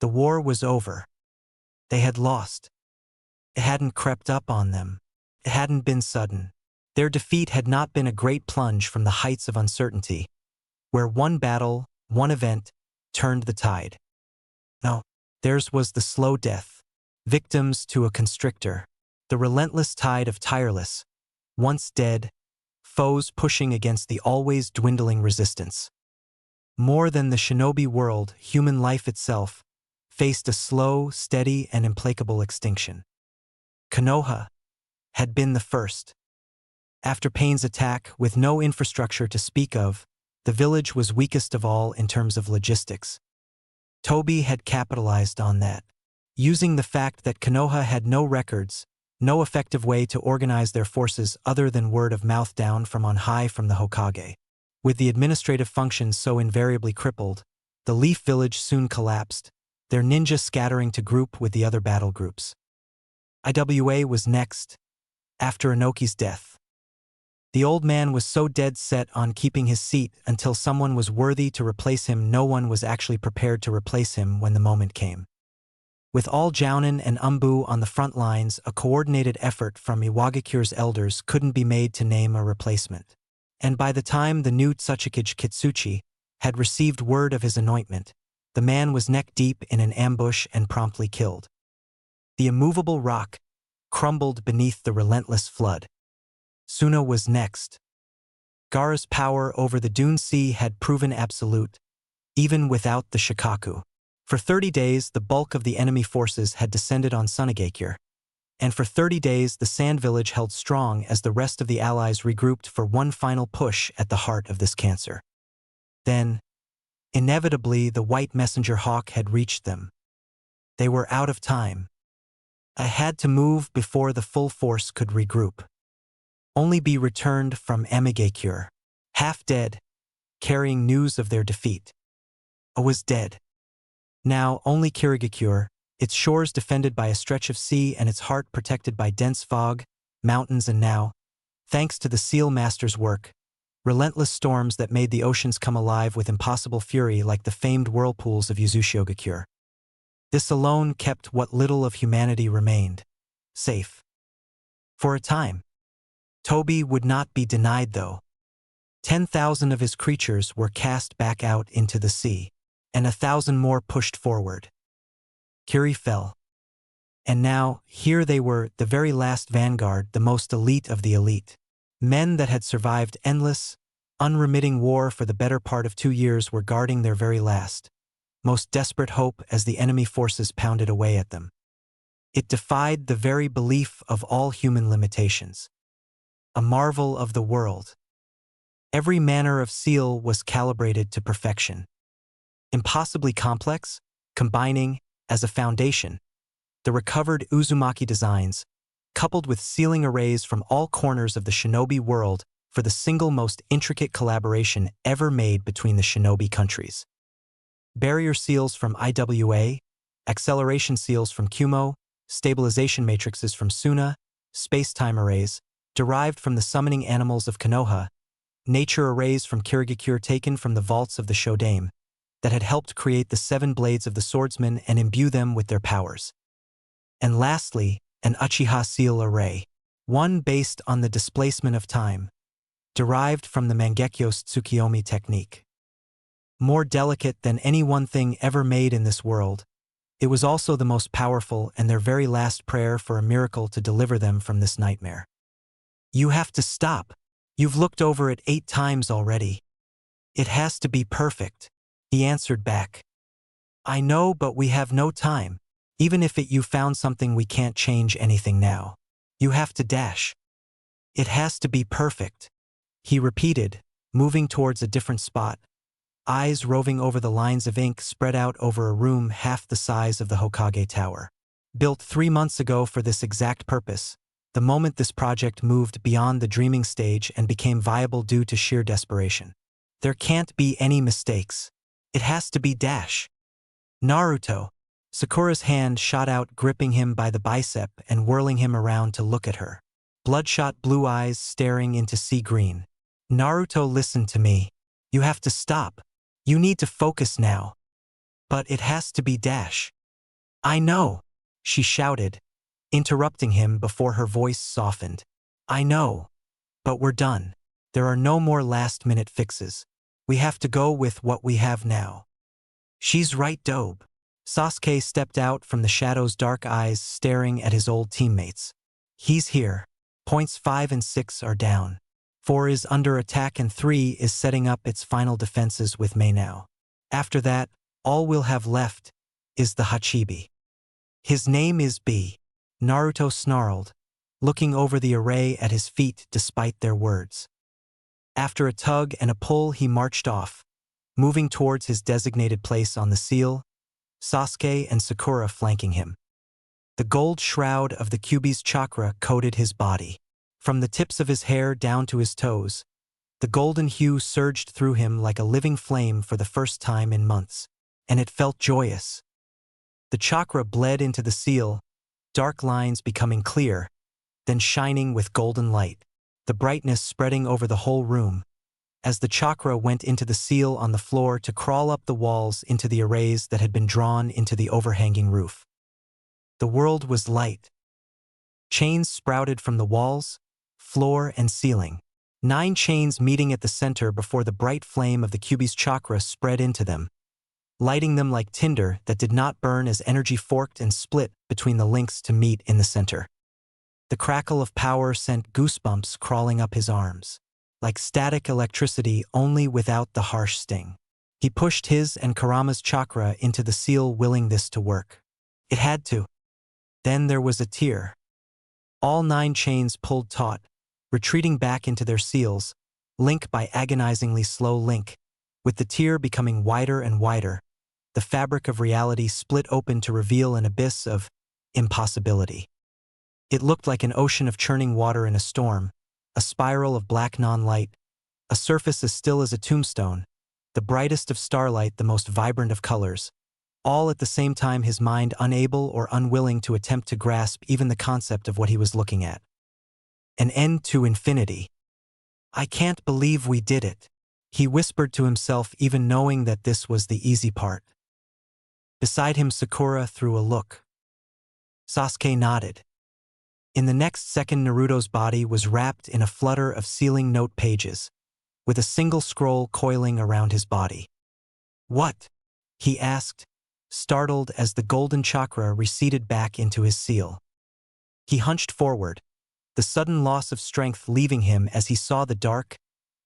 The war was over. They had lost. It hadn't crept up on them. It hadn't been sudden. Their defeat had not been a great plunge from the heights of uncertainty, where one battle, one event, turned the tide. No, theirs was the slow death, victims to a constrictor, the relentless tide of tireless, once dead, foes pushing against the always dwindling resistance. More than the shinobi world, human life itself faced a slow, steady, and implacable extinction. Konoha had been the first. After Pain's attack, with no infrastructure to speak of, the village was weakest of all in terms of logistics. Toby had capitalized on that, using the fact that Konoha had no records, no effective way to organize their forces other than word of mouth down from on high from the Hokage. With the administrative functions so invariably crippled, the Leaf Village soon collapsed, their ninja scattering to group with the other battle groups. IWA was next, after Inoki's death. The old man was so dead set on keeping his seat until someone was worthy to replace him. No one was actually prepared to replace him when the moment came. With all Jounin and Umbu on the front lines, a coordinated effort from Iwagakure's elders couldn't be made to name a replacement. And by the time the new Tsuchikage Kitsuchi had received word of his anointment, the man was neck-deep in an ambush and promptly killed. The immovable rock crumbled beneath the relentless flood. Suna was next. Gaara's power over the Dune Sea had proven absolute, even without the Shikaku. For 30 days, the bulk of the enemy forces had descended on Sunagakure, and for 30 days the Sand Village held strong as the rest of the allies regrouped for one final push at the heart of this cancer. Then, inevitably, the White Messenger Hawk had reached them. They were out of time. I had to move before the full force could regroup. Only be returned from Amigakure, half dead, carrying news of their defeat. I was dead. Now only Kirigakure, its shores defended by a stretch of sea and its heart protected by dense fog, mountains, and now, thanks to the Seal Master's work, relentless storms that made the oceans come alive with impossible fury like the famed whirlpools of Yuzushiogakure. This alone kept what little of humanity remained safe. For a time. Toby would not be denied, though. 10,000 of his creatures were cast back out into the sea, and 1,000 more pushed forward. Kiri fell. And now, here they were, the very last vanguard, the most elite of the elite. Men that had survived endless, unremitting war for the better part of 2 years were guarding their very last, most desperate hope as the enemy forces pounded away at them. It defied the very belief of all human limitations. A marvel of the world. Every manner of seal was calibrated to perfection. Impossibly complex, combining, as a foundation, the recovered Uzumaki designs, coupled with sealing arrays from all corners of the shinobi world for the single most intricate collaboration ever made between the shinobi countries. Barrier seals from IWA, acceleration seals from Kumo, stabilization matrices from Suna, space-time arrays, derived from the summoning animals of Konoha, nature arrays from Kirigakure taken from the vaults of the Shodame, that had helped create the 7 blades of the swordsman and imbue them with their powers. And lastly, an Uchiha seal array, one based on the displacement of time, derived from the Mangekyou's Tsukiyomi technique. More delicate than any one thing ever made in this world, it was also the most powerful and their very last prayer for a miracle to deliver them from this nightmare. You have to stop. You've looked over it 8 times already. It has to be perfect, he answered back. I know, but we have no time. Even if you found something, we can't change anything now. You have to dash. It has to be perfect, he repeated, moving towards a different spot, eyes roving over the lines of ink spread out over a room half the size of the Hokage Tower. Built 3 months ago for this exact purpose, the moment this project moved beyond the dreaming stage and became viable due to sheer desperation. There can't be any mistakes. It has to be dash. Naruto. Sakura's hand shot out, gripping him by the bicep and whirling him around to look at her. Bloodshot blue eyes staring into sea green. Naruto, listen to me. You have to stop. You need to focus now. But it has to be dash. I know, she shouted, interrupting him before her voice softened. I know. But we're done. There are no more last-minute fixes. We have to go with what we have now. She's right, Dobe. Sasuke stepped out from the shadow's dark eyes, staring at his old teammates. He's here. Points 5 and 6 are down. 4 is under attack and 3 is setting up its final defenses with Mei now. After that, all we'll have left is the Hachibi. His name is B. Naruto snarled, looking over the array at his feet despite their words. After a tug and a pull, he marched off, moving towards his designated place on the seal, Sasuke and Sakura flanking him. The gold shroud of the Kyuubi's chakra coated his body. From the tips of his hair down to his toes, the golden hue surged through him like a living flame for the first time in months, and it felt joyous. The chakra bled into the seal, dark lines becoming clear, then shining with golden light, the brightness spreading over the whole room, as the chakra went into the seal on the floor to crawl up the walls into the arrays that had been drawn into the overhanging roof. The world was light. Chains sprouted from the walls, floor, and ceiling. 9 chains meeting at the center before the bright flame of the Kyuubi's chakra spread into them, lighting them like tinder that did not burn as energy forked and split between the links to meet in the center. The crackle of power sent goosebumps crawling up his arms, like static electricity only without the harsh sting. He pushed his and Kurama's chakra into the seal, willing this to work. It had to. Then there was a tear. All 9 chains pulled taut, retreating back into their seals, link by agonizingly slow link, with the tear becoming wider and wider. The fabric of reality split open to reveal an abyss of impossibility. It looked like an ocean of churning water in a storm, a spiral of black non-light, a surface as still as a tombstone, the brightest of starlight, the most vibrant of colors, all at the same time, his mind unable or unwilling to attempt to grasp even the concept of what he was looking at. An end to infinity. I can't believe we did it, he whispered to himself, even knowing that this was the easy part. Beside him, Sakura threw a look. Sasuke nodded. In the next second, Naruto's body was wrapped in a flutter of sealing note pages, with a single scroll coiling around his body. What? He asked, startled as the golden chakra receded back into his seal. He hunched forward, the sudden loss of strength leaving him as he saw the dark,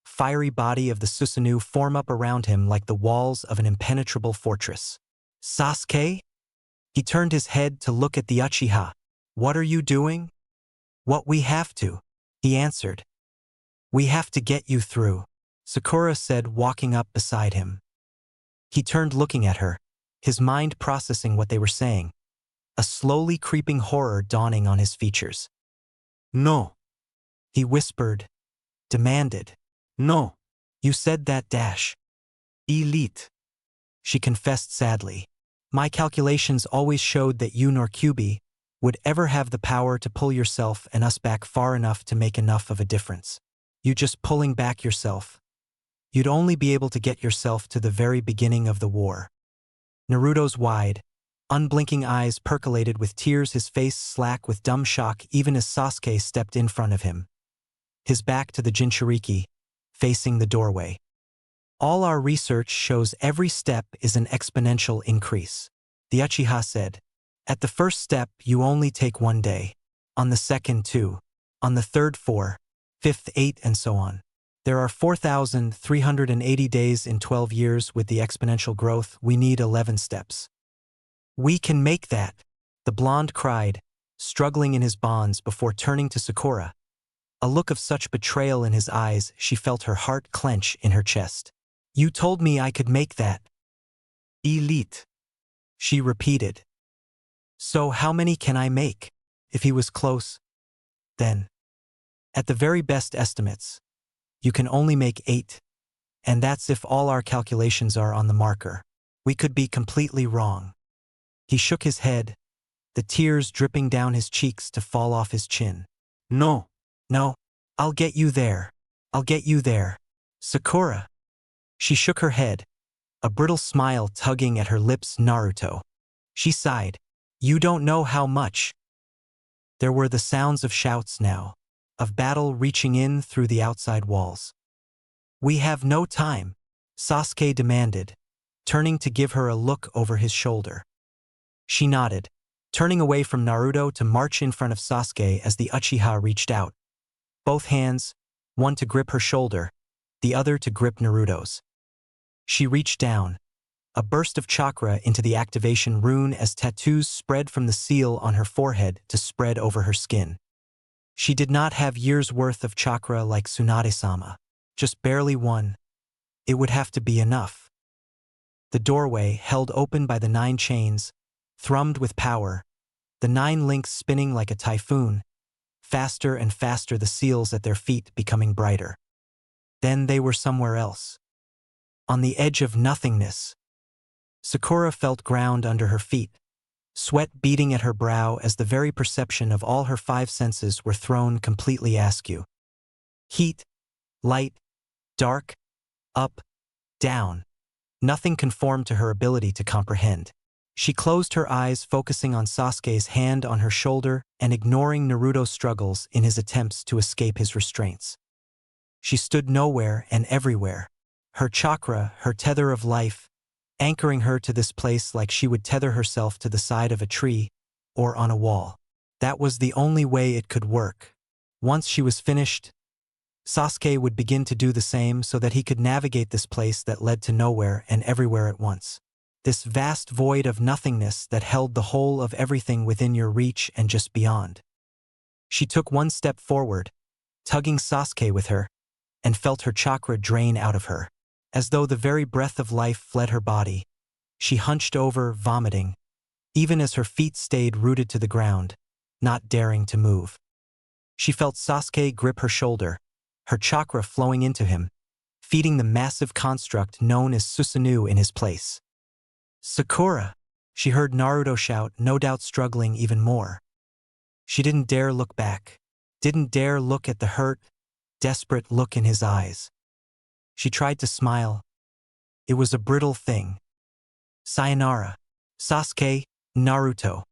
fiery body of the Susanoo form up around him like the walls of an impenetrable fortress. Sasuke? He turned his head to look at the Uchiha. What are you doing? What we have to, he answered. We have to get you through, Sakura said, walking up beside him. He turned, looking at her, his mind processing what they were saying, a slowly creeping horror dawning on his features. No, he whispered, demanded. No, you said that dash. Elite, she confessed sadly. My calculations always showed that you nor Kyuubi would ever have the power to pull yourself and us back far enough to make enough of a difference. You just pulling back yourself. You'd only be able to get yourself to the very beginning of the war. Naruto's wide, unblinking eyes percolated with tears, his face slack with dumb shock even as Sasuke stepped in front of him, his back to the Jinchuriki, facing the doorway. All our research shows every step is an exponential increase, the Uchiha said. At the first step, you only take 1 day. On the second, 2. On the third, 4. Fifth, 8, and so on. There are 4,380 days in 12 years. With the exponential growth, we need 11 steps. We can make that, the blonde cried, struggling in his bonds before turning to Sakura. A look of such betrayal in his eyes, she felt her heart clench in her chest. You told me I could make that. Elite, she repeated. So how many can I make? If he was close, then. At the very best estimates, you can only make 8, and that's if all our calculations are on the marker. We could be completely wrong. He shook his head, the tears dripping down his cheeks to fall off his chin. No, I'll get you there. I'll get you there. Sakura. She shook her head, a brittle smile tugging at her lips. Naruto. She sighed. You don't know how much. There were the sounds of shouts now, of battle reaching in through the outside walls. We have no time, Sasuke demanded, turning to give her a look over his shoulder. She nodded, turning away from Naruto to march in front of Sasuke as the Uchiha reached out. Both hands, one to grip her shoulder, the other to grip Naruto's. She reached down, a burst of chakra into the activation rune as tattoos spread from the seal on her forehead to spread over her skin. She did not have years' worth of chakra like Tsunade-sama, just barely one. It would have to be enough. The doorway, held open by the 9 chains, thrummed with power, the 9 links spinning like a typhoon, faster and faster, the seals at their feet becoming brighter. Then they were somewhere else. On the edge of nothingness. Sakura felt ground under her feet, sweat beating at her brow as the very perception of all her 5 senses were thrown completely askew. Heat, light, dark, up, down. Nothing conformed to her ability to comprehend. She closed her eyes, focusing on Sasuke's hand on her shoulder and ignoring Naruto's struggles in his attempts to escape his restraints. She stood nowhere and everywhere, her chakra, her tether of life, anchoring her to this place like she would tether herself to the side of a tree or on a wall. That was the only way it could work. Once she was finished, Sasuke would begin to do the same so that he could navigate this place that led to nowhere and everywhere at once. This vast void of nothingness that held the whole of everything within your reach and just beyond. She took one step forward, tugging Sasuke with her, and felt her chakra drain out of her. As though the very breath of life fled her body, she hunched over, vomiting, even as her feet stayed rooted to the ground, not daring to move. She felt Sasuke grip her shoulder, her chakra flowing into him, feeding the massive construct known as Susanoo in his place. Sakura! She heard Naruto shout, no doubt struggling even more. She didn't dare look back, didn't dare look at the hurt, desperate look in his eyes. She tried to smile. It was a brittle thing. Sayonara. Sasuke, Naruto.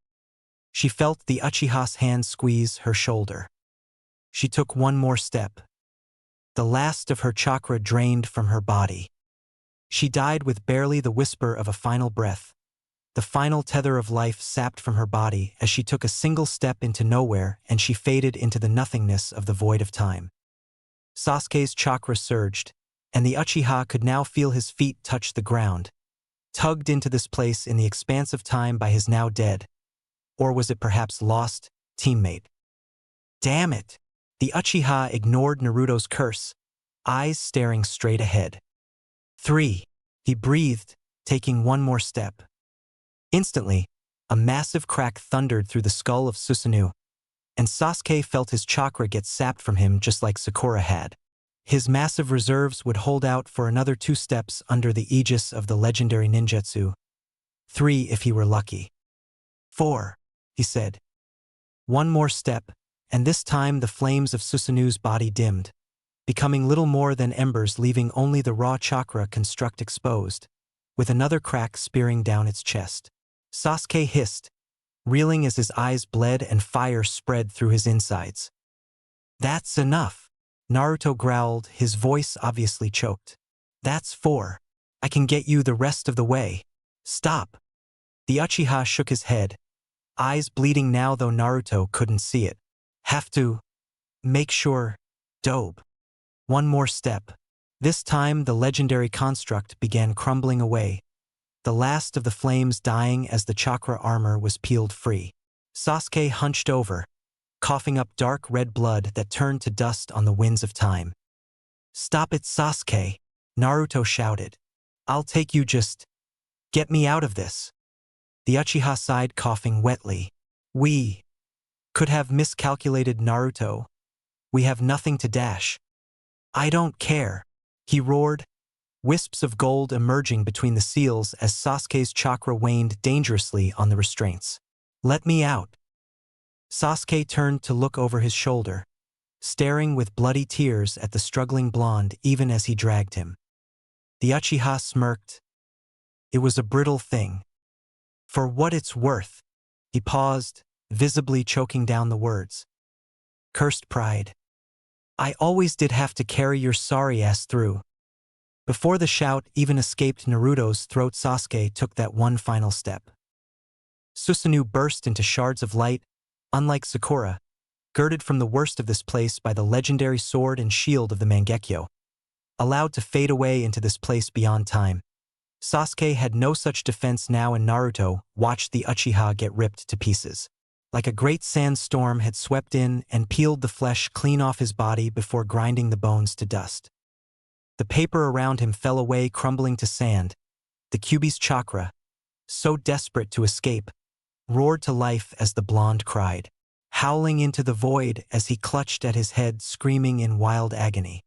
She felt the Uchiha's hand squeeze her shoulder. She took one more step. The last of her chakra drained from her body. She died with barely the whisper of a final breath. The final tether of life sapped from her body as she took a single step into nowhere and she faded into the nothingness of the void of time. Sasuke's chakra surged, and the Uchiha could now feel his feet touch the ground, tugged into this place in the expanse of time by his now dead, or was it perhaps lost, teammate? Damn it! The Uchiha ignored Naruto's curse, eyes staring straight ahead. 3. He breathed, taking one more step. Instantly, a massive crack thundered through the skull of Susanoo, and Sasuke felt his chakra get sapped from him just like Sakura had. His massive reserves would hold out for another 2 steps under the aegis of the legendary ninjutsu. 3 if he were lucky. 4, he said. One more step, and this time the flames of Susanoo's body dimmed, becoming little more than embers, leaving only the raw chakra construct exposed, with another crack spearing down its chest. Sasuke hissed, reeling as his eyes bled and fire spread through his insides. That's enough. Naruto growled, his voice obviously choked. That's 4. I can get you the rest of the way. Stop. The Uchiha shook his head, eyes bleeding now though Naruto couldn't see it. Have to make sure. Dobe. One more step. This time the legendary construct began crumbling away, the last of the flames dying as the chakra armor was peeled free. Sasuke hunched over, coughing up dark red blood that turned to dust on the winds of time. Stop it, Sasuke, Naruto shouted. I'll take you, just get me out of this. The Uchiha sighed, coughing wetly. We could have miscalculated, Naruto. We have nothing to dash. I don't care, he roared, wisps of gold emerging between the seals as Sasuke's chakra waned dangerously on the restraints. Let me out. Sasuke turned to look over his shoulder, staring with bloody tears at the struggling blonde even as he dragged him. The Uchiha smirked. It was a brittle thing. For what it's worth. He paused, visibly choking down the words. Cursed pride. I always did have to carry your sorry ass through. Before the shout even escaped Naruto's throat, Sasuke took that one final step. Susanoo burst into shards of light, unlike Sakura, girded from the worst of this place by the legendary sword and shield of the Mangekyo. Allowed to fade away into this place beyond time. Sasuke had no such defense now, and Naruto watched the Uchiha get ripped to pieces. Like a great sandstorm had swept in and peeled the flesh clean off his body before grinding the bones to dust. The paper around him fell away, crumbling to sand. The Kyuubi's chakra, so desperate to escape, roared to life as the blonde cried, howling into the void as he clutched at his head, screaming in wild agony.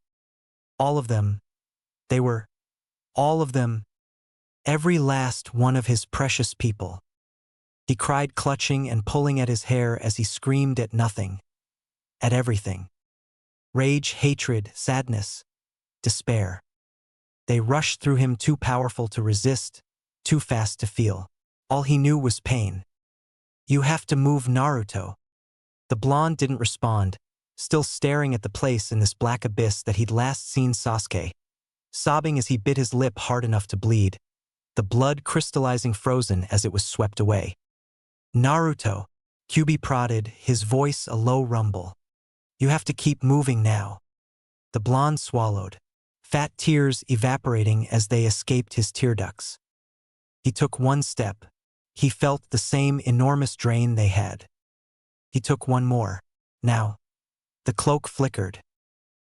All of them. They were. All of them. Every last one of his precious people. He cried, clutching and pulling at his hair as he screamed at nothing. At everything. Rage, hatred, sadness, despair. They rushed through him, too powerful to resist, too fast to feel. All he knew was pain. You have to move, Naruto. The blonde didn't respond, still staring at the place in this black abyss that he'd last seen Sasuke, sobbing as he bit his lip hard enough to bleed, the blood crystallizing frozen as it was swept away. Naruto, Kyuubi prodded, his voice a low rumble. You have to keep moving now. The blonde swallowed, fat tears evaporating as they escaped his tear ducts. He took one step. He felt the same enormous drain they had. He took one more. Now, the cloak flickered.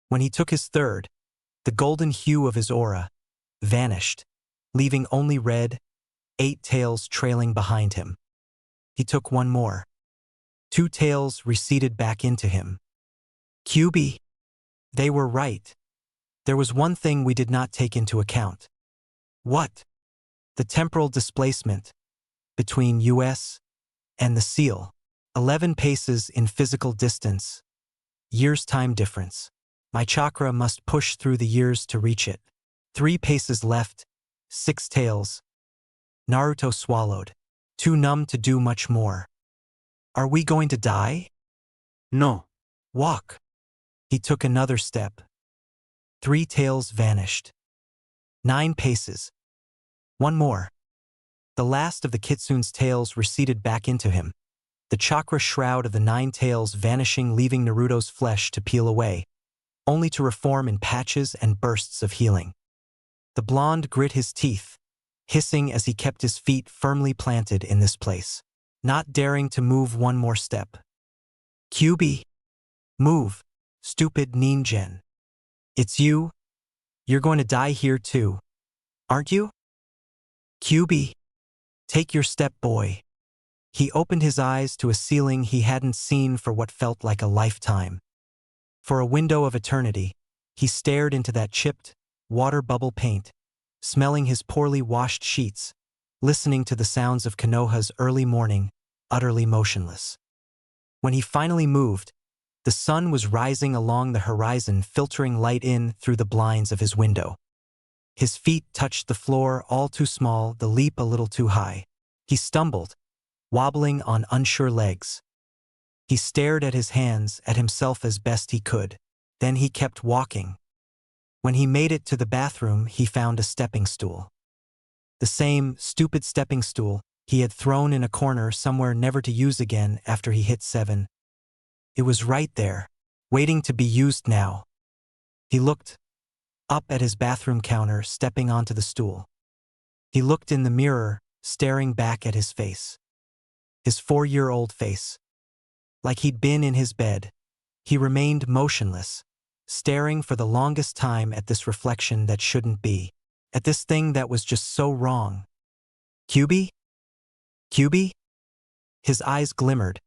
When he took his third, the golden hue of his aura vanished, leaving only red, 8 tails trailing behind him. He took one more. 2 tails receded back into him. Kyuubi. They were right. There was one thing we did not take into account. What? The temporal displacement between us and the seal. 11 paces in physical distance. Years' time difference. My chakra must push through the years to reach it. 3 paces left, 6 tails. Naruto swallowed, too numb to do much more. Are we going to die? No. Walk. He took another step. 3 tails vanished. 9 paces. One more. The last of the kitsune's tails receded back into him, the chakra shroud of the 9 tails vanishing, leaving Naruto's flesh to peel away, only to reform in patches and bursts of healing. The blonde grit his teeth, hissing as he kept his feet firmly planted in this place, not daring to move one more step. Kyuubi. Move, stupid ninjen. It's you. You're going to die here too, aren't you? Kyuubi. Take your step, boy. He opened his eyes to a ceiling he hadn't seen for what felt like a lifetime. For a window of eternity, he stared into that chipped, water bubble paint, smelling his poorly washed sheets, listening to the sounds of Konoha's early morning, utterly motionless. When he finally moved, the sun was rising along the horizon, filtering light in through the blinds of his window. His feet touched the floor, all too small, the leap a little too high. He stumbled, wobbling on unsure legs. He stared at his hands, at himself as best he could. Then he kept walking. When he made it to the bathroom, he found a stepping stool. The same stupid stepping stool he had thrown in a corner somewhere, never to use again after he hit 7. It was right there, waiting to be used now. He looked up at his bathroom counter, stepping onto the stool. He looked in the mirror, staring back at his face. His 4-year-old face. Like he'd been in his bed, he remained motionless, staring for the longest time at this reflection that shouldn't be, at this thing that was just so wrong. Kyuubi? Kyuubi? His eyes glimmered,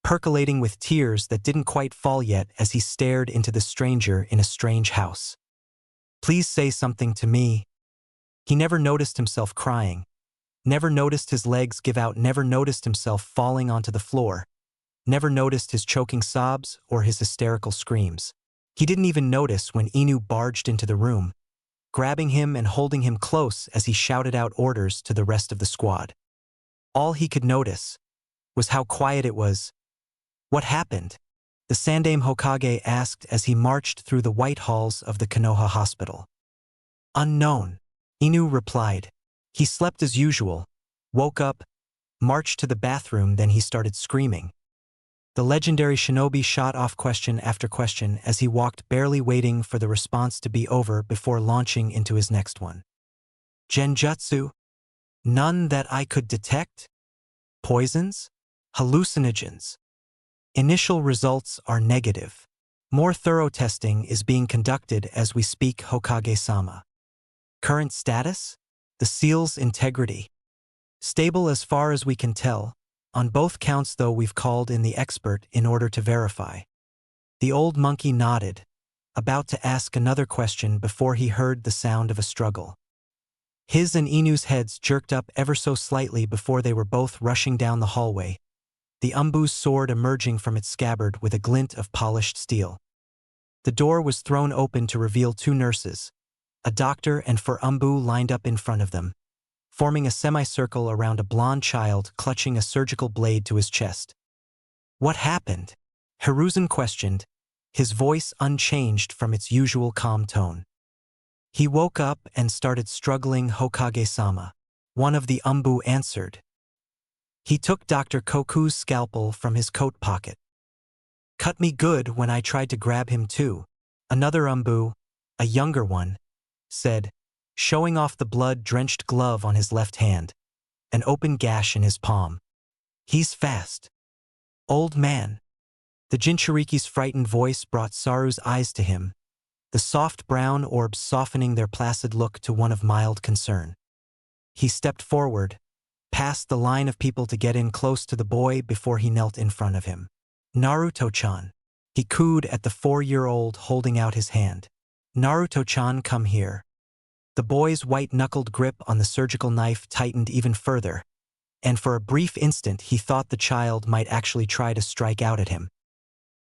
percolating with tears that didn't quite fall yet as he stared into the stranger in a strange house. Please say something to me. He never noticed himself crying, never noticed his legs give out, never noticed himself falling onto the floor, never noticed his choking sobs or his hysterical screams. He didn't even notice when Inu barged into the room, grabbing him and holding him close as he shouted out orders to the rest of the squad. All he could notice was how quiet it was. "What happened?" the Sandaime Hokage asked as he marched through the white halls of the Konoha hospital. "Unknown," Inu replied. He slept as usual, woke up, marched to the bathroom, then he started screaming. The legendary shinobi shot off question after question as he walked, barely waiting for the response to be over before launching into his next one. "Genjutsu? None that I could detect? Poisons? Hallucinogens? Initial results are negative. More thorough testing is being conducted as we speak, Hokage-sama. Current status? The seal's integrity. Stable as far as we can tell. On both counts, though, we've called in the expert in order to verify." The old monkey nodded, about to ask another question before he heard the sound of a struggle. His and Inu's heads jerked up ever so slightly before they were both rushing down the hallway, the Umbu's sword emerging from its scabbard with a glint of polished steel. The door was thrown open to reveal two nurses, a doctor and four Umbu lined up in front of them, forming a semicircle around a blonde child clutching a surgical blade to his chest. "What happened?" Hiruzen questioned, his voice unchanged from its usual calm tone. "He woke up and started struggling, Hokage-sama," one of the Umbu answered. "He took Dr. Koku's scalpel from his coat pocket. Cut me good when I tried to grab him too," another Umbu, a younger one, said, showing off the blood-drenched glove on his left hand, an open gash in his palm. "He's fast. Old man." The Jinchuriki's frightened voice brought Saru's eyes to him, the soft brown orbs softening their placid look to one of mild concern. He stepped forward, past the line of people to get in close to the boy before he knelt in front of him. "Naruto-chan," he cooed at the 4-year-old holding out his hand. "Naruto-chan, come here." The boy's white-knuckled grip on the surgical knife tightened even further, and for a brief instant he thought the child might actually try to strike out at him.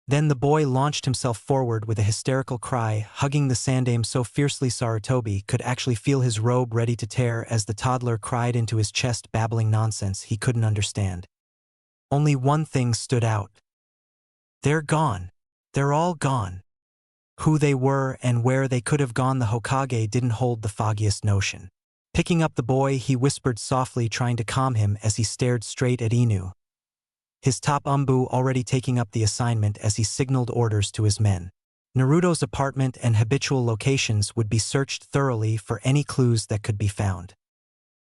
Then the boy launched himself forward with a hysterical cry, hugging the Sandaime so fiercely Sarutobi could actually feel his robe ready to tear as the toddler cried into his chest, babbling nonsense he couldn't understand. Only one thing stood out. "They're gone. They're all gone." Who they were and where they could have gone, the Hokage didn't hold the foggiest notion. Picking up the boy, he whispered softly, trying to calm him as he stared straight at Inu, his top Umbu already taking up the assignment as he signaled orders to his men. Naruto's apartment and habitual locations would be searched thoroughly for any clues that could be found.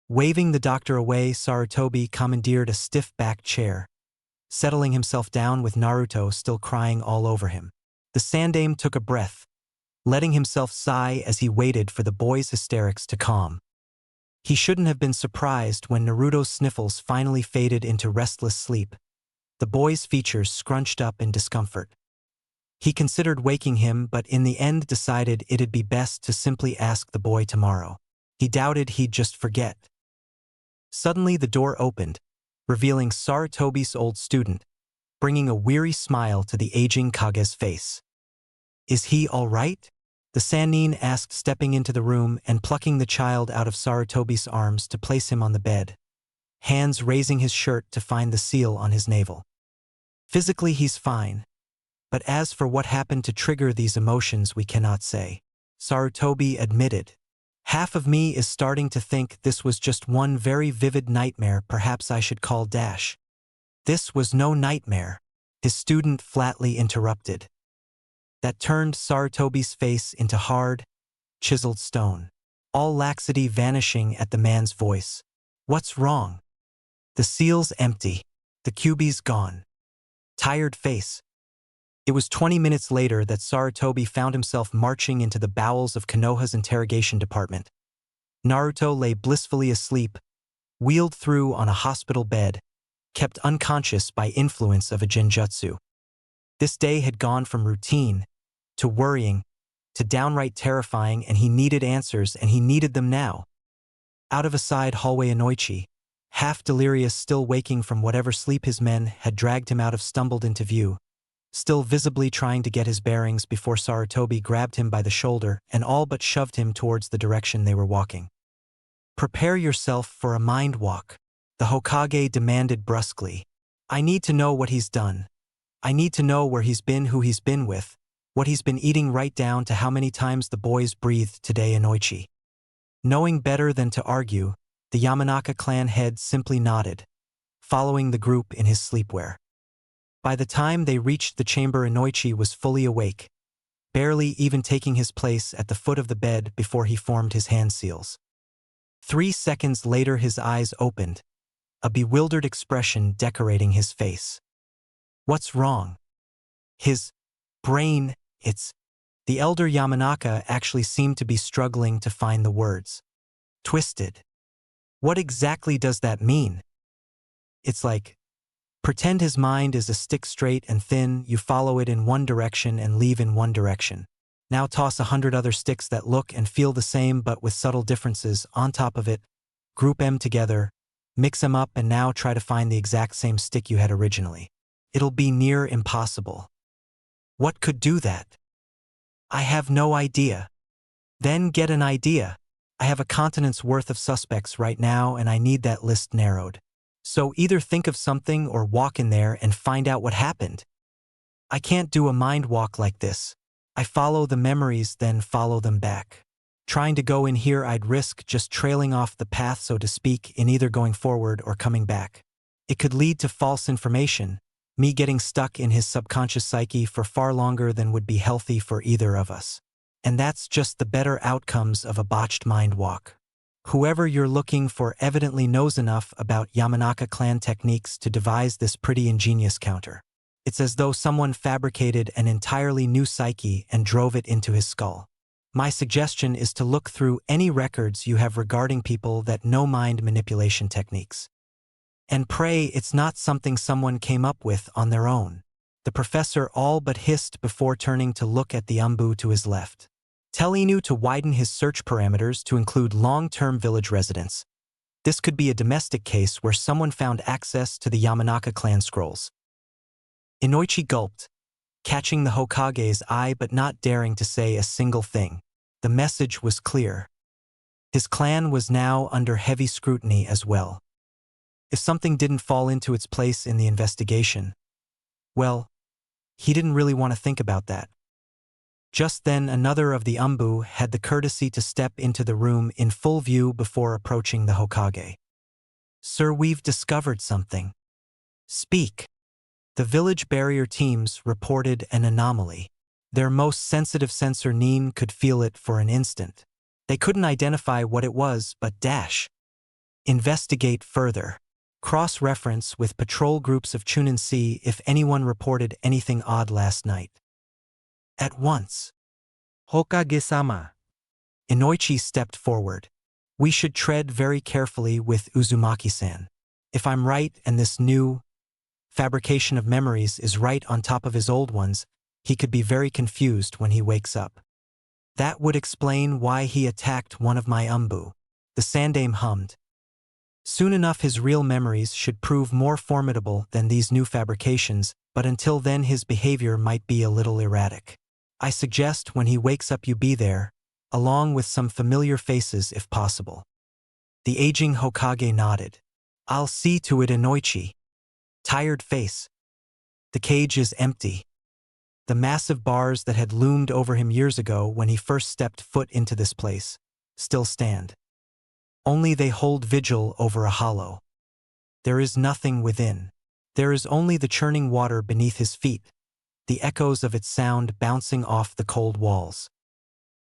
Waving the doctor away, Sarutobi commandeered a stiff-backed chair, settling himself down with Naruto still crying all over him. The Sandaime took a breath, letting himself sigh as he waited for the boy's hysterics to calm. He shouldn't have been surprised when Naruto's sniffles finally faded into restless sleep, the boy's features scrunched up in discomfort. He considered waking him, but in the end decided it'd be best to simply ask the boy tomorrow. He doubted he'd just forget. Suddenly the door opened, revealing Sarutobi's old student, bringing a weary smile to the aging Kage's face. "Is he all right?" the Sannin asked, stepping into the room and plucking the child out of Sarutobi's arms to place him on the bed, hands raising his shirt to find the seal on his navel. "Physically he's fine, but as for what happened to trigger these emotions, we cannot say," Sarutobi admitted. "Half of me is starting to think this was just one very vivid nightmare. Perhaps I should call Dash." "This was no nightmare," his student flatly interrupted. That turned Sarutobi's face into hard, chiseled stone, all laxity vanishing at the man's voice. "What's wrong?" "The seal's empty. The QB's gone." Tired face. It was 20 minutes later that Sarutobi found himself marching into the bowels of Konoha's interrogation department. Naruto lay blissfully asleep, wheeled through on a hospital bed, kept unconscious by influence of a genjutsu. This day had gone from routine to worrying to downright terrifying, and he needed answers, and he needed them now. Out of a side hallway, Inoichi, half delirious, still waking from whatever sleep his men had dragged him out of, stumbled into view, still visibly trying to get his bearings before Sarutobi grabbed him by the shoulder and all but shoved him towards the direction they were walking. "Prepare yourself for a mind walk," the Hokage demanded brusquely. "I need to know what he's done. I need to know where he's been, who he's been with, what he's been eating, right down to how many times the boys breathed today." Inoichi, knowing better than to argue, the Yamanaka clan head simply nodded, following the group in his sleepwear. By the time they reached the chamber, Inoichi was fully awake, barely even taking his place at the foot of the bed before he formed his hand seals. 3 seconds later his eyes opened, a bewildered expression decorating his face. What's wrong? His brain, the elder Yamanaka actually seemed to be struggling to find the words. Twisted. What exactly does that mean? It's like, pretend his mind is a stick, straight and thin, you follow it in one direction and leave in one direction. Now toss 100 other sticks that look and feel the same but with subtle differences on top of it, group them together, mix them up, and now try to find the exact same stick you had originally. It'll be near impossible. What could do that? I have no idea. Then get an idea. I have a continent's worth of suspects right now and I need that list narrowed. So either think of something or walk in there and find out what happened. I can't do a mind walk like this. I follow the memories, then follow them back. Trying to go in here, I'd risk just trailing off the path, so to speak, in either going forward or coming back. It could lead to false information, me getting stuck in his subconscious psyche for far longer than would be healthy for either of us. And that's just the better outcomes of a botched mind walk. Whoever you're looking for evidently knows enough about Yamanaka clan techniques to devise this pretty ingenious counter. It's as though someone fabricated an entirely new psyche and drove it into his skull. My suggestion is to look through any records you have regarding people that know mind manipulation techniques. And pray it's not something someone came up with on their own. The professor all but hissed before turning to look at the Umbu to his left. Tell Inu to widen his search parameters to include long-term village residents. This could be a domestic case where someone found access to the Yamanaka clan scrolls. Inoichi gulped, catching the Hokage's eye but not daring to say a single thing. The message was clear. His clan was now under heavy scrutiny as well. If something didn't fall into its place in the investigation, well, he didn't really want to think about that. Just then another of the Umbu had the courtesy to step into the room in full view before approaching the Hokage. "Sir, we've discovered something." "Speak." The village barrier teams reported an anomaly. Their most sensitive sensor Nin could feel it for an instant. They couldn't identify what it was, but investigate further. Cross-reference with patrol groups of Chunin, see if anyone reported anything odd last night. At once. Hokage-sama. Inoichi stepped forward. "We should tread very carefully with Uzumaki-san. If I'm right and this new fabrication of memories is right on top of his old ones, he could be very confused when he wakes up. That would explain why he attacked one of my Umbu." The Sandame hummed. "Soon enough his real memories should prove more formidable than these new fabrications, but until then his behavior might be a little erratic. I suggest when he wakes up you be there, along with some familiar faces if possible." The aging Hokage nodded. "I'll see to it, Inoichi." Tired face. The cage is empty. The massive bars that had loomed over him years ago when he first stepped foot into this place still stand. Only they hold vigil over a hollow. There is nothing within. There is only the churning water beneath his feet, the echoes of its sound bouncing off the cold walls.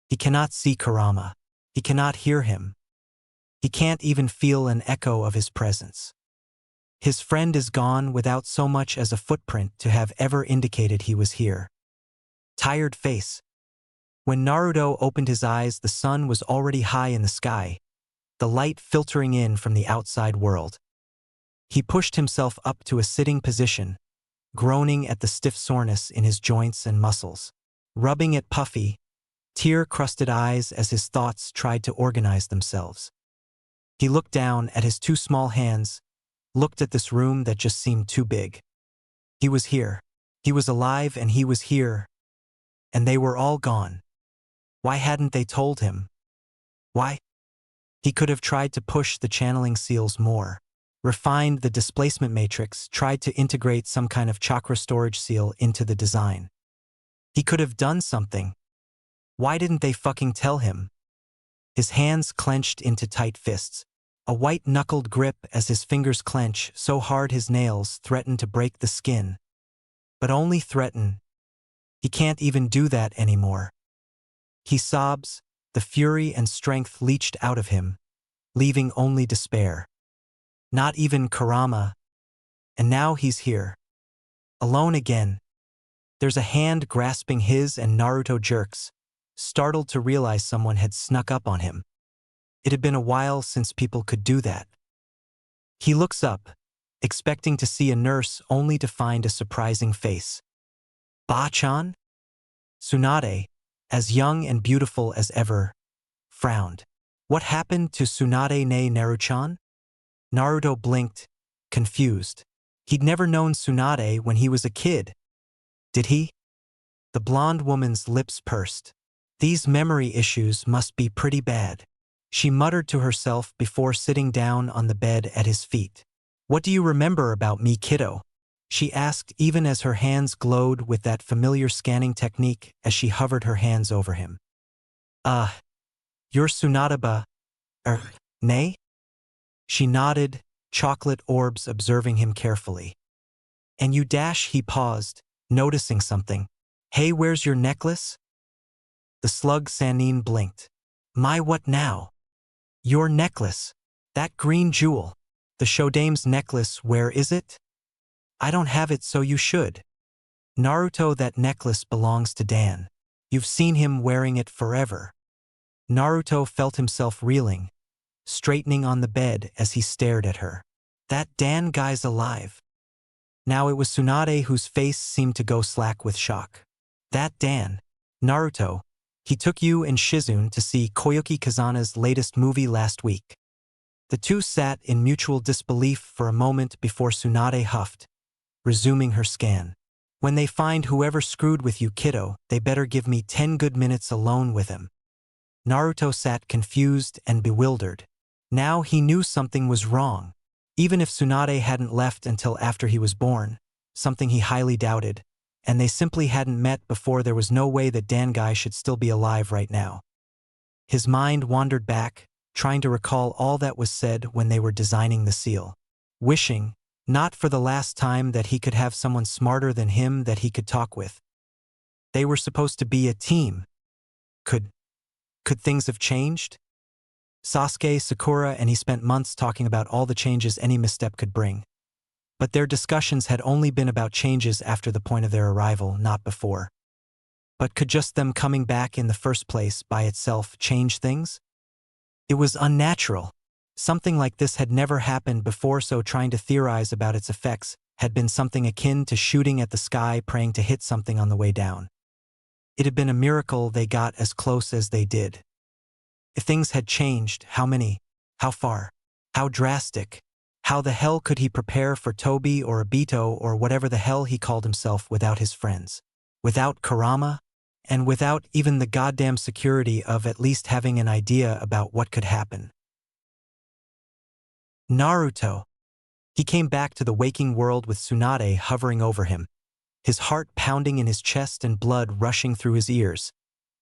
He cannot see Kurama. He cannot hear him. He can't even feel an echo of his presence. His friend is gone without so much as a footprint to have ever indicated he was here. Tired face. When Naruto opened his eyes, the sun was already high in the sky, the light filtering in from the outside world. He pushed himself up to a sitting position, groaning at the stiff soreness in his joints and muscles, rubbing at puffy, tear-crusted eyes as his thoughts tried to organize themselves. He looked down at his 2 small hands, looked at this room that just seemed too big. He was here. He was alive and he was here, and they were all gone. Why hadn't they told him? Why? He could have tried to push the channeling seals more, refined the displacement matrix, tried to integrate some kind of chakra storage seal into the design. He could have done something. Why didn't they fucking tell him? His hands clenched into tight fists, a white-knuckled grip as his fingers clench so hard his nails threaten to break the skin. But only threaten. He can't even do that anymore. He sobs, the fury and strength leached out of him, leaving only despair. Not even Kurama. And now he's here. Alone again. There's a hand grasping his and Naruto jerks, startled to realize someone had snuck up on him. It had been a while since people could do that. He looks up, expecting to see a nurse only to find a surprising face. Ba-chan? Tsunade, as young and beautiful as ever, frowned. What happened to Tsunade ne Naru-chan? Naruto blinked, confused. He'd never known Tsunade when he was a kid. Did he? The blonde woman's lips pursed. These memory issues must be pretty bad. She muttered to herself before sitting down on the bed at his feet. What do you remember about me, kiddo? She asked even as her hands glowed with that familiar scanning technique as she hovered her hands over him. You're Tsunade ne? She nodded, chocolate orbs observing him carefully. And you dash, he paused, noticing something. Hey, where's your necklace? The slug Sanin blinked. My, what now? Your necklace. That green jewel. The Shodame's necklace, where is it? I don't have it, so you should. Naruto, that necklace belongs to Dan. You've seen him wearing it forever. Naruto felt himself reeling, straightening on the bed as he stared at her. That Dan guy's alive. Now it was Tsunade whose face seemed to go slack with shock. That Dan. Naruto. He took you and Shizune to see Koyuki Kazana's latest movie last week. The two sat in mutual disbelief for a moment before Tsunade huffed, resuming her scan. When they find whoever screwed with you, kiddo, they better give me 10 good minutes alone with him. Naruto sat confused and bewildered. Now he knew something was wrong. Even if Tsunade hadn't left until after he was born, something he highly doubted, and they simply hadn't met before, there was no way that Dan guy should still be alive right now. His mind wandered back, trying to recall all that was said when they were designing the seal. Wishing, not for the last time, that he could have someone smarter than him that he could talk with. They were supposed to be a team. Could things have changed? Sasuke, Sakura, and he spent months talking about all the changes any misstep could bring. But their discussions had only been about changes after the point of their arrival, not before. But could just them coming back in the first place by itself change things? It was unnatural. Something like this had never happened before, so trying to theorize about its effects had been something akin to shooting at the sky, praying to hit something on the way down. It had been a miracle they got as close as they did. If things had changed, how many? How far? How drastic? How the hell could he prepare for Tobi or Obito or whatever the hell he called himself without his friends? Without Kurama? And without even the goddamn security of at least having an idea about what could happen. Naruto. He came back to the waking world with Tsunade hovering over him, his heart pounding in his chest and blood rushing through his ears,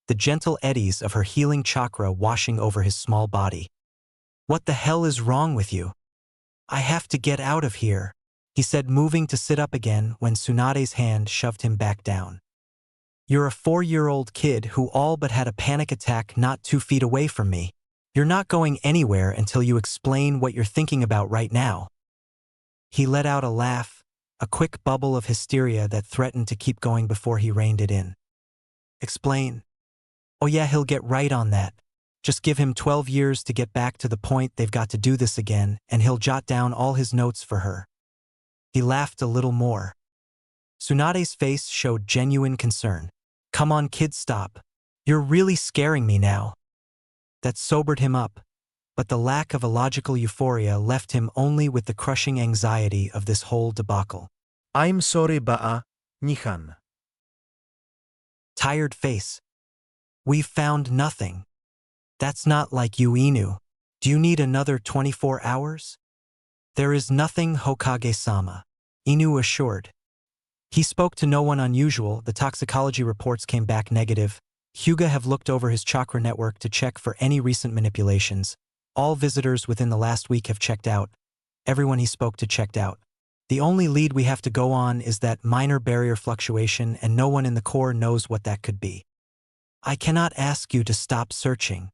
the gentle eddies of her healing chakra washing over his small body. What the hell is wrong with you? I have to get out of here, he said, moving to sit up again when Tsunade's hand shoved him back down. You're a 4-year-old kid who all but had a panic attack not 2 feet away from me. You're not going anywhere until you explain what you're thinking about right now. He let out a laugh, a quick bubble of hysteria that threatened to keep going before he reined it in. Explain. Oh yeah, he'll get right on that. Just give him 12 years to get back to the point they've got to do this again, and he'll jot down all his notes for her. He laughed a little more. Tsunade's face showed genuine concern. Come on, kid, stop. You're really scaring me now. That sobered him up, but the lack of illogical euphoria left him only with the crushing anxiety of this whole debacle. I'm sorry, Ba'a. Nihan. Tired face. We've found nothing. That's not like you, Inu. Do you need another 24 hours? There is nothing, Hokage-sama, Inu assured. He spoke to no one unusual. The toxicology reports came back negative. Hyuga have looked over his chakra network to check for any recent manipulations. All visitors within the last week have checked out. Everyone he spoke to checked out. The only lead we have to go on is that minor barrier fluctuation, and no one in the core knows what that could be. I cannot ask you to stop searching.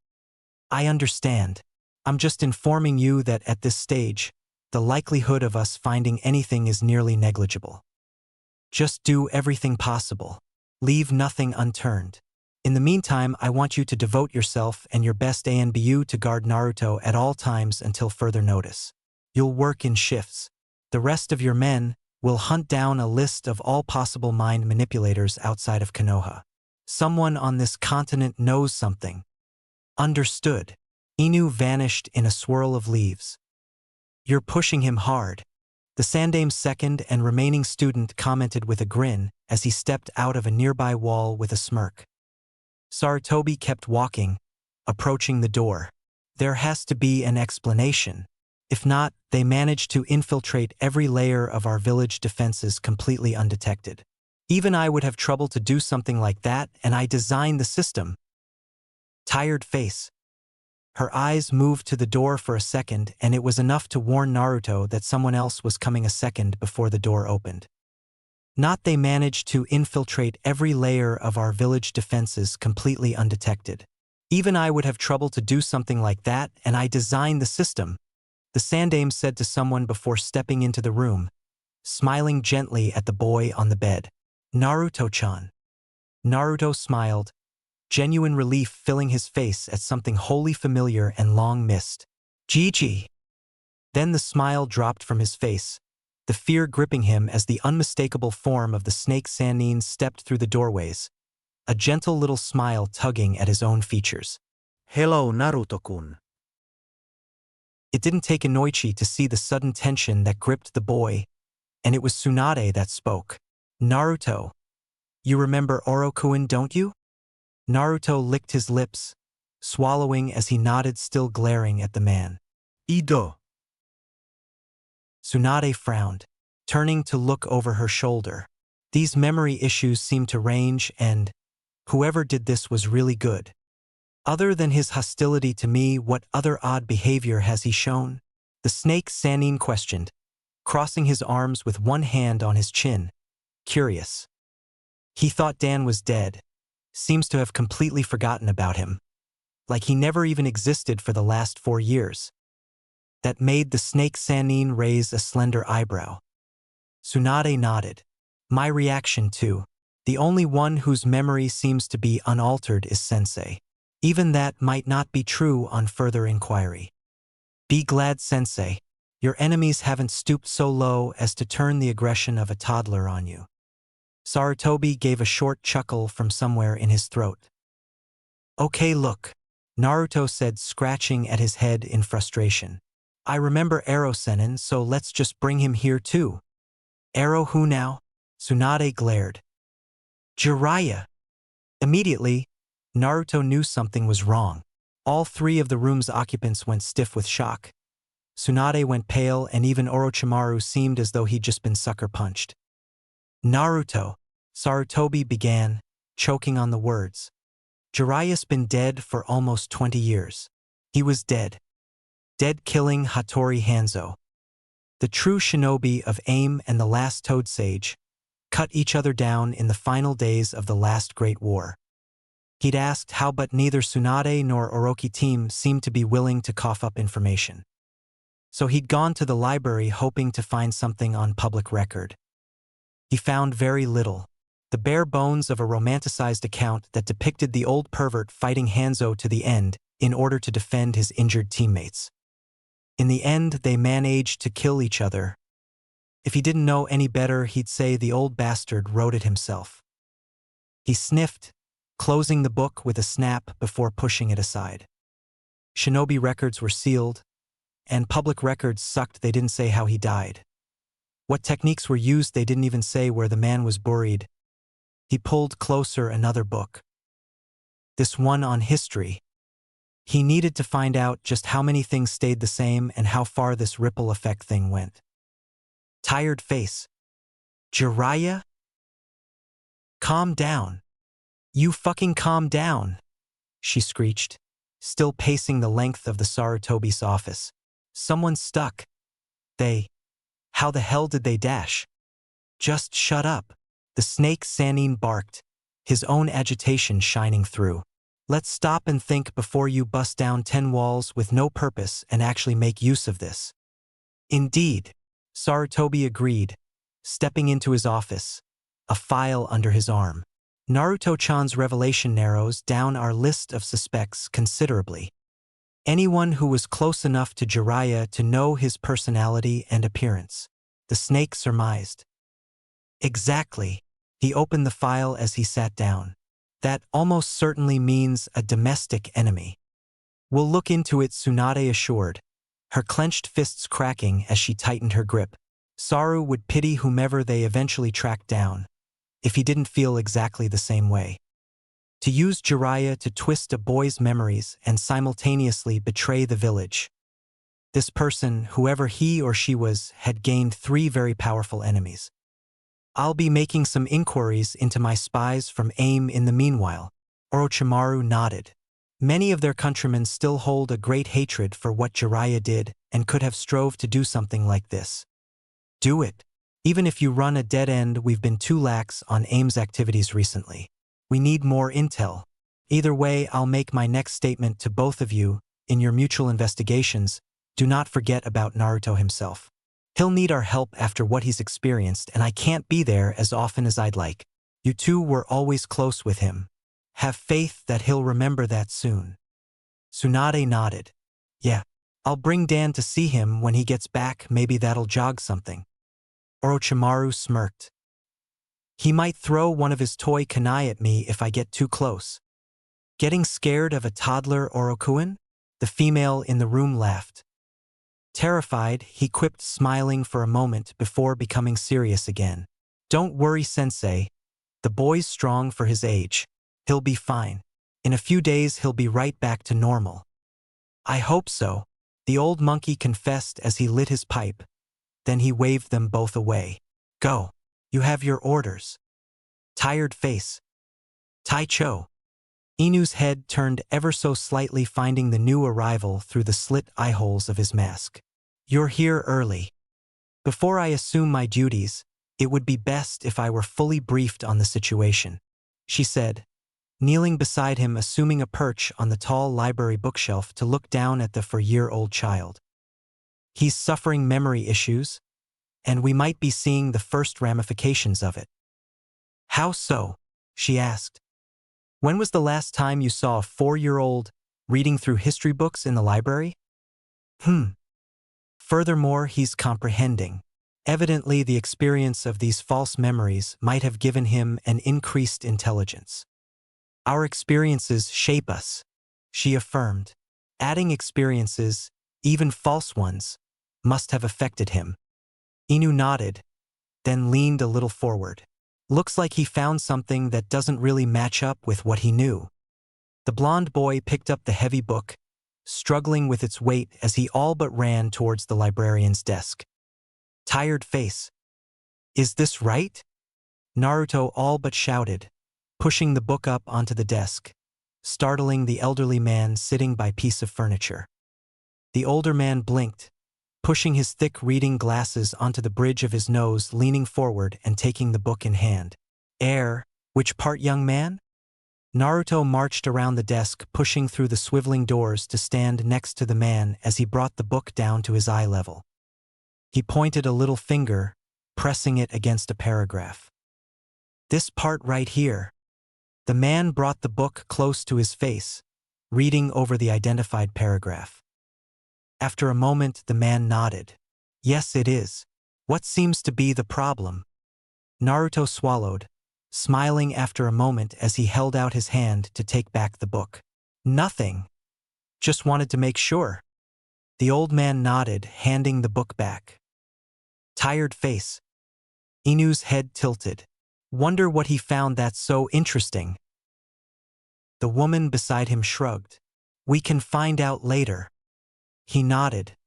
I understand. I'm just informing you that at this stage, the likelihood of us finding anything is nearly negligible. Just do everything possible. Leave nothing unturned. In the meantime, I want you to devote yourself and your best ANBU to guard Naruto at all times until further notice. You'll work in shifts. The rest of your men will hunt down a list of all possible mind manipulators outside of Konoha. Someone on this continent knows something. Understood. Inu vanished in a swirl of leaves. You're pushing him hard. The Sandame's second and remaining student commented with a grin as he stepped out of a nearby wall with a smirk. Sarutobi kept walking, approaching the door. There has to be an explanation. If not, they managed to infiltrate every layer of our village defenses completely undetected. Even I would have trouble to do something like that, and I designed the system. Tired face. Her eyes moved to the door for a second, and it was enough to warn Naruto that someone else was coming a second before the door opened. Not they managed to infiltrate every layer of our village defenses completely undetected. Even I would have trouble to do something like that, and I designed the system, the Sandame said to someone before stepping into the room, smiling gently at the boy on the bed. Naruto-chan. Naruto smiled, genuine relief filling his face at something wholly familiar and long missed. Gigi. Then the smile dropped from his face, the fear gripping him as the unmistakable form of the snake Sannin stepped through the doorways, a gentle little smile tugging at his own features. Hello, Naruto-kun. It didn't take Inoichi to see the sudden tension that gripped the boy, and it was Tsunade that spoke. Naruto. You remember Orokuin, don't you? Naruto licked his lips, swallowing as he nodded, still glaring at the man. Ido. Tsunade frowned, turning to look over her shoulder. These memory issues seemed to range, and whoever did this was really good. Other than his hostility to me, what other odd behavior has he shown? The snake Sannin questioned, crossing his arms with one hand on his chin, curious. He thought Dan was dead. Seems to have completely forgotten about him. Like he never even existed for the last 4 years. That made the snake Sannin raise a slender eyebrow. Tsunade nodded. My reaction too. The only one whose memory seems to be unaltered is Sensei. Even that might not be true on further inquiry. Be glad, Sensei. Your enemies haven't stooped so low as to turn the aggression of a toddler on you. Sarutobi gave a short chuckle from somewhere in his throat. Okay, look, Naruto said, scratching at his head in frustration. I remember Ero Sennin, so let's just bring him here too. Ero who now? Tsunade glared. Jiraiya. Immediately, Naruto knew something was wrong. All 3 of the room's occupants went stiff with shock. Tsunade went pale, and even Orochimaru seemed as though he'd just been sucker punched. Naruto, Sarutobi began, choking on the words. Jiraiya's been dead for almost 20 years. He was dead. Dead, killing Hattori Hanzo. The true shinobi of AIM and the last Toad Sage cut each other down in the final days of the last Great War. He'd asked how, but neither Tsunade nor Orochi team seemed to be willing to cough up information. So he'd gone to the library hoping to find something on public record. He found very little. The bare bones of a romanticized account that depicted the old pervert fighting Hanzo to the end in order to defend his injured teammates. In the end, they managed to kill each other. If he didn't know any better, he'd say the old bastard wrote it himself. He sniffed, closing the book with a snap before pushing it aside. Shinobi records were sealed, and public records sucked. They didn't say how he died. What techniques were used, they didn't even say where the man was buried. He pulled closer another book. This one on history. He needed to find out just how many things stayed the same and how far this ripple effect thing went. Tired face. Jiraiya? Calm down. You fucking calm down, she screeched, still pacing the length of the Sarutobi's office. Someone's stuck. How the hell did they dash? Just shut up. The snake Sanin barked, his own agitation shining through. Let's stop and think before you bust down 10 walls with no purpose and actually make use of this. Indeed, Sarutobi agreed, stepping into his office, a file under his arm. Naruto-chan's revelation narrows down our list of suspects considerably. Anyone who was close enough to Jiraiya to know his personality and appearance. The snake surmised. Exactly. He opened the file as he sat down. That almost certainly means a domestic enemy. We'll look into it, Tsunade assured, her clenched fists cracking as she tightened her grip. Saru would pity whomever they eventually tracked down, if he didn't feel exactly the same way. To use Jiraiya to twist a boy's memories and simultaneously betray the village. This person, whoever he or she was, had gained 3 very powerful enemies. I'll be making some inquiries into my spies from AIM in the meanwhile. Orochimaru nodded. Many of their countrymen still hold a great hatred for what Jiraiya did and could have strove to do something like this. Do it. Even if you run a dead end, we've been too lax on AIM's activities recently. We need more intel. Either way, I'll make my next statement to both of you. In your mutual investigations, do not forget about Naruto himself. He'll need our help after what he's experienced, and I can't be there as often as I'd like. You two were always close with him. Have faith that he'll remember that soon. Tsunade nodded. Yeah, I'll bring Dan to see him when he gets back, maybe that'll jog something. Orochimaru smirked. He might throw one of his toy kunai at me if I get too close. Getting scared of a toddler Orokuin? The female in the room laughed. Terrified, he quipped, smiling for a moment before becoming serious again. Don't worry, sensei. The boy's strong for his age. He'll be fine. In a few days he'll be right back to normal. I hope so, the old monkey confessed as he lit his pipe. Then he waved them both away. Go. You have your orders. Tired face. Taicho. Inu's head turned ever so slightly, finding the new arrival through the slit eye holes of his mask. You're here early. Before I assume my duties, it would be best if I were fully briefed on the situation, she said, kneeling beside him, assuming a perch on the tall library bookshelf to look down at the 4-year-old child. He's suffering memory issues, and we might be seeing the first ramifications of it. How so? She asked. When was the last time you saw a 4-year-old reading through history books in the library? Furthermore, he's comprehending. Evidently, the experience of these false memories might have given him an increased intelligence. Our experiences shape us, she affirmed. Adding experiences, even false ones, must have affected him. Inu nodded, then leaned a little forward. Looks like he found something that doesn't really match up with what he knew. The blonde boy picked up the heavy book, struggling with its weight as he all but ran towards the librarian's desk. Tired face. Is this right? Naruto all but shouted, pushing the book up onto the desk, startling the elderly man sitting by piece of furniture. The older man blinked, pushing his thick reading glasses onto the bridge of his nose, leaning forward and taking the book in hand. Which part, young man? Naruto marched around the desk, pushing through the swiveling doors to stand next to the man as he brought the book down to his eye level. He pointed a little finger, pressing it against a paragraph. This part right here. The man brought the book close to his face, reading over the identified paragraph. After a moment, the man nodded. Yes, it is. What seems to be the problem? Naruto swallowed, smiling after a moment as he held out his hand to take back the book. Nothing. Just wanted to make sure. The old man nodded, handing the book back. Tired face. Inu's head tilted. Wonder what he found that's so interesting. The woman beside him shrugged. We can find out later. He nodded,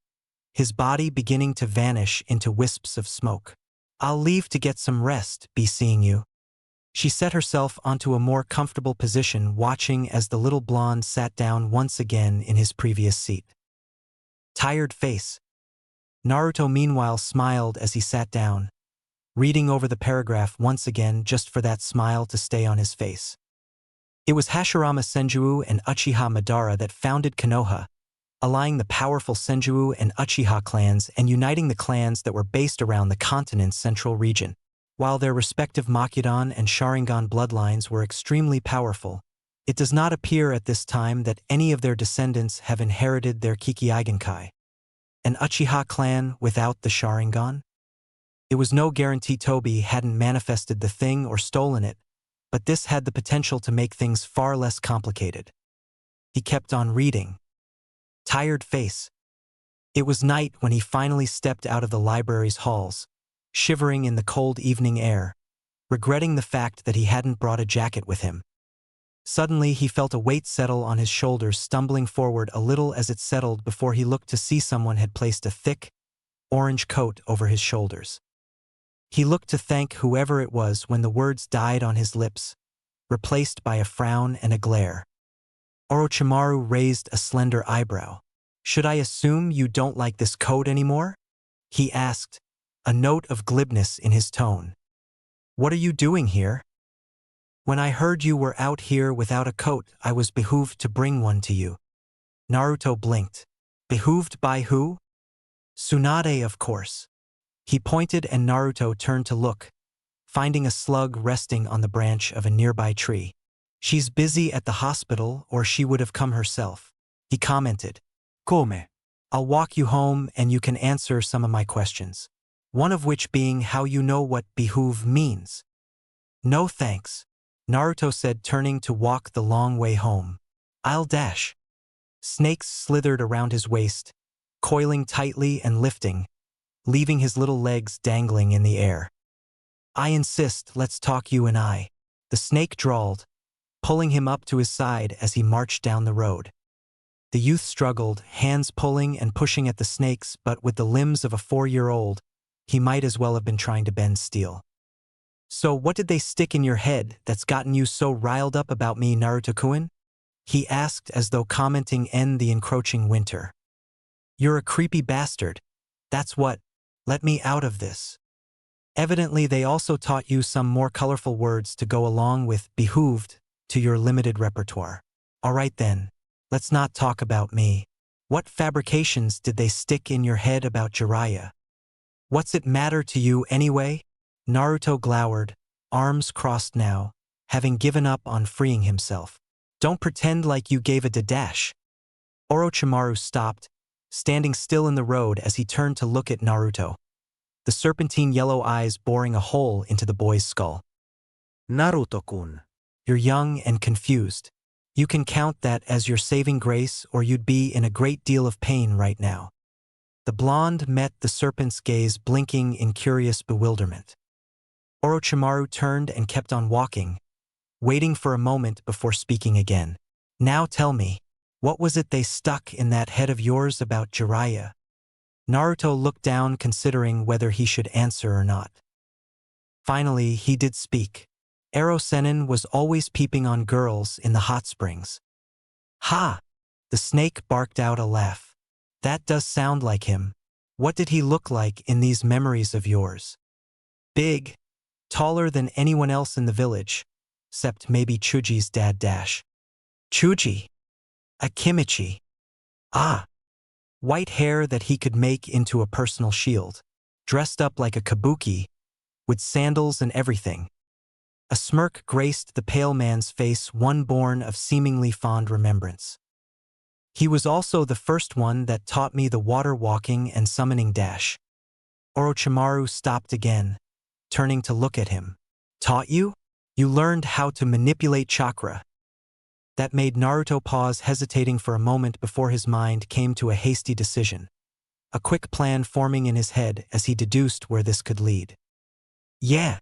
his body beginning to vanish into wisps of smoke. I'll leave to get some rest, be seeing you. She set herself onto a more comfortable position, watching as the little blonde sat down once again in his previous seat. Tired face. Naruto meanwhile smiled as he sat down, reading over the paragraph once again just for that smile to stay on his face. It was Hashirama Senju and Uchiha Madara that founded Konoha, allying the powerful Senju and Uchiha clans and uniting the clans that were based around the continent's central region. While their respective Makudan and Sharingan bloodlines were extremely powerful, it does not appear at this time that any of their descendants have inherited their Kikiigenkai. An Uchiha clan without the Sharingan? It was no guarantee Tobi hadn't manifested the thing or stolen it, but this had the potential to make things far less complicated. He kept on reading. Tired face. It was night when he finally stepped out of the library's halls, shivering in the cold evening air, regretting the fact that he hadn't brought a jacket with him. Suddenly he felt a weight settle on his shoulders, stumbling forward a little as it settled before he looked to see someone had placed a thick, orange coat over his shoulders. He looked to thank whoever it was when the words died on his lips, replaced by a frown and a glare. Orochimaru raised a slender eyebrow. Should I assume you don't like this coat anymore? He asked, a note of glibness in his tone. What are you doing here? When I heard you were out here without a coat, I was behooved to bring one to you. Naruto blinked. Behooved by who? Tsunade, of course. He pointed and Naruto turned to look, finding a slug resting on the branch of a nearby tree. She's busy at the hospital, or she would have come herself. He commented. Come. I'll walk you home and you can answer some of my questions. One of which being how you know what behoove means. No thanks, Naruto said, turning to walk the long way home. I'll dash. Snakes slithered around his waist, coiling tightly and lifting, leaving his little legs dangling in the air. I insist, let's talk you and I, the snake drawled, pulling him up to his side as he marched down the road. The youth struggled, hands pulling and pushing at the snakes, but with the limbs of a 4-year-old, he might as well have been trying to bend steel. So what did they stick in your head that's gotten you so riled up about me, Naruto-kun? He asked as though commenting on the encroaching winter. You're a creepy bastard. That's what. Let me out of this. Evidently they also taught you some more colorful words to go along with behooved to your limited repertoire. Alright then, let's not talk about me. What fabrications did they stick in your head about Jiraiya? What's it matter to you anyway? Naruto glowered, arms crossed now, having given up on freeing himself. Don't pretend like you gave a dash. Orochimaru stopped, standing still in the road as he turned to look at Naruto, the serpentine yellow eyes boring a hole into the boy's skull. Naruto-kun. You're young and confused. You can count that as your saving grace, or you'd be in a great deal of pain right now. The blonde met the serpent's gaze, blinking in curious bewilderment. Orochimaru turned and kept on walking, waiting for a moment before speaking again. Now tell me, what was it they stuck in that head of yours about Jiraiya? Naruto looked down, considering whether he should answer or not. Finally, he did speak. Ero Sennin was always peeping on girls in the hot springs. Ha! The snake barked out a laugh. That does sound like him. What did he look like in these memories of yours? Big, taller than anyone else in the village, except maybe Chuji's dad dash. Chuji? A Kimichi. Ah! White hair that he could make into a personal shield, dressed up like a kabuki, with sandals and everything. A smirk graced the pale man's face, one born of seemingly fond remembrance. He was also the first one that taught me the water walking and summoning dash. Orochimaru stopped again, turning to look at him. Taught you? You learned how to manipulate chakra. That made Naruto pause, hesitating for a moment before his mind came to a hasty decision. a quick plan forming in his head as he deduced where this could lead. Yeah.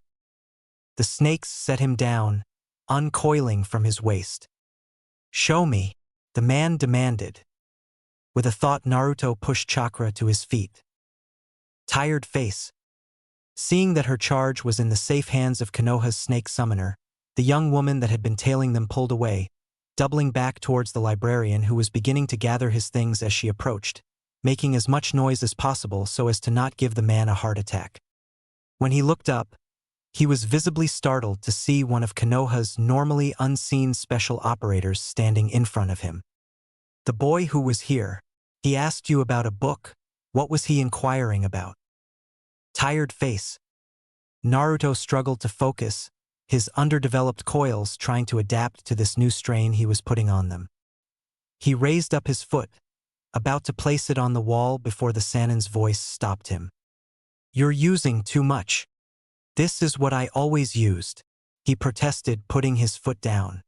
The snakes set him down, uncoiling from his waist. Show me, the man demanded. With a thought, Naruto pushed Chakra to his feet. Tired face. Seeing that her charge was in the safe hands of Konoha's snake summoner, the young woman that had been tailing them pulled away, doubling back towards the librarian who was beginning to gather his things as she approached, making as much noise as possible so as to not give the man a heart attack. When he looked up, he was visibly startled to see one of Konoha's normally unseen special operators standing in front of him. The boy who was here, he asked you about a book. What was he inquiring about? Tired face. Naruto struggled to focus, his underdeveloped coils trying to adapt to this new strain he was putting on them. He raised up his foot, about to place it on the wall before the Sanin's voice stopped him. You're using too much. This is what I always used, he protested, putting his foot down.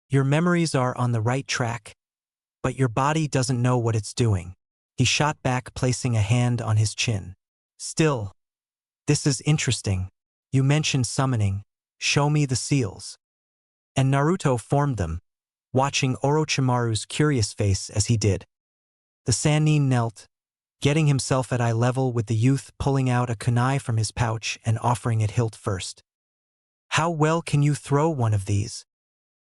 Your memories are on the right track, but your body doesn't know what it's doing. He shot back, placing a hand on his chin. Still, this is interesting. You mentioned summoning. Show me the seals. And Naruto formed them, watching Orochimaru's curious face as he did. The Sannin knelt, getting himself at eye level with the youth pulling out a kunai from his pouch and offering it hilt first. How well can you throw one of these?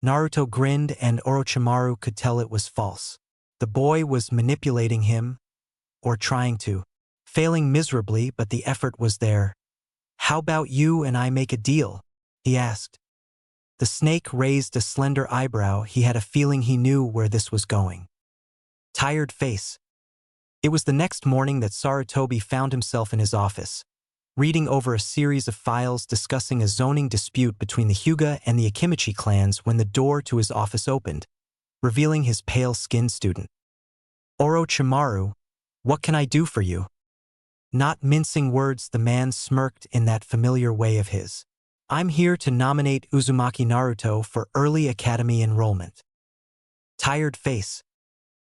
Naruto grinned and Orochimaru could tell it was false. The boy was manipulating him, or trying to. Failing miserably, but the effort was there. How about you and I make a deal? He asked. The snake raised a slender eyebrow. He had a feeling he knew where this was going. Tired face. It was the next morning that Sarutobi found himself in his office, reading over a series of files discussing a zoning dispute between the Hyuga and the Akimichi clans when the door to his office opened, revealing his pale-skinned student. Orochimaru, what can I do for you? Not mincing words, the man smirked in that familiar way of his. I'm here to nominate Uzumaki Naruto for early academy enrollment. Tired face.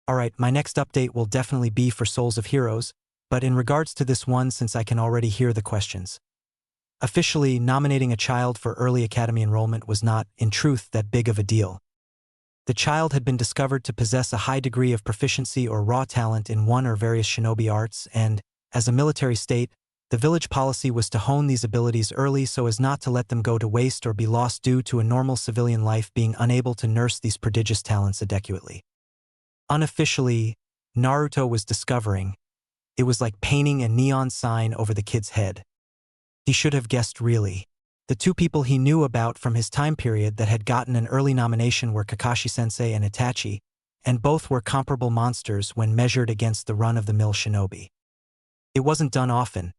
Alright, my next update will definitely be for Souls of Heroes, but in regards to this one, since I can already hear the questions. Officially, nominating a child for early academy enrollment was not, in truth, that big of a deal. The child had been discovered to possess a high degree of proficiency or raw talent in one or various shinobi arts, and, as a military state, the village policy was to hone these abilities early so as not to let them go to waste or be lost due to a normal civilian life being unable to nurse these prodigious talents adequately. Unofficially, Naruto was discovering. It was like painting a neon sign over the kid's head. He should have guessed really. The two people he knew about from his time period that had gotten an early nomination were Kakashi-sensei and Itachi, and both were comparable monsters when measured against the run-of-the-mill shinobi. It wasn't done often.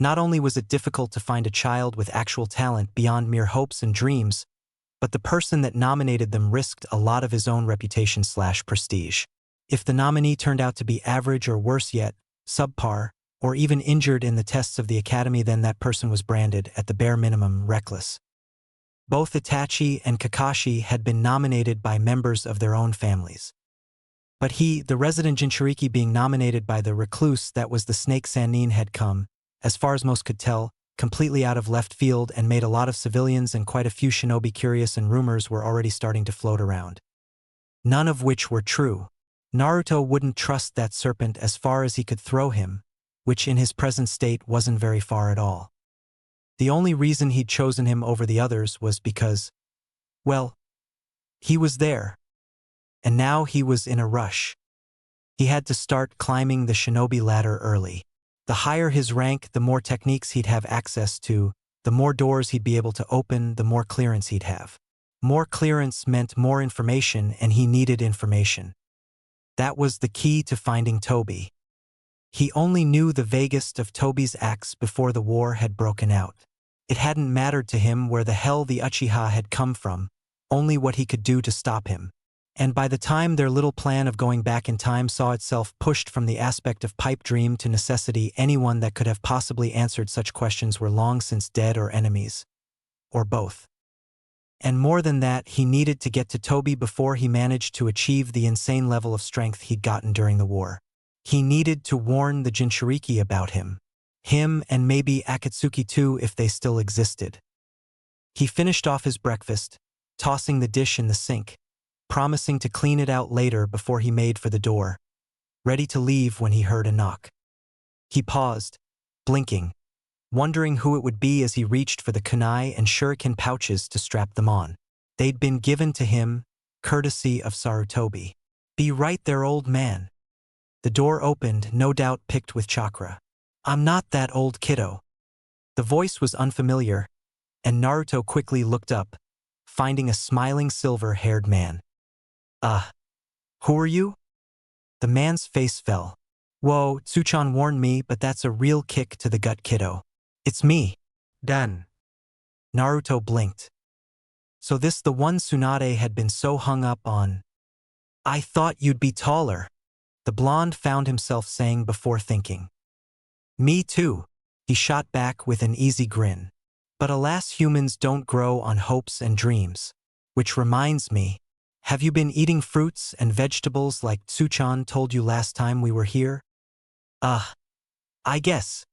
Not only was it difficult to find a child with actual talent beyond mere hopes and dreams, but the person that nominated them risked a lot of his own reputation/prestige. If the nominee turned out to be average or worse yet, subpar, or even injured in the tests of the academy, then that person was branded, at the bare minimum, reckless. Both Itachi and Kakashi had been nominated by members of their own families. But he, the resident Jinchuriki, being nominated by the recluse that was the Snake Sannin, had come, as far as most could tell, completely out of left field and made a lot of civilians and quite a few shinobi curious, and rumors were already starting to float around. None of which were true. Naruto wouldn't trust that serpent as far as he could throw him, which in his present state wasn't very far at all. The only reason he'd chosen him over the others was because, well, he was there. And now he was in a rush. He had to start climbing the shinobi ladder early. The higher his rank, the more techniques he'd have access to, the more doors he'd be able to open, the more clearance he'd have. More clearance meant more information, and he needed information. That was the key to finding Tobi. He only knew the vaguest of Tobi's acts before the war had broken out. It hadn't mattered to him where the hell the Uchiha had come from, only what he could do to stop him. And by the time their little plan of going back in time saw itself pushed from the aspect of pipe dream to necessity, anyone that could have possibly answered such questions were long since dead or enemies. Or both. And more than that, he needed to get to Tobi before he managed to achieve the insane level of strength he'd gotten during the war. He needed to warn the Jinchuriki about him. Him and maybe Akatsuki too if they still existed. He finished off his breakfast, tossing the dish in the sink, promising to clean it out later before he made for the door, ready to leave when he heard a knock. He paused, blinking, wondering who it would be as he reached for the kunai and shuriken pouches to strap them on. They'd been given to him, courtesy of Sarutobi. Be right there, old man. The door opened, no doubt picked with chakra. I'm not that old, kiddo. The voice was unfamiliar, and Naruto quickly looked up, finding a smiling silver-haired man. Who are you? The man's face fell. Whoa, Tsuchan warned me, but that's a real kick to the gut, kiddo. It's me. Dan. Naruto blinked. So this the one Tsunade had been so hung up on. I thought you'd be taller, the blonde found himself saying before thinking. Me too, he shot back with an easy grin. But alas, humans don't grow on hopes and dreams. Which reminds me, have you been eating fruits and vegetables like Tsuchan told you last time we were here? I guess.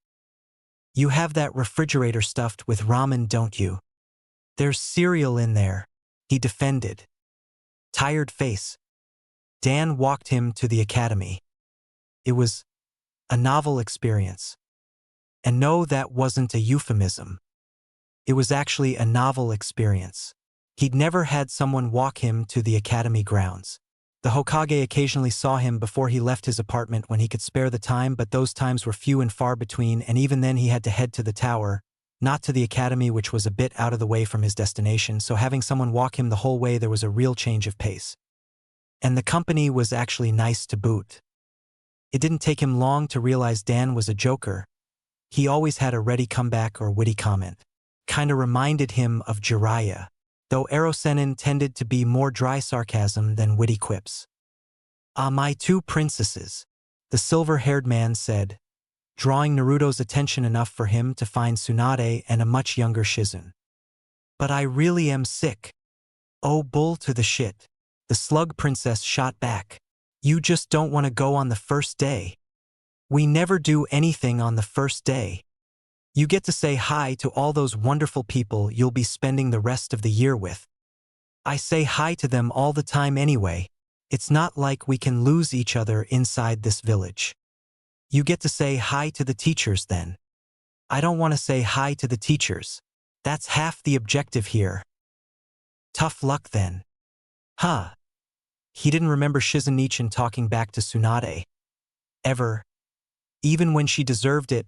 You have that refrigerator stuffed with ramen, don't you? There's cereal in there, he defended. Tired face. Dan walked him to the academy. It was a novel experience. And no, that wasn't a euphemism. It was actually a novel experience. He'd never had someone walk him to the academy grounds. The Hokage occasionally saw him before he left his apartment when he could spare the time, but those times were few and far between, and even then he had to head to the tower, not to the academy, which was a bit out of the way from his destination, so having someone walk him the whole way, there was a real change of pace. And the company was actually nice to boot. It didn't take him long to realize Dan was a joker. He always had a ready comeback or witty comment. Kinda reminded him of Jiraiya, though Erosenin tended to be more dry sarcasm than witty quips. My two princesses, the silver-haired man said, drawing Naruto's attention enough for him to find Tsunade and a much younger Shizune. But I really am sick. Oh, bull to the shit. The slug princess shot back. You just don't want to go on the first day. We never do anything on the first day. You get to say hi to all those wonderful people you'll be spending the rest of the year with. I say hi to them all the time anyway. It's not like we can lose each other inside this village. You get to say hi to the teachers then. I don't want to say hi to the teachers. That's half the objective here. Tough luck then. He didn't remember Shizunichin talking back to Tsunade. Ever. Even when she deserved it.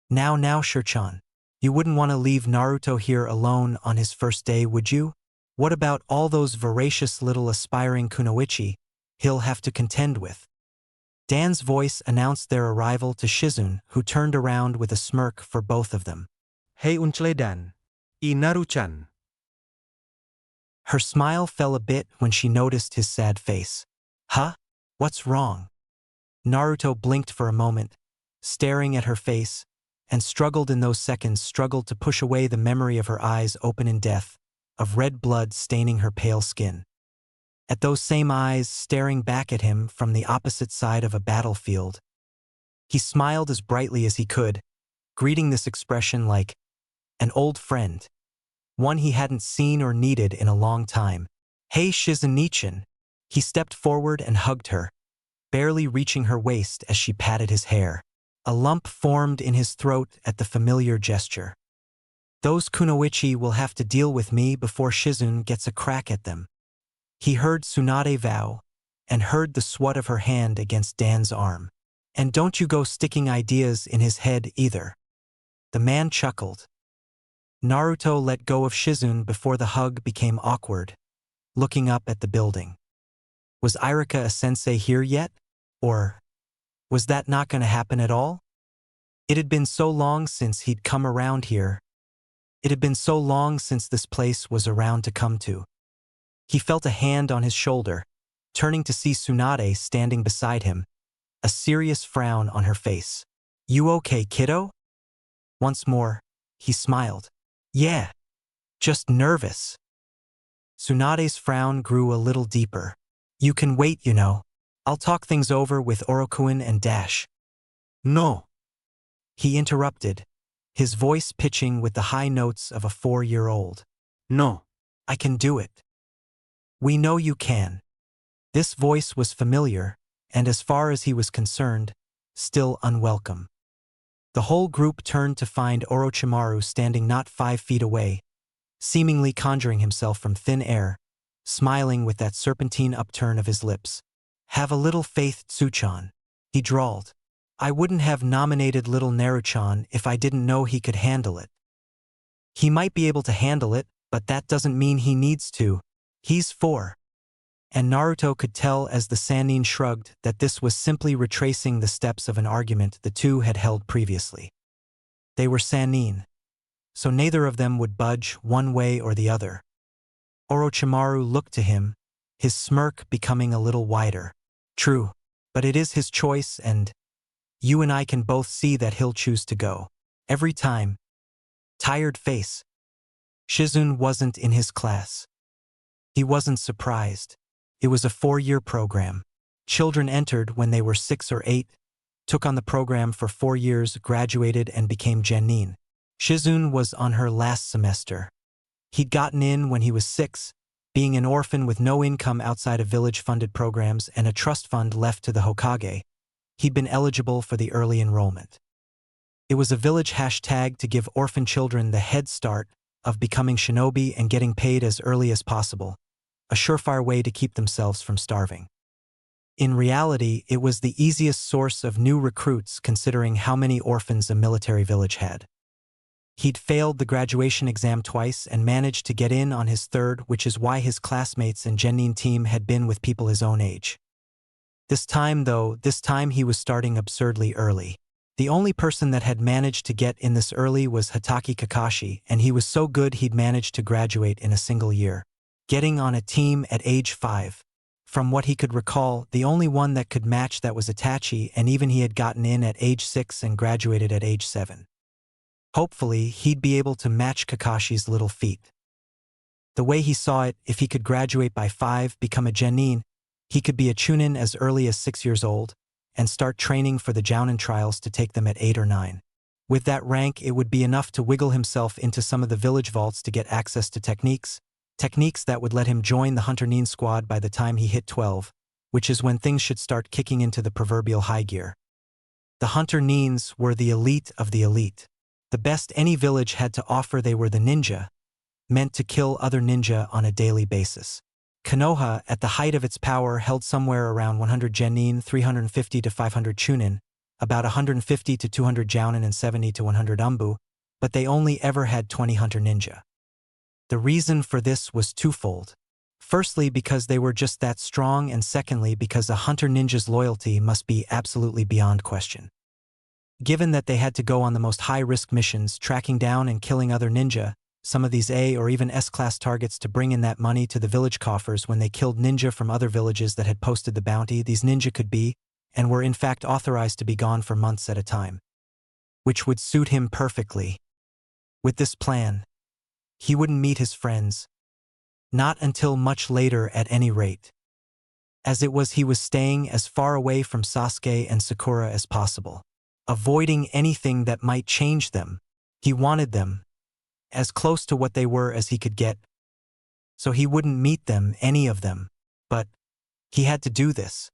Now, Shurchan. You wouldn't want to leave Naruto here alone on his first day, would you? What about all those voracious little aspiring kunoichi he'll have to contend with? Dan's voice announced their arrival to Shizune, who turned around with a smirk for both of them. Hey unchle Dan. Naruchan. Her smile fell a bit when she noticed his sad face. What's wrong? Naruto blinked for a moment, staring at her face, and struggled in those seconds, to push away the memory of her eyes open in death, of red blood staining her pale skin. At those same eyes staring back at him from the opposite side of a battlefield. He smiled as brightly as he could, greeting this expression like an old friend, one he hadn't seen or needed in a long time. Hey Shizunichin. He stepped forward and hugged her, barely reaching her waist as she patted his hair. A lump formed in his throat at the familiar gesture. Those kunoichi will have to deal with me before Shizune gets a crack at them. He heard Tsunade vow, and heard the swat of her hand against Dan's arm. And don't you go sticking ideas in his head either. The man chuckled. Naruto let go of Shizune before the hug became awkward, looking up at the building. Was Irika a sensei here yet? Or was that not going to happen at all? It had been so long since he'd come around here. It had been so long since this place was around to come to. He felt a hand on his shoulder, turning to see Tsunade standing beside him, a serious frown on her face. You okay, kiddo? Once more, he smiled. Yeah, just nervous. Tsunade's frown grew a little deeper. You can wait, you know. I'll talk things over with Orokuin and Dash. No. He interrupted, his voice pitching with the high notes of a 4-year-old. No. I can do it. We know you can. This voice was familiar, and as far as he was concerned, still unwelcome. The whole group turned to find Orochimaru standing not 5 feet away, seemingly conjuring himself from thin air, smiling with that serpentine upturn of his lips. Have a little faith, Tsuchan, he drawled. I wouldn't have nominated little Naruchan if I didn't know he could handle it. He might be able to handle it, but that doesn't mean he needs to. He's 4. And Naruto could tell as the Sannin shrugged that this was simply retracing the steps of an argument the two had held previously. They were Sannin, so neither of them would budge one way or the other. Orochimaru looked to him, his smirk becoming a little wider. True, but it is his choice and you and I can both see that he'll choose to go. Every time. Tired face. Shizune wasn't in his class. He wasn't surprised. It was a 4-year program. Children entered when they were 6 or 8, took on the program for 4 years, graduated and became genin. Shizune was on her last semester. He'd gotten in when he was 6, being an orphan with no income outside of village-funded programs and a trust fund left to the Hokage. He'd been eligible for the early enrollment. It was a village hashtag to give orphan children the head start of becoming shinobi and getting paid as early as possible, a surefire way to keep themselves from starving. In reality, it was the easiest source of new recruits considering how many orphans a military village had. He'd failed the graduation exam twice and managed to get in on his 3rd, which is why his classmates and genin team had been with people his own age. This time he was starting absurdly early. The only person that had managed to get in this early was Hatake Kakashi, and he was so good he'd managed to graduate in a single year, getting on a team at age 5. From what he could recall, the only one that could match that was Itachi, and even he had gotten in at age 6 and graduated at age 7. Hopefully, he'd be able to match Kakashi's little feat. The way he saw it, if he could graduate by 5, become a genin, he could be a chunin as early as 6 years old, and start training for the Jounin trials to take them at 8 or 9. With that rank, it would be enough to wiggle himself into some of the village vaults to get access to techniques that would let him join the Hunter Nin squad by the time he hit 12, which is when things should start kicking into the proverbial high gear. The Hunter Nins were the elite of the elite. The best any village had to offer. They were the ninja, meant to kill other ninja on a daily basis. Konoha, at the height of its power, held somewhere around 100 genin, 350 to 500 chunin, about 150 to 200 jounin and 70 to 100 umbu, but they only ever had 20 hunter ninja. The reason for this was twofold. Firstly, because they were just that strong, and secondly, because a hunter ninja's loyalty must be absolutely beyond question. Given that they had to go on the most high-risk missions, tracking down and killing other ninja, some of these A or even S-class targets to bring in that money to the village coffers when they killed ninja from other villages that had posted the bounty, these ninja could be, and were in fact authorized to be gone for months at a time. Which would suit him perfectly. With this plan, he wouldn't meet his friends. Not until much later at any rate. As it was, he was staying as far away from Sasuke and Sakura as possible. Avoiding anything that might change them. He wanted them as close to what they were as he could get, so he wouldn't meet them, any of them, but he had to do this.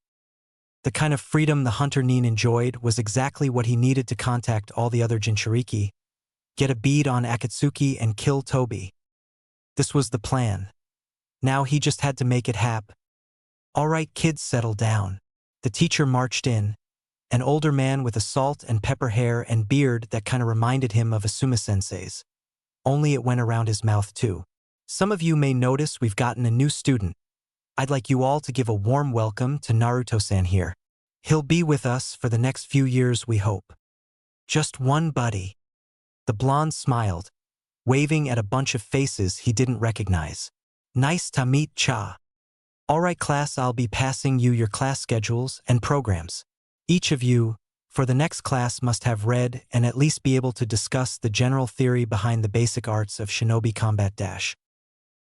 The kind of freedom the Hunter Nin enjoyed was exactly what he needed to contact all the other Jinchuriki, get a bead on Akatsuki and kill Tobi. This was the plan. Now he just had to make it happen. All right, kids, settle down. The teacher marched in, an older man with a salt and pepper hair and beard that kind of reminded him of Asuma-sensei's. Only it went around his mouth too. Some of you may notice we've gotten a new student. I'd like you all to give a warm welcome to Naruto-san here. He'll be with us for the next few years, we hope. Just one buddy. The blonde smiled, waving at a bunch of faces he didn't recognize. Nice to meet cha. All right, class, I'll be passing you your class schedules and programs. Each of you, for the next class, must have read and at least be able to discuss the general theory behind the basic arts of shinobi combat dash.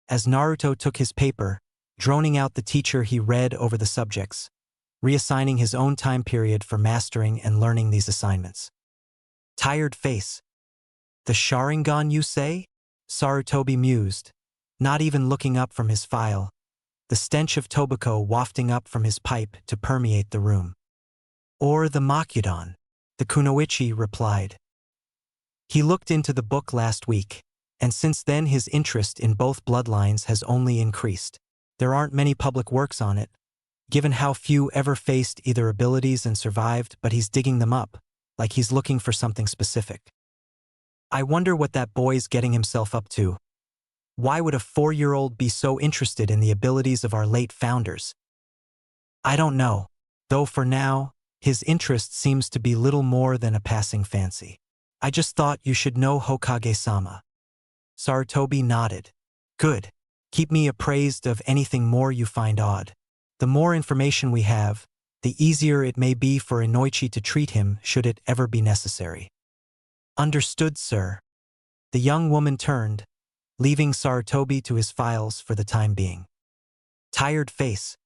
As Naruto took his paper, droning out the teacher, he read over the subjects. reassigning his own time period for mastering and learning these assignments. Tired face. The Sharingan, you say? Sarutobi mused, not even looking up from his file, the stench of tobacco wafting up from his pipe to permeate the room. Or the Makudan, the Kunoichi replied. He looked into the book last week, and since then his interest in both bloodlines has only increased. There aren't many public works on it, given how few ever faced either abilities and survived, but he's digging them up, like he's looking for something specific. I wonder what that boy's getting himself up to. Why would a 4-year-old be so interested in the abilities of our late founders? I don't know, though for now, his interest seems to be little more than a passing fancy. I just thought you should know Hokage-sama. Sarutobi nodded. Good. Keep me appraised of anything more you find odd. The more information we have, the easier it may be for Inoichi to treat him should it ever be necessary. Understood, sir. The young woman turned, leaving Sarutobi to his files for the time being. Tired face.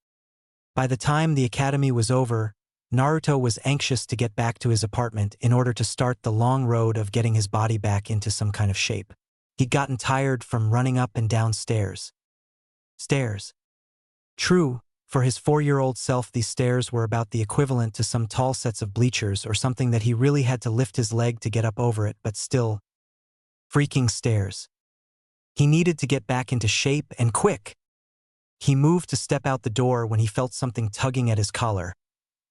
By the time the academy was over, Naruto was anxious to get back to his apartment in order to start the long road of getting his body back into some kind of shape. He'd gotten tired from running up and down stairs. Stairs. True, for his 4-year-old self these stairs were about the equivalent to some tall sets of bleachers or something that he really had to lift his leg to get up over it, but still. Freaking stairs. He needed to get back into shape, and quick. He moved to step out the door when he felt something tugging at his collar,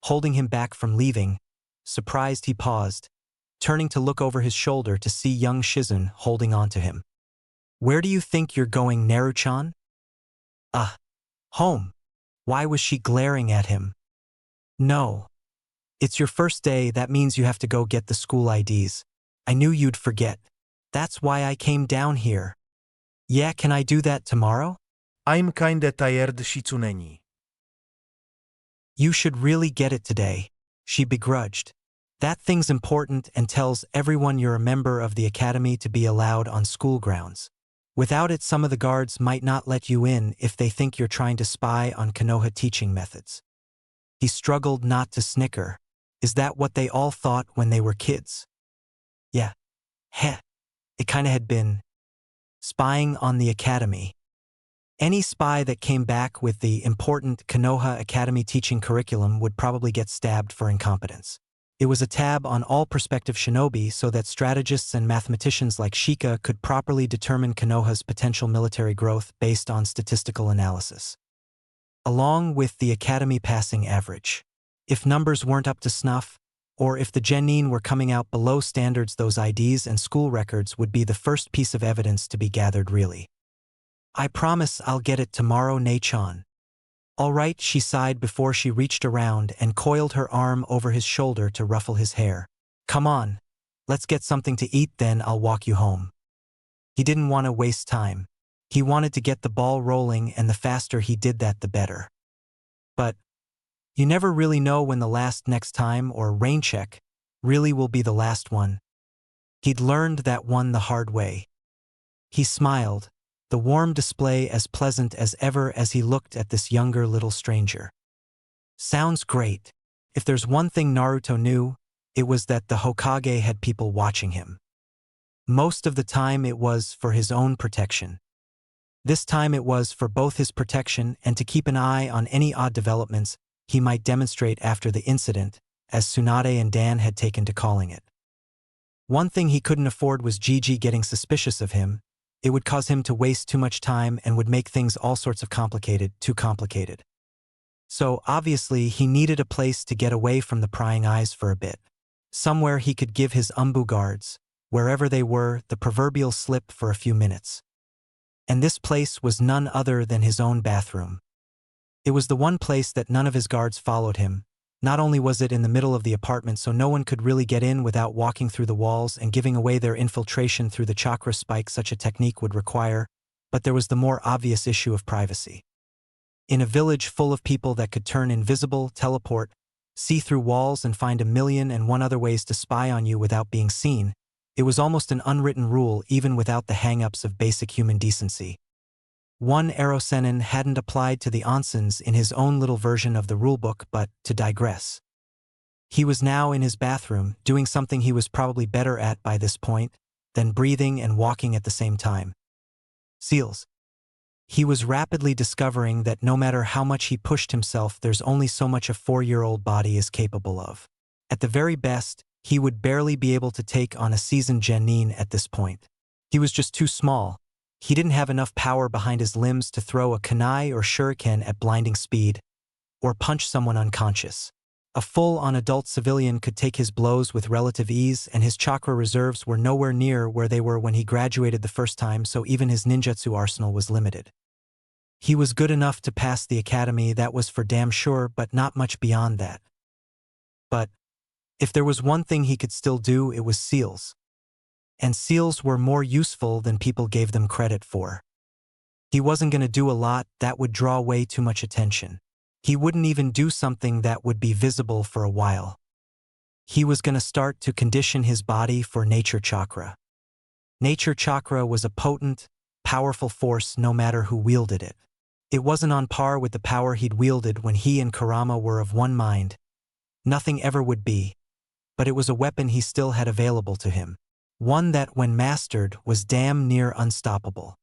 holding him back from leaving. Surprised, he paused, turning to look over his shoulder to see young Shizun holding on to him. Where do you think you're going, Naru-chan? Home. Why was she glaring at him? No. It's your first day, that means you have to go get the school IDs. I knew you'd forget. That's why I came down here. Yeah, can I do that tomorrow? I'm kinda tired, Shitsuneni. You should really get it today, she begrudged. That thing's important and tells everyone you're a member of the academy to be allowed on school grounds. Without it, some of the guards might not let you in if they think you're trying to spy on Konoha teaching methods. He struggled not to snicker. Is that what they all thought when they were kids? Yeah. Heh. It kinda had been. Spying on the academy. Any spy that came back with the important Konoha Academy teaching curriculum would probably get stabbed for incompetence. It was a tab on all prospective shinobi so that strategists and mathematicians like Shika could properly determine Konoha's potential military growth based on statistical analysis. Along with the academy passing average. If numbers weren't up to snuff, or if the genin were coming out below standards, those IDs and school records would be the first piece of evidence to be gathered really. I promise I'll get it tomorrow, Nei-chan. All right, she sighed before she reached around and coiled her arm over his shoulder to ruffle his hair. Come on, let's get something to eat, then I'll walk you home. He didn't want to waste time. He wanted to get the ball rolling, and the faster he did that, the better. But you never really know when the next time or rain check really will be the last one. He'd learned that one the hard way. He smiled, the warm display as pleasant as ever as he looked at this younger little stranger. Sounds great. If there's one thing Naruto knew, it was that the Hokage had people watching him. Most of the time it was for his own protection. This time it was for both his protection and to keep an eye on any odd developments he might demonstrate after the incident, as Tsunade and Dan had taken to calling it. One thing he couldn't afford was Gigi getting suspicious of him. It would cause him to waste too much time and would make things all sorts of complicated, too complicated. So, obviously, he needed a place to get away from the prying eyes for a bit. Somewhere he could give his umbu guards, wherever they were, the proverbial slip for a few minutes. And this place was none other than his own bathroom. It was the one place that none of his guards followed him. Not only was it in the middle of the apartment, so no one could really get in without walking through the walls and giving away their infiltration through the chakra spike such a technique would require, but there was the more obvious issue of privacy. In a village full of people that could turn invisible, teleport, see through walls and find 1,000,001 other ways to spy on you without being seen, it was almost an unwritten rule even without the hang-ups of basic human decency. One Erosenin hadn't applied to the onsens in his own little version of the rulebook, but to digress. He was now in his bathroom, doing something he was probably better at by this point than breathing and walking at the same time. Seals. He was rapidly discovering that no matter how much he pushed himself, there's only so much a 4-year-old body is capable of. At the very best, he would barely be able to take on a seasoned genin at this point. He was just too small. He didn't have enough power behind his limbs to throw a kunai or shuriken at blinding speed, or punch someone unconscious. A full-on adult civilian could take his blows with relative ease, and his chakra reserves were nowhere near where they were when he graduated the first time, so even his ninjutsu arsenal was limited. He was good enough to pass the academy, that was for damn sure, but not much beyond that. But if there was one thing he could still do, it was seals. And seals were more useful than people gave them credit for. He wasn't going to do a lot that would draw way too much attention. He wouldn't even do something that would be visible for a while. He was going to start to condition his body for nature chakra. Nature chakra was a potent, powerful force no matter who wielded it. It wasn't on par with the power he'd wielded when he and Kurama were of one mind. Nothing ever would be. But it was a weapon he still had available to him. One that, when mastered, was damn near unstoppable.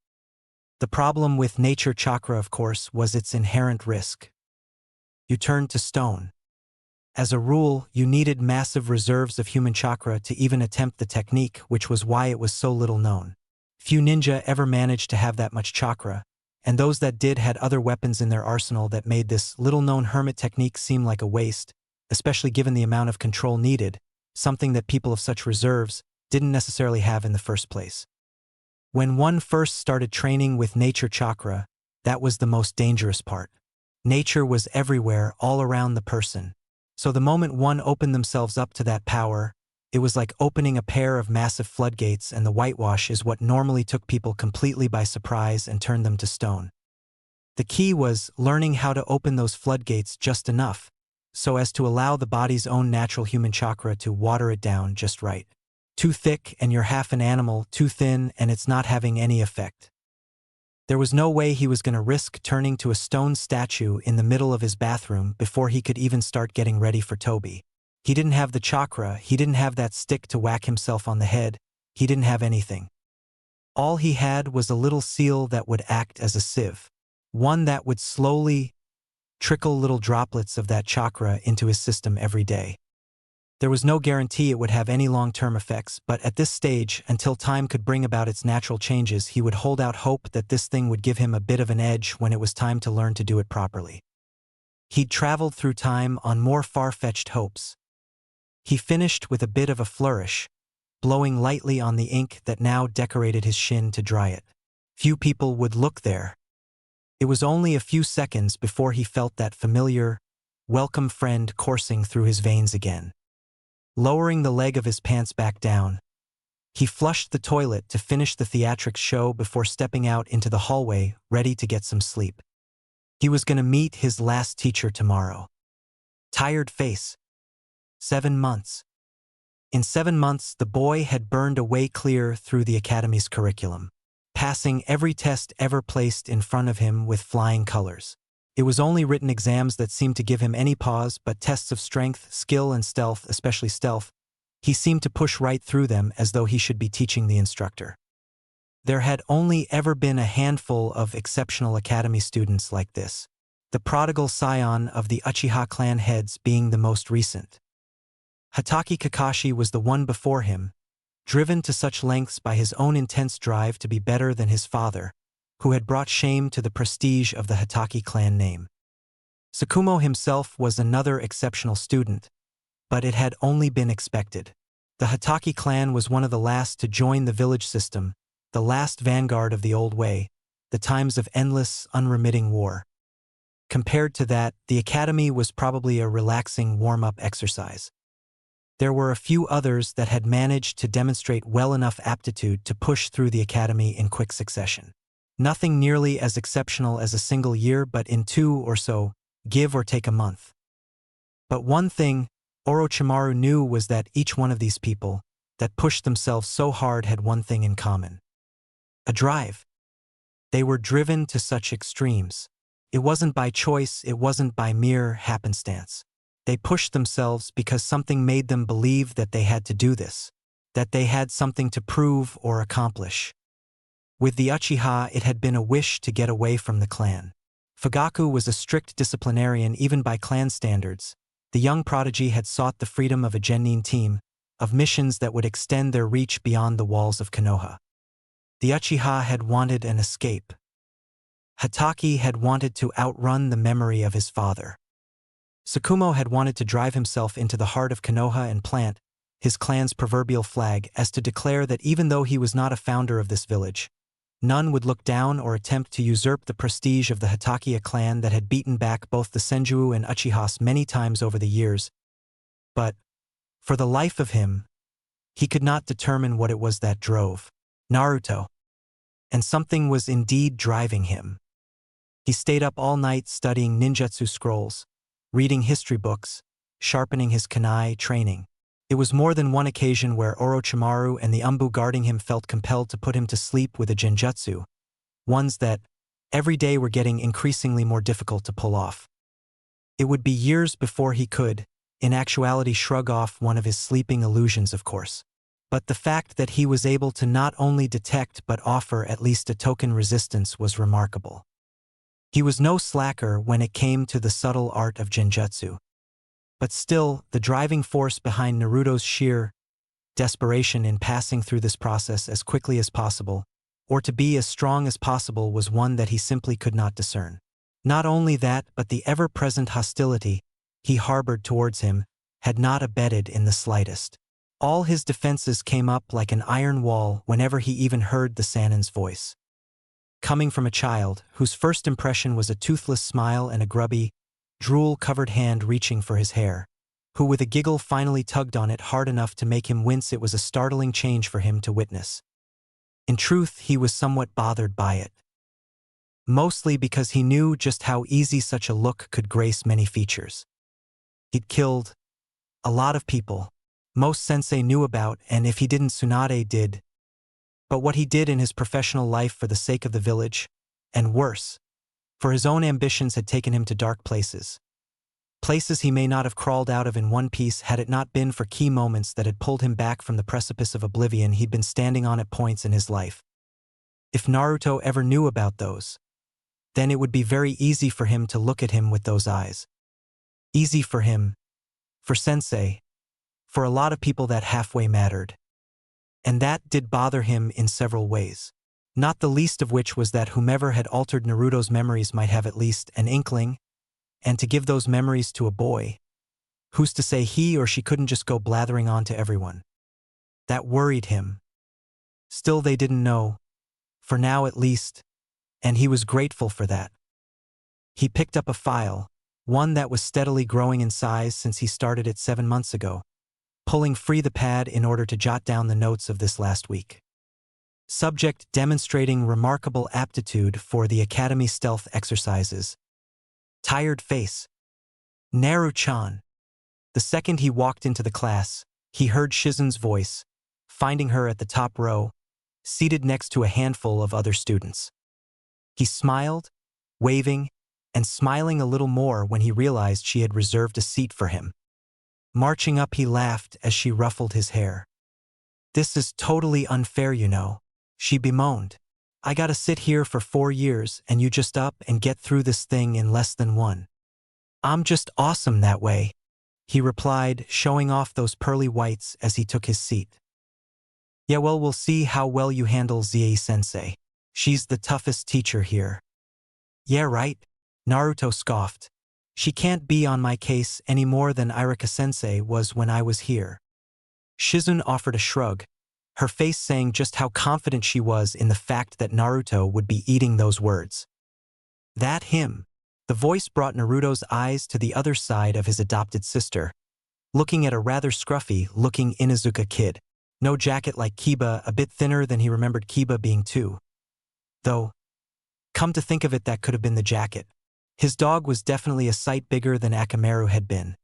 The problem with nature chakra, of course, was its inherent risk. You turned to stone. As a rule, you needed massive reserves of human chakra to even attempt the technique, which was why it was so little known. Few ninja ever managed to have that much chakra, and those that did had other weapons in their arsenal that made this little-known hermit technique seem like a waste, especially given the amount of control needed, something that people of such reserves didn't necessarily have in the first place. When one first started training with nature chakra, that was the most dangerous part. Nature was everywhere, all around the person. So the moment one opened themselves up to that power, it was like opening a pair of massive floodgates, and the whitewash is what normally took people completely by surprise and turned them to stone. The key was learning how to open those floodgates just enough, so as to allow the body's own natural human chakra to water it down just right. Too thick and you're half an animal, too thin and it's not having any effect. There was no way he was going to risk turning to a stone statue in the middle of his bathroom before he could even start getting ready for Toby. He didn't have the chakra, he didn't have that stick to whack himself on the head, he didn't have anything. All he had was a little seal that would act as a sieve. One that would slowly trickle little droplets of that chakra into his system every day. There was no guarantee it would have any long-term effects, but at this stage, until time could bring about its natural changes, he would hold out hope that this thing would give him a bit of an edge when it was time to learn to do it properly. He'd traveled through time on more far-fetched hopes. He finished with a bit of a flourish, blowing lightly on the ink that now decorated his shin to dry it. Few people would look there. It was only a few seconds before he felt that familiar, welcome friend coursing through his veins again. Lowering the leg of his pants back down, he flushed the toilet to finish the theatrics show before stepping out into the hallway, ready to get some sleep. He was going to meet his last teacher tomorrow. Tired face. 7 months. In 7 months, the boy had burned a way clear through the academy's curriculum, passing every test ever placed in front of him with flying colors. It was only written exams that seemed to give him any pause, but tests of strength, skill, and stealth, especially stealth, he seemed to push right through them as though he should be teaching the instructor. There had only ever been a handful of exceptional academy students like this, the prodigal scion of the Uchiha clan heads being the most recent. Hatake Kakashi was the one before him, driven to such lengths by his own intense drive to be better than his father, who had brought shame to the prestige of the Hatake clan name. Tsukumo himself was another exceptional student, but it had only been expected. The Hatake clan was one of the last to join the village system, the last vanguard of the old way, the times of endless, unremitting war. Compared to that, the academy was probably a relaxing warm-up exercise. There were a few others that had managed to demonstrate well enough aptitude to push through the academy in quick succession. Nothing nearly as exceptional as a single year, but in 2 or so, give or take a month. But one thing Orochimaru knew was that each one of these people that pushed themselves so hard had one thing in common. A drive. They were driven to such extremes. It wasn't by choice, it wasn't by mere happenstance. They pushed themselves because something made them believe that they had to do this, that they had something to prove or accomplish. With the Uchiha, it had been a wish to get away from the clan. Fugaku was a strict disciplinarian even by clan standards. The young prodigy had sought the freedom of a genin team, of missions that would extend their reach beyond the walls of Konoha. The Uchiha had wanted an escape. Hatake had wanted to outrun the memory of his father. Tsukumo had wanted to drive himself into the heart of Konoha and plant his clan's proverbial flag as to declare that even though he was not a founder of this village, none would look down or attempt to usurp the prestige of the Hatakia clan that had beaten back both the Senju and Uchihas many times over the years. But, for the life of him, he could not determine what it was that drove Naruto. And something was indeed driving him. He stayed up all night studying ninjutsu scrolls, reading history books, sharpening his kunai training. It was more than one occasion where Orochimaru and the Umbu guarding him felt compelled to put him to sleep with a genjutsu, ones that, every day were getting increasingly more difficult to pull off. It would be years before he could, in actuality, shrug off one of his sleeping illusions, of course. But the fact that he was able to not only detect but offer at least a token resistance was remarkable. He was no slacker when it came to the subtle art of genjutsu. But still, the driving force behind Naruto's sheer desperation in passing through this process as quickly as possible, or to be as strong as possible, was one that he simply could not discern. Not only that, but the ever-present hostility he harbored towards him had not abated in the slightest. All his defenses came up like an iron wall whenever he even heard the Sanin's voice. Coming from a child whose first impression was a toothless smile and a grubby, drool-covered hand reaching for his hair, who with a giggle finally tugged on it hard enough to make him wince, it was a startling change for him to witness. In truth, he was somewhat bothered by it. Mostly because he knew just how easy such a look could grace many features. He'd killed a lot of people. Most sensei knew about, and if he didn't, Tsunade did. But what he did in his professional life for the sake of the village, and worse, for his own ambitions, had taken him to dark places. Places he may not have crawled out of in one piece had it not been for key moments that had pulled him back from the precipice of oblivion he'd been standing on at points in his life. If Naruto ever knew about those, then it would be very easy for him to look at him with those eyes. Easy for him, for sensei, for a lot of people that halfway mattered. And that did bother him in several ways. Not the least of which was that whomever had altered Naruto's memories might have at least an inkling, and to give those memories to a boy, who's to say he or she couldn't just go blathering on to everyone? That worried him. Still, they didn't know, for now at least, and he was grateful for that. He picked up a file, one that was steadily growing in size since he started it 7 months ago, pulling free the pad in order to jot down the notes of this last week. Subject: demonstrating remarkable aptitude for the Academy stealth exercises. Tired face. Naru-chan. The second he walked into the class, he heard Shizen's voice, finding her at the top row, seated next to a handful of other students. He smiled, waving, and smiling a little more when he realized she had reserved a seat for him. Marching up, he laughed as she ruffled his hair. "This is totally unfair, you know," she bemoaned. "I gotta sit here for 4 years and you just up and get through this thing in less than 1. I'm just awesome that way," he replied, showing off those pearly whites as he took his seat. "Yeah, well, we'll see how well you handle Zie-sensei. She's the toughest teacher here." "Yeah, right," Naruto scoffed. "She can't be on my case any more than Irika-sensei was when I was here." Shizen offered a shrug, her face saying just how confident she was in the fact that Naruto would be eating those words. That him. The voice brought Naruto's eyes to the other side of his adopted sister, looking at a rather scruffy-looking Inuzuka kid. No jacket like Kiba, a bit thinner than he remembered Kiba being too. Though, come to think of it, that could have been the jacket. His dog was definitely a sight bigger than Akamaru had been,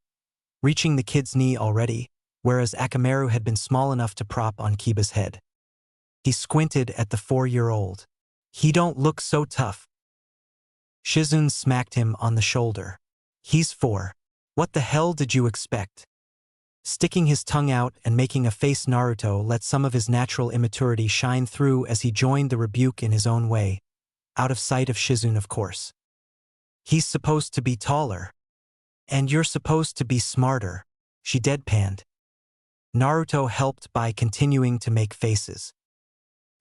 reaching the kid's knee already, whereas Akamaru had been small enough to prop on Kiba's head. He squinted at the 4-year-old. He don't look so tough. Shizune smacked him on the shoulder. He's 4. What the hell did you expect? Sticking his tongue out and making a face, Naruto let some of his natural immaturity shine through as he joined the rebuke in his own way, out of sight of Shizune, of course. He's supposed to be taller. And you're supposed to be smarter, she deadpanned. Naruto helped by continuing to make faces.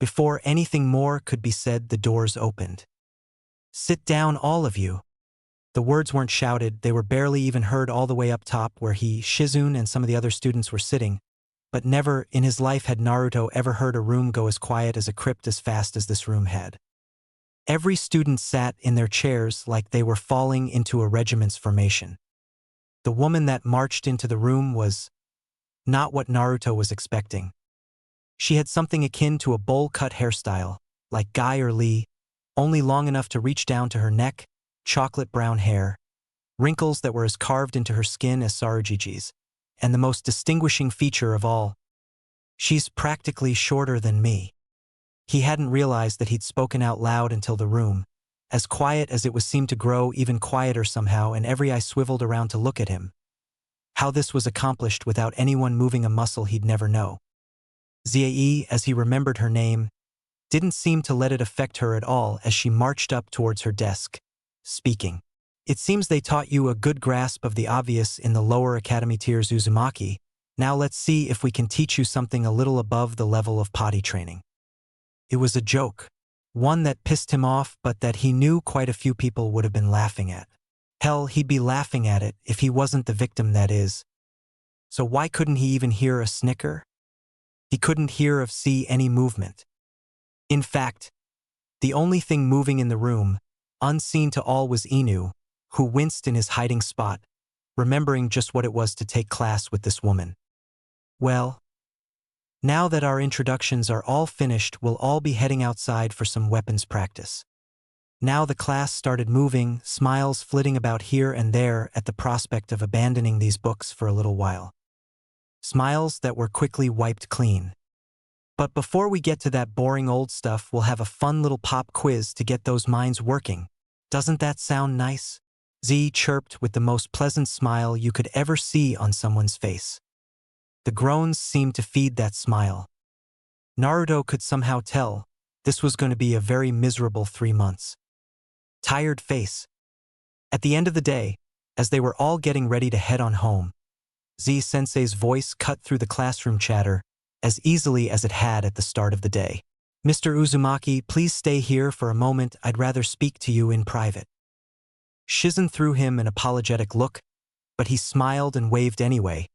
Before anything more could be said, the doors opened. Sit down, all of you. The words weren't shouted, they were barely even heard all the way up top where he, Shizune, and some of the other students were sitting, but never in his life had Naruto ever heard a room go as quiet as a crypt as fast as this room had. Every student sat in their chairs like they were falling into a regiment's formation. The woman that marched into the room was not what Naruto was expecting. She had something akin to a bowl-cut hairstyle, like Guy or Lee, only long enough to reach down to her neck, chocolate brown hair, wrinkles that were as carved into her skin as Sarujiji's, and the most distinguishing feature of all, she's practically shorter than me. He hadn't realized that he'd spoken out loud until the room, as quiet as it was, seemed to grow even quieter somehow, and every eye swiveled around to look at him. How this was accomplished without anyone moving a muscle he'd never know. Zie, as he remembered her name, didn't seem to let it affect her at all as she marched up towards her desk, speaking. It seems they taught you a good grasp of the obvious in the lower academy tiers, Uzumaki. Now let's see if we can teach you something a little above the level of potty training. It was a joke, one that pissed him off but that he knew quite a few people would have been laughing at. Hell, he'd be laughing at it if he wasn't the victim, that is. So why couldn't he even hear a snicker? He couldn't hear or see any movement. In fact, the only thing moving in the room, unseen to all, was Inu, who winced in his hiding spot, remembering just what it was to take class with this woman. Well, now that our introductions are all finished, we'll all be heading outside for some weapons practice. Now the class started moving, smiles flitting about here and there at the prospect of abandoning these books for a little while. Smiles that were quickly wiped clean. But before we get to that boring old stuff, we'll have a fun little pop quiz to get those minds working. Doesn't that sound nice? Z chirped with the most pleasant smile you could ever see on someone's face. The groans seemed to feed that smile. Naruto could somehow tell this was going to be a very miserable 3 months. Tired face. At the end of the day, as they were all getting ready to head on home, Z-sensei's voice cut through the classroom chatter as easily as it had at the start of the day. Mr. Uzumaki, please stay here for a moment. I'd rather speak to you in private. Shizune threw him an apologetic look, but he smiled and waved anyway.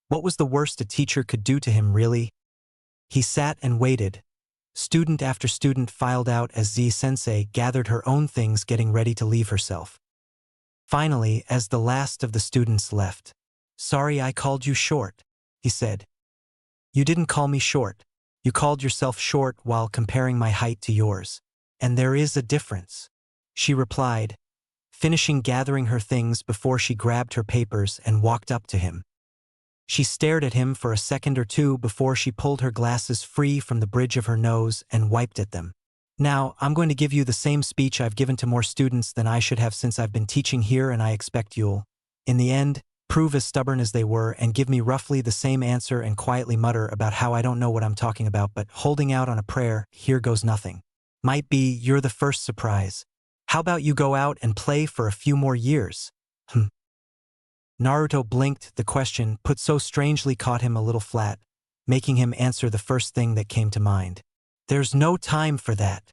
What was the worst a teacher could do to him, really? He sat and waited. Student after student filed out as Z-sensei gathered her own things, getting ready to leave herself. Finally, as the last of the students left, "Sorry I called you short," he said. "You didn't call me short. You called yourself short while comparing my height to yours. And there is a difference," she replied, finishing gathering her things before she grabbed her papers and walked up to him. She stared at him for a second or two before she pulled her glasses free from the bridge of her nose and wiped at them. "Now, I'm going to give you the same speech I've given to more students than I should have since I've been teaching here, and I expect you'll, in the end, prove as stubborn as they were and give me roughly the same answer and quietly mutter about how I don't know what I'm talking about, but holding out on a prayer, here goes nothing. Might be you're the first surprise. How about you go out and play for a few more years?" Naruto blinked. The question, put so strangely, caught him a little flat, making him answer the first thing that came to mind. "There's no time for that."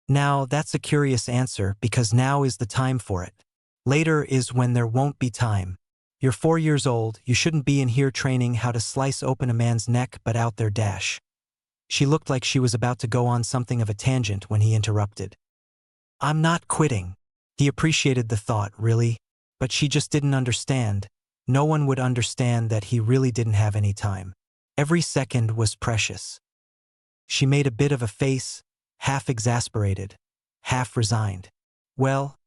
Now, that's a curious answer, because now is the time for it. Later is when there won't be time. You're 4 years old, you shouldn't be in here training how to slice open a man's neck, but out there dash. She looked like she was about to go on something of a tangent when he interrupted. "I'm not quitting." He appreciated the thought, really, but she just didn't understand. No one would understand that he really didn't have any time. Every second was precious. She made a bit of a face, half exasperated, half resigned. "Well,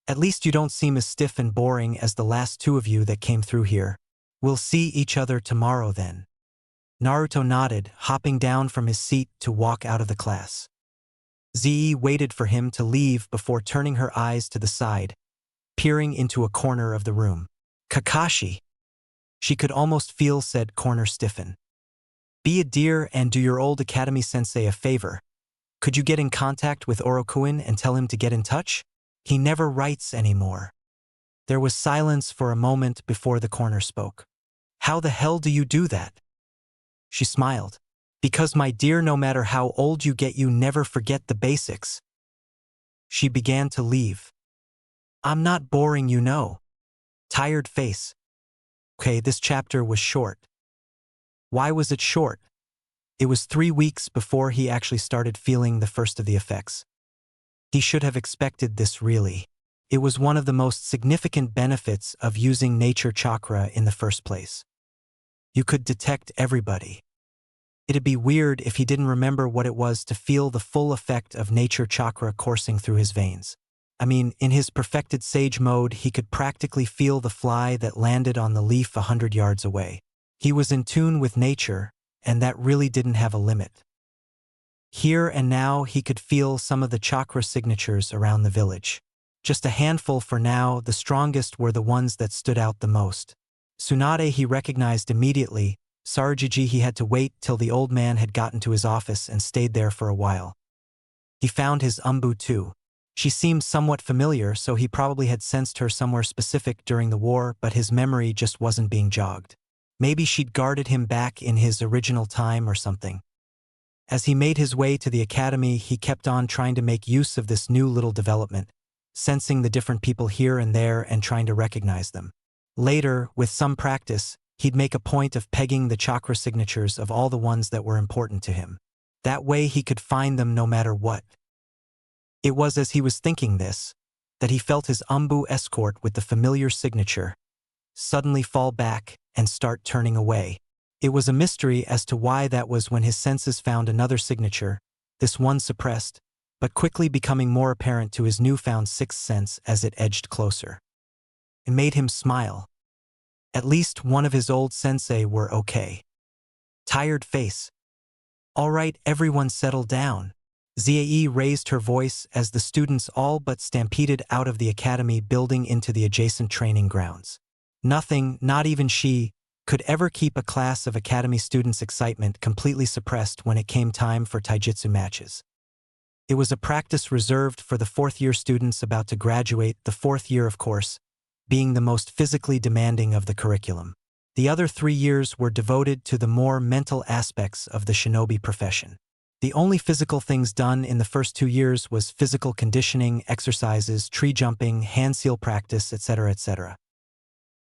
at least you don't seem as stiff and boring as the last 2 of you that came through here. We'll see each other tomorrow then." Naruto nodded, hopping down from his seat to walk out of the class. Zi waited for him to leave before turning her eyes to the side, peering into a corner of the room. Kakashi. She could almost feel said corner stiffen. Be a dear and do your old academy sensei a favor. Could you get in contact with Orokuin and tell him to get in touch? He never writes anymore. There was silence for a moment before the corner spoke. How the hell do you do that? She smiled. Because my dear, no matter how old you get, you never forget the basics. She began to leave. I'm not boring, you know. Tired face. Okay, this chapter was short. Why was it short? It was 3 weeks before he actually started feeling the first of the effects. He should have expected this, really. It was one of the most significant benefits of using nature chakra in the first place. You could detect everybody. It'd be weird if he didn't remember what it was to feel the full effect of nature chakra coursing through his veins. I mean, in his perfected sage mode, he could practically feel the fly that landed on the leaf 100 yards away. He was in tune with nature, and that really didn't have a limit. Here and now, he could feel some of the chakra signatures around the village. Just a handful for now, the strongest were the ones that stood out the most. Tsunade he recognized immediately. Sarajiji he had to wait till the old man had gotten to his office and stayed there for a while. He found his Umbu too. She seemed somewhat familiar, so he probably had sensed her somewhere specific during the war, but his memory just wasn't being jogged. Maybe she'd guarded him back in his original time or something. As he made his way to the academy, he kept on trying to make use of this new little development, sensing the different people here and there and trying to recognize them. Later, with some practice, he'd make a point of pegging the chakra signatures of all the ones that were important to him. That way he could find them no matter what. It was as he was thinking this, that he felt his Umbu escort with the familiar signature suddenly fall back and start turning away. It was a mystery as to why that was when his senses found another signature, this one suppressed, but quickly becoming more apparent to his newfound sixth sense as it edged closer. It made him smile. At least one of his old sensei were okay. Tired face. All right, everyone settle down. Zae raised her voice as the students all but stampeded out of the academy building into the adjacent training grounds. Nothing, not even she, could ever keep a class of academy students' excitement completely suppressed when it came time for taijutsu matches. It was a practice reserved for the fourth-year students about to graduate, the fourth year, of course, being the most physically demanding of the curriculum. The other 3 years were devoted to the more mental aspects of the shinobi profession. The only physical things done in the first 2 years was physical conditioning, exercises, tree jumping, hand seal practice, etc., etc.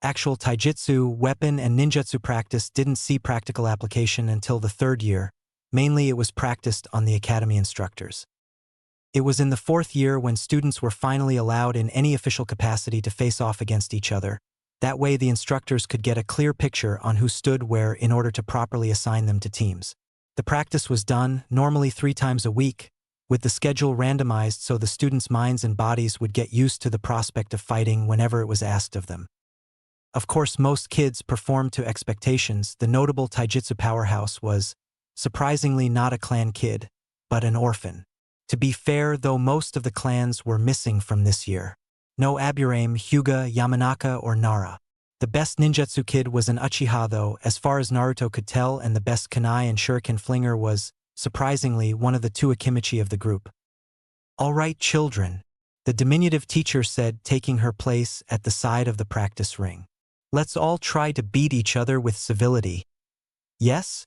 Actual taijutsu, weapon, and ninjutsu practice didn't see practical application until the 3rd year. Mainly it was practiced on the academy instructors. It was in the 4th year when students were finally allowed in any official capacity to face off against each other. That way the instructors could get a clear picture on who stood where in order to properly assign them to teams. The practice was done, normally 3 times a week, with the schedule randomized so the students' minds and bodies would get used to the prospect of fighting whenever it was asked of them. Of course, most kids performed to expectations. The notable taijutsu powerhouse was, surprisingly, not a clan kid, but an orphan. To be fair, though, most of the clans were missing from this year. No Aburame, Hyuga, Yamanaka, or Nara. The best ninjutsu kid was an Uchiha, though, as far as Naruto could tell, and the best kunai and shuriken flinger was, surprisingly, one of the 2 Akimichi of the group. All right, children, the diminutive teacher said, taking her place at the side of the practice ring. Let's all try to beat each other with civility. Yes?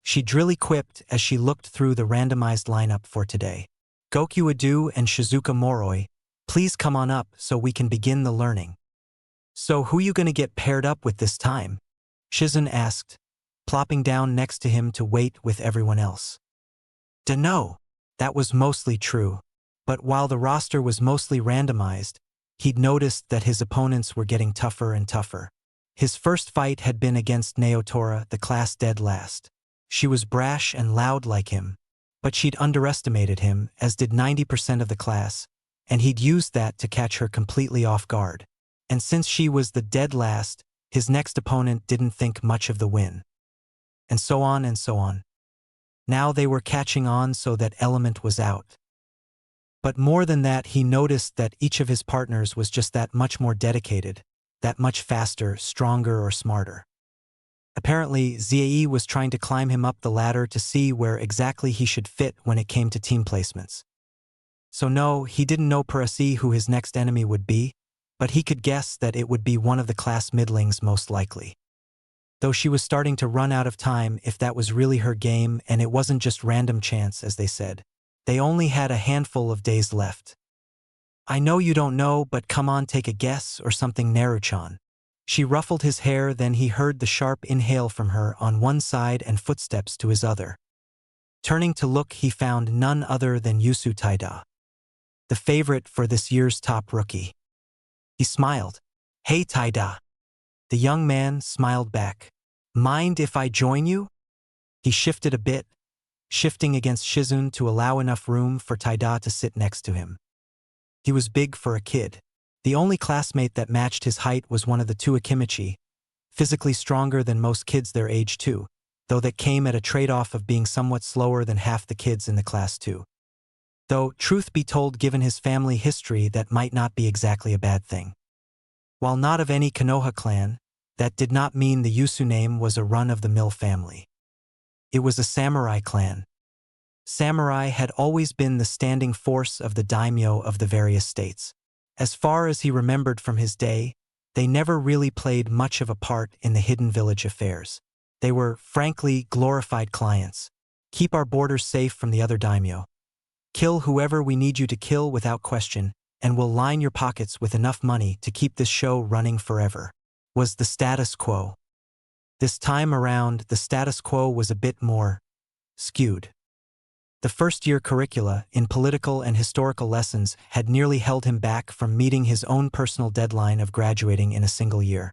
She drily quipped as she looked through the randomized lineup for today. Goku Adu and Shizuka Moroi, please come on up so we can begin the learning. So who you gonna get paired up with this time? Shizun asked, plopping down next to him to wait with everyone else. Dunno. That was mostly true, but while the roster was mostly randomized, he'd noticed that his opponents were getting tougher and tougher. His first fight had been against Naotora, the class dead last. She was brash and loud like him, but she'd underestimated him, as did 90% of the class, and he'd used that to catch her completely off guard. And since she was the dead last, his next opponent didn't think much of the win. And so on and so on. Now they were catching on so that element was out. But more than that, he noticed that each of his partners was just that much more dedicated, that much faster, stronger, or smarter. Apparently, Ziei was trying to climb him up the ladder to see where exactly he should fit when it came to team placements. So no, he didn't know per se who his next enemy would be, but he could guess that it would be one of the class middlings most likely. Though she was starting to run out of time if that was really her game and it wasn't just random chance, as they said. They only had a handful of days left. I know you don't know, but come on, take a guess or something, Naruto-chan. She ruffled his hair, then he heard the sharp inhale from her on one side and footsteps to his other. Turning to look, he found none other than Yusu Taida, the favorite for this year's top rookie. He smiled. Hey Taida. The young man smiled back. Mind if I join you? He shifted a bit, shifting against Shizune to allow enough room for Taida to sit next to him. He was big for a kid. The only classmate that matched his height was one of the two Akimichi, physically stronger than most kids their age too, though that came at a trade-off of being somewhat slower than half the kids in the class too. Though, truth be told, given his family history, that might not be exactly a bad thing. While not of any Konoha clan, that did not mean the Yusu name was a run-of-the-mill family. It was a samurai clan. Samurai had always been the standing force of the daimyo of the various states. As far as he remembered from his day, they never really played much of a part in the hidden village affairs. They were, frankly, glorified clients. Keep our borders safe from the other daimyo. Kill whoever we need you to kill without question, and we'll line your pockets with enough money to keep this show running forever, was the status quo. This time around, the status quo was a bit more skewed. The first-year curricula in political and historical lessons had nearly held him back from meeting his own personal deadline of graduating in a single year.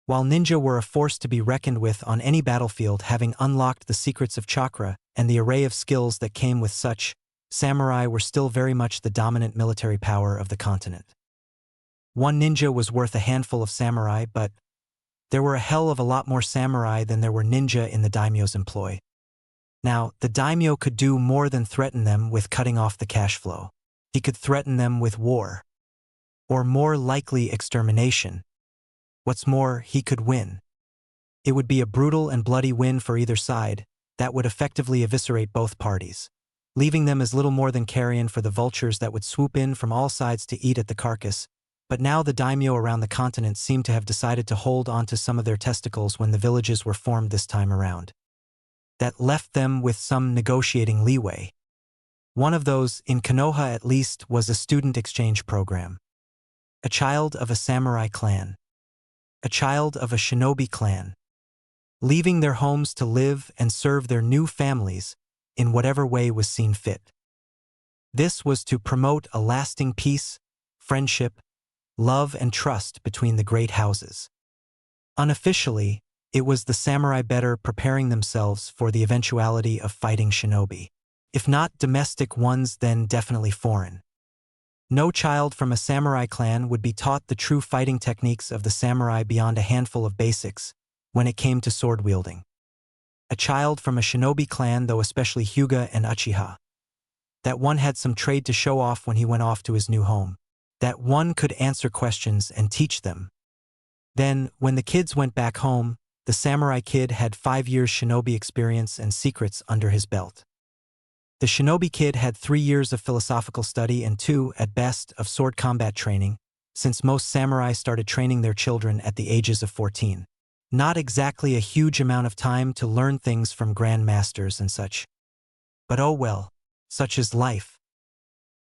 While ninja were a force to be reckoned with on any battlefield, having unlocked the secrets of chakra and the array of skills that came with such, samurai were still very much the dominant military power of the continent. One ninja was worth a handful of samurai, but there were a hell of a lot more samurai than there were ninja in the daimyo's employ. Now, the daimyo could do more than threaten them with cutting off the cash flow. He could threaten them with war. Or more likely, extermination. What's more, he could win. It would be a brutal and bloody win for either side that would effectively eviscerate both parties, leaving them as little more than carrion for the vultures that would swoop in from all sides to eat at the carcass. But now the daimyo around the continent seemed to have decided to hold on to some of their testicles when the villages were formed this time around. That left them with some negotiating leeway. One of those, in Konoha at least, was a student exchange program. A child of a samurai clan. A child of a shinobi clan. Leaving their homes to live and serve their new families in whatever way was seen fit. This was to promote a lasting peace, friendship, love and trust between the great houses. Unofficially, it was the samurai better preparing themselves for the eventuality of fighting shinobi. If not domestic ones, then definitely foreign. No child from a samurai clan would be taught the true fighting techniques of the samurai beyond a handful of basics when it came to sword wielding. A child from a shinobi clan, though especially Hyuga and Uchiha, that one had some trade to show off when he went off to his new home. That one could answer questions and teach them. Then, when the kids went back home, the samurai kid had 5 years shinobi experience and secrets under his belt. The shinobi kid had 3 years of philosophical study and 2, at best, of sword combat training, since most samurai started training their children at the ages of 14. Not exactly a huge amount of time to learn things from grandmasters and such. But oh well, such is life.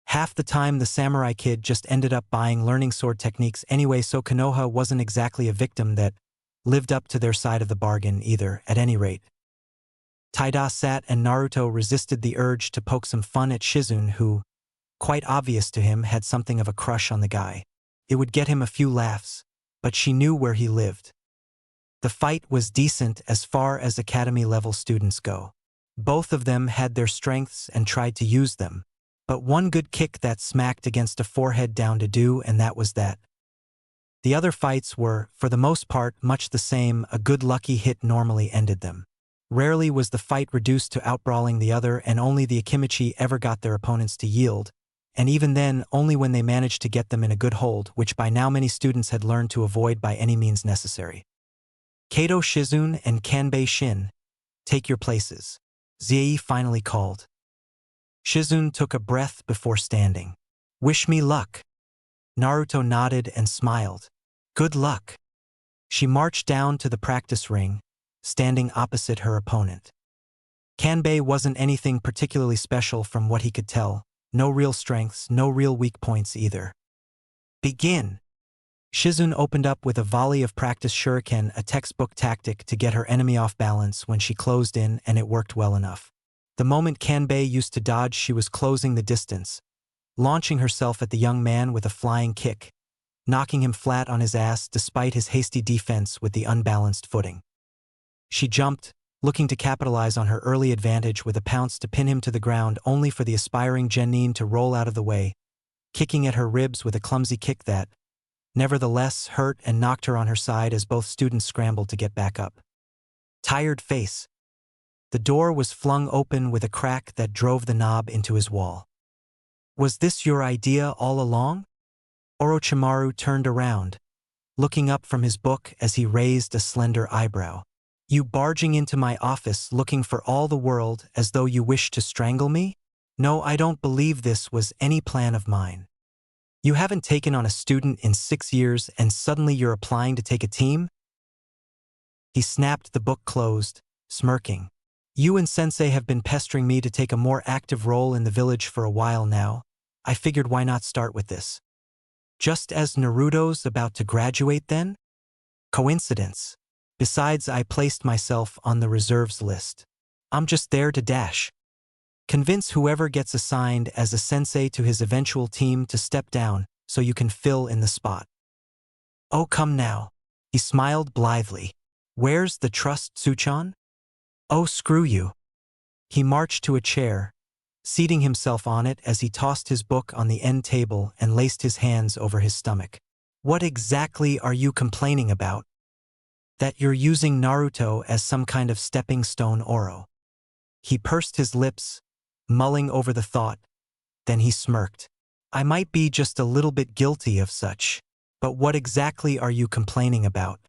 Half the time the samurai kid just ended up learning sword techniques anyway, so Konoha wasn't exactly a victim that lived up to their side of the bargain either, at any rate. Taida sat and Naruto resisted the urge to poke some fun at Shizune, who, quite obvious to him, had something of a crush on the guy. It would get him a few laughs, but she knew where he lived. The fight was decent as far as academy-level students go. Both of them had their strengths and tried to use them, but one good kick that smacked against a forehead down to do, and that was that. The other fights were, for the most part, much the same. A good lucky hit normally ended them. Rarely was the fight reduced to outbrawling the other, and only the Akimichi ever got their opponents to yield, and even then only when they managed to get them in a good hold, which by now many students had learned to avoid by any means necessary. Kato Shizune and Kanbei Shin, take your places. Zie finally called. Shizune took a breath before standing. Wish me luck. Naruto nodded and smiled. Good luck. She marched down to the practice ring, standing opposite her opponent. Kanbei wasn't anything particularly special from what he could tell. No real strengths, no real weak points either. Begin. Shizune opened up with a volley of practice shuriken, a textbook tactic to get her enemy off balance when she closed in, and it worked well enough. The moment Kanbei used to dodge, she was closing the distance, launching herself at the young man with a flying kick, knocking him flat on his ass despite his hasty defense with the unbalanced footing. She jumped, looking to capitalize on her early advantage with a pounce to pin him to the ground, only for the aspiring Genin to roll out of the way, kicking at her ribs with a clumsy kick that, nevertheless, hurt and knocked her on her side as both students scrambled to get back up. Tired face. The door was flung open with a crack that drove the knob into his wall. Was this your idea all along? Orochimaru turned around, looking up from his book as he raised a slender eyebrow. You barging into my office looking for all the world as though you wished to strangle me? No, I don't believe this was any plan of mine. You haven't taken on a student in 6 years and suddenly you're applying to take a team? He snapped the book closed, smirking. You and Sensei have been pestering me to take a more active role in the village for a while now. I figured why not start with this. Just as Naruto's about to graduate then? Coincidence. Besides, I placed myself on the reserves list. I'm just there to dash. Convince whoever gets assigned as a sensei to his eventual team to step down so you can fill in the spot. Oh, come now. He smiled blithely. Where's the trust, Tsuchan? Oh, screw you. He marched to a chair, seating himself on it as he tossed his book on the end table and laced his hands over his stomach. What exactly are you complaining about? That you're using Naruto as some kind of stepping stone Oro. He pursed his lips, mulling over the thought, then he smirked. I might be just a little bit guilty of such, but what exactly are you complaining about?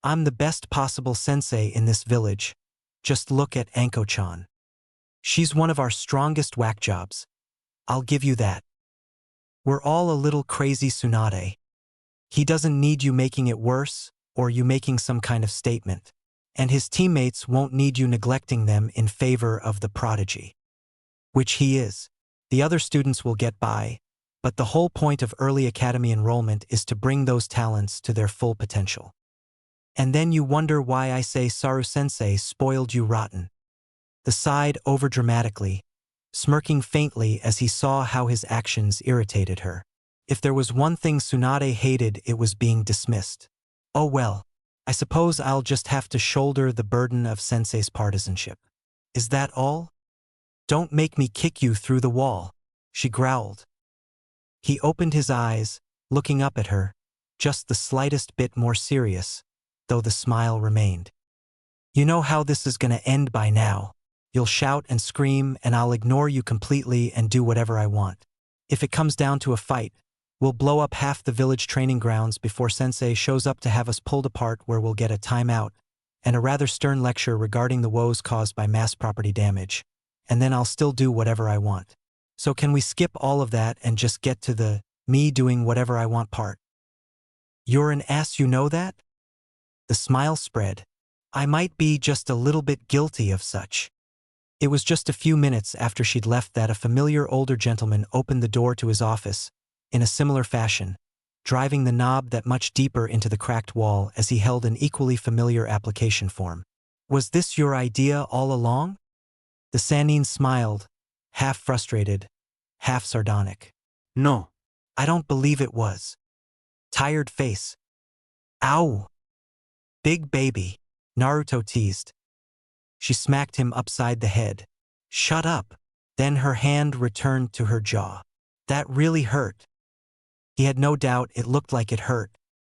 I'm the best possible sensei in this village. Just look at Anko-chan. She's one of our strongest whack jobs. I'll give you that. We're all a little crazy, Tsunade. He doesn't need you making it worse, or you making some kind of statement. And his teammates won't need you neglecting them in favor of the prodigy. Which he is. The other students will get by, but the whole point of early academy enrollment is to bring those talents to their full potential. And then you wonder why I say Saru-sensei spoiled you rotten. The sighed overdramatically, smirking faintly as he saw how his actions irritated her. If there was one thing Tsunade hated, it was being dismissed. Oh well, I suppose I'll just have to shoulder the burden of sensei's partisanship. Is that all? Don't make me kick you through the wall, she growled. He opened his eyes, looking up at her, just the slightest bit more serious, though the smile remained. You know how this is gonna end by now. You'll shout and scream and I'll ignore you completely and do whatever I want. If it comes down to a fight, we'll blow up half the village training grounds before Sensei shows up to have us pulled apart, where we'll get a timeout and a rather stern lecture regarding the woes caused by mass property damage. And then I'll still do whatever I want. So can we skip all of that and just get to the me doing whatever I want part? You're an ass, you know that? The smile spread. I might be just a little bit guilty of such. It was just a few minutes after she'd left that a familiar older gentleman opened the door to his office, in a similar fashion, driving the knob that much deeper into the cracked wall as he held an equally familiar application form. Was this your idea all along? The Sannin smiled, half frustrated, half sardonic. No. I don't believe it was. Tired face. Ow! Big baby, Naruto teased. She smacked him upside the head. Shut up. Then her hand returned to her jaw. That really hurt. He had no doubt it looked like it hurt.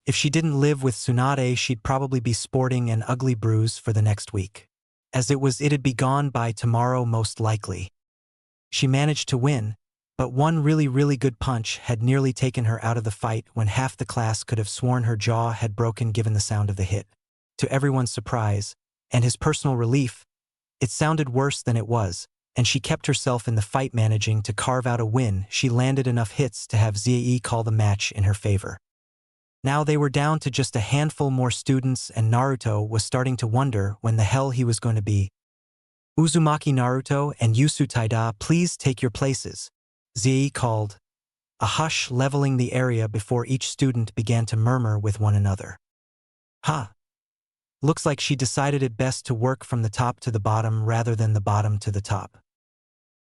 If she didn't live with Tsunade, she'd probably be sporting an ugly bruise for the next week. As it was, it'd be gone by tomorrow most likely. She managed to win, But one really good punch had nearly taken her out of the fight when half the class could have sworn her jaw had broken given the sound of the hit. To everyone's surprise, and his personal relief, it sounded worse than it was, and she kept herself in the fight, managing to carve out a win. She landed enough hits to have Zie call the match in her favor. Now they were down to just a handful more students, and Naruto was starting to wonder when the hell he was going to be. Uzumaki Naruto and Yusu Taida, please take your places, Zie called, a hush leveling the area before each student began to murmur with one another. Huh. Looks like she decided it best to work from the top to the bottom rather than the bottom to the top.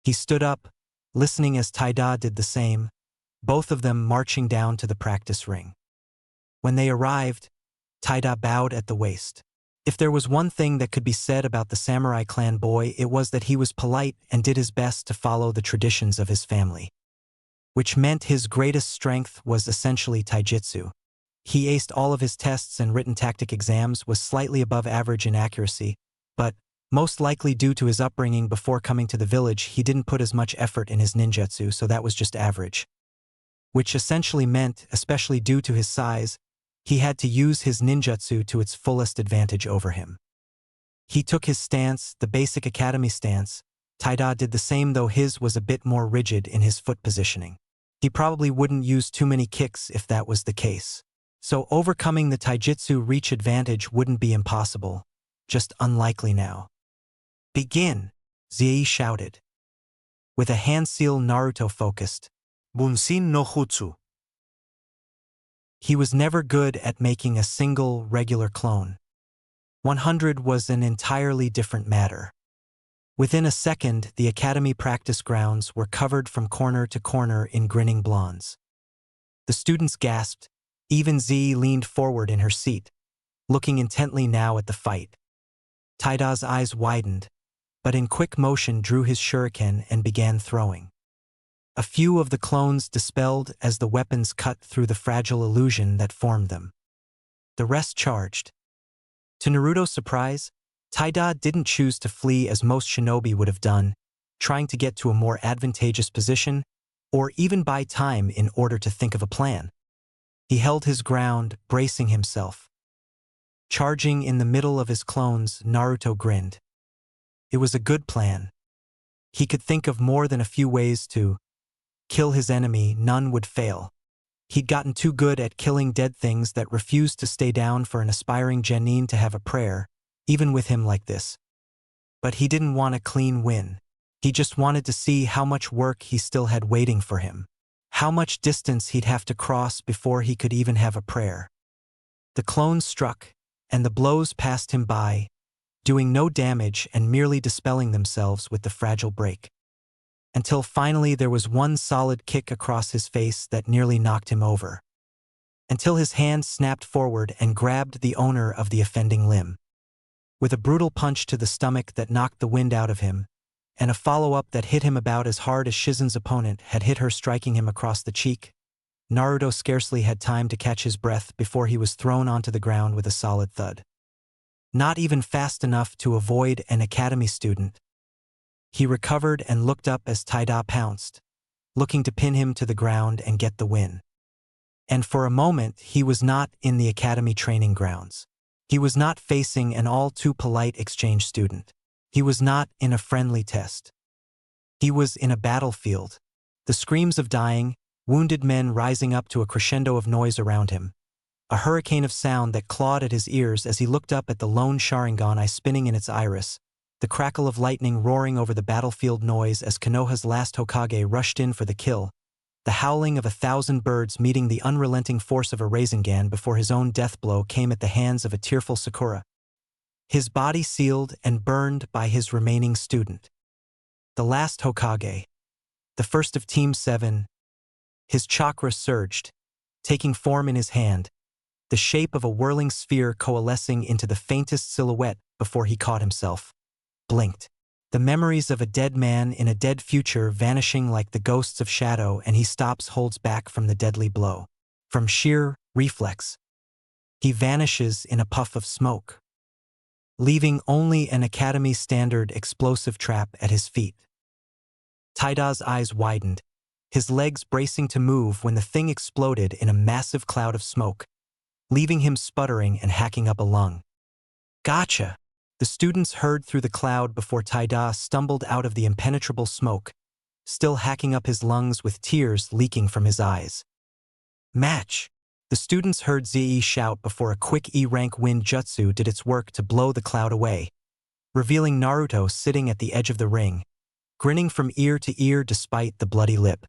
He stood up, listening as Taida did the same, both of them marching down to the practice ring. When they arrived, Taida bowed at the waist. If there was one thing that could be said about the samurai clan boy, it was that he was polite and did his best to follow the traditions of his family. Which meant his greatest strength was essentially taijutsu. He aced all of his tests and written tactic exams, was slightly above average in accuracy, but, most likely due to his upbringing before coming to the village, he didn't put as much effort in his ninjutsu, so that was just average. Which essentially meant, especially due to his size, he had to use his ninjutsu to its fullest advantage over him. He took his stance, the basic academy stance. Taida did the same, though his was a bit more rigid in his foot positioning. He probably wouldn't use too many kicks if that was the case. So overcoming the taijutsu reach advantage wouldn't be impossible, just unlikely now. Begin, Zie shouted. With a hand seal Naruto focused. Bunsin no jutsu. He was never good at making a single, regular clone. 100 was an entirely different matter. Within a second, the academy practice grounds were covered from corner to corner in grinning blondes. The students gasped. Even Zie leaned forward in her seat, looking intently now at the fight. Taida's eyes widened, but in quick motion drew his shuriken and began throwing. A few of the clones dispelled as the weapons cut through the fragile illusion that formed them. The rest charged. To Naruto's surprise, Taida didn't choose to flee as most shinobi would have done, trying to get to a more advantageous position, or even buy time in order to think of a plan. He held his ground, bracing himself. Charging in the middle of his clones, Naruto grinned. It was a good plan. He could think of more than a few ways to kill his enemy, none would fail. He'd gotten too good at killing dead things that refused to stay down for an aspiring genin to have a prayer, even with him like this. But he didn't want a clean win. He just wanted to see how much work he still had waiting for him. How much distance he'd have to cross before he could even have a prayer. The clones struck, and the blows passed him by, doing no damage and merely dispelling themselves with the fragile break. Until finally there was one solid kick across his face that nearly knocked him over. Until his hand snapped forward and grabbed the owner of the offending limb. With a brutal punch to the stomach that knocked the wind out of him, and a follow-up that hit him about as hard as Shizen's opponent had hit her, striking him across the cheek, Naruto scarcely had time to catch his breath before he was thrown onto the ground with a solid thud. Not even fast enough to avoid an academy student. He recovered and looked up as Taida pounced, looking to pin him to the ground and get the win. And for a moment he was not in the academy training grounds. He was not facing an all-too-polite exchange student. He was not in a friendly test. He was in a battlefield, the screams of dying, wounded men rising up to a crescendo of noise around him, a hurricane of sound that clawed at his ears as he looked up at the lone Sharingan eye spinning in its iris, the crackle of lightning roaring over the battlefield noise as Konoha's last Hokage rushed in for the kill, the howling of 1,000 birds meeting the unrelenting force of a Rasengan before his own death blow came at the hands of a tearful Sakura. His body sealed and burned by his remaining student. The last Hokage, the first of Team 7, his chakra surged, taking form in his hand, the shape of a whirling sphere coalescing into the faintest silhouette before he caught himself. Blinked. The memories of a dead man in a dead future vanishing like the ghosts of shadow, and he holds back from the deadly blow. From sheer reflex, he vanishes in a puff of smoke, leaving only an academy standard explosive trap at his feet. Taida's eyes widened, his legs bracing to move when the thing exploded in a massive cloud of smoke, leaving him sputtering and hacking up a lung. Gotcha! The students heard through the cloud before Taida stumbled out of the impenetrable smoke, still hacking up his lungs with tears leaking from his eyes. Match! The students heard Ze shout before a quick E-rank wind jutsu did its work to blow the cloud away, revealing Naruto sitting at the edge of the ring, grinning from ear to ear despite the bloody lip.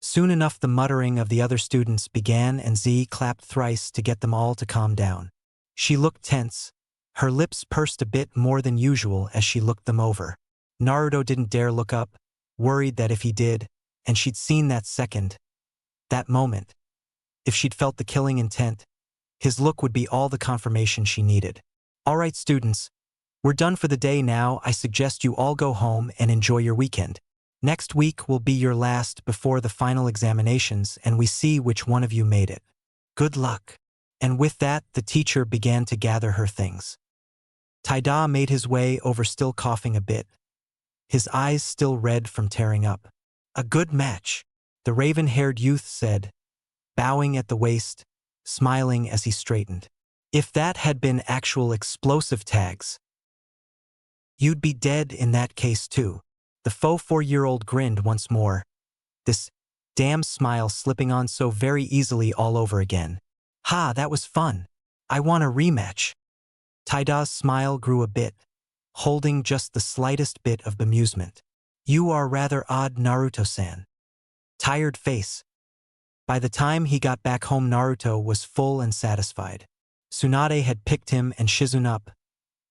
Soon enough the muttering of the other students began and Z clapped thrice to get them all to calm down. She looked tense, her lips pursed a bit more than usual as she looked them over. Naruto didn't dare look up, worried that if he did, and she'd seen that second, that moment, if she'd felt the killing intent, his look would be all the confirmation she needed. All right, students, we're done for the day now. I suggest you all go home and enjoy your weekend. Next week will be your last before the final examinations and we see which one of you made it. Good luck. And with that, the teacher began to gather her things. Taida made his way over, still coughing a bit, his eyes still red from tearing up. A good match, the raven-haired youth said, bowing at the waist, smiling as he straightened. If that had been actual explosive tags, you'd be dead in that case too. The faux 4-year-old grinned once more, this damn smile slipping on so very easily all over again. Ha, that was fun. I want a rematch. Taida's smile grew a bit, holding just the slightest bit of bemusement. You are rather odd, Naruto-san. Tired face. By the time he got back home, Naruto was full and satisfied. Tsunade had picked him and Shizune up,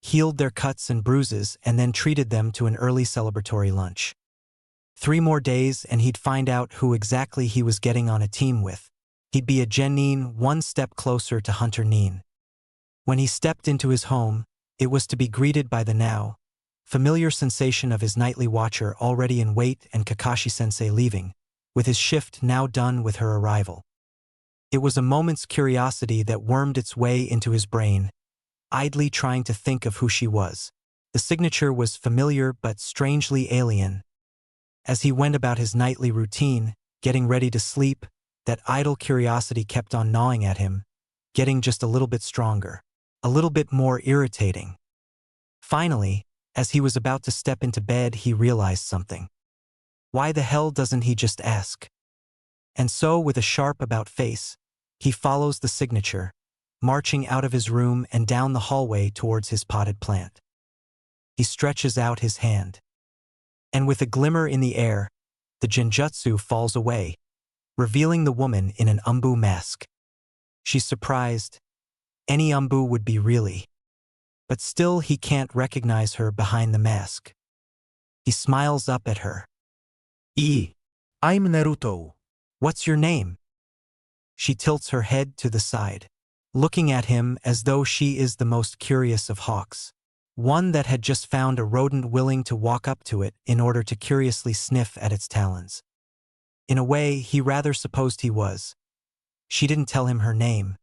healed their cuts and bruises, and then treated them to an early celebratory lunch. 3 more days and he'd find out who exactly he was getting on a team with. He'd be a genin one step closer to Hunter Nin. When he stepped into his home, it was to be greeted by the now familiar sensation of his nightly watcher already in wait and Kakashi-sensei leaving, with his shift now done with her arrival. It was a moment's curiosity that wormed its way into his brain, idly trying to think of who she was. The signature was familiar but strangely alien. As he went about his nightly routine, getting ready to sleep, that idle curiosity kept on gnawing at him, getting just a little bit stronger, a little bit more irritating. Finally, as he was about to step into bed, he realized something. Why the hell doesn't he just ask? And so, with a sharp about face, he follows the signature, marching out of his room and down the hallway towards his potted plant. He stretches out his hand. And with a glimmer in the air, the genjutsu falls away, revealing the woman in an umbu mask. She's surprised. Any umbu would be, really. But still he can't recognize her behind the mask. He smiles up at her. I'm Naruto. What's your name? She tilts her head to the side, looking at him as though she is the most curious of hawks, one that had just found a rodent willing to walk up to it in order to curiously sniff at its talons. In a way, he rather supposed he was. She didn't tell him her name.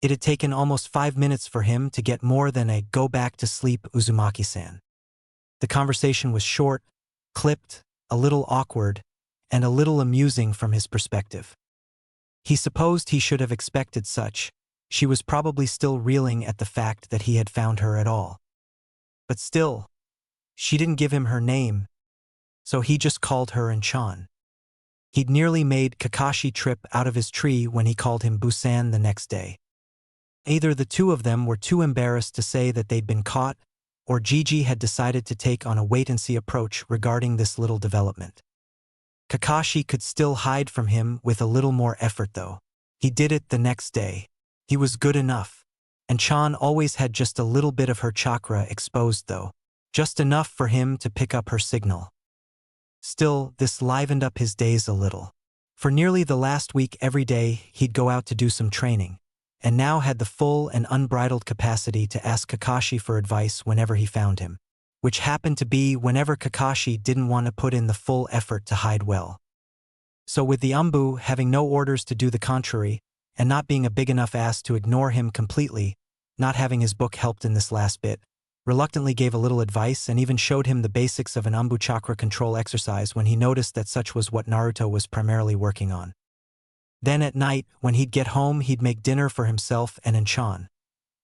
It had taken almost 5 minutes for him to get more than a "go back to sleep, Uzumaki-san." The conversation was short, clipped, a little awkward, and a little amusing from his perspective. He supposed he should have expected such. She was probably still reeling at the fact that he had found her at all. But still, she didn't give him her name, so he just called her Anchan. He'd nearly made Kakashi trip out of his tree when he called him Busan the next day. Either the two of them were too embarrassed to say that they'd been caught, or Gigi had decided to take on a wait-and-see approach regarding this little development. Kakashi could still hide from him with a little more effort though. He did it the next day. He was good enough. And Chan always had just a little bit of her chakra exposed though. Just enough for him to pick up her signal. Still, this livened up his days a little. For nearly the last week every day he'd go out to do some training, and now had the full and unbridled capacity to ask Kakashi for advice whenever he found him, which happened to be whenever Kakashi didn't want to put in the full effort to hide well. So with the umbu having no orders to do the contrary, and not being a big enough ass to ignore him completely, not having his book helped in this last bit, reluctantly gave a little advice and even showed him the basics of an Umbu chakra control exercise when he noticed that such was what Naruto was primarily working on. Then at night, when he'd get home, he'd make dinner for himself and Enchan,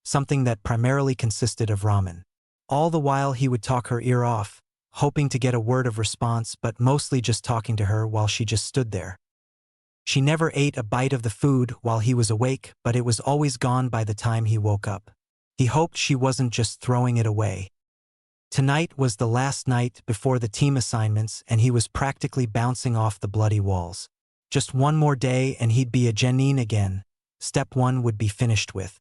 something that primarily consisted of ramen. All the while he would talk her ear off, hoping to get a word of response but mostly just talking to her while she just stood there. She never ate a bite of the food while he was awake, but it was always gone by the time he woke up. He hoped she wasn't just throwing it away. Tonight was the last night before the team assignments and he was practically bouncing off the bloody walls. Just one more day and he'd be a genin again. Step 1 would be finished with.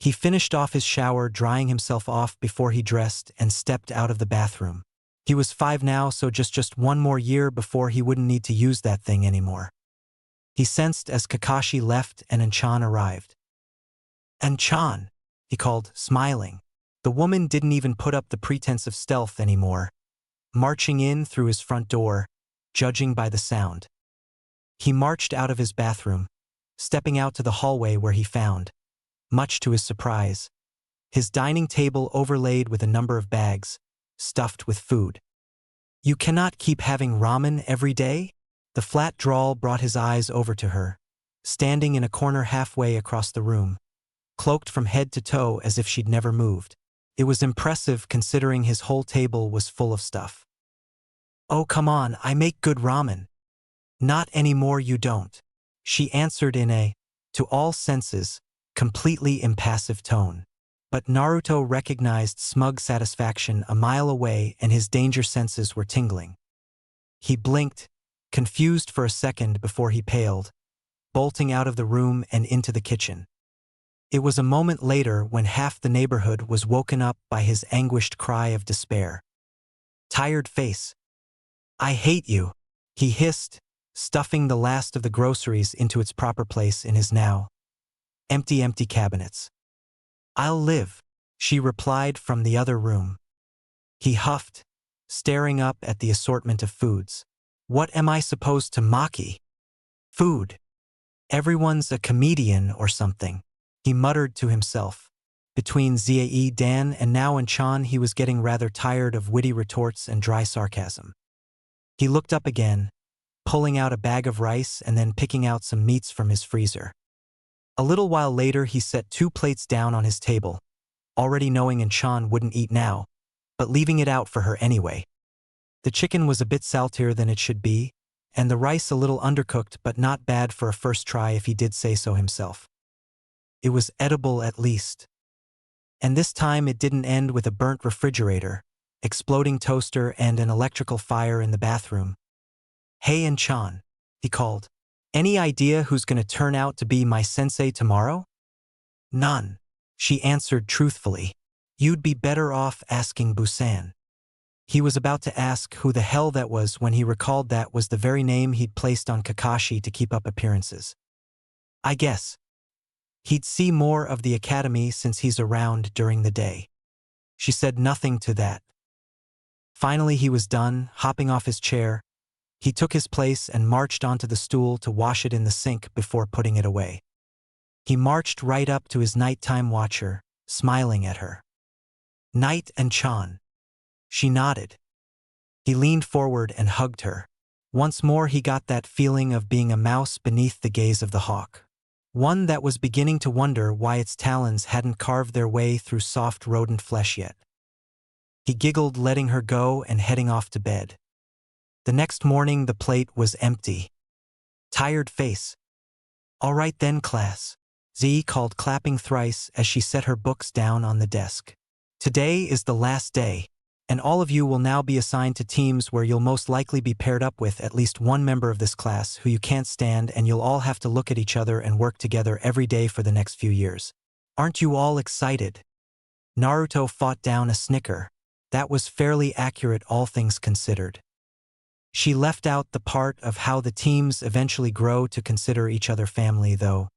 He finished off his shower, drying himself off before he dressed and stepped out of the bathroom. He was 5 now, so just one more year before he wouldn't need to use that thing anymore. He sensed as Kakashi left and Enchan arrived. "Enchan," he called, smiling. The woman didn't even put up the pretense of stealth anymore, marching in through his front door, judging by the sound. He marched out of his bathroom, stepping out to the hallway where he found, much to his surprise, his dining table overlaid with a number of bags, stuffed with food. "You cannot keep having ramen every day?" The flat drawl brought his eyes over to her, standing in a corner halfway across the room, cloaked from head to toe as if she'd never moved. It was impressive considering his whole table was full of stuff. "Oh, come on, I make good ramen." "Not anymore, you don't," she answered in a, to all senses, completely impassive tone. But Naruto recognized smug satisfaction a mile away and his danger senses were tingling. He blinked, confused for a second before he paled, bolting out of the room and into the kitchen. It was a moment later when half the neighborhood was woken up by his anguished cry of despair. "Tired face. I hate you," he hissed, stuffing the last of the groceries into its proper place in his now empty cabinets. "I'll live," she replied from the other room. He huffed, staring up at the assortment of foods. "What am I supposed to maki? Food. Everyone's a comedian or something," he muttered to himself. Between Zie Dan and now Enchan, he was getting rather tired of witty retorts and dry sarcasm. He looked up again, pulling out a bag of rice and then picking out some meats from his freezer. A little while later he set 2 plates down on his table, already knowing Enchan wouldn't eat now, but leaving it out for her anyway. The chicken was a bit saltier than it should be, and the rice a little undercooked but not bad for a first try if he did say so himself. It was edible at least. And this time it didn't end with a burnt refrigerator, exploding toaster and an electrical fire in the bathroom. "Hey Enchan," he called. "Any idea who's gonna turn out to be my sensei tomorrow?" "None," she answered truthfully. "You'd be better off asking Busan." He was about to ask who the hell that was when he recalled that was the very name he'd placed on Kakashi to keep up appearances. "I guess he'd see more of the academy since he's around during the day." She said nothing to that. Finally he was done, hopping off his chair. He took his place and marched onto the stool to wash it in the sink before putting it away. He marched right up to his nighttime watcher, smiling at her. "Night Enchan." She nodded. He leaned forward and hugged her. Once more he got that feeling of being a mouse beneath the gaze of the hawk. One that was beginning to wonder why its talons hadn't carved their way through soft rodent flesh yet. He giggled, letting her go and heading off to bed. The next morning the plate was empty. "Tired face." "All right then, class," Z called, clapping thrice as she set her books down on the desk. "Today is the last day, and all of you will now be assigned to teams where you'll most likely be paired up with at least one member of this class who you can't stand, and you'll all have to look at each other and work together every day for the next few years. Aren't you all excited?" Naruto fought down a snicker. That was fairly accurate, all things considered. She left out the part of how the teams eventually grow to consider each other family, though.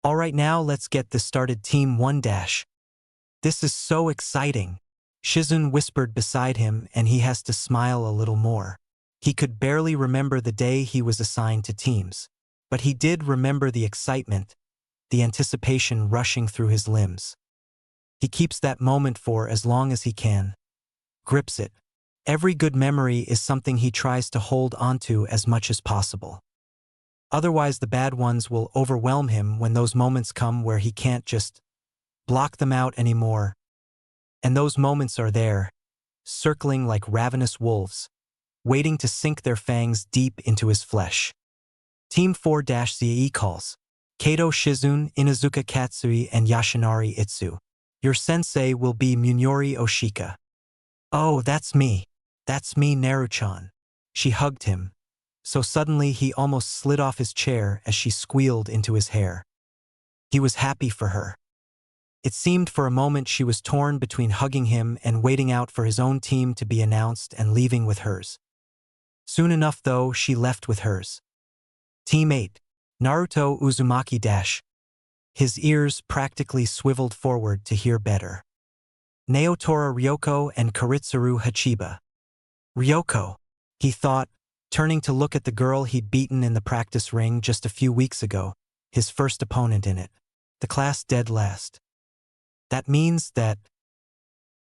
"All right, now let's get this started. Team 1 dash. This is so exciting," Shizun whispered beside him, and he has to smile a little more. He could barely remember the day he was assigned to teams, but he did remember the excitement, the anticipation rushing through his limbs. He keeps that moment for as long as he can. Grips it. Every good memory is something he tries to hold onto as much as possible. Otherwise, the bad ones will overwhelm him when those moments come where he can't just block them out anymore. And those moments are there, circling like ravenous wolves, waiting to sink their fangs deep into his flesh. Team 4-ZE calls. Kato Shizun, Inazuka Katsui, and Yashinari Itsu. Your sensei will be Munori Oshika. Oh, that's me. That's me, Naruchan. She hugged him, so suddenly he almost slid off his chair as she squealed into his hair. He was happy for her. It seemed for a moment she was torn between hugging him and waiting out for his own team to be announced and leaving with hers. Soon enough, though, she left with hers. Team 8, Naruto Uzumaki Dash. His ears practically swiveled forward to hear better. Naotora Ryoko and Karitsuru Hachiba. Ryoko, he thought, turning to look at the girl he'd beaten in the practice ring just a few weeks ago, his first opponent in it. The class dead last. That means that…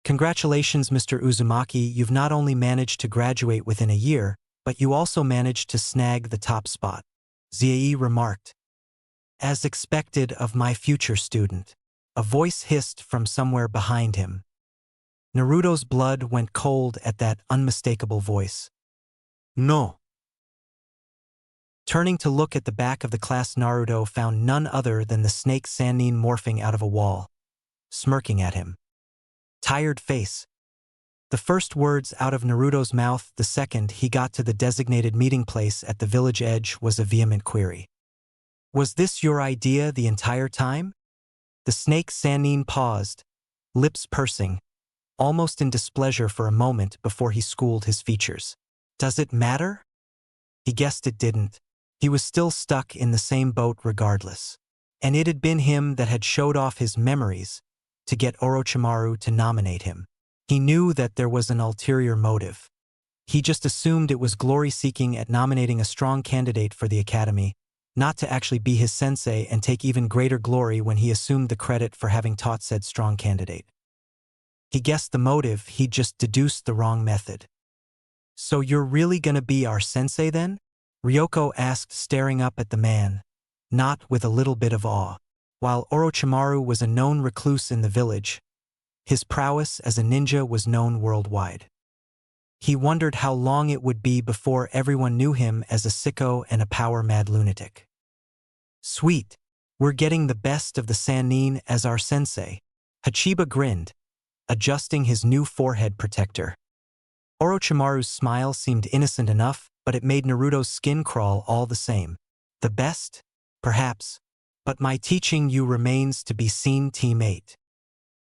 Congratulations, Mr. Uzumaki, you've not only managed to graduate within a year, but you also managed to snag the top spot. Zie remarked. As expected of my future student. A voice hissed from somewhere behind him. Naruto's blood went cold at that unmistakable voice. No. Turning to look at the back of the class, Naruto found none other than the snake Sannin morphing out of a wall, smirking at him. Tired face. The first words out of Naruto's mouth the second he got to the designated meeting place at the village edge was a vehement query. Was this your idea the entire time? The snake Sannin paused, lips pursing, almost in displeasure for a moment before he schooled his features. Does it matter? He guessed it didn't. He was still stuck in the same boat regardless. And it had been him that had showed off his memories to get Orochimaru to nominate him. He knew that there was an ulterior motive. He just assumed it was glory-seeking at nominating a strong candidate for the academy, not to actually be his sensei and take even greater glory when he assumed the credit for having taught said strong candidate. He guessed the motive, he just deduced the wrong method. So you're really gonna be our sensei then? Ryoko asked, staring up at the man, not with a little bit of awe. While Orochimaru was a known recluse in the village, his prowess as a ninja was known worldwide. He wondered how long it would be before everyone knew him as a sicko and a power-mad lunatic. Sweet, we're getting the best of the Sannin as our sensei. Hachiba grinned, adjusting his new forehead protector. Orochimaru's smile seemed innocent enough, but it made Naruto's skin crawl all the same. The best? Perhaps. But my teaching you remains to be seen, Team 8.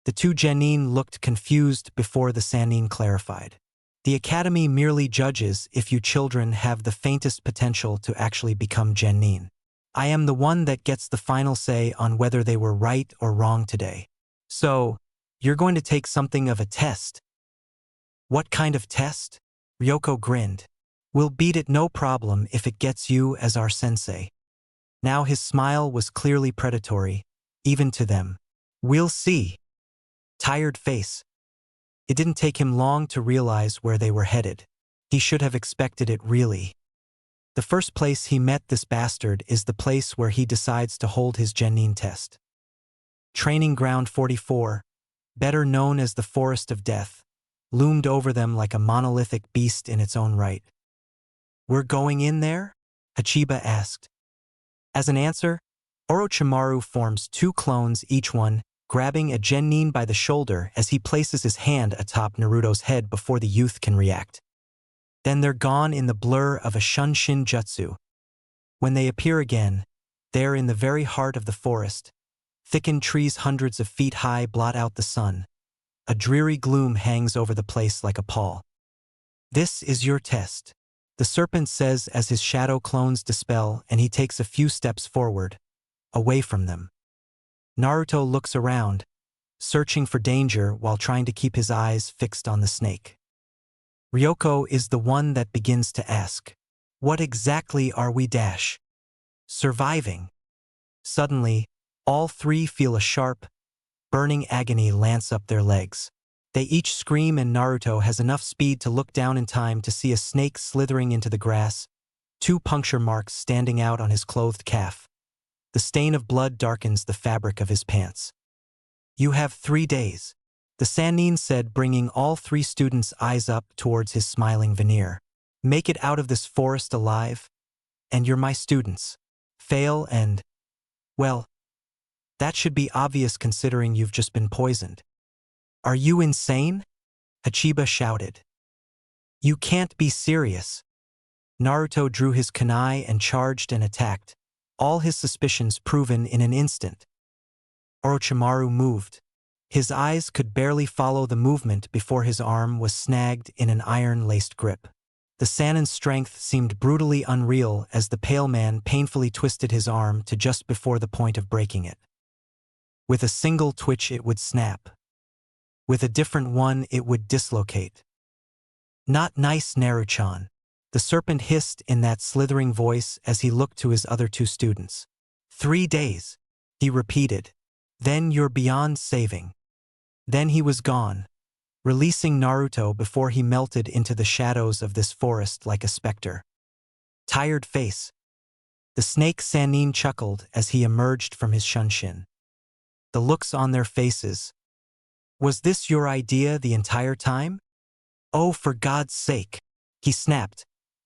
The two genin looked confused before the Sannin clarified. The academy merely judges if you children have the faintest potential to actually become genin. I am the one that gets the final say on whether they were right or wrong today. So, you're going to take something of a test. What kind of test? Ryoko grinned. We'll beat it no problem if it gets you as our sensei. Now his smile was clearly predatory, even to them. We'll see. Tired face. It didn't take him long to realize where they were headed. He should have expected it really. The first place he met this bastard is the place where he decides to hold his genin test. Training Ground 44, better known as the Forest of Death, loomed over them like a monolithic beast in its own right. We're going in there? Hachiba asked. As an answer, Orochimaru forms two clones, each one grabbing a genin by the shoulder as he places his hand atop Naruto's head before the youth can react. Then they're gone in the blur of a Shunshin jutsu. When they appear again, there in the very heart of the forest, thickened trees hundreds of feet high blot out the sun. A dreary gloom hangs over the place like a pall. This is your test, the serpent says as his shadow clones dispel and he takes a few steps forward, away from them. Naruto looks around, searching for danger while trying to keep his eyes fixed on the snake. Ryoko is the one that begins to ask, what exactly are we dash? Surviving. Suddenly, all three feel a sharp, Burning agony lance up their legs. They each scream, and Naruto has enough speed to look down in time to see a snake slithering into the grass, 2 puncture marks standing out on his clothed calf. The stain of blood darkens the fabric of his pants. "You have 3 days," the Sannin said, bringing all 3 students' eyes up towards his smiling veneer. "Make it out of this forest alive, and you're my students. Fail and, well, that should be obvious considering you've just been poisoned." "Are you insane?" Hachiba shouted. "You can't be serious." Naruto drew his kunai and charged and attacked, all his suspicions proven in an instant. Orochimaru moved. His eyes could barely follow the movement before his arm was snagged in an iron-laced grip. The Sannin's strength seemed brutally unreal as the pale man painfully twisted his arm to just before the point of breaking it. With a single twitch it would snap. With a different one it would dislocate. "Not nice, Naruchan," the serpent hissed in that slithering voice as he looked to his other 2 students. 3 days, he repeated. "Then you're beyond saving." Then he was gone, releasing Naruto before he melted into the shadows of this forest like a specter. Tired face. The snake Sannin chuckled as he emerged from his shunshin. The looks on their faces. "Was this your idea the entire time?" "Oh, for God's sake," he snapped,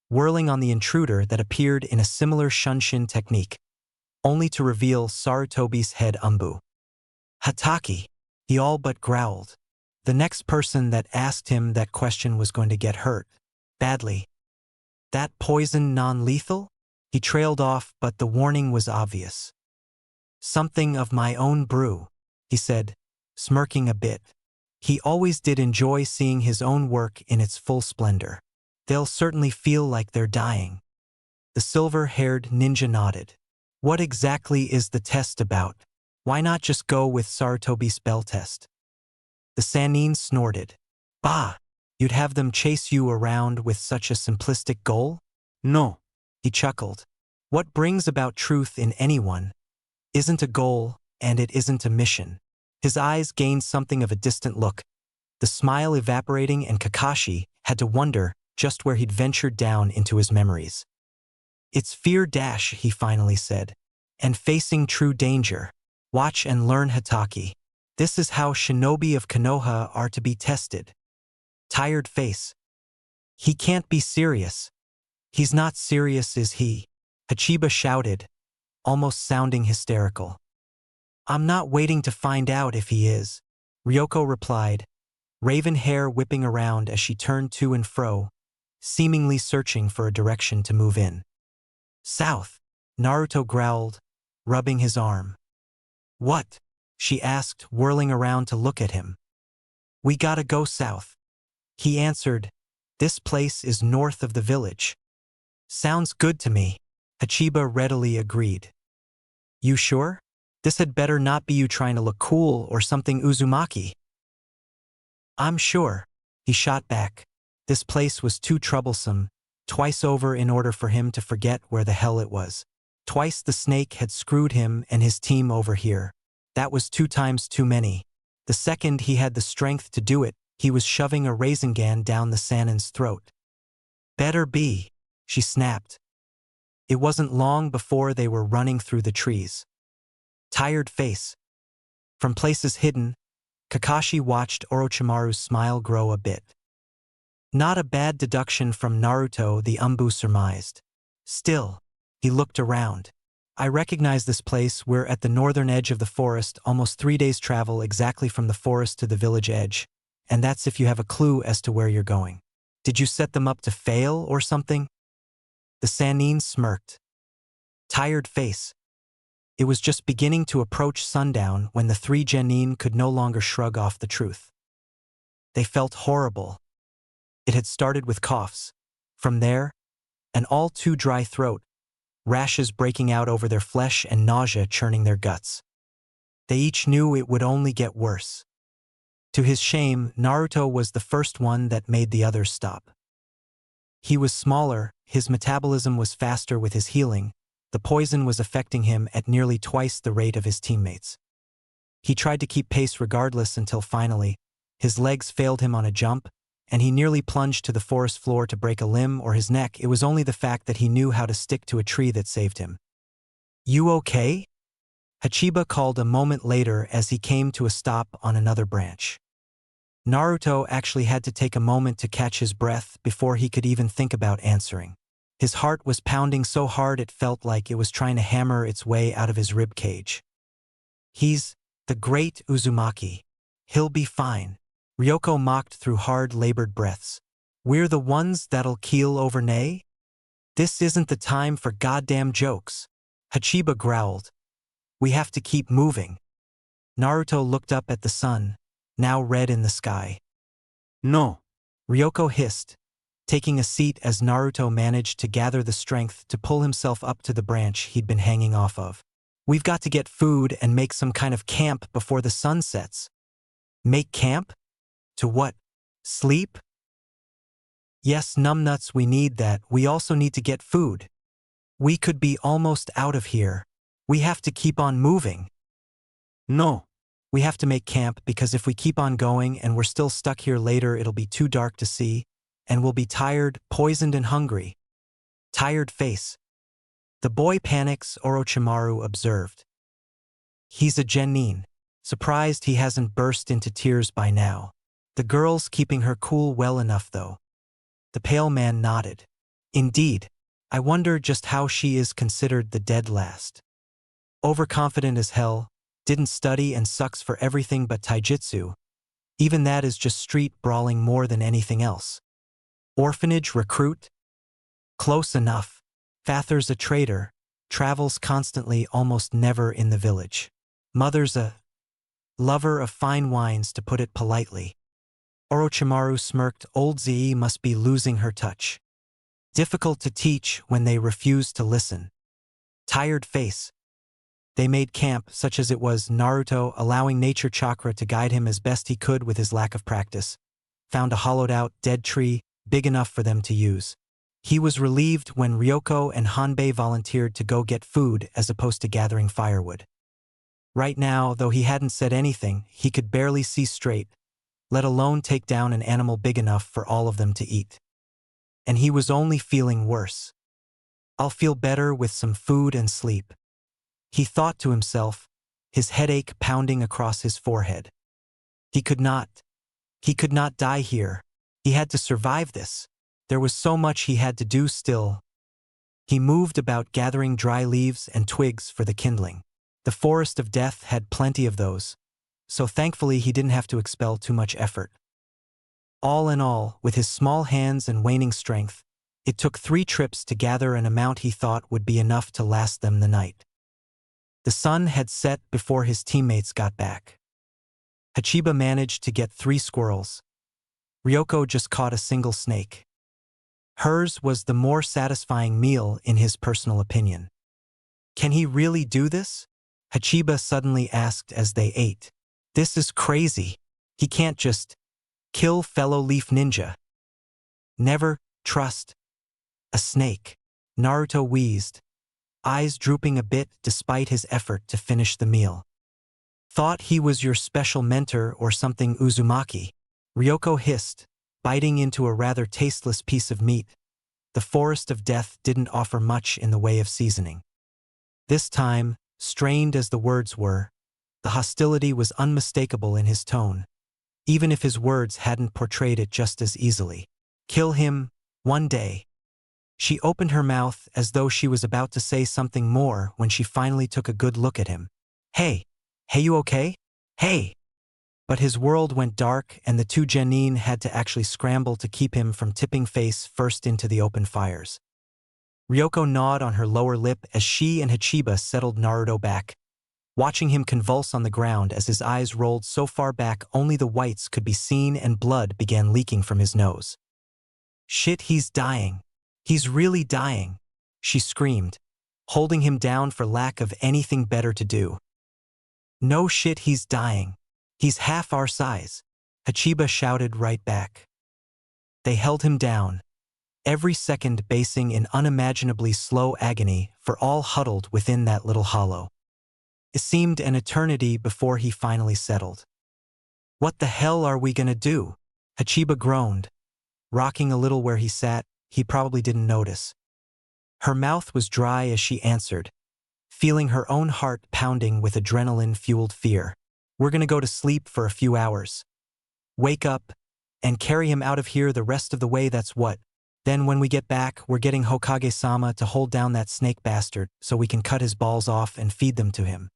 whirling on the intruder that appeared in a similar shunshin technique, only to reveal Sarutobi's head umbu. "Hatake," he all but growled. The next person that asked him that question was going to get hurt. Badly. "That poison non-lethal?" He trailed off, but the warning was obvious. "Something of my own brew," he said, smirking a bit. He always did enjoy seeing his own work in its full splendor. "They'll certainly feel like they're dying." The silver-haired ninja nodded. "What exactly is the test about? Why not just go with Sarutobi's spell test?" The Sannin snorted. "Bah! You'd have them chase you around with such a simplistic goal?" "No," he chuckled. "What brings about truth in anyone isn't a goal, and it isn't a mission." His eyes gained something of a distant look, the smile evaporating, and Kakashi had to wonder just where he'd ventured down into his memories. "It's fear dash," he finally said, "and facing true danger. Watch and learn, Hatake. This is how shinobi of Konoha are to be tested." Tired face. "He can't be serious." "He's not serious, is he?" Hachiba shouted, almost sounding hysterical. "I'm not waiting to find out if he is," Ryoko replied, raven hair whipping around as she turned to and fro, seemingly searching for a direction to move in. "South," Naruto growled, rubbing his arm. "What?" she asked, whirling around to look at him. "We gotta go south." He answered, "This place is north of the village." "Sounds good to me," Hachiba readily agreed. "You sure? This had better not be you trying to look cool or something, Uzumaki." "I'm sure," he shot back. This place was too troublesome, twice over in order for him to forget where the hell it was. Twice the snake had screwed him and his team over here. That was 2 times too many. The second he had the strength to do it, he was shoving a Rasengan down the Sannin's throat. "Better be," she snapped. It wasn't long before they were running through the trees. Tired face. From places hidden, Kakashi watched Orochimaru's smile grow a bit. Not a bad deduction from Naruto, the umbu surmised. Still, he looked around. "I recognize this place. We're at the northern edge of the forest, almost 3 days' travel exactly from the forest to the village edge, and that's if you have a clue as to where you're going. Did you set them up to fail or something?" The Sannin smirked. Tired face. It was just beginning to approach sundown when the 3 genin could no longer shrug off the truth. They felt horrible. It had started with coughs. From there, an all too dry throat, rashes breaking out over their flesh and nausea churning their guts. They each knew it would only get worse. To his shame, Naruto was the first one that made the others stop. He was smaller, his metabolism was faster with his healing, the poison was affecting him at nearly twice the rate of his teammates. He tried to keep pace regardless until finally, his legs failed him on a jump, and he nearly plunged to the forest floor to break a limb or his neck. It was only the fact that he knew how to stick to a tree that saved him. "You okay?" Hachiba called a moment later as he came to a stop on another branch. Naruto actually had to take a moment to catch his breath before he could even think about answering. His heart was pounding so hard it felt like it was trying to hammer its way out of his rib cage. "He's the great Uzumaki. He'll be fine." Ryoko mocked through hard, labored breaths. "We're the ones that'll keel over nay? This isn't the time for goddamn jokes." Hachiba growled. "We have to keep moving." Naruto looked up at the sun, now red in the sky. No. Ryoko hissed, taking a seat as Naruto managed to gather the strength to pull himself up to the branch he'd been hanging off of. "We've got to get food and make some kind of camp before the sun sets." "Make camp? To what? Sleep?" "Yes, numbnuts, we need that. We also need to get food. We could be almost out of here. We have to keep on moving." No. "We have to make camp because if we keep on going and we're still stuck here later, it'll be too dark to see, and we'll be tired, poisoned, and hungry." Tired face. "The boy panics," Orochimaru observed. "He's a genin. Surprised he hasn't burst into tears by now. The girl's keeping her cool well enough though." The pale man nodded. "Indeed. I wonder just how she is considered the dead last. Overconfident as hell, didn't study and sucks for everything but taijutsu. Even that is just street brawling more than anything else. Orphanage recruit? Close enough. Father's a trader, travels constantly, almost never in the village. Mother's a lover of fine wines, to put it politely." Orochimaru smirked. "Old Zi must be losing her touch. Difficult to teach when they refuse to listen." Tired face. They made camp, such as it was, Naruto, allowing nature chakra to guide him as best he could with his lack of practice, found a hollowed-out, dead tree, big enough for them to use. He was relieved when Ryoko and Hanbei volunteered to go get food as opposed to gathering firewood. Right now, though he hadn't said anything, he could barely see straight, let alone take down an animal big enough for all of them to eat. And he was only feeling worse. "I'll feel better with some food and sleep," he thought to himself, his headache pounding across his forehead. He could not die here. He had to survive this. There was so much he had to do still. He moved about gathering dry leaves and twigs for the kindling. The forest of death had plenty of those, so thankfully he didn't have to expel too much effort. All in all, with his small hands and waning strength, it took 3 trips to gather an amount he thought would be enough to last them the night. The sun had set before his teammates got back. Hachiba managed to get 3 squirrels. Ryoko just caught a single snake. Hers was the more satisfying meal in his personal opinion. "Can he really do this?" Hachiba suddenly asked as they ate. "This is crazy. He can't just kill fellow leaf ninja. Never trust a snake." Naruto wheezed, eyes drooping a bit despite his effort to finish the meal. "Thought he was your special mentor or something, Uzumaki." Ryoko hissed, biting into a rather tasteless piece of meat. The forest of death didn't offer much in the way of seasoning. This time, strained as the words were, the hostility was unmistakable in his tone, even if his words hadn't portrayed it just as easily. "Kill him, one day." She opened her mouth as though she was about to say something more when she finally took a good look at him. Hey, you okay? Hey!" But his world went dark and the 2 genin had to actually scramble to keep him from tipping face first into the open fires. Ryoko gnawed on her lower lip as she and Hachiba settled Naruto back, watching him convulse on the ground as his eyes rolled so far back only the whites could be seen and blood began leaking from his nose. "Shit, he's dying. He's really dying," she screamed, holding him down for lack of anything better to do. "No shit, he's dying. He's half our size," Hachiba shouted right back. They held him down, every second basing in unimaginably slow agony for all huddled within that little hollow. It seemed an eternity before he finally settled. What the hell are we gonna do? Hachiba groaned, rocking a little where he sat. He probably didn't notice. Her mouth was dry as she answered, feeling her own heart pounding with adrenaline-fueled fear. We're gonna go to sleep for a few hours. Wake up and carry him out of here the rest of the way, that's what. Then when we get back, we're getting Hokage-sama to hold down that snake bastard so we can cut his balls off and feed them to him.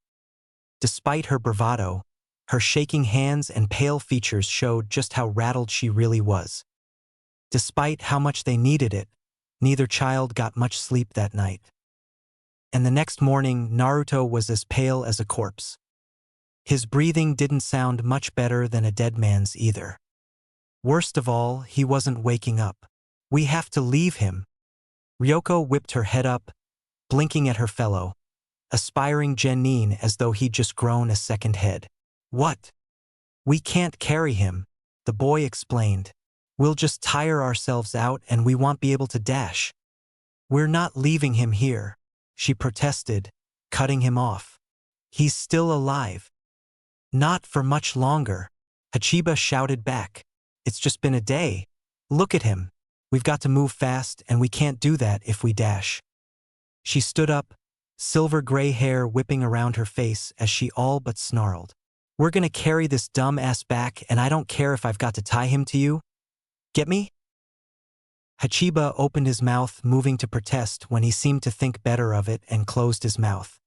Despite her bravado, her shaking hands and pale features showed just how rattled she really was. Despite how much they needed it, neither child got much sleep that night. And the next morning, Naruto was as pale as a corpse. His breathing didn't sound much better than a dead man's either. Worst of all, he wasn't waking up. We have to leave him. Ryoko whipped her head up, blinking at her fellow, aspiring Genin as though he'd just grown a second head. What? We can't carry him, the boy explained. We'll just tire ourselves out and we won't be able to dash. We're not leaving him here, she protested, cutting him off. He's still alive. Not for much longer, Hachiba shouted back. It's just been a day. Look at him. We've got to move fast and we can't do that if we dash. She stood up, silver gray hair whipping around her face as she all but snarled. We're gonna carry this dumb ass back and I don't care if I've got to tie him to you. Get me? Hachiba opened his mouth, moving to protest when he seemed to think better of it and closed his mouth.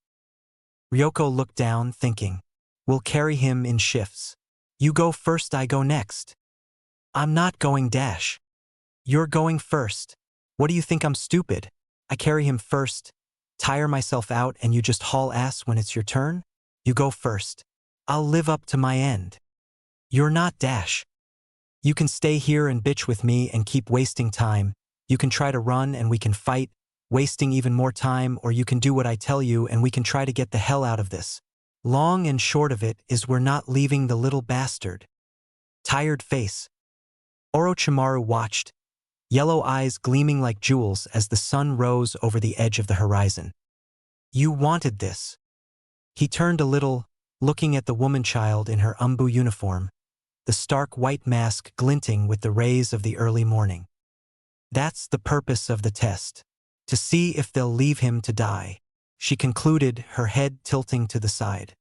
Ryoko looked down, thinking, we'll carry him in shifts. You go first, I go next. I'm not going dash. You're going first. What do you think, I'm stupid? I carry him first, tire myself out, and you just haul ass when it's your turn? You go first. I'll live up to my end. You're not dash. You can stay here and bitch with me and keep wasting time. You can try to run and we can fight, wasting even more time, or you can do what I tell you and we can try to get the hell out of this. Long and short of it is we're not leaving the little bastard. Tired face. Orochimaru watched, yellow eyes gleaming like jewels as the sun rose over the edge of the horizon. You wanted this. He turned a little, looking at the woman-child in her umbu uniform, the stark white mask glinting with the rays of the early morning. That's the purpose of the test, to see if they'll leave him to die, she concluded, her head tilting to the side.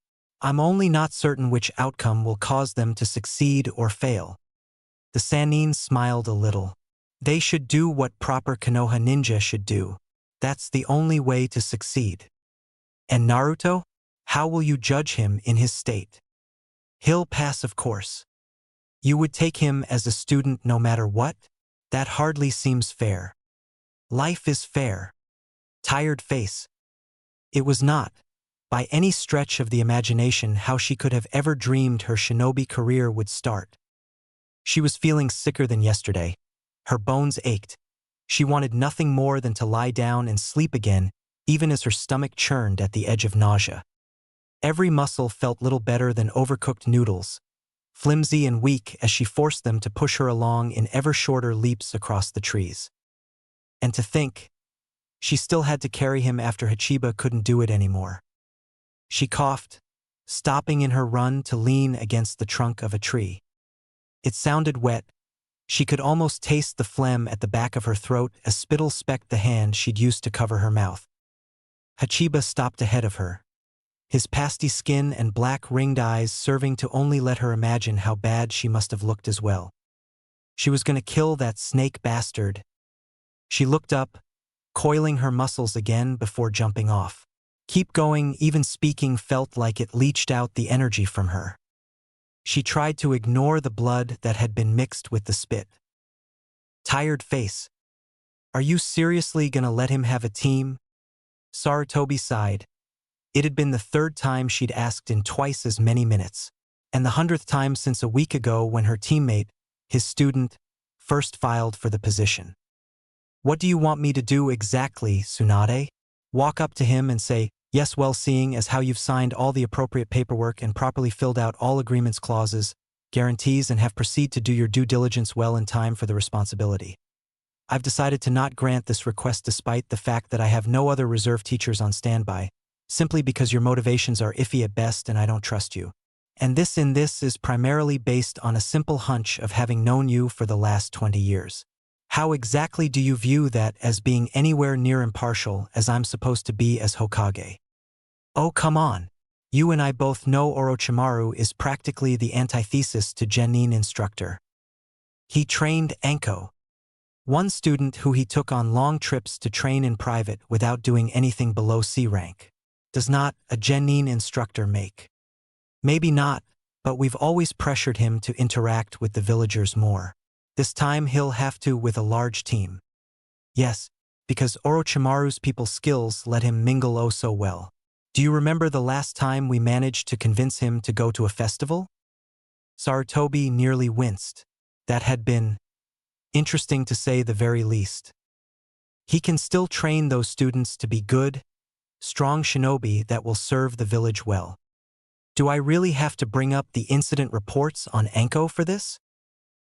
I'm only not certain which outcome will cause them to succeed or fail. The Sannin smiled a little. They should do what proper Konoha ninja should do. That's the only way to succeed. And Naruto? How will you judge him in his state? He'll pass, of course. You would take him as a student no matter what? That hardly seems fair. Life is fair. Tired face. It was not, by any stretch of the imagination, how she could have ever dreamed her shinobi career would start. She was feeling sicker than yesterday. Her bones ached. She wanted nothing more than to lie down and sleep again, even as her stomach churned at the edge of nausea. Every muscle felt little better than overcooked noodles, flimsy and weak as she forced them to push her along in ever shorter leaps across the trees. And to think, she still had to carry him after Hachiba couldn't do it anymore. She coughed, stopping in her run to lean against the trunk of a tree. It sounded wet. She could almost taste the phlegm at the back of her throat as spittle specked the hand she'd used to cover her mouth. Hachiba stopped ahead of her, his pasty skin and black ringed eyes serving to only let her imagine how bad she must have looked as well. She was going to kill that snake bastard. She looked up, coiling her muscles again before jumping off. Keep going, even speaking felt like it leached out the energy from her. She tried to ignore the blood that had been mixed with the spit. Tired face. Are you seriously gonna let him have a team? Sarutobi sighed. It had been the third time she'd asked in twice as many minutes, and the 100th time since a week ago when her teammate, his student, first filed for the position. What do you want me to do exactly, Tsunade? Walk up to him and say, yes, well, seeing as how you've signed all the appropriate paperwork and properly filled out all agreements clauses, guarantees, and have proceeded to do your due diligence well in time for the responsibility. I've decided to not grant this request despite the fact that I have no other reserve teachers on standby, simply because your motivations are iffy at best and I don't trust you. And this is primarily based on a simple hunch of having known you for the last 20 years. How exactly do you view that as being anywhere near impartial as I'm supposed to be as Hokage? Oh, come on. You and I both know Orochimaru is practically the antithesis to Genin instructor. He trained Anko, one student who he took on long trips to train in private without doing anything below C rank. Does not a Genin instructor make? Maybe not, but we've always pressured him to interact with the villagers more. This time he'll have to with a large team. Yes, because Orochimaru's people skills let him mingle oh so well. Do you remember the last time we managed to convince him to go to a festival? Sarutobi nearly winced. That had been interesting to say the very least. He can still train those students to be good, strong shinobi that will serve the village well. Do I really have to bring up the incident reports on Anko for this?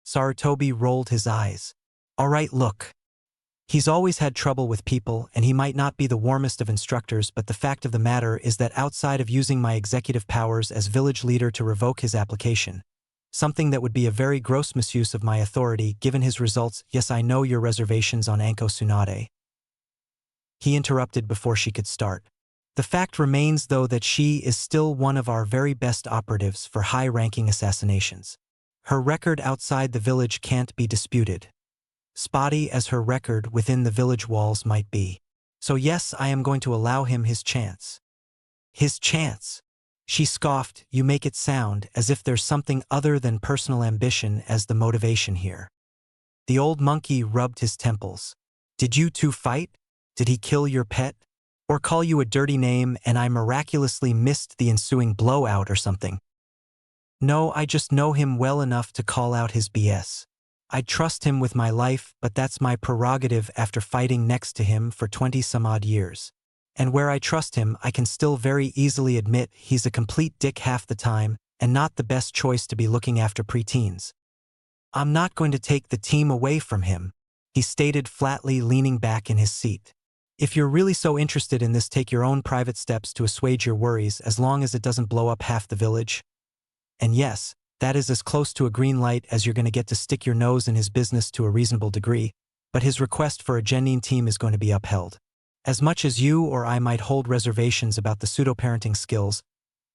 Sarutobi rolled his eyes. All right, look. He's always had trouble with people, and he might not be the warmest of instructors, but the fact of the matter is that outside of using my executive powers as village leader to revoke his application, something that would be a very gross misuse of my authority given his results. Yes, I know your reservations on Anko Tsunade. He interrupted before she could start. The fact remains, though, that she is still one of our very best operatives for high-ranking assassinations. Her record outside the village can't be disputed, spotty as her record within the village walls might be. So yes, I am going to allow him his chance. His chance? She scoffed. You make it sound as if there's something other than personal ambition as the motivation here. The old monkey rubbed his temples. Did you two fight? Did he kill your pet? Or call you a dirty name and I miraculously missed the ensuing blowout or something? No, I just know him well enough to call out his BS. I'd trust him with my life, but that's my prerogative after fighting next to him for 20-some-odd years. And where I trust him, I can still very easily admit he's a complete dick half the time and not the best choice to be looking after preteens. I'm not going to take the team away from him, he stated flatly, leaning back in his seat. If you're really so interested in this, take your own private steps to assuage your worries as long as it doesn't blow up half the village. And yes, that is as close to a green light as you're going to get to stick your nose in his business to a reasonable degree, but his request for a Genin team is going to be upheld. As much as you or I might hold reservations about the pseudo-parenting skills,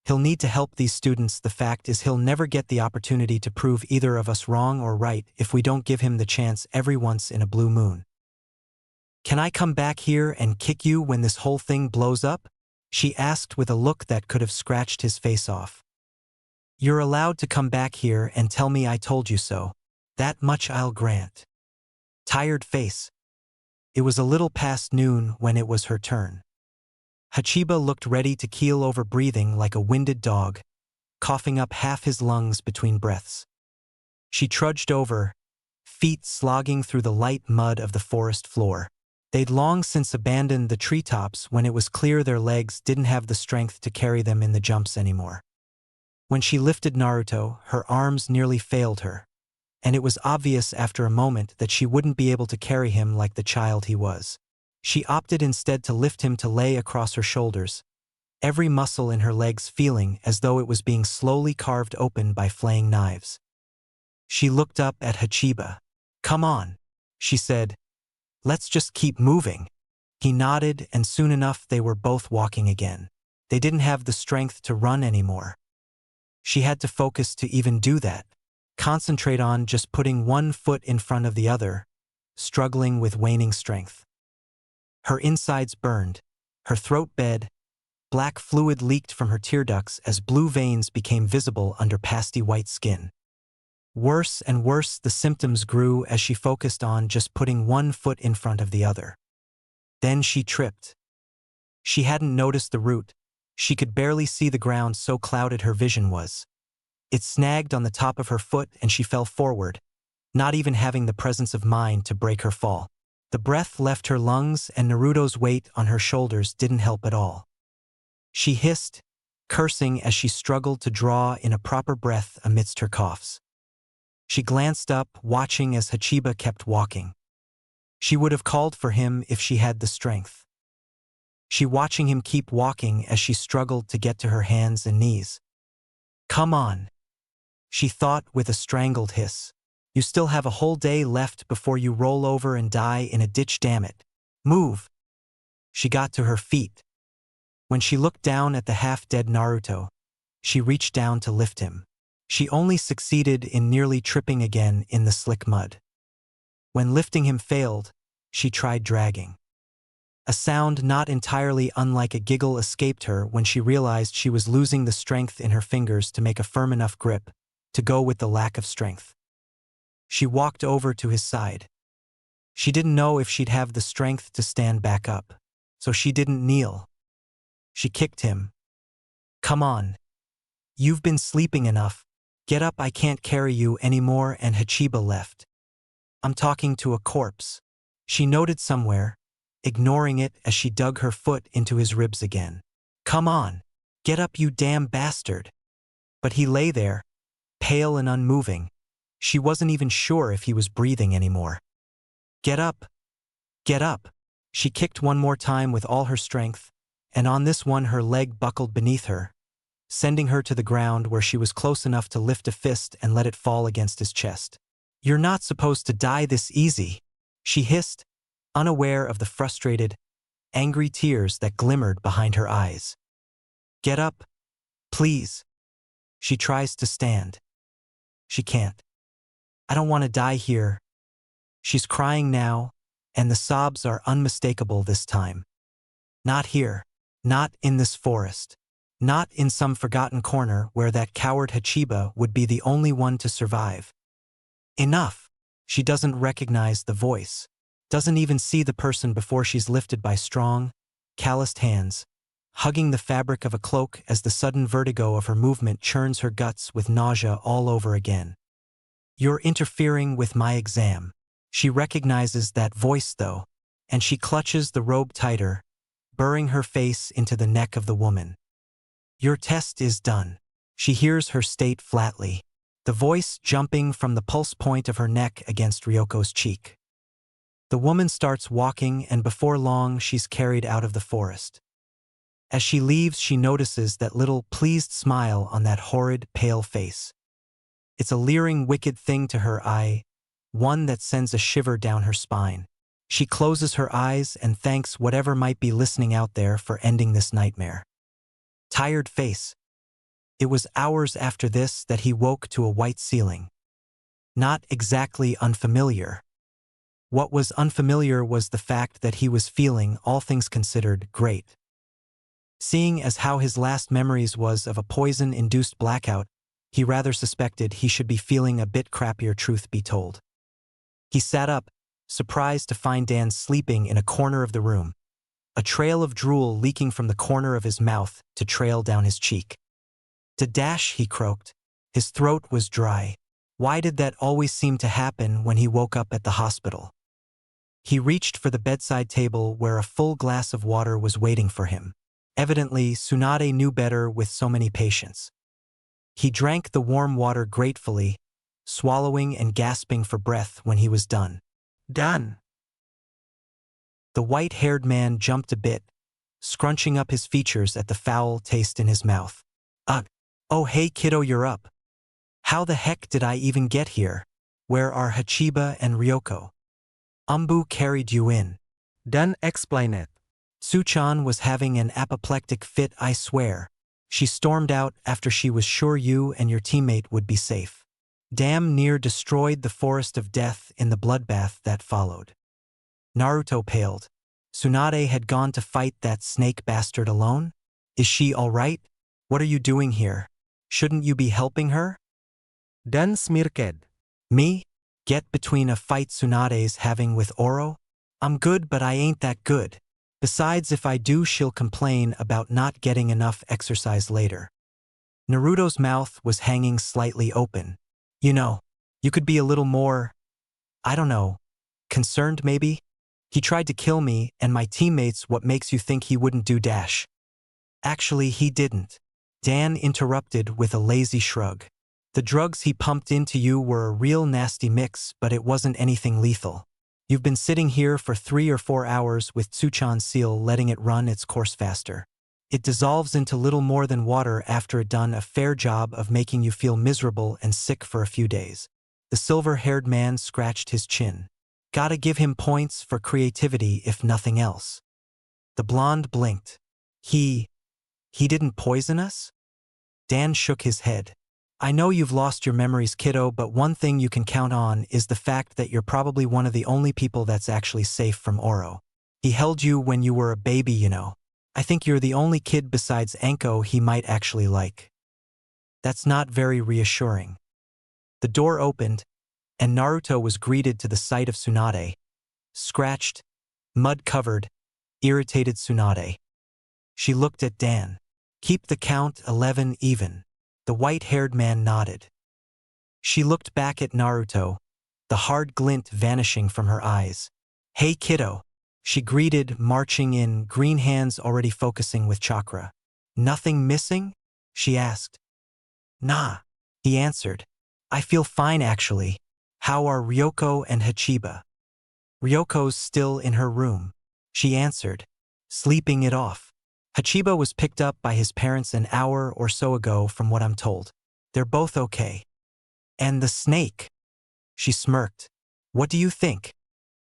he'll need to help these students. The fact is he'll never get the opportunity to prove either of us wrong or right if we don't give him the chance every once in a blue moon. Can I come back here and kick you when this whole thing blows up? She asked with a look that could have scratched his face off. You're allowed to come back here and tell me I told you so. That much I'll grant. Tired face. It was a little past noon when it was her turn. Hachiba looked ready to keel over, breathing like a winded dog, coughing up half his lungs between breaths. She trudged over, feet slogging through the light mud of the forest floor. They'd long since abandoned the treetops when it was clear their legs didn't have the strength to carry them in the jumps anymore. When she lifted Naruto, her arms nearly failed her, and it was obvious after a moment that she wouldn't be able to carry him like the child he was. She opted instead to lift him to lay across her shoulders, every muscle in her legs feeling as though it was being slowly carved open by flaying knives. She looked up at Hachiba. Come on, she said. Let's just keep moving. He nodded, and soon enough they were both walking again. They didn't have the strength to run anymore. She had to focus to even do that, concentrate on just putting one foot in front of the other, struggling with waning strength. Her insides burned, her throat bled, black fluid leaked from her tear ducts as blue veins became visible under pasty white skin. Worse and worse the symptoms grew as she focused on just putting one foot in front of the other. Then she tripped. She hadn't noticed the root. She could barely see the ground, so clouded her vision was. It snagged on the top of her foot and she fell forward, not even having the presence of mind to break her fall. The breath left her lungs and Naruto's weight on her shoulders didn't help at all. She hissed, cursing as she struggled to draw in a proper breath amidst her coughs. She glanced up, watching as Hachiba kept walking. She would have called for him if she had the strength. she watching him keep walking as she struggled to get to her hands and knees. Come on, she thought with a strangled hiss. You still have a whole day left before you roll over and die in a ditch, damn it. Move. She got to her feet. When she looked down at the half-dead Naruto, she reached down to lift him. She only succeeded in nearly tripping again in the slick mud. When lifting him failed, she tried dragging. A sound not entirely unlike a giggle escaped her when she realized she was losing the strength in her fingers to make a firm enough grip to go with the lack of strength. She walked over to his side. She didn't know if she'd have the strength to stand back up, so she didn't kneel. She kicked him. Come on. You've been sleeping enough. Get up, I can't carry you anymore, and Hachiba left. I'm talking to a corpse, she noted somewhere, ignoring it as she dug her foot into his ribs again. Come on. Get up, you damn bastard. But he lay there, pale and unmoving. She wasn't even sure if he was breathing anymore. Get up. Get up. She kicked one more time with all her strength, and on this one her leg buckled beneath her, sending her to the ground where she was close enough to lift a fist and let it fall against his chest. You're not supposed to die this easy, she hissed, unaware of the frustrated, angry tears that glimmered behind her eyes. Get up, please. She tries to stand. She can't. I don't want to die here. She's crying now, and the sobs are unmistakable this time. Not here. Not in this forest. Not in some forgotten corner where that coward Hachiba would be the only one to survive. Enough. She doesn't recognize the voice. Doesn't even see the person before she's lifted by strong, calloused hands, hugging the fabric of a cloak as the sudden vertigo of her movement churns her guts with nausea all over again. You're interfering with my exam. She recognizes that voice though, and she clutches the robe tighter, burrowing her face into the neck of the woman. Your test is done. She hears her state flatly, the voice jumping from the pulse point of her neck against Ryoko's cheek. The woman starts walking, and before long she's carried out of the forest. As she leaves, she notices that little pleased smile on that horrid, pale face. It's a leering, wicked thing to her eye, one that sends a shiver down her spine. She closes her eyes and thanks whatever might be listening out there for ending this nightmare. Tired face. It was hours after this that he woke to a white ceiling. Not exactly unfamiliar. What was unfamiliar was the fact that he was feeling, all things considered, great. Seeing as how his last memories was of a poison-induced blackout, he rather suspected he should be feeling a bit crappier, truth be told. He sat up, surprised to find Dan sleeping in a corner of the room, a trail of drool leaking from the corner of his mouth to trail down his cheek. Dash, he croaked. His throat was dry. Why did that always seem to happen when he woke up at the hospital? He reached for the bedside table where a full glass of water was waiting for him. Evidently, Tsunade knew better with so many patients. He drank the warm water gratefully, swallowing and gasping for breath when he was done. Done. The white-haired man jumped a bit, scrunching up his features at the foul taste in his mouth. Ugh. Oh hey kiddo, you're up. How the heck did I even get here? Where are Hachiba and Ryoko? Umbu carried you in. Done, explain it. Suchan was having an apoplectic fit, I swear. She stormed out after she was sure you and your teammate would be safe. Damn near destroyed the forest of death in the bloodbath that followed. Naruto paled. Tsunade had gone to fight that snake bastard alone? Is she all right? What are you doing here? Shouldn't you be helping her? Done, smirked. Me? Get between a fight Tsunade's having with Oro? I'm good, but I ain't that good. Besides, if I do, she'll complain about not getting enough exercise later. Naruto's mouth was hanging slightly open. You know, you could be a little more, I don't know, concerned maybe? He tried to kill me and my teammates. What makes you think he wouldn't do dash? Actually, he didn't. Dan interrupted with a lazy shrug. The drugs he pumped into you were a real nasty mix, but it wasn't anything lethal. You've been sitting here for 3 or 4 hours with Tsuchan seal letting it run its course faster. It dissolves into little more than water after it done a fair job of making you feel miserable and sick for a few days. The silver-haired man scratched his chin. Gotta give him points for creativity if nothing else. The blonde blinked. He didn't poison us? Dan shook his head. I know you've lost your memories, kiddo, but one thing you can count on is the fact that you're probably one of the only people that's actually safe from Oro. He held you when you were a baby, you know. I think you're the only kid besides Anko he might actually like. That's not very reassuring. The door opened, and Naruto was greeted to the sight of Tsunade. Scratched, mud-covered, irritated Tsunade. She looked at Dan. Keep the count 11 even. The white-haired man nodded. She looked back at Naruto, the hard glint vanishing from her eyes. Hey kiddo, she greeted, marching in, green hands already focusing with chakra. Nothing missing? She asked. Nah, he answered. I feel fine actually. How are Ryoko and Hachiba? Ryoko's still in her room, she answered, sleeping it off. Hachiba was picked up by his parents an hour or so ago from what I'm told. They're both okay. And the snake? She smirked. What do you think?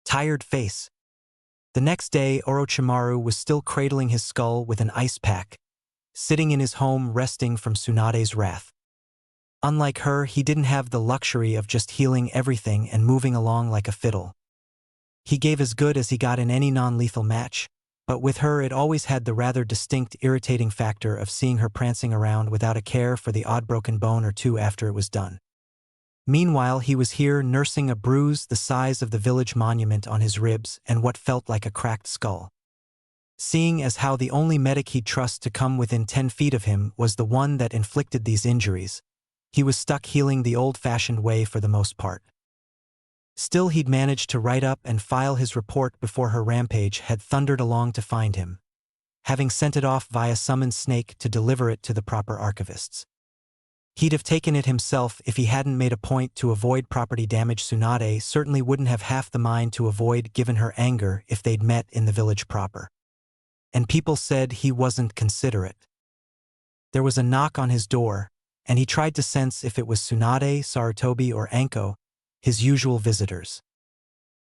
Tired face. The next day, Orochimaru was still cradling his skull with an ice pack, sitting in his home resting from Tsunade's wrath. Unlike her, he didn't have the luxury of just healing everything and moving along like a fiddle. He gave as good as he got in any non-lethal match, but with her it always had the rather distinct irritating factor of seeing her prancing around without a care for the odd broken bone or two after it was done. Meanwhile, he was here nursing a bruise the size of the village monument on his ribs and what felt like a cracked skull. Seeing as how the only medic he'd trust to come within 10 feet of him was the one that inflicted these injuries, he was stuck healing the old-fashioned way for the most part. Still, he'd managed to write up and file his report before her rampage had thundered along to find him, having sent it off via summoned snake to deliver it to the proper archivists. He'd have taken it himself if he hadn't made a point to avoid property damage. Tsunade certainly wouldn't have half the mind to avoid given her anger if they'd met in the village proper. And people said he wasn't considerate. There was a knock on his door, and he tried to sense if it was Tsunade, Sarutobi, or Anko, his usual visitors.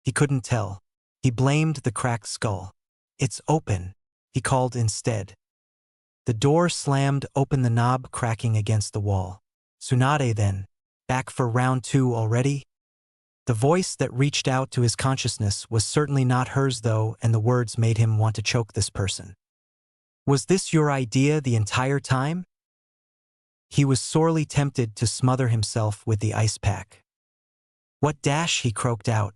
He couldn't tell. He blamed the cracked skull. It's open, he called instead. The door slammed open, the knob cracking against the wall. Tsunade then, back for round 2 already? The voice that reached out to his consciousness was certainly not hers though, and the words made him want to choke this person. Was this your idea the entire time? He was sorely tempted to smother himself with the ice pack. What dash, he croaked out.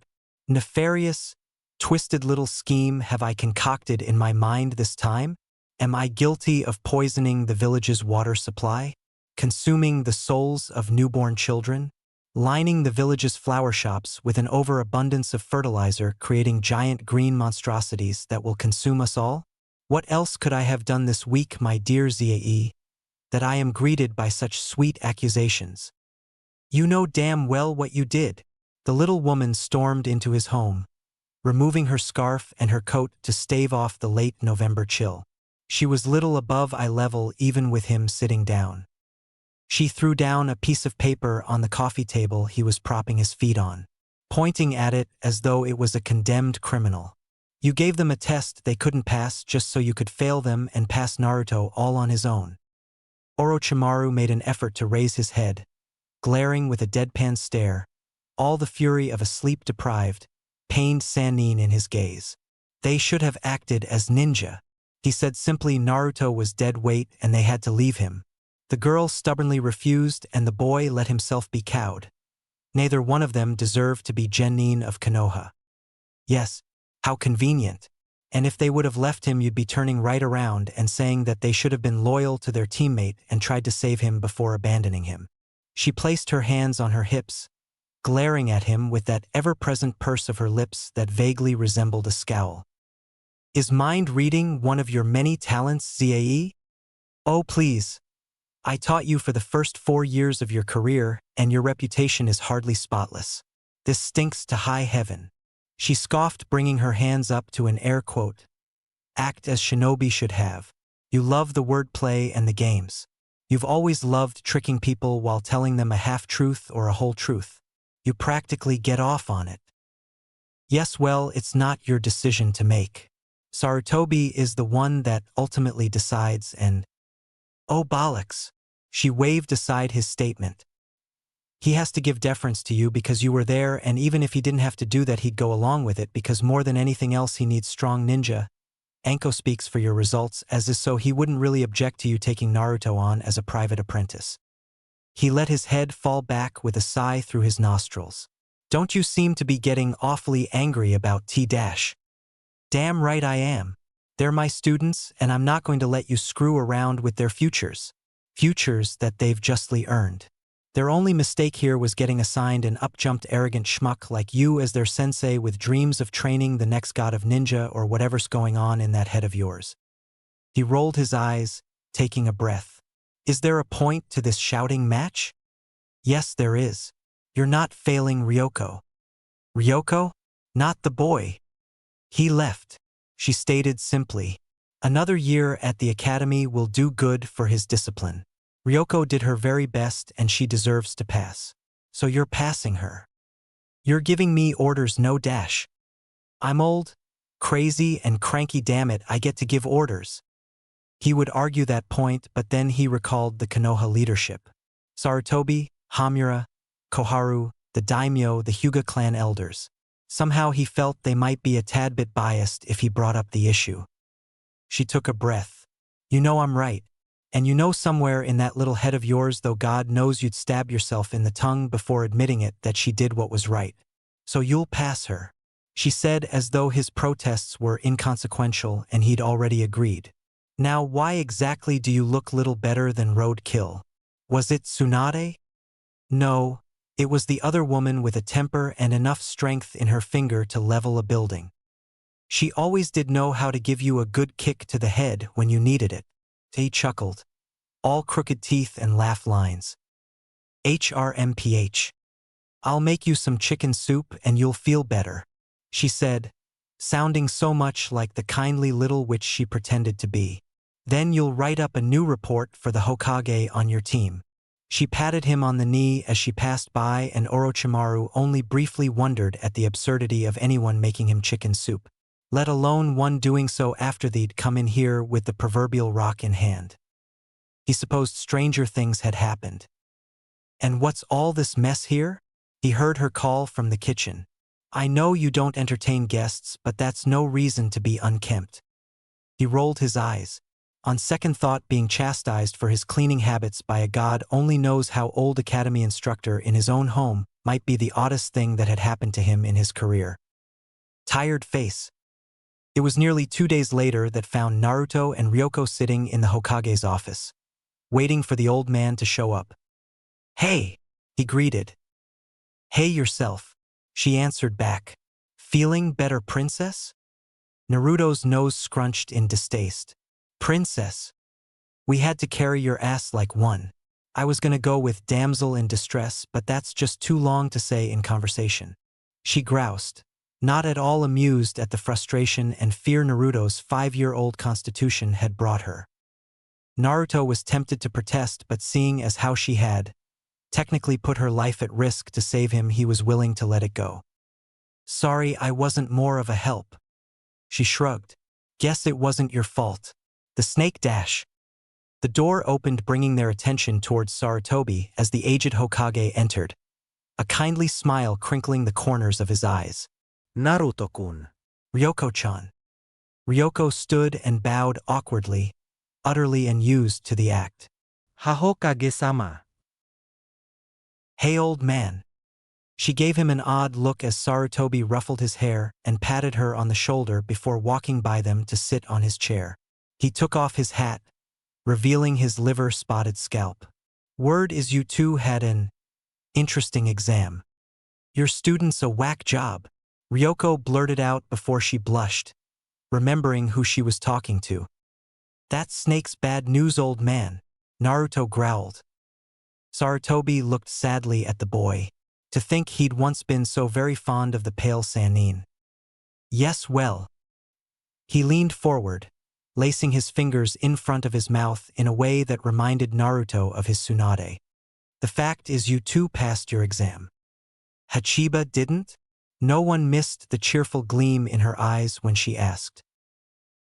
Nefarious, twisted little scheme have I concocted in my mind this time? Am I guilty of poisoning the village's water supply? Consuming the souls of newborn children? Lining the village's flower shops with an overabundance of fertilizer, creating giant green monstrosities that will consume us all? What else could I have done this week, my dear Zae, that I am greeted by such sweet accusations? You know damn well what you did. The little woman stormed into his home, removing her scarf and her coat to stave off the late November chill. She was little above eye level even with him sitting down. She threw down a piece of paper on the coffee table he was propping his feet on, pointing at it as though it was a condemned criminal. You gave them a test they couldn't pass just so you could fail them and pass Naruto all on his own. Orochimaru made an effort to raise his head, glaring with a deadpan stare, all the fury of a sleep-deprived, pained Sannin in his gaze. They should have acted as ninja. He said simply Naruto was dead weight and they had to leave him. The girl stubbornly refused and the boy let himself be cowed. Neither one of them deserved to be Genin of Konoha. Yes, how convenient. And if they would have left him, you'd be turning right around and saying that they should have been loyal to their teammate and tried to save him before abandoning him. She placed her hands on her hips, glaring at him with that ever-present purse of her lips that vaguely resembled a scowl. Is mind reading one of your many talents, Zae? Oh please. I taught you for the first 4 years of your career, and your reputation is hardly spotless. This stinks to high heaven. She scoffed, bringing her hands up to an air quote. Act as shinobi should have. You love the wordplay and the games. You've always loved tricking people while telling them a half-truth or a whole truth. You practically get off on it. Yes, well, it's not your decision to make. Sarutobi is the one that ultimately decides and… Oh, bollocks. She waved aside his statement. He has to give deference to you because you were there, and even if he didn't have to do that, he'd go along with it because more than anything else he needs strong ninja. Anko speaks for your results, as is so he wouldn't really object to you taking Naruto on as a private apprentice. He let his head fall back with a sigh through his nostrils. Don't you seem to be getting awfully angry about T-dash? Damn right I am. They're my students, and I'm not going to let you screw around with their futures. Futures that they've justly earned. Their only mistake here was getting assigned an up-jumped arrogant schmuck like you as their sensei with dreams of training the next god of ninja or whatever's going on in that head of yours. He rolled his eyes, taking a breath. Is there a point to this shouting match? Yes, there is. You're not failing Ryoko. Ryoko? Not the boy. He left. She stated simply. Another year at the academy will do good for his discipline. Ryoko did her very best and she deserves to pass. So you're passing her. You're giving me orders, no dash. I'm old, crazy, and cranky, damn it, I get to give orders. He would argue that point, but then he recalled the Konoha leadership. Sarutobi, Hamura, Koharu, the daimyo, the Hyuga clan elders. Somehow he felt they might be a tad bit biased if he brought up the issue. She took a breath. You know I'm right. And you know somewhere in that little head of yours, though God knows you'd stab yourself in the tongue before admitting it, that she did what was right. So you'll pass her. She said as though his protests were inconsequential and he'd already agreed. Now why exactly do you look little better than roadkill? Was it Tsunade? No, it was the other woman with a temper and enough strength in her finger to level a building. She always did know how to give you a good kick to the head when you needed it. He chuckled. All crooked teeth and laugh lines. HRMPH. I'll make you some chicken soup and you'll feel better, she said, sounding so much like the kindly little witch she pretended to be. Then you'll write up a new report for the Hokage on your team. She patted him on the knee as she passed by, and Orochimaru only briefly wondered at the absurdity of anyone making him chicken soup, let alone one doing so after they'd come in here with the proverbial rock in hand. He supposed stranger things had happened. And what's all this mess here? He heard her call from the kitchen. I know you don't entertain guests, but that's no reason to be unkempt. He rolled his eyes. On second thought, being chastised for his cleaning habits by a god only knows how old academy instructor in his own home might be the oddest thing that had happened to him in his career. Tired face. It was nearly 2 days later that found Naruto and Ryoko sitting in the Hokage's office, waiting for the old man to show up. Hey, he greeted. Hey yourself, she answered back. Feeling better, princess? Naruto's nose scrunched in distaste. Princess. We had to carry your ass like one. I was gonna go with damsel in distress, but that's just too long to say in conversation. She groused, not at all amused at the frustration and fear Naruto's 5-year-old constitution had brought her. Naruto was tempted to protest, but seeing as how she had technically put her life at risk to save him, he was willing to let it go. Sorry I wasn't more of a help. She shrugged. Guess it wasn't your fault. The snake dash. The door opened, bringing their attention towards Sarutobi as the aged Hokage entered, a kindly smile crinkling the corners of his eyes. Naruto-kun. Ryoko-chan. Ryoko stood and bowed awkwardly, utterly unused to the act. Hokage-sama. Hey old man. She gave him an odd look as Sarutobi ruffled his hair and patted her on the shoulder before walking by them to sit on his chair. He took off his hat, revealing his liver-spotted scalp. Word is you two had an interesting exam. Your student's a whack job, Ryoko blurted out before she blushed, remembering who she was talking to. That snake's bad news, old man, Naruto growled. Sarutobi looked sadly at the boy. To think he'd once been so very fond of the pale Sannin. Yes, well. He leaned forward, lacing his fingers in front of his mouth in a way that reminded Naruto of his Tsunade. The fact is you too passed your exam. Hachiba didn't? No one missed the cheerful gleam in her eyes when she asked.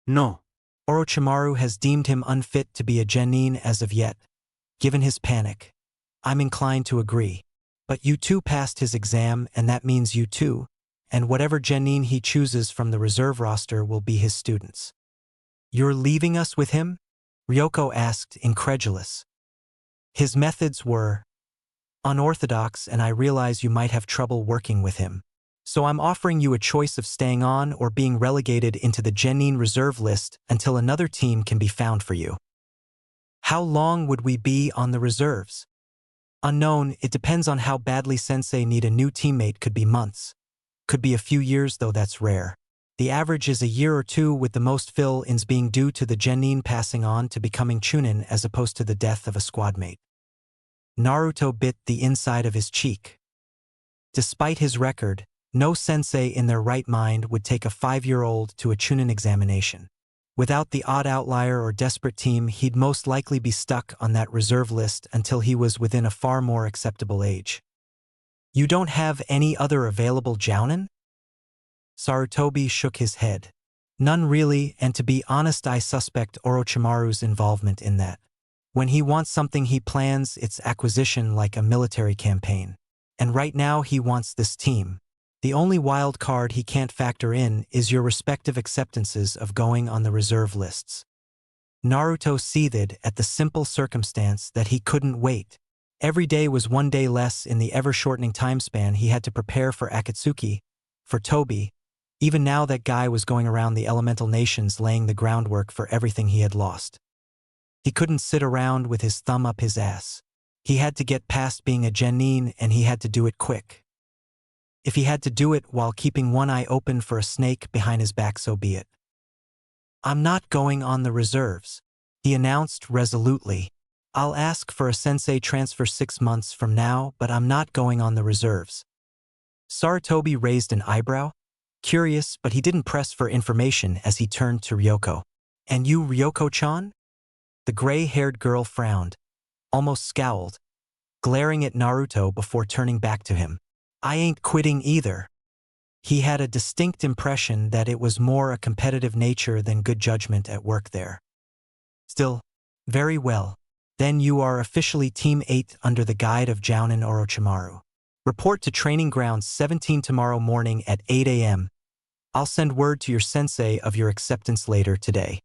No. Orochimaru has deemed him unfit to be a genin as of yet. Given his panic, I'm inclined to agree. But you too passed his exam, and that means you too, and whatever genin he chooses from the reserve roster will be his students. You're leaving us with him? Ryoko asked, incredulous. His methods were unorthodox, and I realize you might have trouble working with him. So I'm offering you a choice of staying on or being relegated into the genin reserve list until another team can be found for you. How long would we be on the reserves? Unknown, it depends on how badly sensei need a new teammate. Could be months. Could be a few years, though that's rare. The average is a year or two, with the most fill-ins being due to the genin passing on to becoming chunin as opposed to the death of a squadmate. Naruto bit the inside of his cheek. Despite his record, no sensei in their right mind would take a 5-year-old to a chunin examination. Without the odd outlier or desperate team, he'd most likely be stuck on that reserve list until he was within a far more acceptable age. You don't have any other available jounin? Sarutobi shook his head. None really, and to be honest, I suspect Orochimaru's involvement in that. When he wants something, he plans its acquisition like a military campaign. And right now he wants this team. The only wild card he can't factor in is your respective acceptances of going on the reserve lists. Naruto seethed at the simple circumstance that he couldn't wait. Every day was one day less in the ever-shortening time span he had to prepare for Akatsuki, for Tobi. Even now that guy was going around the elemental nations laying the groundwork for everything he had lost. He couldn't sit around with his thumb up his ass. He had to get past being a genin, and he had to do it quick. If he had to do it while keeping one eye open for a snake behind his back, so be it. I'm not going on the reserves, he announced resolutely. I'll ask for a sensei transfer 6 months from now, but I'm not going on the reserves. Sarutobi raised an eyebrow, curious, but he didn't press for information as he turned to Ryoko. And you, Ryoko-chan? The gray-haired girl frowned, almost scowled, glaring at Naruto before turning back to him. I ain't quitting either. He had a distinct impression that it was more a competitive nature than good judgment at work there. Still, very well. Then you are officially Team 8 under the guide of Jounin Orochimaru. Report to Training Grounds 17 tomorrow morning at 8 a.m. I'll send word to your sensei of your acceptance later today.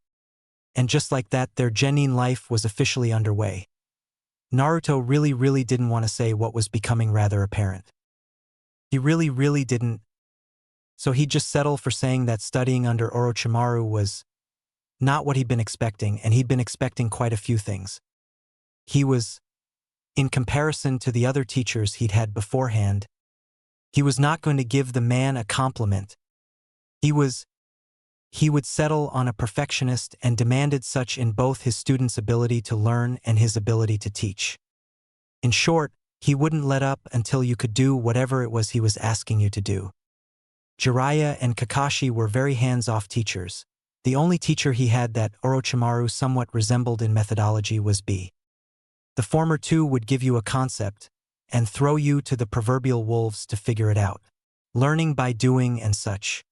And just like that, their genin life was officially underway. Naruto really didn't want to say what was becoming rather apparent. He really didn't. So he'd just settle for saying that studying under Orochimaru was not what he'd been expecting, and he'd been expecting quite a few things. He was, in comparison to the other teachers he'd had beforehand, he was not going to give the man a compliment. He would settle on a perfectionist and demanded such in both his students' ability to learn and his ability to teach. In short, he wouldn't let up until you could do whatever it was he was asking you to do. Jiraiya and Kakashi were very hands-off teachers. The only teacher he had that Orochimaru somewhat resembled in methodology was B. The former two would give you a concept and throw you to the proverbial wolves to figure it out, learning by doing and such.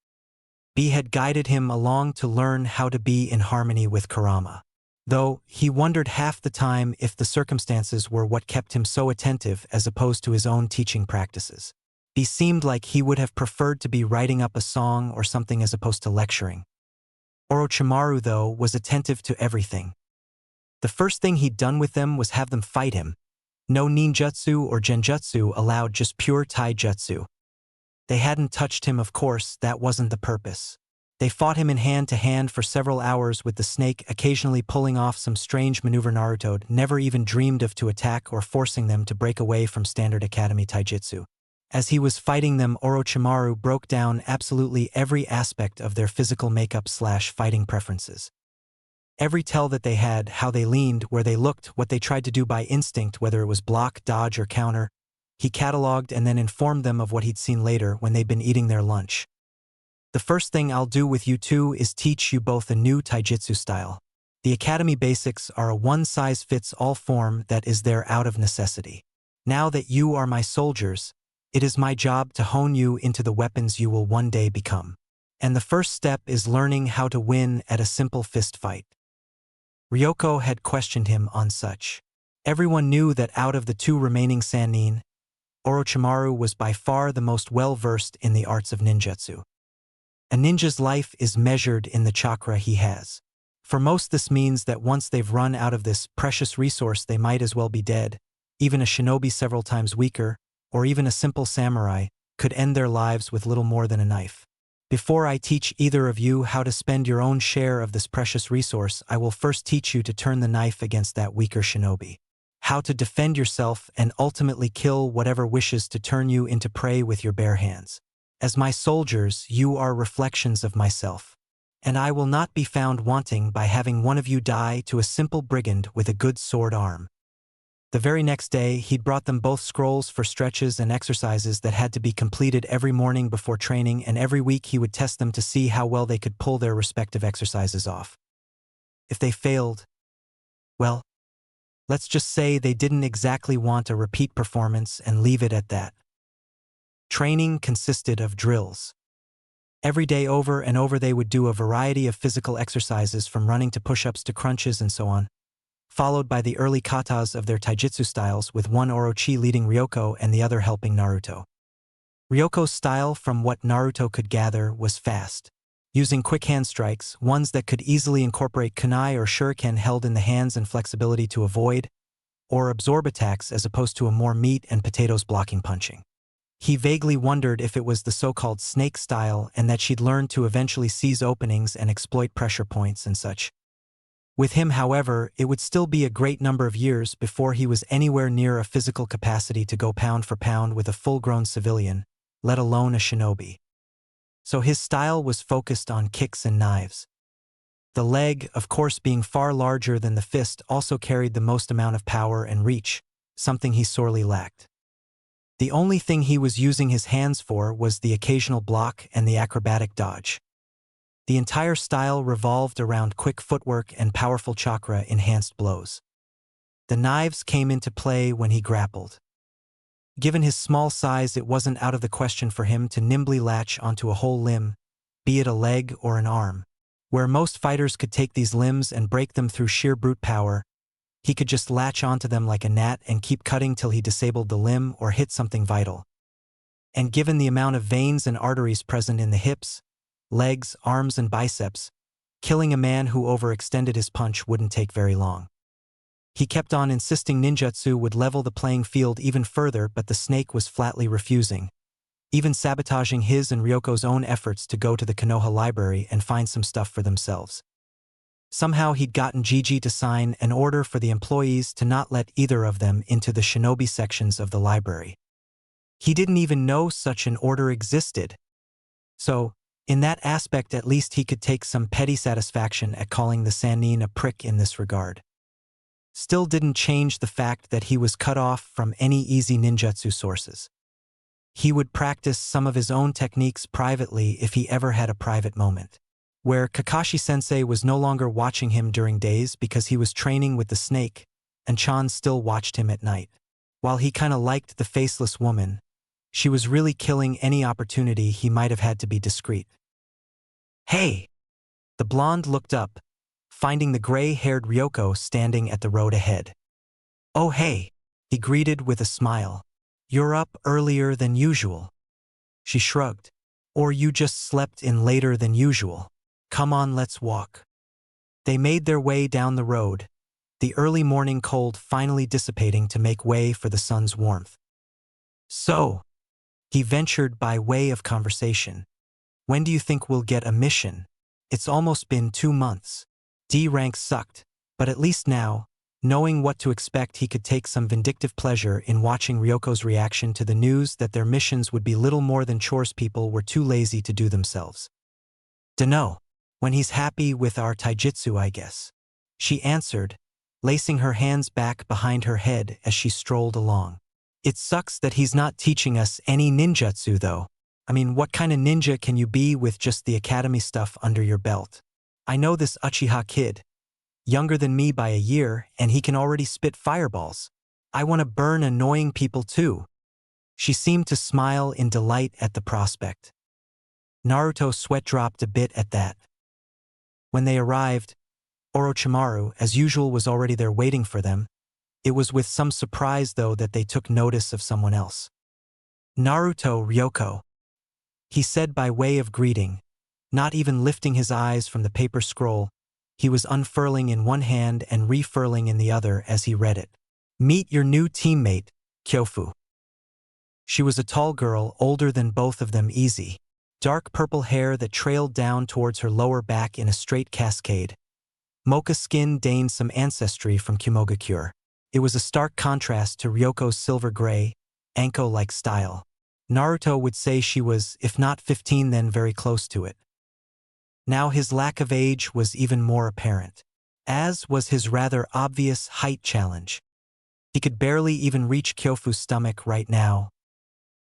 B had guided him along to learn how to be in harmony with Kurama. Though he wondered half the time if the circumstances were what kept him so attentive as opposed to his own teaching practices. B seemed like he would have preferred to be writing up a song or something as opposed to lecturing. Orochimaru, though, was attentive to everything. The first thing he'd done with them was have them fight him. No ninjutsu or genjutsu allowed, just pure taijutsu. They hadn't touched him, of course, that wasn't the purpose. They fought him in hand-to-hand for several hours, with the snake occasionally pulling off some strange maneuver Naruto never even dreamed of, to attack or forcing them to break away from standard academy taijutsu. As he was fighting them, Orochimaru broke down absolutely every aspect of their physical makeup/fighting preferences. Every tell that they had, how they leaned, where they looked, what they tried to do by instinct, whether it was block, dodge, or counter, he cataloged and then informed them of what he'd seen later when they'd been eating their lunch. The first thing I'll do with you two is teach you both a new taijutsu style. The academy basics are a one-size-fits-all form that is there out of necessity. Now that you are my soldiers, it is my job to hone you into the weapons you will one day become. And the first step is learning how to win at a simple fist fight. Ryoko had questioned him on such. Everyone knew that out of the two remaining sannin, Orochimaru was by far the most well-versed in the arts of ninjutsu. A ninja's life is measured in the chakra he has. For most, this means that once they've run out of this precious resource, they might as well be dead. Even a shinobi several times weaker, or even a simple samurai, could end their lives with little more than a knife. Before I teach either of you how to spend your own share of this precious resource, I will first teach you to turn the knife against that weaker shinobi. How to defend yourself and ultimately kill whatever wishes to turn you into prey with your bare hands. As my soldiers, you are reflections of myself. And I will not be found wanting by having one of you die to a simple brigand with a good sword arm. The very next day, he'd brought them both scrolls for stretches and exercises that had to be completed every morning before training, and every week he would test them to see how well they could pull their respective exercises off. If they failed, well, let's just say they didn't exactly want a repeat performance and leave it at that. Training consisted of drills. Every day over and over they would do a variety of physical exercises from running to push-ups to crunches and so on, followed by the early katas of their taijutsu styles, with one Orochi leading Ryoko and the other helping Naruto. Ryoko's style, from what Naruto could gather, was fast, using quick hand strikes, ones that could easily incorporate kunai or shuriken held in the hands and flexibility to avoid or absorb attacks as opposed to a more meat and potatoes blocking punching. He vaguely wondered if it was the so-called snake style and that she'd learned to eventually seize openings and exploit pressure points and such. With him, however, it would still be a great number of years before he was anywhere near a physical capacity to go pound for pound with a full-grown civilian, let alone a shinobi. So his style was focused on kicks and knives. The leg, of course, being far larger than the fist, also carried the most amount of power and reach, something he sorely lacked. The only thing he was using his hands for was the occasional block and the acrobatic dodge. The entire style revolved around quick footwork and powerful chakra-enhanced blows. The knives came into play when he grappled. Given his small size, it wasn't out of the question for him to nimbly latch onto a whole limb, be it a leg or an arm. Where most fighters could take these limbs and break them through sheer brute power, he could just latch onto them like a gnat and keep cutting till he disabled the limb or hit something vital. And given the amount of veins and arteries present in the hips, legs, arms, and biceps, killing a man who overextended his punch wouldn't take very long. He kept on insisting ninjutsu would level the playing field even further, but the snake was flatly refusing, even sabotaging his and Ryoko's own efforts to go to the Konoha library and find some stuff for themselves. Somehow he'd gotten Gigi to sign an order for the employees to not let either of them into the shinobi sections of the library. He didn't even know such an order existed. So, in that aspect at least, he could take some petty satisfaction at calling the sannin a prick in this regard. Still didn't change the fact that he was cut off from any easy ninjutsu sources. He would practice some of his own techniques privately if he ever had a private moment, where Kakashi-sensei was no longer watching him during days because he was training with the snake, and Chan still watched him at night. While he kinda liked the faceless woman, she was really killing any opportunity he might have had to be discreet. "Hey!" The blonde looked up, finding the gray-haired Ryoko standing at the road ahead. "Oh hey," he greeted with a smile. "You're up earlier than usual." She shrugged. "Or you just slept in later than usual. Come on, let's walk." They made their way down the road, the early morning cold finally dissipating to make way for the sun's warmth. "So," he ventured by way of conversation, "when do you think we'll get a mission? It's almost been 2 months. D rank sucked, but at least now, knowing what to expect, he could take some vindictive pleasure in watching Ryoko's reaction to the news that their missions would be little more than chores people were too lazy to do themselves. "Dunno. When he's happy with our taijutsu, I guess," she answered, lacing her hands back behind her head as she strolled along. "It sucks that he's not teaching us any ninjutsu though." I mean, what kind of ninja can you be with just the academy stuff under your belt? I know this Uchiha kid, younger than me by a year, and he can already spit fireballs. I want to burn annoying people too. She seemed to smile in delight at the prospect. Naruto's sweat dropped a bit at that. When they arrived, Orochimaru, as usual, was already there waiting for them. It was with some surprise, though, that they took notice of someone else. Naruto, Ryoko, he said by way of greeting, not even lifting his eyes from the paper scroll. He was unfurling in one hand and refurling in the other as he read it. Meet your new teammate, Kyofu. She was a tall girl, older than both of them easy. Dark purple hair that trailed down towards her lower back in a straight cascade. Mocha skin deigned some ancestry from Kumogakure. It was a stark contrast to Ryoko's silver gray, Anko-like style. Naruto would say she was, if not 15, then very close to it. Now his lack of age was even more apparent, as was his rather obvious height challenge. He could barely even reach Kyofu's stomach right now.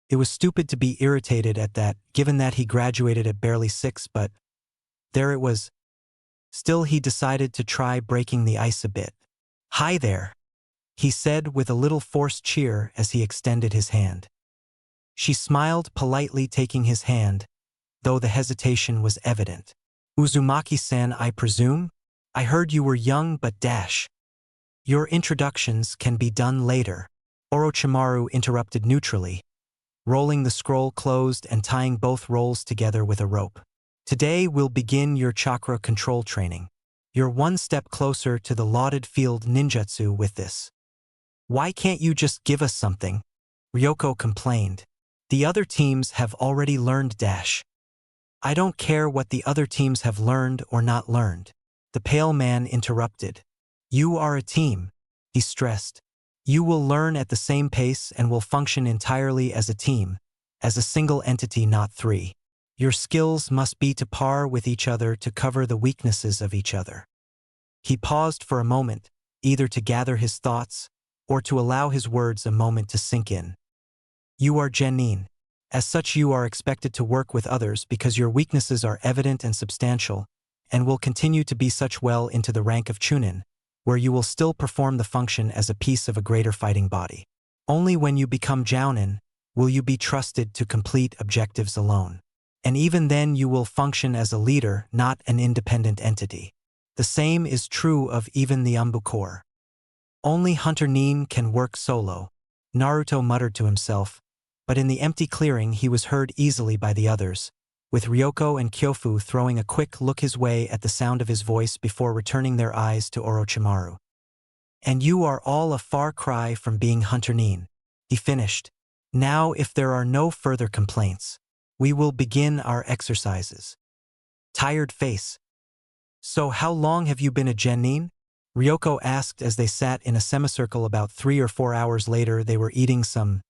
It was stupid to be irritated at that, given that he graduated at barely 6, but there it was. Still, he decided to try breaking the ice a bit. Hi there, he said with a little forced cheer as he extended his hand. She smiled politely, taking his hand, though the hesitation was evident. Uzumaki-san, I presume? I heard you were young but dash. Your introductions can be done later. Orochimaru interrupted neutrally, rolling the scroll closed and tying both rolls together with a rope. Today we'll begin your chakra control training. You're one step closer to the lauded field ninjutsu with this. Why can't you just give us something? Ryoko complained. The other teams have already learned dash. I don't care what the other teams have learned or not learned. The pale man interrupted. You are a team, he stressed. You will learn at the same pace and will function entirely as a team, as a single entity, not three. Your skills must be to par with each other to cover the weaknesses of each other. He paused for a moment, either to gather his thoughts or to allow his words a moment to sink in. You are genin. As such, you are expected to work with others because your weaknesses are evident and substantial, and will continue to be such well into the rank of chunin, where you will still perform the function as a piece of a greater fighting body. Only when you become jounin will you be trusted to complete objectives alone. And even then you will function as a leader, not an independent entity. The same is true of even the Umbu Corps. Only Hunter Nin can work solo, Naruto muttered to himself, but in the empty clearing he was heard easily by the others, with Ryoko and Kyofu throwing a quick look his way at the sound of his voice before returning their eyes to Orochimaru. And you are all a far cry from being Hunter Nin, he finished. Now, if there are no further complaints, we will begin our exercises. Tired face. So how long have you been a genin? Ryoko asked as they sat in a semicircle. About 3 or 4 hours later, they were eating some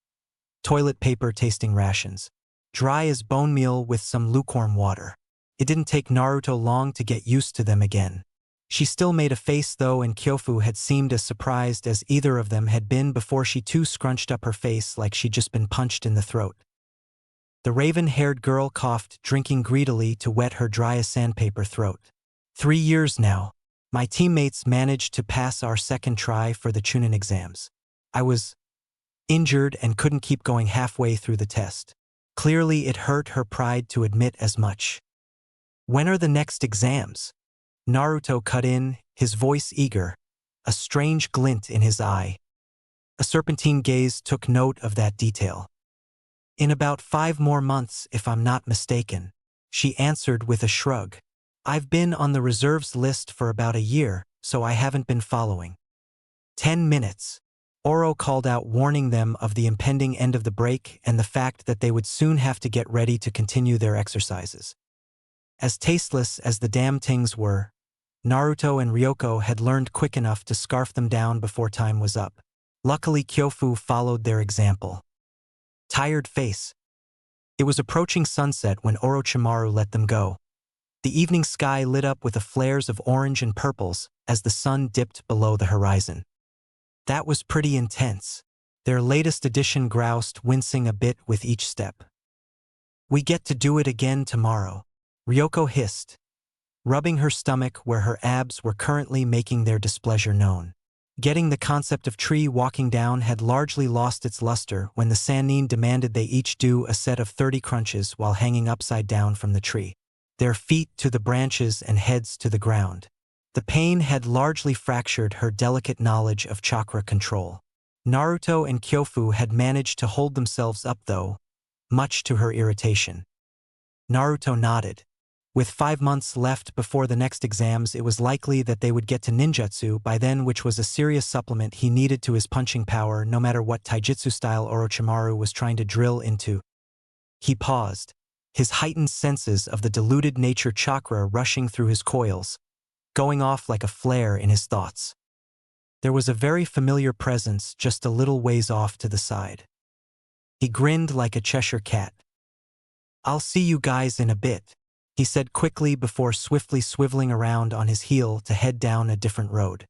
toilet paper tasting rations, dry as bone meal with some lukewarm water. It didn't take Naruto long to get used to them again. She still made a face though, and Kyofu had seemed as surprised as either of them had been before she too scrunched up her face like she'd just been punched in the throat. The raven-haired girl coughed, drinking greedily to wet her dry as sandpaper throat. 3 years now. My teammates managed to pass our second try for the Chunin exams. I was injured and couldn't keep going halfway through the test. Clearly it hurt her pride to admit as much. When are the next exams? Naruto cut in, his voice eager, a strange glint in his eye. A serpentine gaze took note of that detail. In about 5 more months, if I'm not mistaken, she answered with a shrug. I've been on the reserves list for about a year, so I haven't been following. 10 minutes. Oro called out, warning them of the impending end of the break and the fact that they would soon have to get ready to continue their exercises. As tasteless as the damn things were, Naruto and Ryoko had learned quick enough to scarf them down before time was up. Luckily, Kyofu followed their example. Tired face. It was approaching sunset when Orochimaru let them go. The evening sky lit up with the flares of orange and purples as the sun dipped below the horizon. That was pretty intense. Their latest addition groused, wincing a bit with each step. We get to do it again tomorrow, Ryoko hissed, rubbing her stomach where her abs were currently making their displeasure known. Getting the concept of tree walking down had largely lost its luster when the Sannin demanded they each do a set of 30 crunches while hanging upside down from the tree, their feet to the branches and heads to the ground. The pain had largely fractured her delicate knowledge of chakra control. Naruto and Kyofu had managed to hold themselves up though, much to her irritation. Naruto nodded. With 5 months left before the next exams, it was likely that they would get to ninjutsu by then, which was a serious supplement he needed to his punching power no matter what taijutsu-style Orochimaru was trying to drill into. He paused, his heightened senses of the diluted nature chakra rushing through his coils, going off like a flare in his thoughts. There was a very familiar presence just a little ways off to the side. He grinned like a Cheshire cat. "I'll see you guys in a bit," he said quickly before swiftly swiveling around on his heel to head down a different road.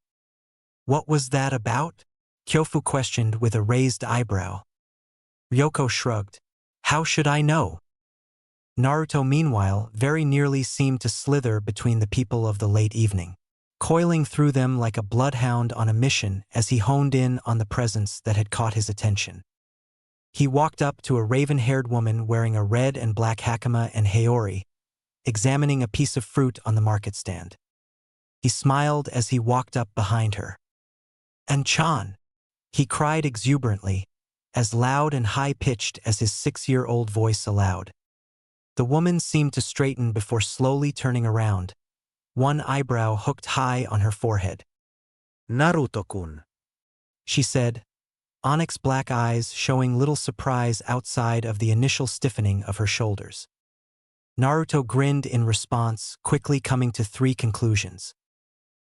"What was that about?" Kyofu questioned with a raised eyebrow. Ryoko shrugged. "How should I know?" Naruto, meanwhile, very nearly seemed to slither between the people of the late evening, coiling through them like a bloodhound on a mission as he honed in on the presence that had caught his attention. He walked up to a raven-haired woman wearing a red and black hakama and haori, examining a piece of fruit on the market stand. He smiled as he walked up behind her. "An-chan!" he cried exuberantly, as loud and high-pitched as his 6-year-old voice allowed. The woman seemed to straighten before slowly turning around, one eyebrow hooked high on her forehead. Naruto-kun, she said, onyx black eyes showing little surprise outside of the initial stiffening of her shoulders. Naruto grinned in response, quickly coming to 3 conclusions.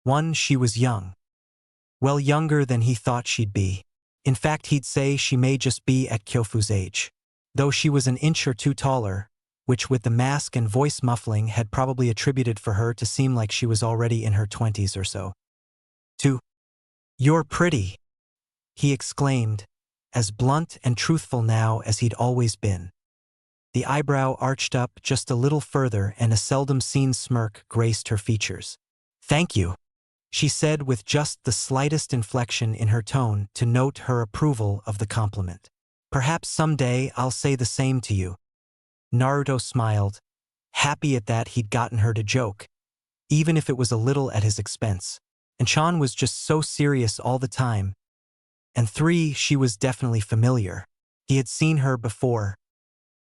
1. She was young. Well, younger than he thought she'd be. In fact, he'd say she may just be at Kyofu's age. Though she was an inch or 2 taller, which with the mask and voice muffling had probably attributed for her to seem like she was already in her 20s or so. 2. "You're pretty," he exclaimed, as blunt and truthful now as he'd always been. The eyebrow arched up just a little further and a seldom-seen smirk graced her features. "Thank you," she said with just the slightest inflection in her tone to note her approval of the compliment. "Perhaps someday I'll say the same to you." Naruto smiled, happy at that he'd gotten her to joke, even if it was a little at his expense. And Chan was just so serious all the time. And 3, she was definitely familiar. He had seen her before.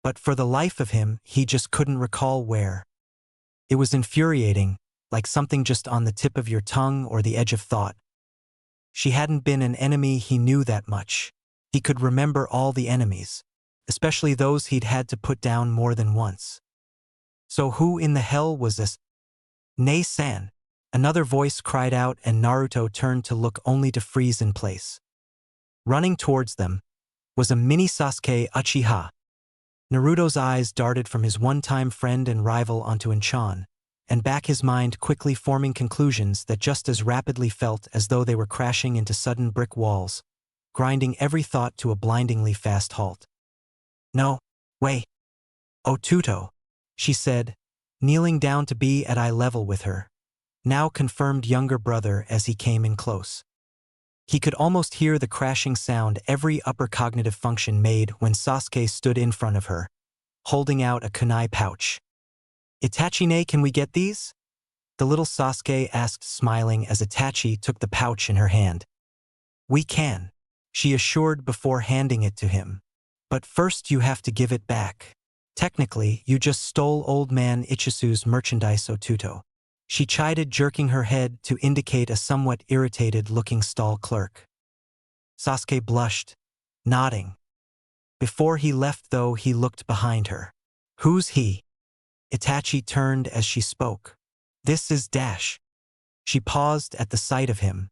But for the life of him, he just couldn't recall where. It was infuriating, like something just on the tip of your tongue or the edge of thought. She hadn't been an enemy he knew that much. He could remember all the enemies, especially those he'd had to put down more than once. So who in the hell was this? "Nei-san," another voice cried out, and Naruto turned to look only to freeze in place. Running towards them was a mini Sasuke Uchiha. Naruto's eyes darted from his one-time friend and rival onto An-chan, and back, his mind quickly forming conclusions that just as rapidly felt as though they were crashing into sudden brick walls, grinding every thought to a blindingly fast halt. "No, wait. Oh, Tuto," she said, kneeling down to be at eye level with her, now confirmed younger brother as he came in close. He could almost hear the crashing sound every upper cognitive function made when Sasuke stood in front of her, holding out a kunai pouch. "Itachi-ne, can we get these?" the little Sasuke asked, smiling as Itachi took the pouch in her hand. "We can," she assured before handing it to him. "But first you have to give it back. Technically, you just stole old man Ichisu's merchandise, Otuto," she chided, jerking her head to indicate a somewhat irritated-looking stall clerk. Sasuke blushed, nodding. Before he left, though, he looked behind her. "Who's he?" Itachi turned as she spoke. "This is Dash." She paused at the sight of him.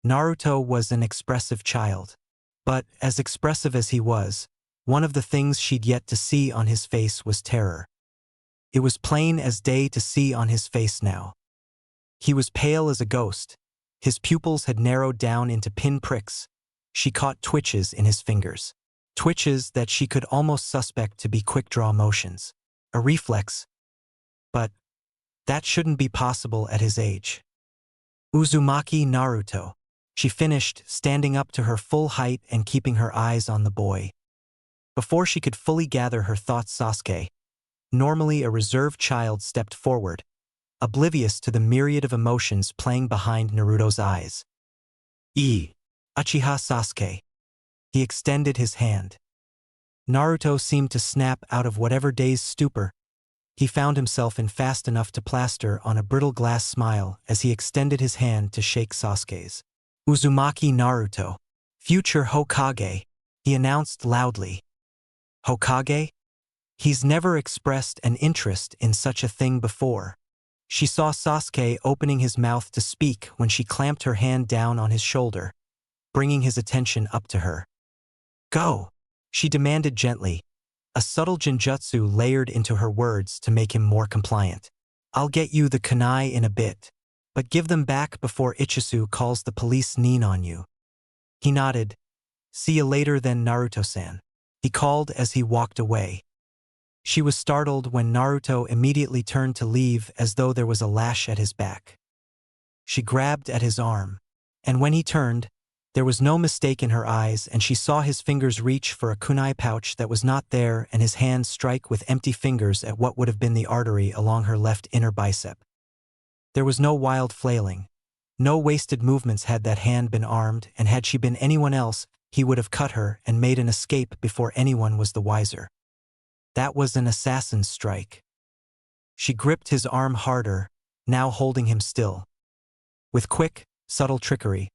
Naruto was an expressive child. But, as expressive as he was, one of the things she'd yet to see on his face was terror. It was plain as day to see on his face now. He was pale as a ghost. His pupils had narrowed down into pin pricks. She caught twitches in his fingers. twitches that she could almost suspect to be quick-draw motions. A reflex, but that shouldn't be possible at his age. Uzumaki Naruto. She finished, standing up to her full height and keeping her eyes on the boy. Before she could fully gather her thoughts, Sasuke, normally a reserved child, stepped forward, oblivious to the myriad of emotions playing behind Naruto's eyes. Uchiha Sasuke. He extended his hand. Naruto seemed to snap out of whatever dazed stupor he found himself in fast enough to plaster on a brittle glass smile as he extended his hand to shake Sasuke's. Uzumaki Naruto. Future Hokage, he announced loudly. Hokage? He's never expressed an interest in such a thing before. She saw Sasuke opening his mouth to speak when she clamped her hand down on his shoulder, bringing his attention up to her. Go, she demanded gently, a subtle genjutsu layered into her words to make him more compliant. I'll get you the kunai in a bit, but give them back before Ichisu calls the police on you. He nodded. See you later then, Naruto-san, he called as he walked away. She was startled when Naruto immediately turned to leave as though there was a lash at his back. She grabbed at his arm, and when he turned, there was no mistake in her eyes, and she saw his fingers reach for a kunai pouch that was not there and his hand strike with empty fingers at what would have been the artery along her left inner bicep. There was no wild flailing, no wasted movements had that hand been armed, and had she been anyone else, he would have cut her and made an escape before anyone was the wiser. That was an assassin's strike. She gripped his arm harder, now holding him still. With quick, subtle trickery,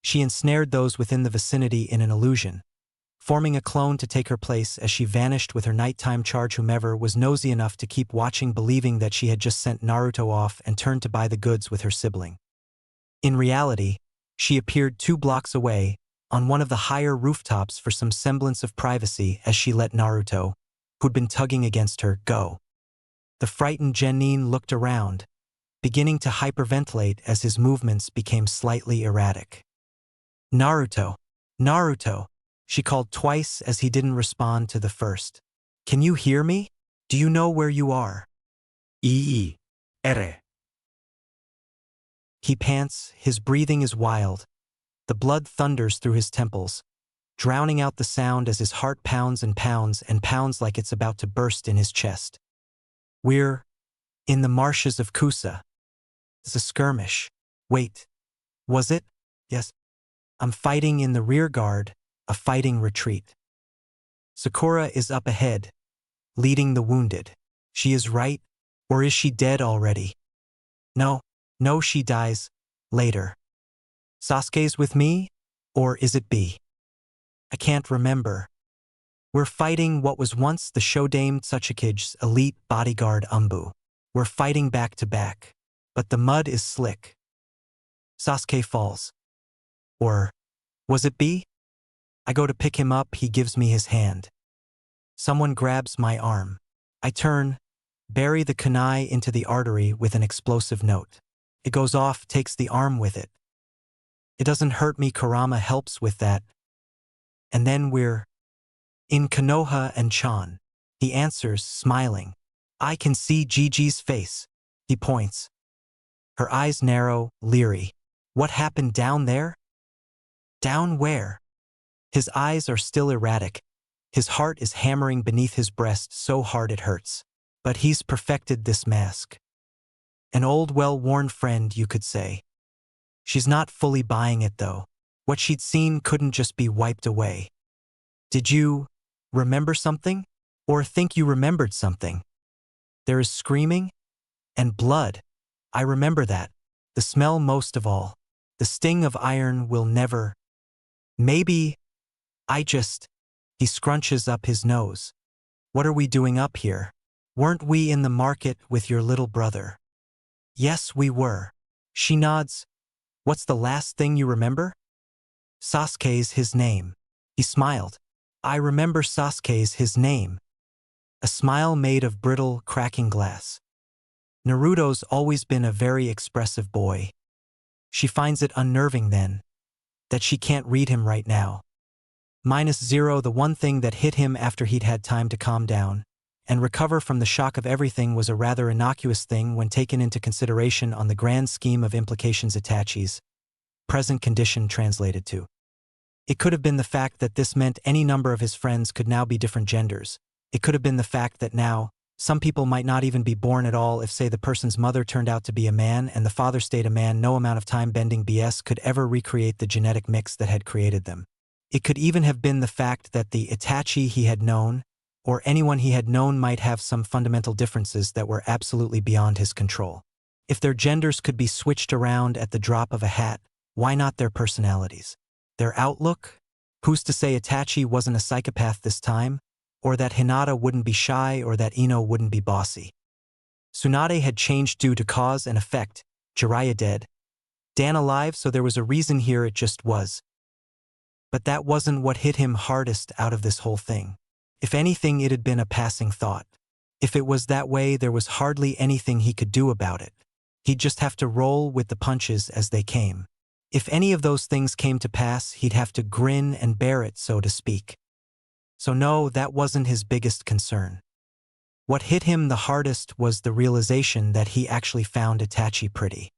she ensnared those within the vicinity in an illusion, forming a clone to take her place as she vanished with her nighttime charge. Whomever was nosy enough to keep watching, believing that she had just sent Naruto off and turned to buy the goods with her sibling. In reality, she appeared 2 blocks away, on one of the higher rooftops for some semblance of privacy as she let Naruto, who'd been tugging against her, go. The frightened Genin looked around, beginning to hyperventilate as his movements became slightly erratic. Naruto, Naruto, she called twice as he didn't respond to the first. Can you hear me? Do you know where you are? Ere. He pants, his breathing is wild. The blood thunders through his temples, drowning out the sound as his heart pounds and pounds and pounds like it's about to burst in his chest. We're in the marshes of Kusa. It's a skirmish. Wait, was it? Yes. I'm fighting in the rear guard, a fighting retreat. Sakura is up ahead, leading the wounded. She is right, or is she dead already? No, she dies later. Sasuke's with me, or is it B? I can't remember. We're fighting what was once the Shodame Tsuchikige's elite bodyguard Umbu. We're fighting back to back, but the mud is slick. Sasuke falls. Or was it B? I go to pick him up, he gives me his hand. Someone grabs my arm. I turn, bury the kunai into the artery with an explosive note. It goes off, takes the arm with it. It doesn't hurt me, Kurama helps with that. And then we're in Konoha and Chan. He answers, smiling. I can see Gigi's face. He points. Her eyes narrow, leery. What happened down there? Down where? His eyes are still erratic. His heart is hammering beneath his breast so hard it hurts. But he's perfected this mask. An old, well-worn friend, you could say. She's not fully buying it, though. What she'd seen couldn't just be wiped away. Did you remember something? Or think you remembered something? There is screaming and blood. I remember that. The smell most of all. The sting of iron will never. Maybe he scrunches up his nose. What are we doing up here? Weren't we in the market with your little brother? Yes, we were. She nods. What's the last thing you remember? Sasuke's his name. He smiled. I remember Sasuke's his name. A smile made of brittle, cracking glass. Naruto's always been a very expressive boy. She finds it unnerving then, that she can't read him right now. -0. The one thing that hit him after he'd had time to calm down and recover from the shock of everything was a rather innocuous thing when taken into consideration on the grand scheme of implications. Itachi's present condition translated to. It could have been the fact that this meant any number of his friends could now be different genders. It could have been the fact that now, some people might not even be born at all if, say, the person's mother turned out to be a man and the father stayed a man. No amount of time-bending BS could ever recreate the genetic mix that had created them. It could even have been the fact that the Itachi he had known, or anyone he had known, might have some fundamental differences that were absolutely beyond his control. If their genders could be switched around at the drop of a hat, why not their personalities? Their outlook? Who's to say Itachi wasn't a psychopath this time? Or that Hinata wouldn't be shy, or that Ino wouldn't be bossy? Tsunade had changed due to cause and effect, Jiraiya dead, Dan alive, so there was a reason here. It just was. But that wasn't what hit him hardest out of this whole thing. If anything, it had been a passing thought. If it was that way, there was hardly anything he could do about it. He'd just have to roll with the punches as they came. If any of those things came to pass, he'd have to grin and bear it, so to speak. So no, that wasn't his biggest concern. What hit him the hardest was the realization that he actually found Itachi pretty.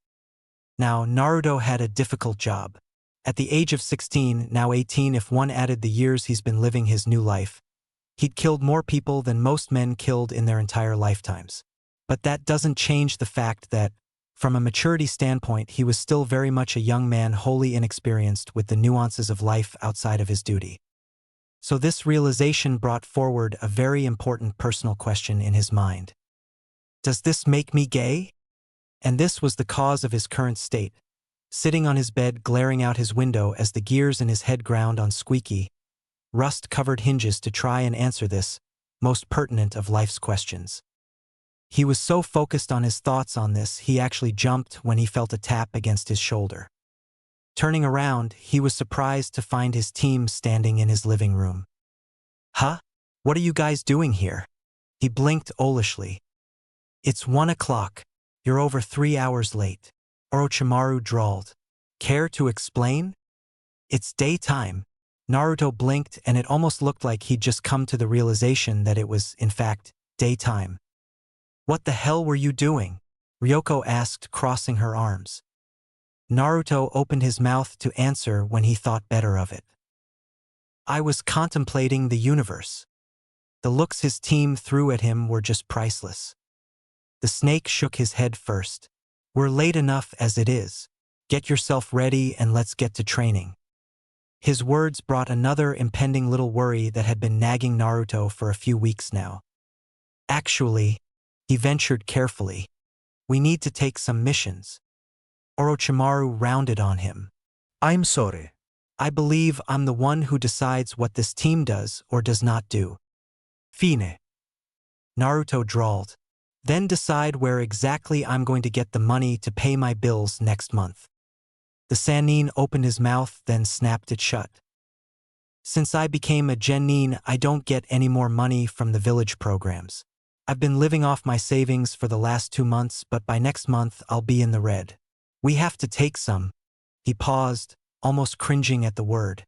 Now, Naruto had a difficult job. At the age of 16, now 18 if one added the years he's been living his new life, he'd killed more people than most men killed in their entire lifetimes. But that doesn't change the fact that, from a maturity standpoint, he was still very much a young man, wholly inexperienced with the nuances of life outside of his duty. So this realization brought forward a very important personal question in his mind. Does this make me gay? And this was the cause of his current state. Sitting on his bed, glaring out his window as the gears in his head ground on squeaky, rust-covered hinges to try and answer this, most pertinent of life's questions. He was so focused on his thoughts on this, he actually jumped when he felt a tap against his shoulder. Turning around, he was surprised to find his team standing in his living room. Huh? What are you guys doing here? He blinked owlishly. It's 1 o'clock. You're over 3 hours late. Orochimaru drawled. Care to explain? It's daytime. Naruto blinked, and it almost looked like he'd just come to the realization that it was, in fact, daytime. What the hell were you doing? Ryoko asked, crossing her arms. Naruto opened his mouth to answer when he thought better of it. I was contemplating the universe. The looks his team threw at him were just priceless. The snake shook his head first. We're late enough as it is. Get yourself ready and let's get to training. His words brought another impending little worry that had been nagging Naruto for a few weeks now. Actually, he ventured carefully, we need to take some missions. Orochimaru rounded on him. I'm sorry. I believe I'm the one who decides what this team does or does not do. Fine. Naruto drawled. Then decide where exactly I'm going to get the money to pay my bills next month. The Sannin opened his mouth, then snapped it shut. Since I became a Genin, I don't get any more money from the village programs. I've been living off my savings for the last 2 months, but by next month I'll be in the red. We have to take some. He paused, almost cringing at the word.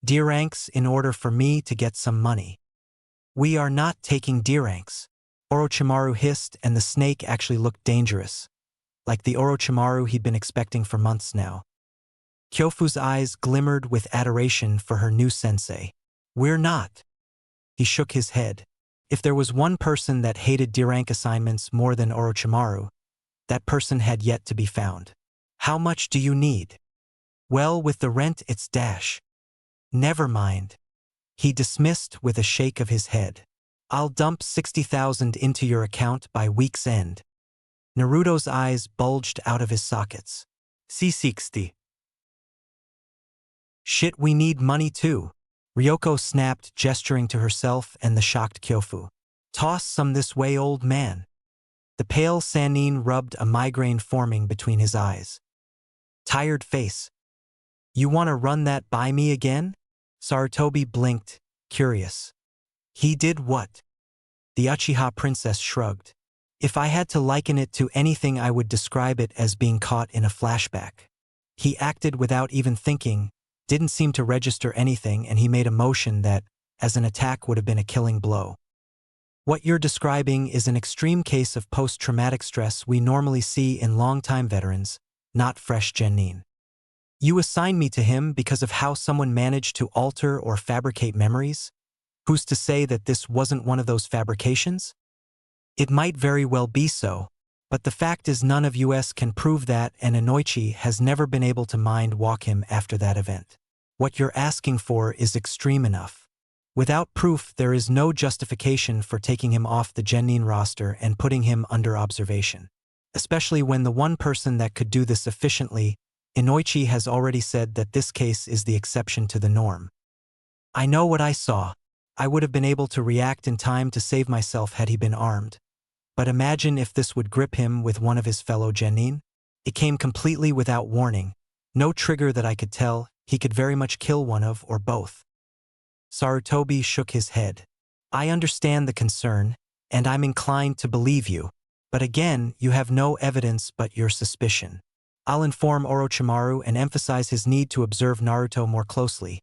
D-ranks in order for me to get some money. We are not taking D-ranks. Orochimaru hissed, and the snake actually looked dangerous, like the Orochimaru he'd been expecting for months now. Kyofu's eyes glimmered with adoration for her new sensei. We're not. He shook his head. If there was one person that hated D-rank assignments more than Orochimaru, that person had yet to be found. How much do you need? Well, with the rent it's dash. Never mind. He dismissed with a shake of his head. I'll dump 60,000 into your account by week's end. Naruto's eyes bulged out of his sockets. C60. Shit, we need money too. Ryoko snapped, gesturing to herself and the shocked Kyofu. Toss some this way, old man. The pale Sannin rubbed a migraine forming between his eyes. Tired face. You want to run that by me again? Sarutobi blinked, curious. He did what? The Uchiha princess shrugged. If I had to liken it to anything, I would describe it as being caught in a flashback. He acted without even thinking, didn't seem to register anything, and he made a motion that, as an attack, would have been a killing blow. What you're describing is an extreme case of post-traumatic stress we normally see in long-time veterans, not fresh genin. You assigned me to him because of how someone managed to alter or fabricate memories? Who's to say that this wasn't one of those fabrications? It might very well be so, but the fact is none of us can prove that, and Inoichi has never been able to mind-walk him after that event. What you're asking for is extreme enough. Without proof, there is no justification for taking him off the genin roster and putting him under observation. Especially when the one person that could do this efficiently, Inoichi, has already said that this case is the exception to the norm. I know what I saw. I would have been able to react in time to save myself had he been armed. But imagine if this would grip him with one of his fellow genin? It came completely without warning. No trigger that I could tell. He could very much kill one of or both. Sarutobi shook his head. I understand the concern, and I'm inclined to believe you. But again, you have no evidence but your suspicion. I'll inform Orochimaru and emphasize his need to observe Naruto more closely.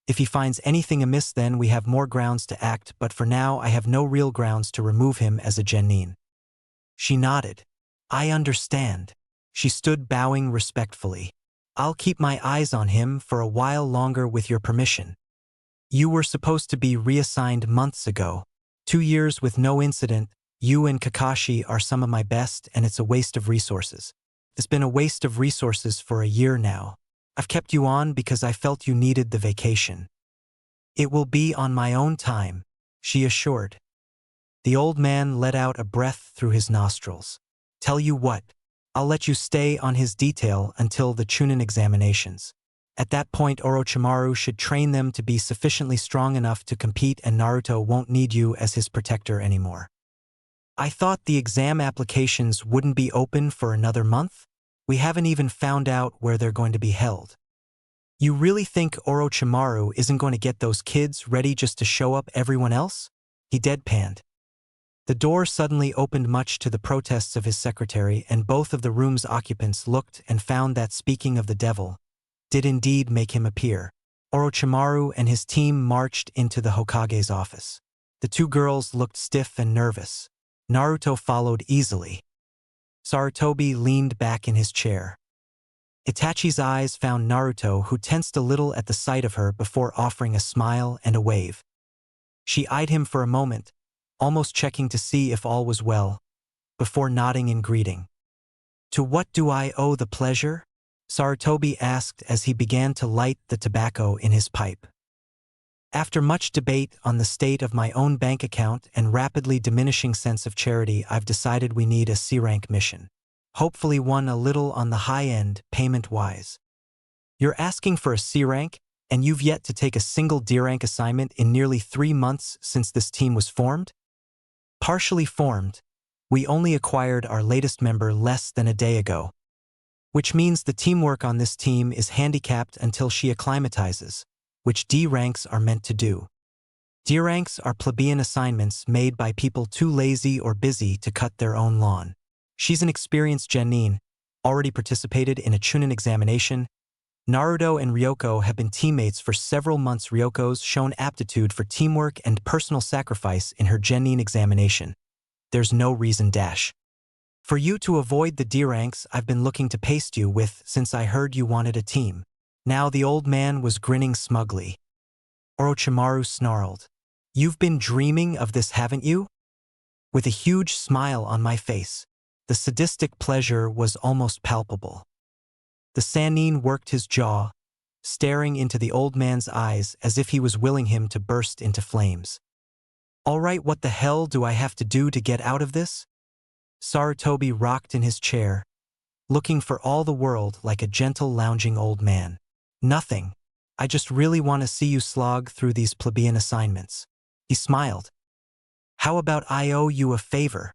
If he finds anything amiss, then we have more grounds to act, but for now I have no real grounds to remove him as a genin. She nodded. I understand. She stood bowing respectfully. I'll keep my eyes on him for a while longer with your permission. You were supposed to be reassigned months ago. 2 years with no incident. You and Kakashi are some of my best, and it's a waste of resources. It's been a waste of resources for a year now. I've kept you on because I felt you needed the vacation. It will be on my own time, she assured. The old man let out a breath through his nostrils. Tell you what, I'll let you stay on his detail until the Chunin examinations. At that point, Orochimaru should train them to be sufficiently strong enough to compete, and Naruto won't need you as his protector anymore. I thought the exam applications wouldn't be open for another month? We haven't even found out where they're going to be held. You really think Orochimaru isn't going to get those kids ready just to show up everyone else? He deadpanned. The door suddenly opened, much to the protests of his secretary, and both of the room's occupants looked and found that, speaking of the devil, did indeed make him appear. Orochimaru and his team marched into the Hokage's office. The two girls looked stiff and nervous. Naruto followed easily. Sarutobi leaned back in his chair. Itachi's eyes found Naruto, who tensed a little at the sight of her before offering a smile and a wave. She eyed him for a moment, almost checking to see if all was well, before nodding in greeting. To what do I owe the pleasure? Sarutobi asked as he began to light the tobacco in his pipe. After much debate on the state of my own bank account and rapidly diminishing sense of charity, I've decided we need a C-rank mission. Hopefully one a little on the high end, payment-wise. You're asking for a C-rank, and you've yet to take a single D-rank assignment in nearly 3 months since this team was formed? Partially formed. We only acquired our latest member less than a day ago. Which means the teamwork on this team is handicapped until she acclimatizes, which D ranks are meant to do. D ranks are plebeian assignments made by people too lazy or busy to cut their own lawn. She's an experienced genin, already participated in a Chunin examination. Naruto and Ryoko have been teammates for several months. Ryoko's shown aptitude for teamwork and personal sacrifice in her genin examination. There's no reason dash. For you to avoid the D ranks I've been looking to paste you with since I heard you wanted a team. Now the old man was grinning smugly. Orochimaru snarled. You've been dreaming of this, haven't you? With a huge smile on my face. The sadistic pleasure was almost palpable. The Sannin worked his jaw, staring into the old man's eyes as if he was willing him to burst into flames. All right, what the hell do I have to do to get out of this? Sarutobi rocked in his chair, looking for all the world like a gentle lounging old man. Nothing. I just really want to see you slog through these plebeian assignments. He smiled. How about I owe you a favor?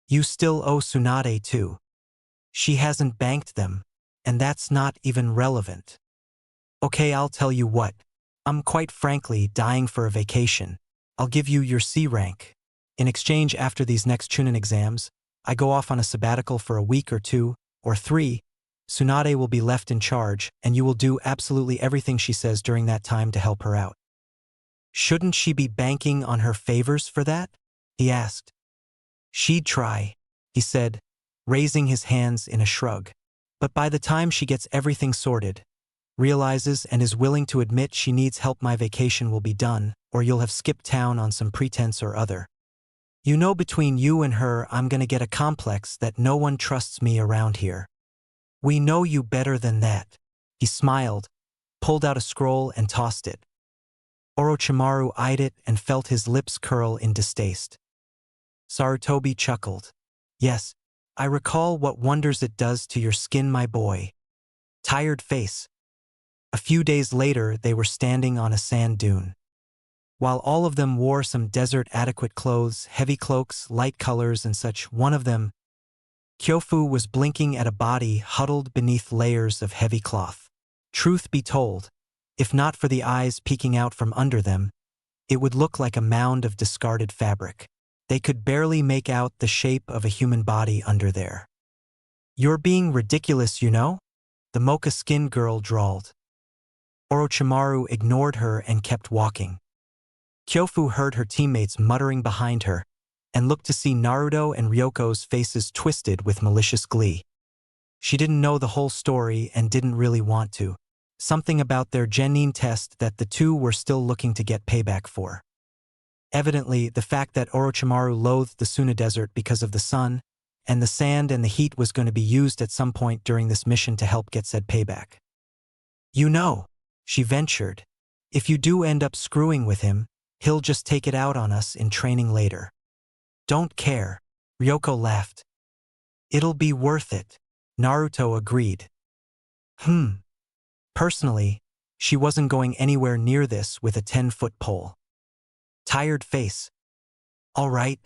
You still owe Tsunade too. She hasn't banked them, and that's not even relevant. Okay, I'll tell you what. I'm quite frankly dying for a vacation. I'll give you your C rank. In exchange, after these next Chunin exams, I go off on a sabbatical for a week or 2, or 3, Tsunade will be left in charge, and you will do absolutely everything she says during that time to help her out. Shouldn't she be banking on her favors for that? He asked. She'd try, he said, raising his hands in a shrug. But by the time she gets everything sorted, realizes and is willing to admit she needs help, my vacation will be done, or you'll have skipped town on some pretense or other. You know, between you and her, I'm gonna get a complex that no one trusts me around here. We know you better than that. He smiled, pulled out a scroll and tossed it. Orochimaru eyed it and felt his lips curl in distaste. Sarutobi chuckled. Yes, I recall what wonders it does to your skin, my boy. Tired face. A few days later, they were standing on a sand dune. While all of them wore some desert-adequate clothes, heavy cloaks, light colors and such, one of them, Kyofu, was blinking at a body huddled beneath layers of heavy cloth. Truth be told, if not for the eyes peeking out from under them, it would look like a mound of discarded fabric. They could barely make out the shape of a human body under there. You're being ridiculous, you know? The mocha-skinned girl drawled. Orochimaru ignored her and kept walking. Kyofu heard her teammates muttering behind her, and looked to see Naruto and Ryoko's faces twisted with malicious glee. She didn't know the whole story and didn't really want to. Something about their genin test that the two were still looking to get payback for. Evidently, the fact that Orochimaru loathed the Suna Desert because of the sun, and the sand and the heat was going to be used at some point during this mission to help get said payback. You know, she ventured, if you do end up screwing with him, he'll just take it out on us in training later. Don't care, Ryoko laughed. It'll be worth it, Naruto agreed. Personally, she wasn't going anywhere near this with a 10-foot pole. Tired face. All right,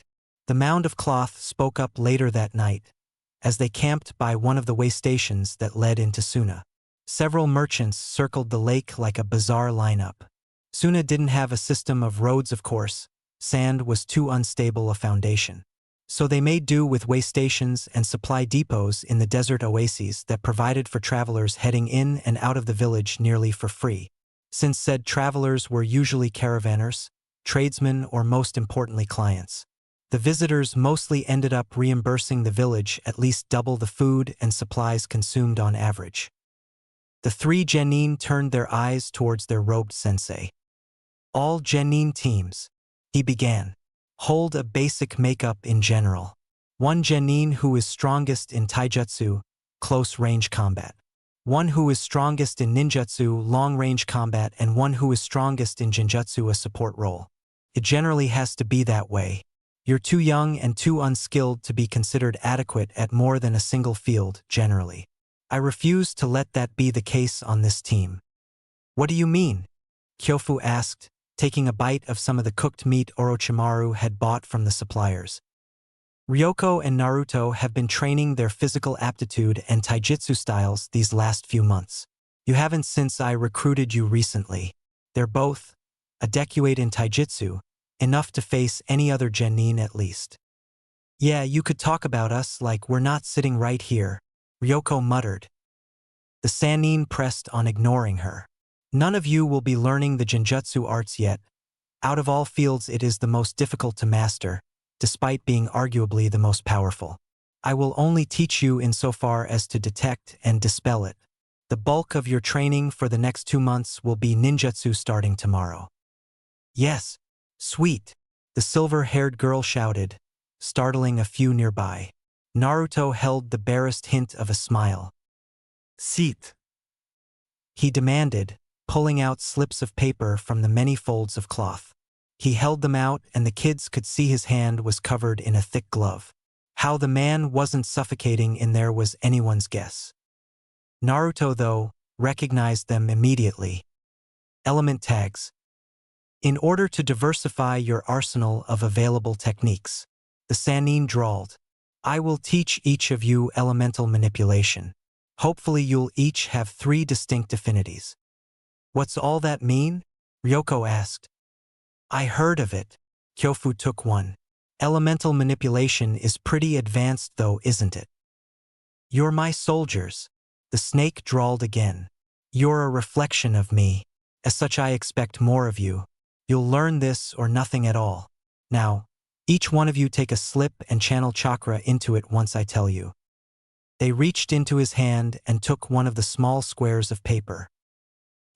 the mound of cloth spoke up later that night, as they camped by one of the way stations that led into Suna. Several merchants circled the lake like a bizarre lineup. Suna didn't have a system of roads, of course. Sand was too unstable a foundation. So they made do with way stations and supply depots in the desert oases that provided for travelers heading in and out of the village nearly for free. Since said travelers were usually caravanners, tradesmen, or most importantly clients, the visitors mostly ended up reimbursing the village at least double the food and supplies consumed on average. The three genin turned their eyes towards their robed sensei. All genin teams, he began, hold a basic makeup in general. One genin who is strongest in taijutsu, close-range combat. One who is strongest in ninjutsu, long-range combat, and one who is strongest in genjutsu, a support role. It generally has to be that way. You're too young and too unskilled to be considered adequate at more than a single field, generally. I refuse to let that be the case on this team. What do you mean? Kyofu asked, taking a bite of some of the cooked meat Orochimaru had bought from the suppliers. Ryoko and Naruto have been training their physical aptitude and taijutsu styles these last few months. You haven't since I recruited you recently. They're both, a decade in taijutsu, enough to face any other genin at least. Yeah, you could talk about us like we're not sitting right here, Ryoko muttered. The Sannin pressed on ignoring her. None of you will be learning the genjutsu arts yet. Out of all fields it is the most difficult to master, despite being arguably the most powerful. I will only teach you insofar as to detect and dispel it. The bulk of your training for the next 2 months will be ninjutsu starting tomorrow. Yes, sweet, the silver-haired girl shouted, startling a few nearby. Naruto held the barest hint of a smile. Seat, he demanded, pulling out slips of paper from the many folds of cloth. He held them out and the kids could see his hand was covered in a thick glove. How the man wasn't suffocating in there was anyone's guess. Naruto, though, recognized them immediately. Element tags. In order to diversify your arsenal of available techniques, the Sannin drawled, I will teach each of you elemental manipulation. Hopefully you'll each have 3 distinct affinities. What's all that mean? Ryoko asked. I heard of it. Kyofu took one. Elemental manipulation is pretty advanced though, isn't it? You're my soldiers. The snake drawled again. You're a reflection of me. As such, I expect more of you. You'll learn this or nothing at all. Now, each one of you take a slip and channel chakra into it once I tell you. They reached into his hand and took one of the small squares of paper.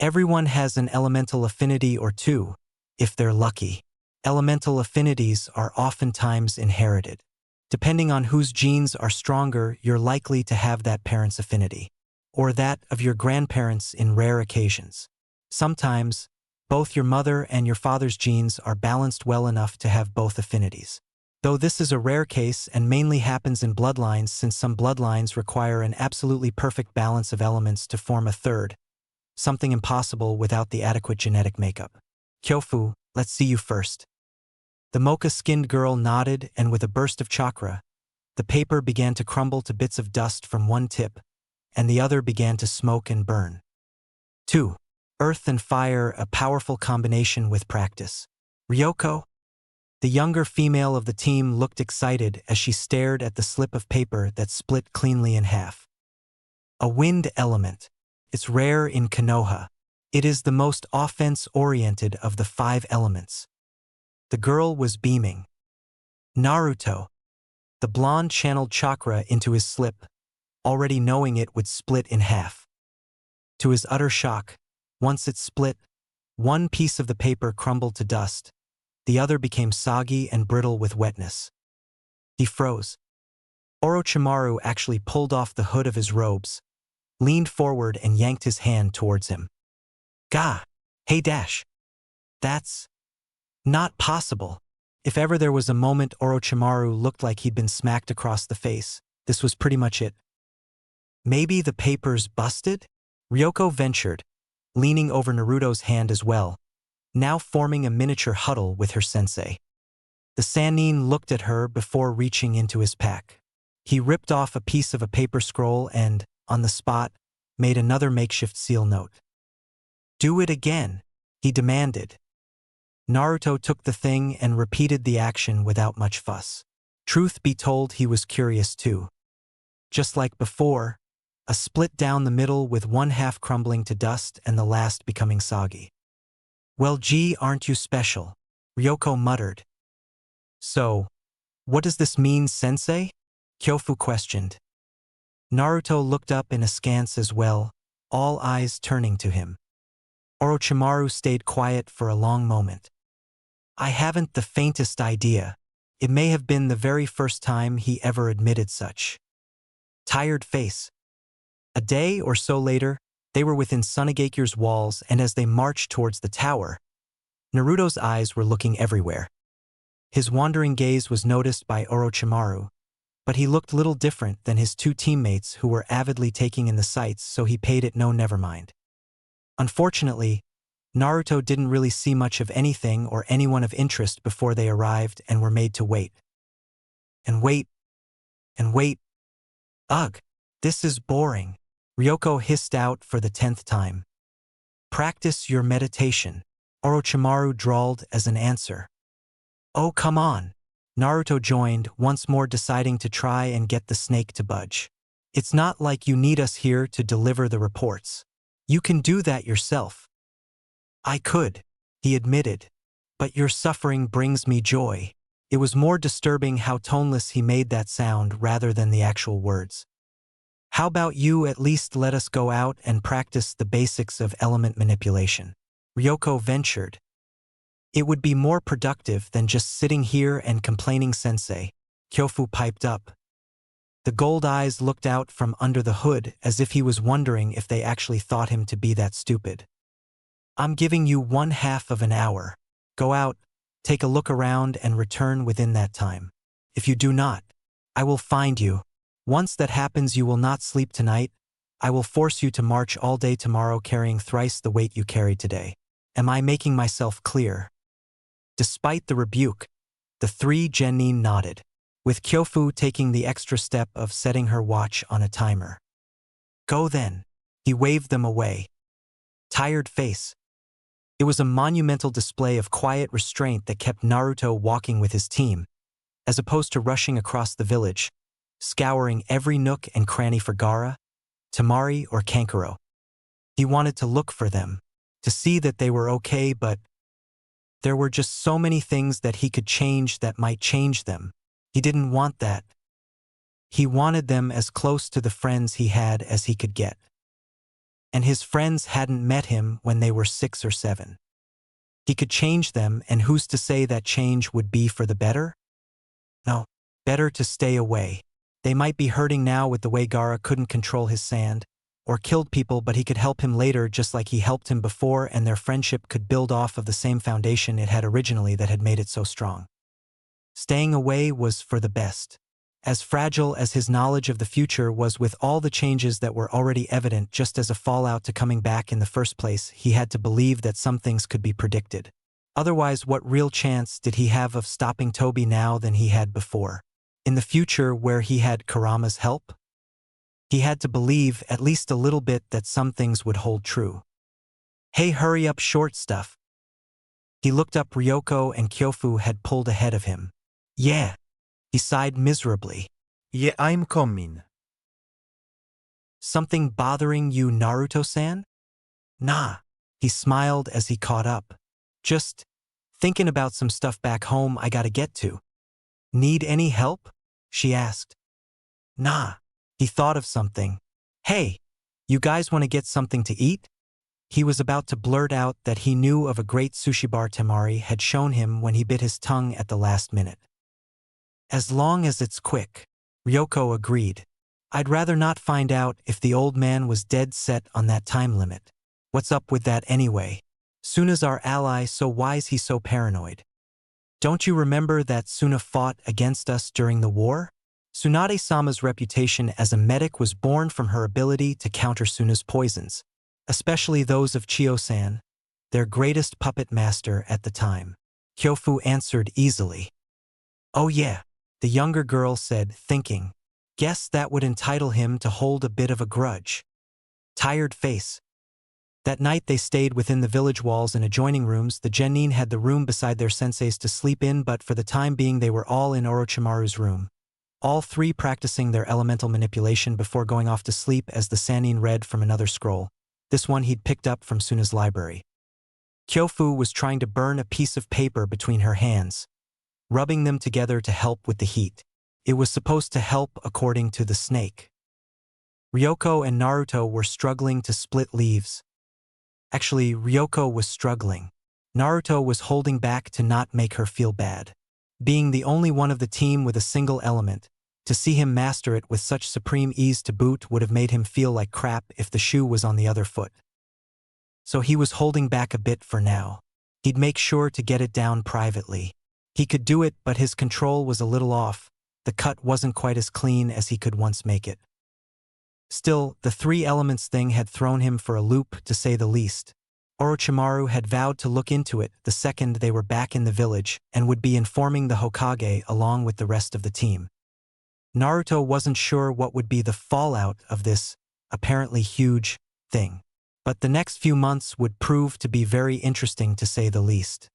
Everyone has an elemental affinity or two, if they're lucky. Elemental affinities are oftentimes inherited. Depending on whose genes are stronger, you're likely to have that parent's affinity, or that of your grandparents in rare occasions. Sometimes, both your mother and your father's genes are balanced well enough to have both affinities. Though this is a rare case and mainly happens in bloodlines, since some bloodlines require an absolutely perfect balance of elements to form a third, something impossible without the adequate genetic makeup. Kyofu, let's see you first. The mocha-skinned girl nodded, and with a burst of chakra, the paper began to crumble to bits of dust from one tip, and the other began to smoke and burn. 2. Earth and fire, a powerful combination with practice. Ryoko? The younger female of the team looked excited as she stared at the slip of paper that split cleanly in half. A wind element. It's rare in Konoha. It is the most offense-oriented of the 5 elements. The girl was beaming. Naruto. The blonde channeled chakra into his slip, already knowing it would split in half. To his utter shock, once it split, one piece of the paper crumbled to dust, the other became soggy and brittle with wetness. He froze. Orochimaru actually pulled off the hood of his robes, leaned forward and yanked his hand towards him. Gah! Hey Dash! That's not possible. If ever there was a moment Orochimaru looked like he'd been smacked across the face, this was pretty much it. Maybe the paper's busted? Ryoko ventured, leaning over Naruto's hand as well, now forming a miniature huddle with her sensei. The Sannin looked at her before reaching into his pack. He ripped off a piece of a paper scroll and, on the spot, made another makeshift seal note. Do it again, he demanded. Naruto took the thing and repeated the action without much fuss. Truth be told, he was curious too. Just like before, a split down the middle with one half crumbling to dust and the last becoming soggy. Well, gee, aren't you special? Ryoko muttered. So, what does this mean, sensei? Kyofu questioned. Naruto looked up in askance as well, all eyes turning to him. Orochimaru stayed quiet for a long moment. I haven't the faintest idea. It may have been the very first time he ever admitted such. Tired face. A day or so later, they were within Sunegakure's walls, and as they marched towards the tower, Naruto's eyes were looking everywhere. His wandering gaze was noticed by Orochimaru, but he looked little different than his 2 teammates who were avidly taking in the sights, so he paid it no never mind. Unfortunately, Naruto didn't really see much of anything or anyone of interest before they arrived and were made to wait. And wait. And wait. Ugh, this is boring, Ryoko hissed out for the 10th time. Practice your meditation, Orochimaru drawled as an answer. Oh, come on. Naruto joined, once more deciding to try and get the snake to budge. It's not like you need us here to deliver the reports. You can do that yourself. I could, he admitted, but your suffering brings me joy. It was more disturbing how toneless he made that sound rather than the actual words. How about you at least let us go out and practice the basics of element manipulation? Ryoko ventured. It would be more productive than just sitting here and complaining, sensei, Kyofu piped up. The gold eyes looked out from under the hood as if he was wondering if they actually thought him to be that stupid. I'm giving you 1/2 of an hour. Go out, take a look around and return within that time. If you do not, I will find you. Once that happens, you will not sleep tonight. I will force you to march all day tomorrow carrying thrice the weight you carried today. Am I making myself clear? Despite the rebuke, the 3 genin nodded, with Kyofu taking the extra step of setting her watch on a timer. Go then. He waved them away. Tired face. It was a monumental display of quiet restraint that kept Naruto walking with his team, as opposed to rushing across the village, scouring every nook and cranny for Gaara. Temari or Kankuro. He wanted to look for them, to see that they were okay, but there were just so many things that he could change that might change them. He didn't want that. He wanted them as close to the friends he had as he could get. And his friends hadn't met him when they were 6 or 7. He could change them, and who's to say that change would be for the better? No, better to stay away. They might be hurting now with the way Gaara couldn't control his sand, or killed people, but he could help him later just like he helped him before, and their friendship could build off of the same foundation it had originally that had made it so strong. Staying away was for the best. As fragile as his knowledge of the future was, with all the changes that were already evident just as a fallout to coming back in the first place, he had to believe that some things could be predicted. Otherwise, what real chance did he have of stopping Toby now than he had before? In the future where he had Kurama's help? He had to believe at least a little bit that some things would hold true. Hey, hurry up, short stuff. He looked up. Ryoko and Kyofu had pulled ahead of him. Yeah. He sighed miserably. Yeah, I'm coming. Something bothering you, Naruto-san? Nah. He smiled as he caught up. Just thinking about some stuff back home I gotta get to. Need any help? She asked. Nah. He thought of something. Hey, you guys want to get something to eat? He was about to blurt out that he knew of a great sushi bar Temari had shown him when he bit his tongue at the last minute. As long as it's quick, Ryoko agreed. I'd rather not find out if the old man was dead set on that time limit. What's up with that anyway? Soon as our ally, so why's he so paranoid? Don't you remember that Suna fought against us during the war? Tsunade-sama's reputation as a medic was born from her ability to counter Suna's poisons, especially those of Chiyo-san, their greatest puppet master at the time. Kyofu answered easily. Oh yeah, the younger girl said, thinking. Guess that would entitle him to hold a bit of a grudge. Tired face. That night they stayed within the village walls in adjoining rooms. The genin had the room beside their senseis to sleep in, but for the time being they were all in Orochimaru's room. All three practicing their elemental manipulation before going off to sleep as the Sannin read from another scroll. This one he'd picked up from Suna's library. Kyofu was trying to burn a piece of paper between her hands, rubbing them together to help with the heat. It was supposed to help according to the snake. Ryoko and Naruto were struggling to split leaves. Actually, Ryoko was struggling. Naruto was holding back to not make her feel bad. Being the only one of the team with a single element, to see him master it with such supreme ease to boot would have made him feel like crap if the shoe was on the other foot. So he was holding back a bit for now. He'd make sure to get it down privately. He could do it, but his control was a little off. The cut wasn't quite as clean as he could once make it. Still, the three elements thing had thrown him for a loop, to say the least. Orochimaru had vowed to look into it the second they were back in the village and would be informing the Hokage along with the rest of the team. Naruto wasn't sure what would be the fallout of this, apparently huge, thing. But the next few months would prove to be very interesting, to say the least.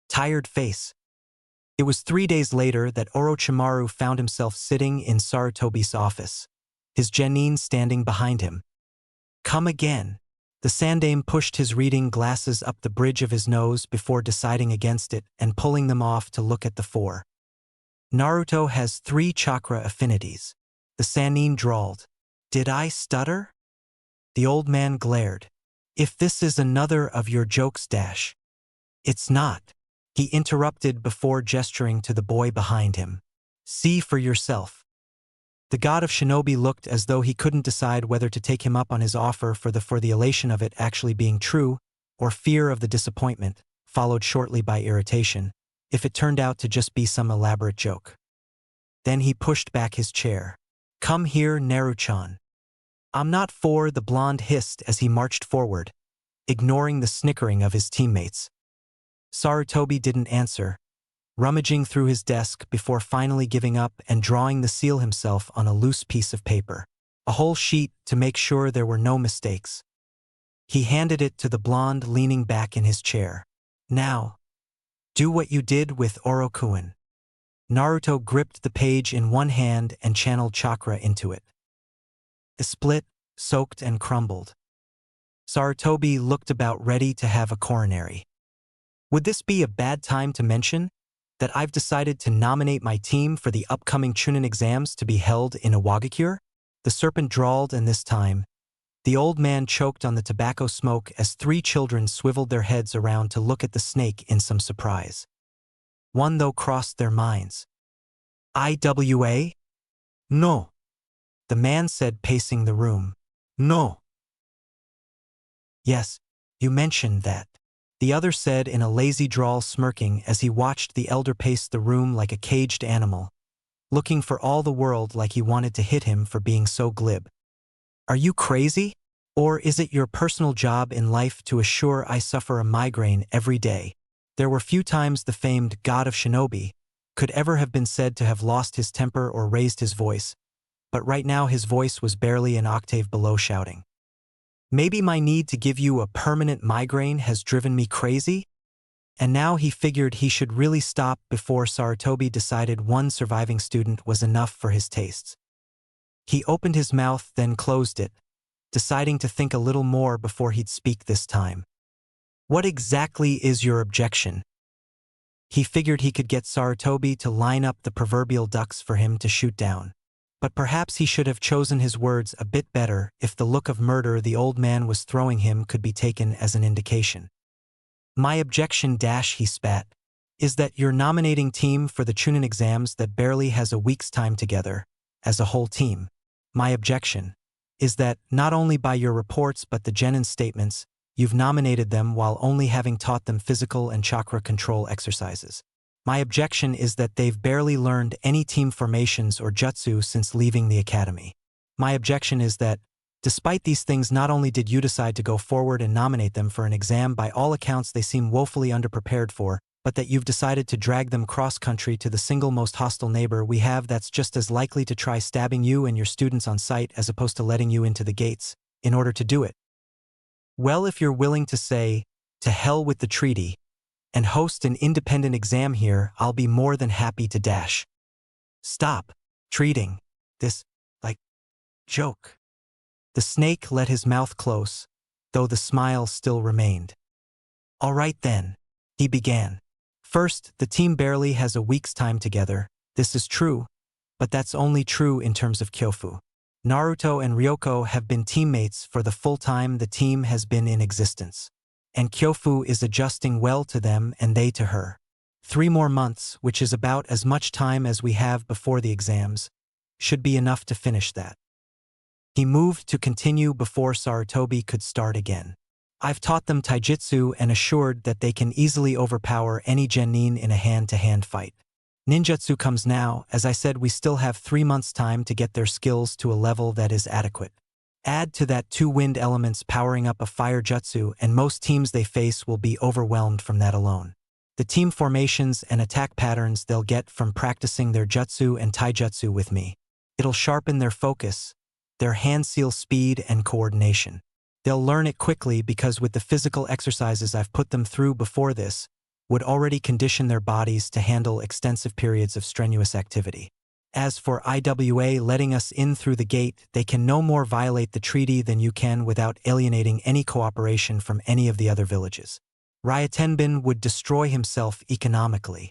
Tired face. It was 3 days later that Orochimaru found himself sitting in Sarutobi's office, his genin standing behind him. Come again. The Sandaime pushed his reading glasses up the bridge of his nose before deciding against it and pulling them off to look at the 4. Naruto has 3 chakra affinities. The Sannin drawled. Did I stutter? The old man glared. If this is another of your jokes, Dash. It's not. He interrupted before gesturing to the boy behind him. See for yourself. The god of shinobi looked as though he couldn't decide whether to take him up on his offer for the elation of it actually being true, or fear of the disappointment, followed shortly by irritation, if it turned out to just be some elaborate joke. Then he pushed back his chair. Come here, Naruchan. I'm not for, the blonde hissed as he marched forward, ignoring the snickering of his teammates. Sarutobi didn't answer, rummaging through his desk before finally giving up and drawing the seal himself on a loose piece of paper. A whole sheet to make sure there were no mistakes. He handed it to the blonde leaning back in his chair. Now, do what you did with Orokuin. Naruto gripped the page in one hand and channeled chakra into it. The split, soaked and crumbled. Sarutobi looked about ready to have a coronary. Would this be a bad time to mention that I've decided to nominate my team for the upcoming Chunin exams to be held in Iwagakure? The serpent drawled, and this time, the old man choked on the tobacco smoke as three children swiveled their heads around to look at the snake in some surprise. One, though, crossed their minds. IWA? No, The man said, pacing the room. no, Yes, you mentioned that. The other said in a lazy drawl, smirking as he watched the elder pace the room like a caged animal, looking for all the world like he wanted to hit him for being so glib. Are you crazy? Or is it your personal job in life to assure I suffer a migraine every day? There were few times the famed god of shinobi could ever have been said to have lost his temper or raised his voice, but right now his voice was barely an octave below shouting. Maybe my need to give you a permanent migraine has driven me crazy? And now he figured he should really stop before Sarutobi decided one surviving student was enough for his tastes. He opened his mouth, then closed it, deciding to think a little more before he'd speak this time. What exactly is your objection? He figured he could get Sarutobi to line up the proverbial ducks for him to shoot down. But perhaps he should have chosen his words a bit better if the look of murder the old man was throwing him could be taken as an indication. My objection, he spat, is that your nominating team for the Chunin exams that barely has a week's time together, as a whole team. My objection is that, not only by your reports but the genin statements, you've nominated them while only having taught them physical and chakra control exercises. My objection is that they've barely learned any team formations or jutsu since leaving the academy. My objection is that, despite these things, not only did you decide to go forward and nominate them for an exam by all accounts they seem woefully underprepared for, but that you've decided to drag them cross-country to the single most hostile neighbor we have that's just as likely to try stabbing you and your students on sight as opposed to letting you into the gates, in order to do it. Well, if you're willing to say, to hell with the treaty, and host an independent exam here, I'll be more than happy to stop treating this like joke. The snake let his mouth close, though the smile still remained. All right then, he began. First, the team barely has a week's time together. This is true, but that's only true in terms of Kyofu. Naruto and Ryoko have been teammates for the full time the team has been in existence. And Kyofu is adjusting well to them and they to her. 3 more months, which is about as much time as we have before the exams, should be enough to finish that. He moved to continue before Sarutobi could start again. I've taught them taijutsu and assured that they can easily overpower any genin in a hand-to-hand fight. Ninjutsu comes now. As I said, we still have 3 months' time to get their skills to a level that is adequate. Add to that 2 wind elements powering up a fire jutsu, and most teams they face will be overwhelmed from that alone. The team formations and attack patterns they'll get from practicing their jutsu and taijutsu with me. It'll sharpen their focus, their hand-seal speed and coordination. They'll learn it quickly because with the physical exercises I've put them through before this, would already condition their bodies to handle extensive periods of strenuous activity. As for IWA letting us in through the gate, they can no more violate the treaty than you can without alienating any cooperation from any of the other villages. Ryatenbin would destroy himself economically.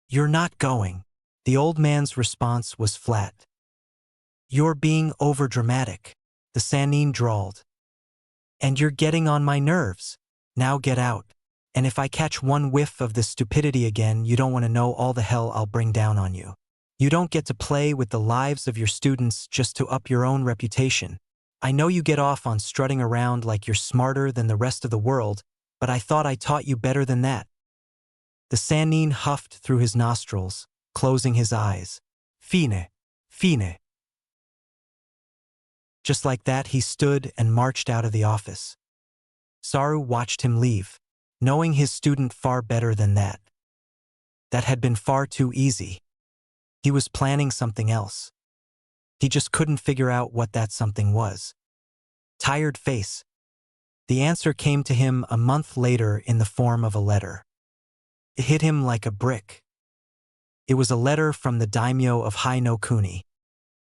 You're not going. The old man's response was flat. You're being overdramatic, the Sannin drawled. And you're getting on my nerves. Now get out. And if I catch one whiff of this stupidity again, you don't want to know all the hell I'll bring down on you. You don't get to play with the lives of your students just to up your own reputation. I know you get off on strutting around like you're smarter than the rest of the world, but I thought I taught you better than that. The Sannin huffed through his nostrils, closing his eyes. Fine, fine. Just like that, he stood and marched out of the office. Saru watched him leave, knowing his student far better than that. That had been far too easy. He was planning something else. He just couldn't figure out what that something was. Tired face. The answer came to him a month later in the form of a letter. It hit him like a brick. It was a letter from the daimyo of Hai no Kuni.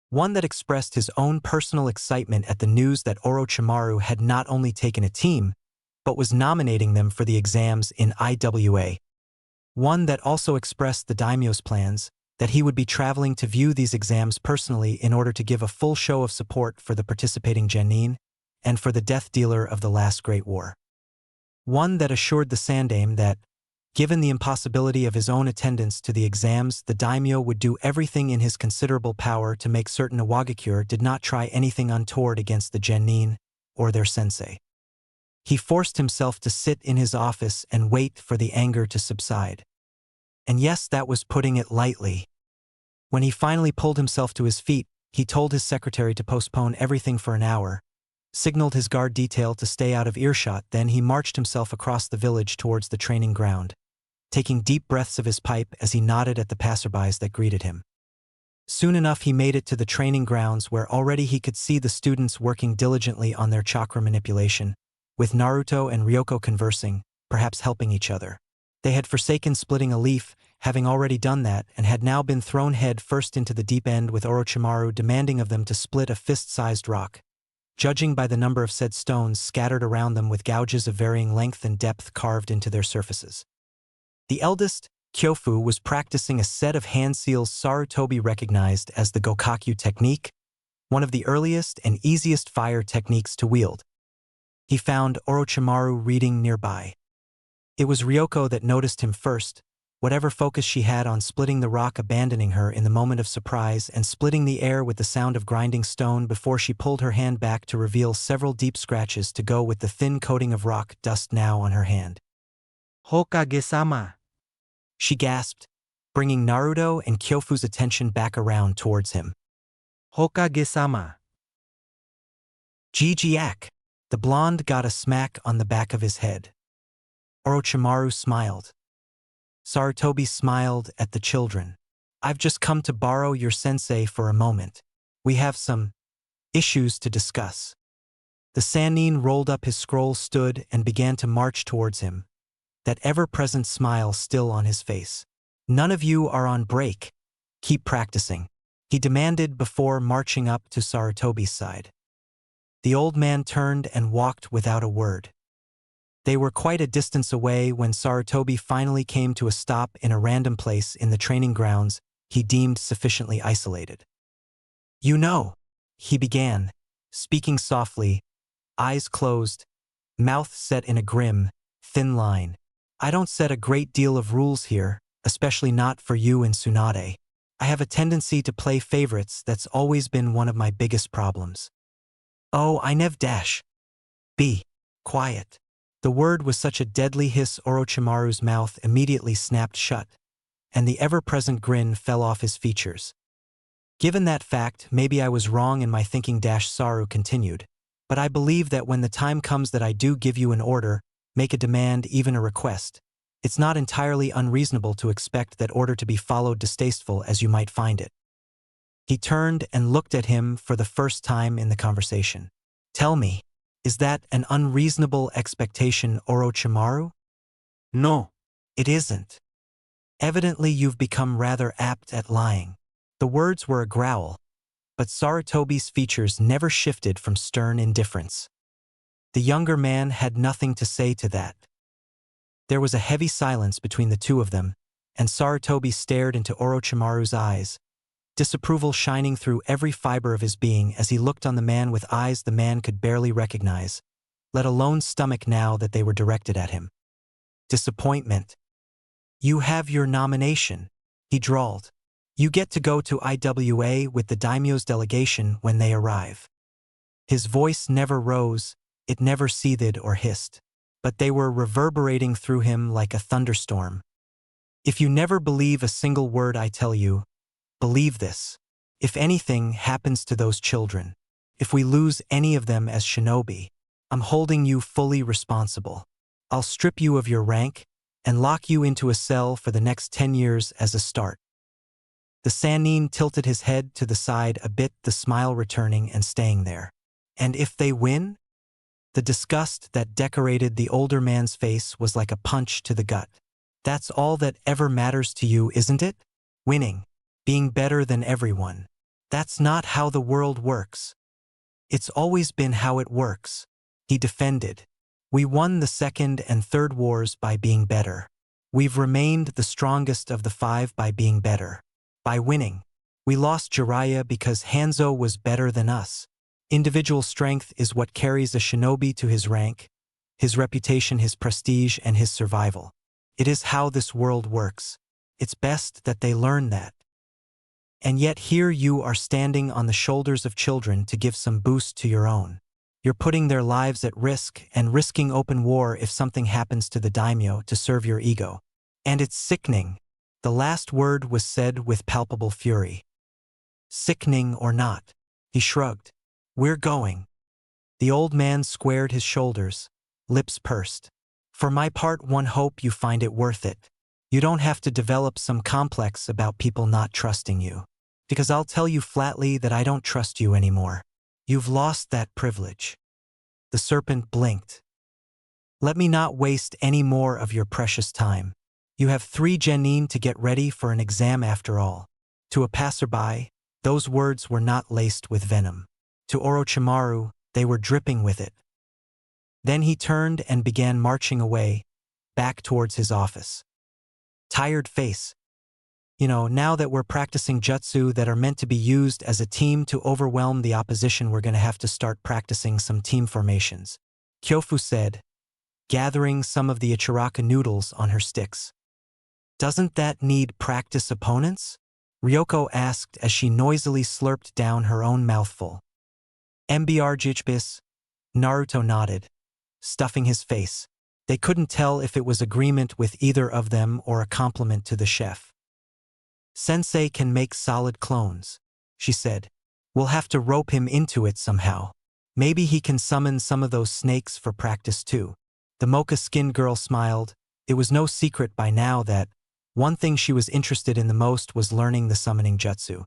one that expressed his own personal excitement at the news that Orochimaru had not only taken a team, but was nominating them for the exams in IWA. One that also expressed the daimyo's plans, that he would be traveling to view these exams personally in order to give a full show of support for the participating genin, and for the death dealer of the last great war. One that assured the Sandaime that, given the impossibility of his own attendance to the exams, the daimyo would do everything in his considerable power to make certain Iwagakure did not try anything untoward against the genin or their sensei. He forced himself to sit in his office and wait for the anger to subside. And yes, that was putting it lightly. When he finally pulled himself to his feet, he told his secretary to postpone everything for an hour, signaled his guard detail to stay out of earshot, then he marched himself across the village towards the training ground, taking deep breaths of his pipe as he nodded at the passerbys that greeted him. Soon enough he made it to the training grounds where already he could see the students working diligently on their chakra manipulation, with Naruto and Ryoko conversing, perhaps helping each other. They had forsaken splitting a leaf, having already done that, and had now been thrown head first into the deep end with Orochimaru demanding of them to split a fist-sized rock, judging by the number of said stones scattered around them with gouges of varying length and depth carved into their surfaces. The eldest, Kyofu, was practicing a set of hand seals Sarutobi recognized as the Gokakyu technique, one of the earliest and easiest fire techniques to wield. He found Orochimaru reading nearby. It was Ryoko that noticed him first, whatever focus she had on splitting the rock abandoning her in the moment of surprise and splitting the air with the sound of grinding stone before she pulled her hand back to reveal several deep scratches to go with the thin coating of rock dust now on her hand. Hokage-sama, she gasped, bringing Naruto and Kyofu's attention back around towards him. Hokage-sama. Jijiak. The blonde got a smack on the back of his head. Orochimaru smiled. Sarutobi smiled at the children. I've just come to borrow your sensei for a moment. We have some issues to discuss. The Sannin rolled up his scroll, stood, and began to march towards him, that ever-present smile still on his face. None of you are on break. Keep practicing, he demanded before marching up to Sarutobi's side. The old man turned and walked without a word. They were quite a distance away when Sarutobi finally came to a stop in a random place in the training grounds he deemed sufficiently isolated. You know, he began, speaking softly, eyes closed, mouth set in a grim, thin line. I don't set a great deal of rules here, especially not for you and Tsunade. I have a tendency to play favorites. That's always been one of my biggest problems. Oh, I nev dash. Be quiet. The word was such a deadly hiss Orochimaru's mouth immediately snapped shut, and the ever-present grin fell off his features. Given that fact, maybe I was wrong in my thinking. Saru continued, but I believe that when the time comes that I do give you an order, make a demand, even a request, it's not entirely unreasonable to expect that order to be followed, distasteful as you might find it. He turned and looked at him for the first time in the conversation. Tell me, is that an unreasonable expectation, Orochimaru? No. It isn't. Evidently you've become rather apt at lying. The words were a growl, but Sarutobi's features never shifted from stern indifference. The younger man had nothing to say to that. There was a heavy silence between the two of them, and Sarutobi stared into Orochimaru's eyes, disapproval shining through every fiber of his being as he looked on the man with eyes the man could barely recognize, let alone stomach now that they were directed at him. Disappointment. You have your nomination, he drawled. You get to go to IWA with the daimyo's delegation when they arrive. His voice never rose, it never seethed or hissed, but they were reverberating through him like a thunderstorm. If you never believe a single word I tell you, believe this. If anything happens to those children, if we lose any of them as shinobi, I'm holding you fully responsible. I'll strip you of your rank and lock you into a cell for the next 10 years as a start. The Sannin tilted his head to the side a bit, the smile returning and staying there. And if they win? The disgust that decorated the older man's face was like a punch to the gut. That's all that ever matters to you, isn't it? Winning. Being better than everyone. That's not how the world works. It's always been how it works, he defended. We won the second and third wars by being better. We've remained the strongest of the five by being better. By winning. We lost Jiraiya because Hanzo was better than us. Individual strength is what carries a shinobi to his rank, his reputation, his prestige, and his survival. It is how this world works. It's best that they learn that. And yet here you are standing on the shoulders of children to give some boost to your own. You're putting their lives at risk and risking open war if something happens to the daimyo to serve your ego. And it's sickening. The last word was said with palpable fury. Sickening or not, he shrugged. We're going. The old man squared his shoulders, lips pursed. For my part, one hope you find it worth it. You don't have to develop some complex about people not trusting you. Because I'll tell you flatly that I don't trust you anymore. You've lost that privilege. The serpent blinked. Let me not waste any more of your precious time. You have 3 genin to get ready for an exam after all. To a passerby, those words were not laced with venom. To Orochimaru, they were dripping with it. Then he turned and began marching away, back towards his office. Tired face. Now that we're practicing jutsu that are meant to be used as a team to overwhelm the opposition, we're going to have to start practicing some team formations, Kyofu said, gathering some of the Ichiraka noodles on her sticks. Doesn't that need practice opponents? Ryoko asked as she noisily slurped down her own mouthful. MBR Jichbis? Naruto nodded, stuffing his face. They couldn't tell if it was agreement with either of them or a compliment to the chef. Sensei can make solid clones, she said. We'll have to rope him into it somehow. Maybe he can summon some of those snakes for practice too. The mocha-skinned girl smiled. It was no secret by now that one thing she was interested in the most was learning the summoning jutsu.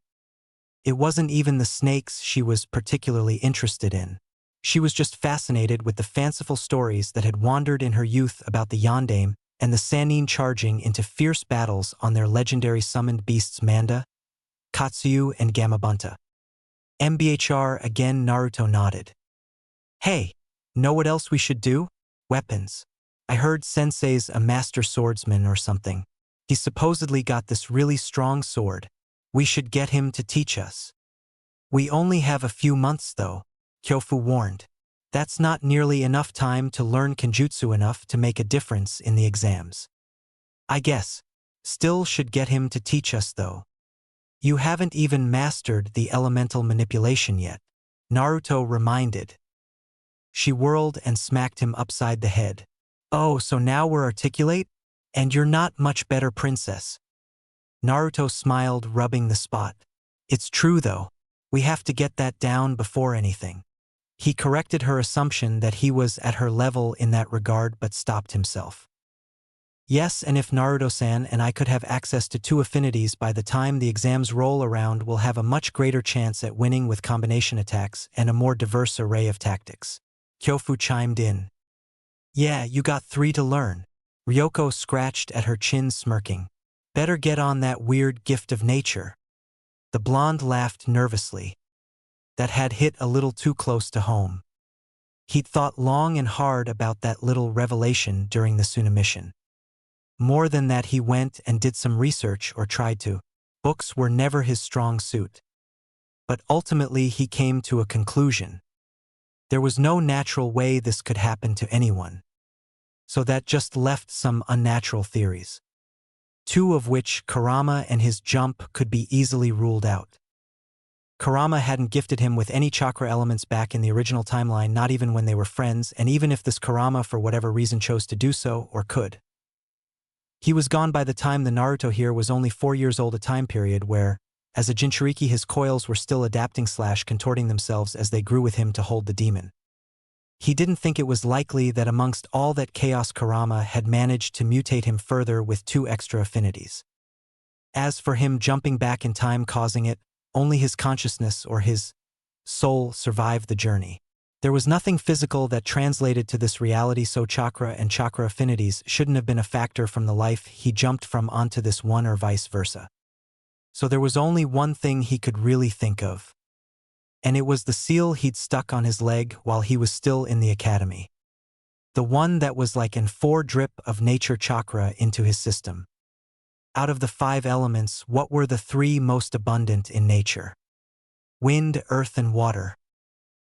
It wasn't even the snakes she was particularly interested in. She was just fascinated with the fanciful stories that had wandered in her youth about the Yondaime and the Sannin charging into fierce battles on their legendary summoned beasts Manda, Katsuyu, and Gamabunta. MBHR again. Naruto nodded. Hey, know what else we should do? Weapons. I heard Sensei's a master swordsman or something. He supposedly got this really strong sword. We should get him to teach us. We only have a few months though, Kyofu warned. That's not nearly enough time to learn kenjutsu enough to make a difference in the exams. I guess. Still should get him to teach us though. You haven't even mastered the elemental manipulation yet, Naruto reminded. She whirled and smacked him upside the head. Oh, so now we're articulate? And you're not much better, princess. Naruto smiled, rubbing the spot. It's true though. We have to get that down before anything. He corrected her assumption that he was at her level in that regard but stopped himself. Yes, and if Naruto-san and I could have access to 2 affinities by the time the exams roll around, we'll have a much greater chance at winning with combination attacks and a more diverse array of tactics. Kyofu chimed in. Yeah, you got 3 to learn. Ryoko scratched at her chin, smirking. Better get on that weird gift of nature. The blonde laughed nervously. That had hit a little too close to home. He'd thought long and hard about that little revelation during the Suna mission. More than that, he went and did some research, or tried to. Books were never his strong suit. But ultimately he came to a conclusion. There was no natural way this could happen to anyone. So that just left some unnatural theories. 2 of which, Kurama and his jump, could be easily ruled out. Kurama hadn't gifted him with any chakra elements back in the original timeline, not even when they were friends, and even if this Kurama for whatever reason chose to do so, or could. He was gone by the time the Naruto here was only 4 years old, a time period where, as a Jinchuriki, his coils were still adapting / contorting themselves as they grew with him to hold the demon. He didn't think it was likely that amongst all that chaos, Kurama had managed to mutate him further with 2 extra affinities. As for him jumping back in time causing it, only his consciousness or his soul survived the journey. There was nothing physical that translated to this reality, so chakra and chakra affinities shouldn't have been a factor from the life he jumped from onto this one, or vice versa. So there was only one thing he could really think of. And it was the seal he'd stuck on his leg while he was still in the academy. The one that was like an 4-drip of nature chakra into his system. Out of the 5 elements, what were the 3 most abundant in nature? Wind, earth, and water.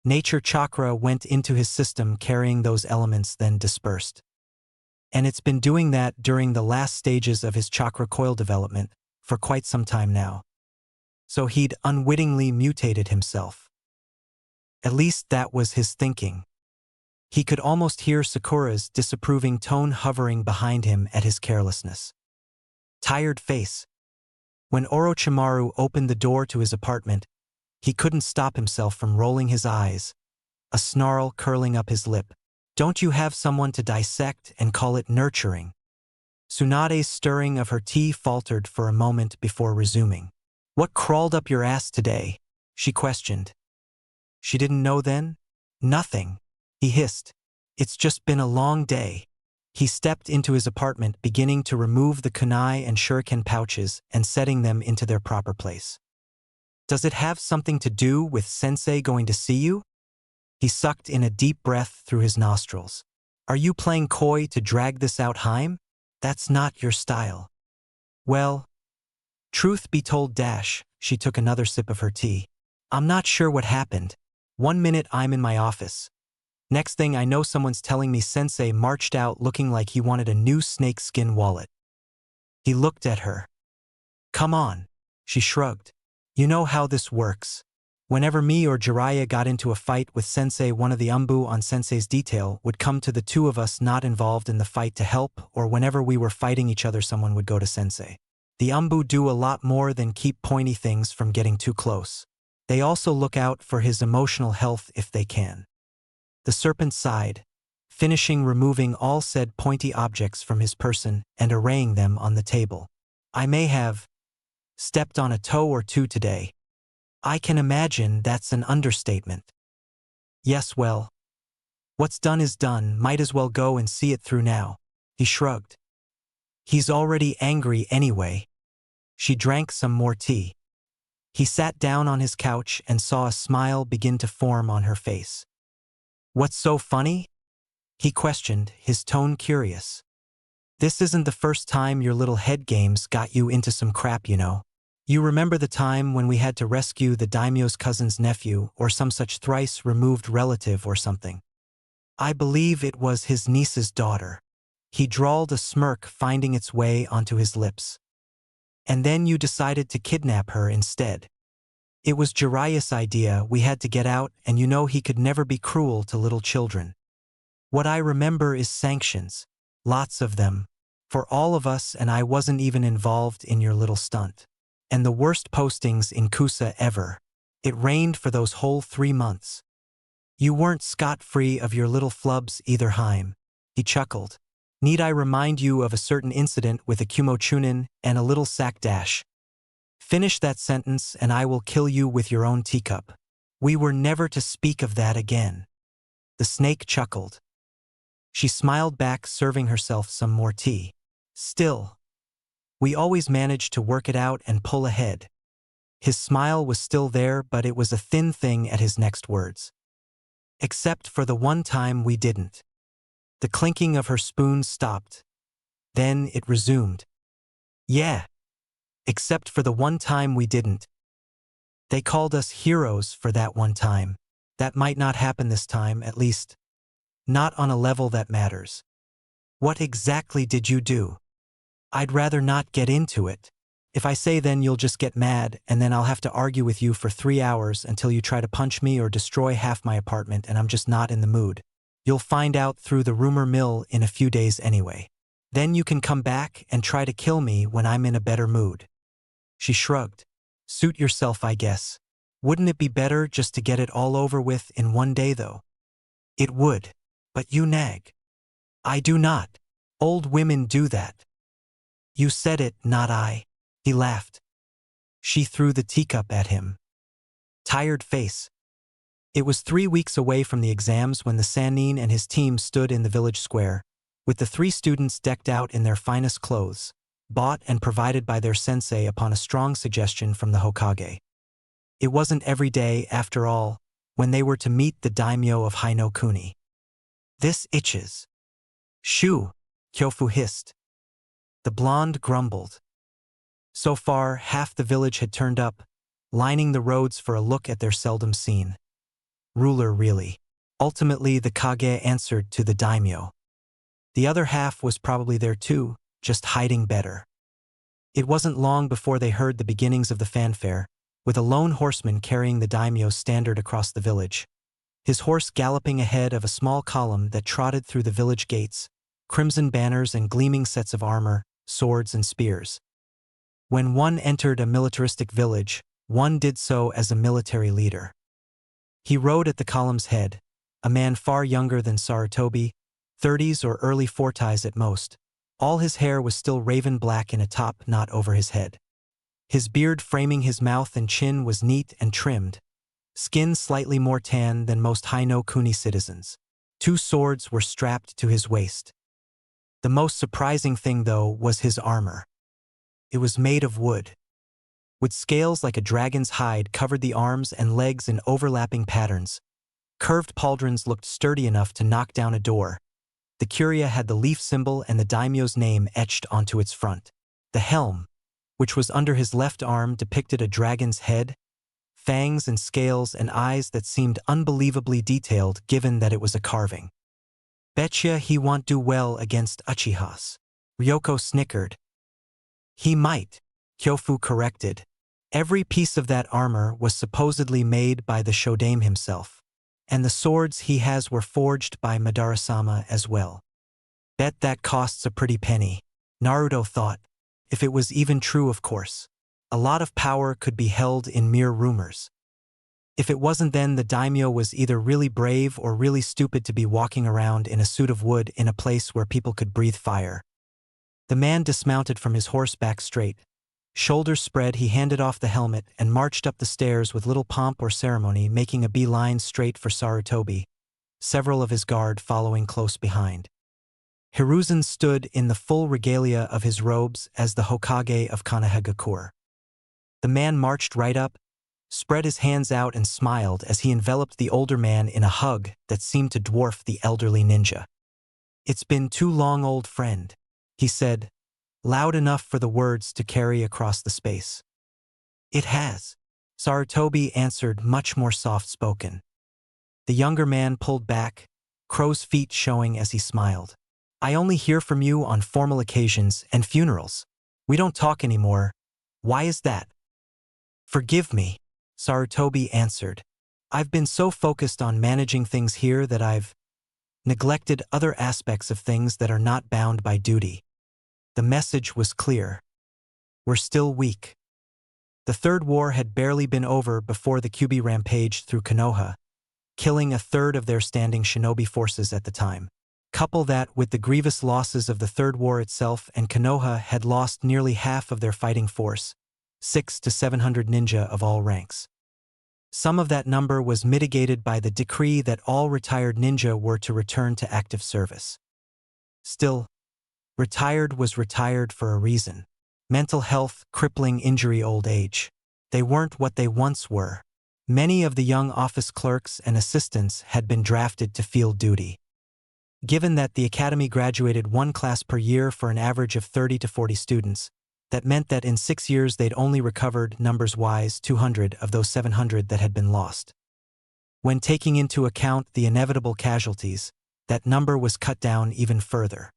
Nature chakra went into his system carrying those elements, then dispersed. And it's been doing that during the last stages of his chakra coil development for quite some time now. So he'd unwittingly mutated himself. At least that was his thinking. He could almost hear Sakura's disapproving tone hovering behind him at his carelessness. Tired face. When Orochimaru opened the door to his apartment, he couldn't stop himself from rolling his eyes, a snarl curling up his lip. Don't you have someone to dissect and call it nurturing? Tsunade's stirring of her tea faltered for a moment before resuming. What crawled up your ass today? She questioned. She didn't know then? Nothing, he hissed. It's just been a long day. He stepped into his apartment, beginning to remove the kunai and shuriken pouches and setting them into their proper place. Does it have something to do with Sensei going to see you? He sucked in a deep breath through his nostrils. Are you playing coy to drag this out, Haim? That's not your style. Well, truth be told, she took another sip of her tea. I'm not sure what happened. 1 minute I'm in my office. Next thing I know, someone's telling me Sensei marched out looking like he wanted a new snakeskin wallet. He looked at her. Come on, she shrugged. You know how this works. Whenever me or Jiraiya got into a fight with Sensei, one of the Umbu on Sensei's detail would come to the 2 of us not involved in the fight to help, or whenever we were fighting each other, someone would go to Sensei. The Umbu do a lot more than keep pointy things from getting too close. They also look out for his emotional health if they can. The serpent sighed, finishing removing all said pointy objects from his person and arraying them on the table. I may have stepped on a toe or 2 today. I can imagine that's an understatement. Yes, well, what's done is done, might as well go and see it through now. He shrugged. He's already angry anyway. She drank some more tea. He sat down on his couch and saw a smile begin to form on her face. What's so funny? He questioned, his tone curious. This isn't the first time your little head games got you into some crap, you know. You remember the time when we had to rescue the daimyo's cousin's nephew or some such thrice-removed relative or something? I believe it was his niece's daughter. He drawled, a smirk finding its way onto his lips. And then you decided to kidnap her instead. It was Jiraiya's idea. We had to get out, and you know he could never be cruel to little children. What I remember is sanctions. Lots of them. For all of us, and I wasn't even involved in your little stunt. And the worst postings in Kusa ever. It rained for those whole 3 months. You weren't scot-free of your little flubs either, Haim. He chuckled. Need I remind you of a certain incident with a Kumo-chunin and a little sack dash? Finish that sentence and I will kill you with your own teacup. We were never to speak of that again. The snake chuckled. She smiled back, serving herself some more tea. Still, we always managed to work it out and pull ahead. His smile was still there, but it was a thin thing at his next words. Except for the one time we didn't. The clinking of her spoon stopped. Then it resumed. Yeah. Except for the one time we didn't. They called us heroes for that one time. That might not happen this time, at least. Not on a level that matters. What exactly did you do? I'd rather not get into it. If I say, then you'll just get mad, and then I'll have to argue with you for 3 hours until you try to punch me or destroy half my apartment, and I'm just not in the mood. You'll find out through the rumor mill in a few days anyway. Then you can come back and try to kill me when I'm in a better mood. She shrugged. Suit yourself, I guess. Wouldn't it be better just to get it all over with in one day, though? It would. But you nag. I do not. Old women do that. You said it, not I. He laughed. She threw the teacup at him. Tired face. It was 3 weeks away from the exams when the Sannin and his team stood in the village square, with the 3 students decked out in their finest clothes. bought and provided by their sensei upon a strong suggestion from the Hokage. It wasn't every day, after all, when they were to meet the daimyo of Haino Kuni. This itches. Shoo, Kyofu hissed. The blonde grumbled. So far, half the village had turned up, lining the roads for a look at their seldom seen ruler really. Ultimately, the Kage answered to the daimyo. The other half was probably there too, just hiding better. It wasn't long before they heard the beginnings of the fanfare, with a lone horseman carrying the daimyo's standard across the village. His horse galloping ahead of a small column that trotted through the village gates, crimson banners and gleaming sets of armor, swords and spears. When one entered a militaristic village, one did so as a military leader. He rode at the column's head, a man far younger than Sarutobi, 30s or early 40s at most. All his hair was still raven black in a top knot over his head. His beard framing his mouth and chin was neat and trimmed, skin slightly more tan than most Haino Kuni citizens. 2 swords were strapped to his waist. The most surprising thing, though, was his armor. It was made of wood. With scales like a dragon's hide covered the arms and legs in overlapping patterns. Curved pauldrons looked sturdy enough to knock down a door. The curia had the leaf symbol and the daimyo's name etched onto its front. The helm, which was under his left arm, depicted a dragon's head, fangs and scales and eyes that seemed unbelievably detailed given that it was a carving. Betcha he won't do well against Uchihas. Ryoko snickered. He might, Kyofu corrected. Every piece of that armor was supposedly made by the Shodame himself, and the swords he has were forged by Madara-sama as well. Bet that costs a pretty penny, Naruto thought, if it was even true, of course. A lot of power could be held in mere rumors. If it wasn't, then the daimyo was either really brave or really stupid to be walking around in a suit of wood in a place where people could breathe fire. The man dismounted from his horse back straight. Shoulders spread, he handed off the helmet and marched up the stairs with little pomp or ceremony, making a beeline straight for Sarutobi, several of his guard following close behind. Hiruzen stood in the full regalia of his robes as the Hokage of Konohagakure. The man marched right up, spread his hands out and smiled as he enveloped the older man in a hug that seemed to dwarf the elderly ninja. "It's been too long, old friend," he said, loud enough for the words to carry across the space. "It has," Sarutobi answered, much more soft-spoken. The younger man pulled back, crow's feet showing as he smiled. "I only hear from you on formal occasions and funerals. We don't talk anymore. Why is that?" "Forgive me," Sarutobi answered. "I've been so focused on managing things here that I've neglected other aspects of things that are not bound by duty." The message was clear. We're still weak. The Third War had barely been over before the Kyuubi rampaged through Konoha, killing a third of their standing shinobi forces at the time. Couple that with the grievous losses of the Third War itself, and Konoha had lost nearly half of their fighting force, 600 to 700 ninja of all ranks. Some of that number was mitigated by the decree that all retired ninja were to return to active service. Still, retired was retired for a reason. Mental health, crippling injury, old age. They weren't what they once were. Many of the young office clerks and assistants had been drafted to field duty. Given that the academy graduated 1 class per year for an average of 30 to 40 students, that meant that in 6 years they'd only recovered, numbers-wise, 200 of those 700 that had been lost. When taking into account the inevitable casualties, that number was cut down even further.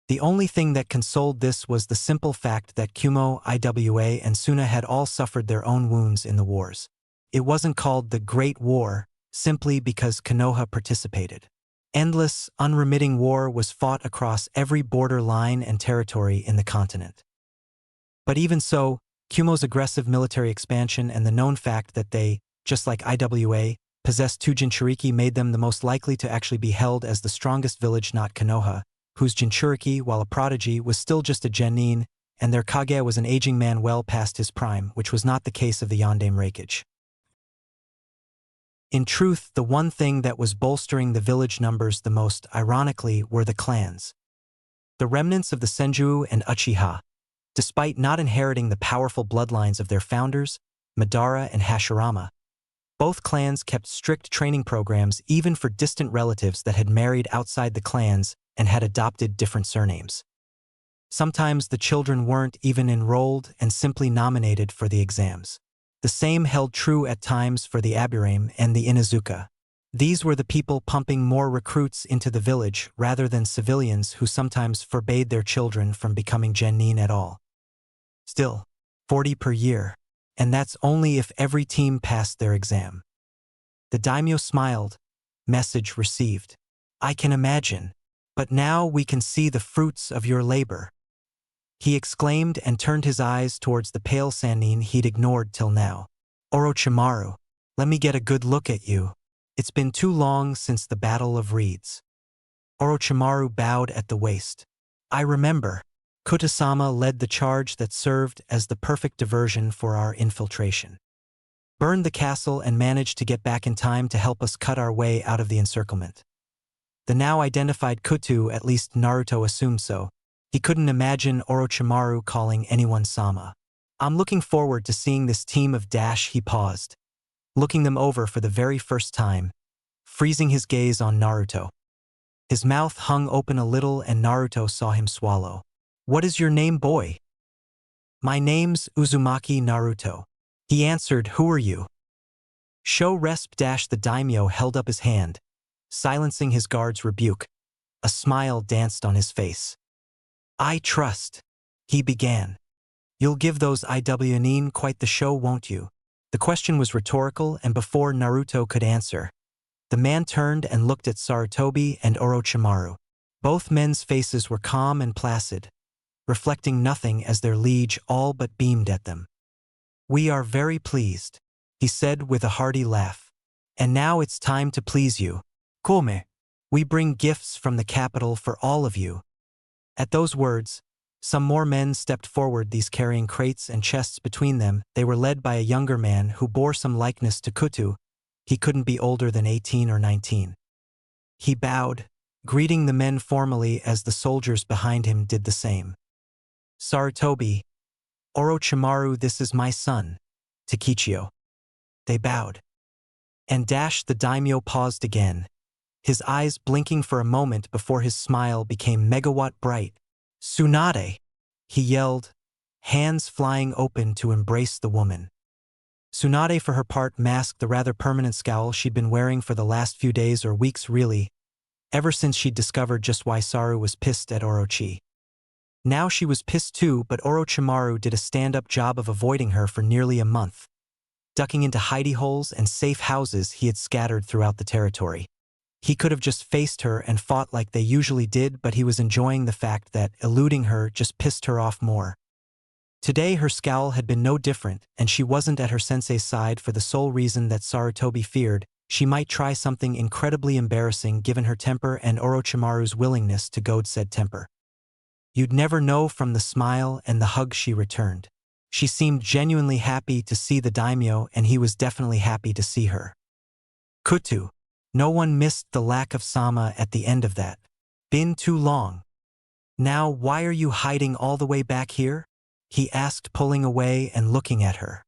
The only thing that consoled this was the simple fact that Kumo, Iwa, and Suna had all suffered their own wounds in the wars. It wasn't called the Great War simply because Konoha participated. Endless, unremitting war was fought across every border line and territory in the continent. But even so, Kumo's aggressive military expansion and the known fact that they, just like Iwa, possessed 2 Jinchuriki made them the most likely to actually be held as the strongest village, not Konoha, whose Jinchuriki, while a prodigy, was still just a genin, and their Kage was an aging man well past his prime, which was not the case of the Yondaime Reikage. In truth, the one thing that was bolstering the village numbers the most, ironically, were the clans. The remnants of the Senju and Uchiha, Despite not inheriting the powerful bloodlines of their founders, Madara and Hashirama, both clans kept strict training programs even for distant relatives that had married outside the clans and had adopted different surnames. Sometimes the children weren't even enrolled and simply nominated for the exams. The same held true at times for the Aburame and the Inuzuka. These were the people pumping more recruits into the village rather than civilians who sometimes forbade their children from becoming genin at all. Still, 40 per year, and that's only if every team passed their exam. The daimyo smiled. Message received. I can imagine, but now we can see the fruits of your labor. He exclaimed and turned his eyes towards the pale Sannin he'd ignored till now. Orochimaru, let me get a good look at you. It's been too long since the Battle of Reeds. Orochimaru bowed at the waist. I remember. Kutasama led the charge that served as the perfect diversion for our infiltration. Burned the castle and managed to get back in time to help us cut our way out of the encirclement. The now identified Kutu, at least Naruto assumed so. He couldn't imagine Orochimaru calling anyone Sama. I'm looking forward to seeing this team of Dash. He paused, looking them over for the very first time, freezing his gaze on Naruto. His mouth hung open a little and Naruto saw him swallow. What is your name, boy? My name's Uzumaki Naruto. He answered, who are you? Show resp dash the daimyo held up his hand, silencing his guard's rebuke. A smile danced on his face. I trust, he began. You'll give those Iwnin quite the show, won't you? The question was rhetorical, and before Naruto could answer, the man turned and looked at Sarutobi and Orochimaru. Both men's faces were calm and placid, reflecting nothing as their liege all but beamed at them. We are very pleased, he said with a hearty laugh. And now it's time to please you. Come. We bring gifts from the capital for all of you. At those words, some more men stepped forward, these carrying crates and chests between them. They were led by a younger man who bore some likeness to Kutu. He couldn't be older than 18 or 19. He bowed, greeting the men formally as the soldiers behind him did the same. Sarutobi, Orochimaru, this is my son, Takichio. They bowed. And Dash the daimyo paused again, his eyes blinking for a moment before his smile became megawatt bright. Tsunade, he yelled, hands flying open to embrace the woman. Tsunade, for her part, masked the rather permanent scowl she'd been wearing for the last few days or weeks, really, ever since she'd discovered just why Saru was pissed at Orochi. Now she was pissed too, but Orochimaru did a stand-up job of avoiding her for nearly a month, ducking into hidey holes and safe houses he had scattered throughout the territory. He could have just faced her and fought like they usually did, but he was enjoying the fact that eluding her just pissed her off more. Today her scowl had been no different, and she wasn't at her sensei's side for the sole reason that Sarutobi feared she might try something incredibly embarrassing given her temper and Orochimaru's willingness to goad said temper. You'd never know from the smile and the hug she returned. She seemed genuinely happy to see the daimyo, and he was definitely happy to see her. Kutu. No one missed the lack of Sama at the end of that. Been too long. Now why are you hiding all the way back here? He asked, pulling away and looking at her.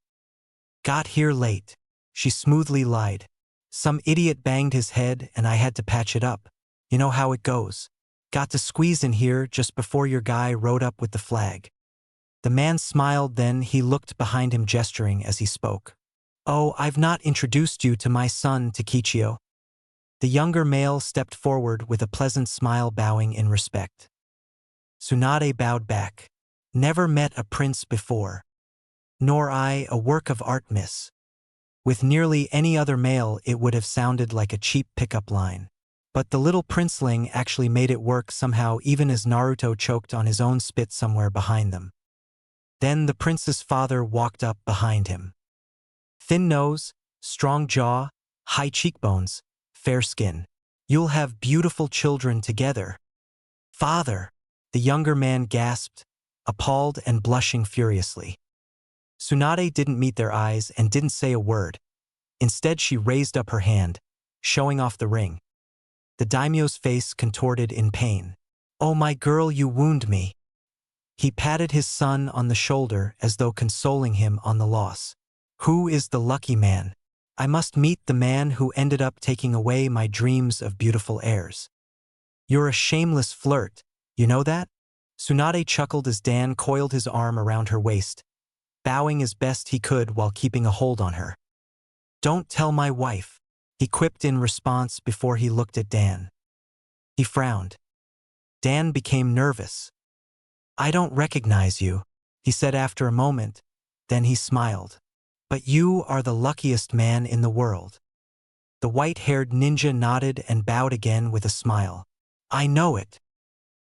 Got here late, she smoothly lied. Some idiot banged his head and I had to patch it up. You know how it goes. Got to squeeze in here just before your guy rode up with the flag. The man smiled, then he looked behind him, gesturing as he spoke. Oh, I've not introduced you to my son, Takichio. The younger male stepped forward with a pleasant smile, bowing in respect. Tsunade bowed back. Never met a prince before. Nor I, a work of art, miss. With nearly any other male it would have sounded like a cheap pickup line. But the little princeling actually made it work somehow, even as Naruto choked on his own spit somewhere behind them. Then the prince's father walked up behind him. Thin nose, strong jaw, high cheekbones, fair skin. You'll have beautiful children together. Father, the younger man gasped, appalled and blushing furiously. Tsunade didn't meet their eyes and didn't say a word. Instead she raised up her hand, showing off the ring. The daimyo's face contorted in pain. Oh my girl, you wound me. He patted his son on the shoulder as though consoling him on the loss. Who is the lucky man? I must meet the man who ended up taking away my dreams of beautiful heirs. You're a shameless flirt, you know that? Tsunade chuckled as Dan coiled his arm around her waist, bowing as best he could while keeping a hold on her. Don't tell my wife, he quipped in response before he looked at Dan. He frowned. Dan became nervous. I don't recognize you, he said after a moment, then he smiled. But you are the luckiest man in the world. The white-haired ninja nodded and bowed again with a smile. I know it.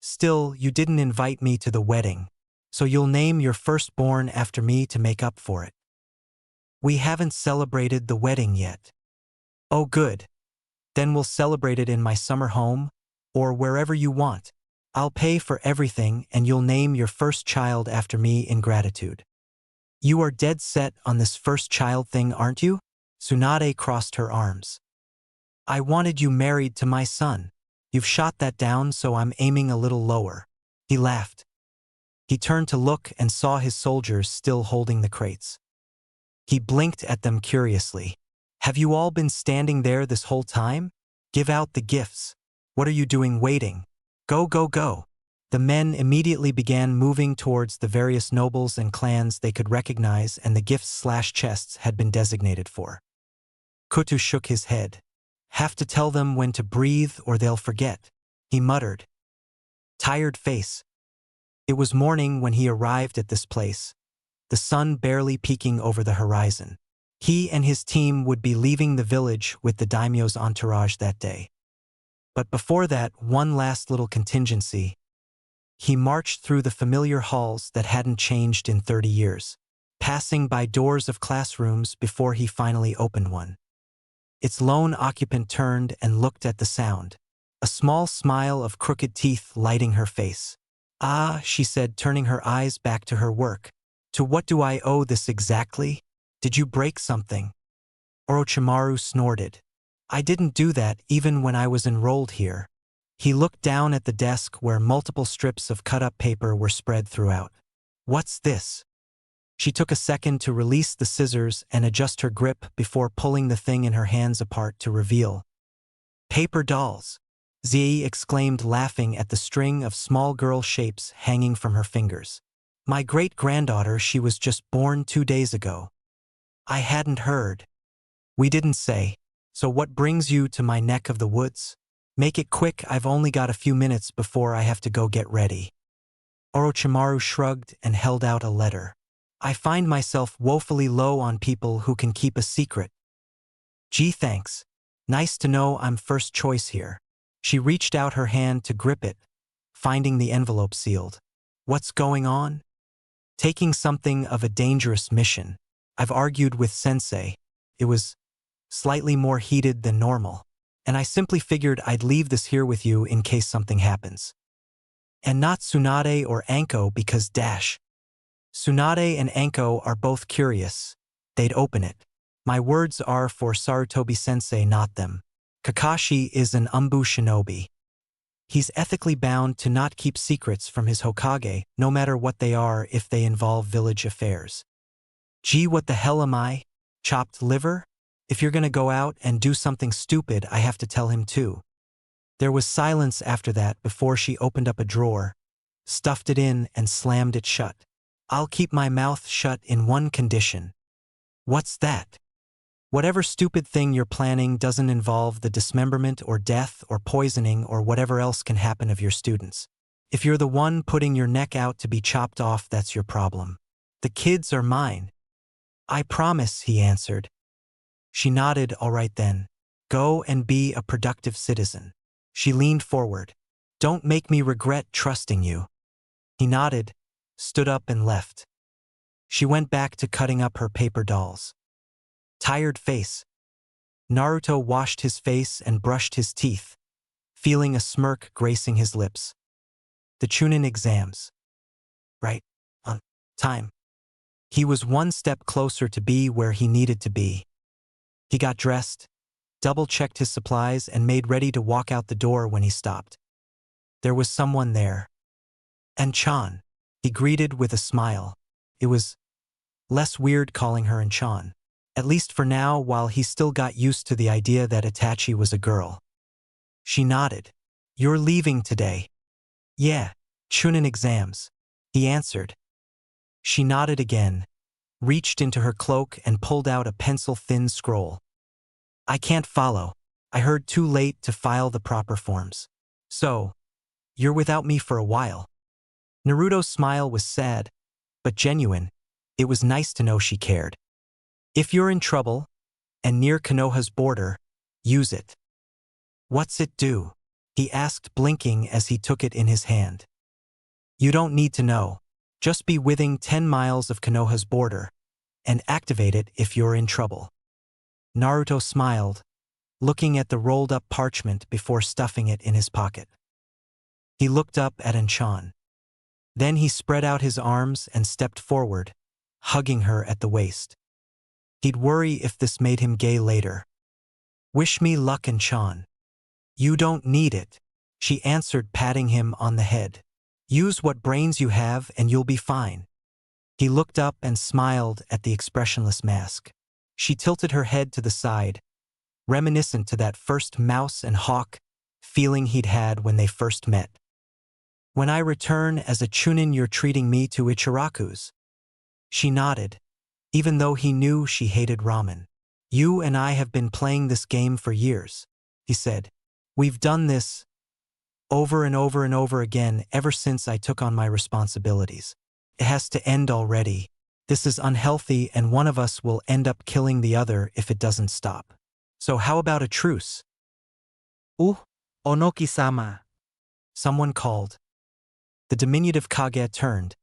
Still, you didn't invite me to the wedding, so you'll name your firstborn after me to make up for it. We haven't celebrated the wedding yet. Oh good. Then we'll celebrate it in my summer home, or wherever you want. I'll pay for everything and you'll name your first child after me in gratitude. You are dead set on this first child thing, aren't you? Tsunade crossed her arms. I wanted you married to my son. You've shot that down, so I'm aiming a little lower. He laughed. He turned to look and saw his soldiers still holding the crates. He blinked at them curiously. Have you all been standing there this whole time? Give out the gifts. What are you doing waiting? Go, go, go. The men immediately began moving towards the various nobles and clans they could recognize and the gifts/chests had been designated for. Kutu shook his head. Have to tell them when to breathe or they'll forget, he muttered. Tired face. It was morning when he arrived at this place, the sun barely peeking over the horizon. He and his team would be leaving the village with the daimyo's entourage that day. But before that, one last little contingency. He marched through the familiar halls that hadn't changed in 30 years, passing by doors of classrooms before he finally opened one. Its lone occupant turned and looked at the sound, a small smile of crooked teeth lighting her face. Ah, she said, turning her eyes back to her work. To what do I owe this exactly? Did you break something? Orochimaru snorted. I didn't do that even when I was enrolled here. He looked down at the desk where multiple strips of cut-up paper were spread throughout. What's this? She took a second to release the scissors and adjust her grip before pulling the thing in her hands apart to reveal. Paper dolls! Zi exclaimed, laughing at the string of small girl shapes hanging from her fingers. My great-granddaughter, she was just born 2 days ago. I hadn't heard. We didn't say. So what brings you to my neck of the woods? Make it quick, I've only got a few minutes before I have to go get ready. Orochimaru shrugged and held out a letter. I find myself woefully low on people who can keep a secret. Gee, thanks. Nice to know I'm first choice here. She reached out her hand to grip it, finding the envelope sealed. What's going on? Taking something of a dangerous mission. I've argued with Sensei. It was slightly more heated than normal, and I simply figured I'd leave this here with you in case something happens. And not Tsunade or Anko because Tsunade and Anko are both curious. They'd open it. My words are for Sarutobi-sensei, not them. Kakashi is an Umbu shinobi. He's ethically bound to not keep secrets from his Hokage, no matter what they are if they involve village affairs. Gee, what the hell am I? Chopped liver? If you're gonna go out and do something stupid, I have to tell him too. There was silence after that before she opened up a drawer, stuffed it in and slammed it shut. I'll keep my mouth shut in one condition. What's that? Whatever stupid thing you're planning doesn't involve the dismemberment or death or poisoning or whatever else can happen of your students. If you're the one putting your neck out to be chopped off, that's your problem. The kids are mine. I promise, he answered. She nodded, all right then. Go and be a productive citizen. She leaned forward. Don't make me regret trusting you. He nodded, stood up and left. She went back to cutting up her paper dolls. Tired face. Naruto washed his face and brushed his teeth, feeling a smirk gracing his lips. The Chunin exams. Right. On time. He was one step closer to be where he needed to be. He got dressed, double-checked his supplies, and made ready to walk out the door when he stopped. There was someone there. And Chan. He greeted with a smile. It was less weird calling her Chan. At least for now, while he still got used to the idea that Itachi was a girl. She nodded. You're leaving today? Yeah, Chunin exams. He answered. She nodded again, reached into her cloak and pulled out a pencil-thin scroll. I can't follow. I heard too late to file the proper forms. So, you're without me for a while. Naruto's smile was sad, but genuine. It was nice to know she cared. If you're in trouble, and near Konoha's border, use it. What's it do? He asked, blinking as he took it in his hand. You don't need to know. Just be within 10 miles of Konoha's border, and activate it if you're in trouble. Naruto smiled, looking at the rolled-up parchment before stuffing it in his pocket. He looked up at Anchan. Then he spread out his arms and stepped forward, hugging her at the waist. He'd worry if this made him gay later. Wish me luck, Anchan. You don't need it, she answered, patting him on the head. Use what brains you have and you'll be fine. He looked up and smiled at the expressionless mask. She tilted her head to the side, reminiscent to that first mouse and hawk feeling he'd had when they first met. When I return as a Chunin, you're treating me to Ichiraku's. She nodded, even though he knew she hated ramen. You and I have been playing this game for years, he said. We've done this over and over and over again ever since I took on my responsibilities. It has to end already. This is unhealthy and one of us will end up killing the other if it doesn't stop. So how about a truce? Onoki-sama. Someone called. The diminutive Kage turned,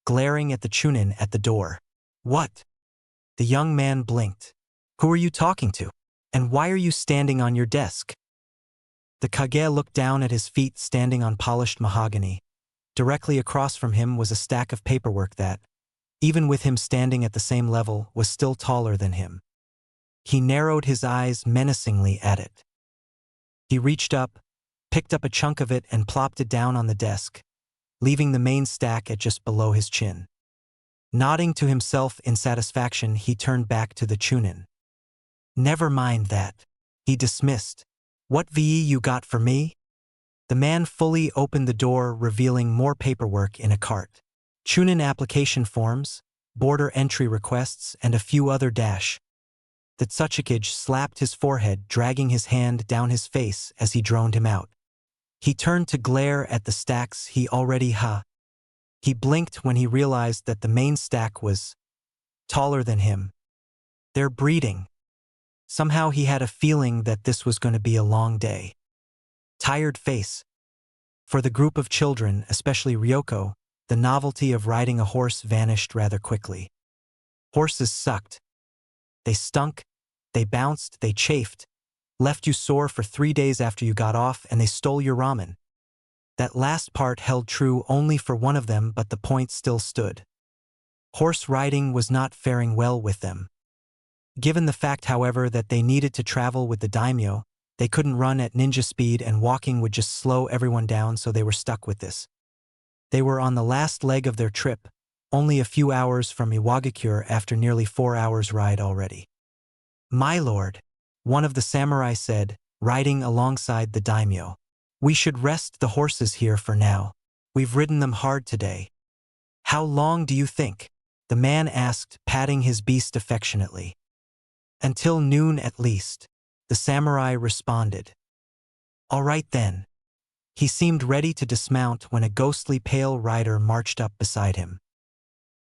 glaring at the Chunin at the door. What? The young man blinked. Who are you talking to? And why are you standing on your desk? The Kage looked down at his feet standing on polished mahogany. Directly across from him was a stack of paperwork that, even with him standing at the same level, was still taller than him. He narrowed his eyes menacingly at it. He reached up, picked up a chunk of it and plopped it down on the desk, leaving the main stack at just below his chin. Nodding to himself in satisfaction, he turned back to the Chunin. Never mind that, he dismissed. What VE you got for me? The man fully opened the door, revealing more paperwork in a cart. Chunin application forms, border entry requests, and a few other dash. The Tsuchikage slapped his forehead, dragging his hand down his face as he droned him out. He turned to glare at the stacks he already had. He blinked when he realized that the main stack was taller than him. They're breeding. Somehow he had a feeling that this was going to be a long day. Tired face. For the group of children, especially Ryoko, the novelty of riding a horse vanished rather quickly. Horses sucked. They stunk, they bounced, they chafed, left you sore for 3 days after you got off, and they stole your ramen. That last part held true only for one of them, but the point still stood. Horse riding was not faring well with them. Given the fact, however, that they needed to travel with the daimyo, they couldn't run at ninja speed and walking would just slow everyone down, so they were stuck with this. They were on the last leg of their trip, only a few hours from Iwagakure after nearly 4 hours' ride already. My lord, one of the samurai said, riding alongside the daimyo. We should rest the horses here for now. We've ridden them hard today. How long do you think? The man asked, patting his beast affectionately. Until noon at least, the samurai responded. All right then. He seemed ready to dismount when a ghostly pale rider marched up beside him.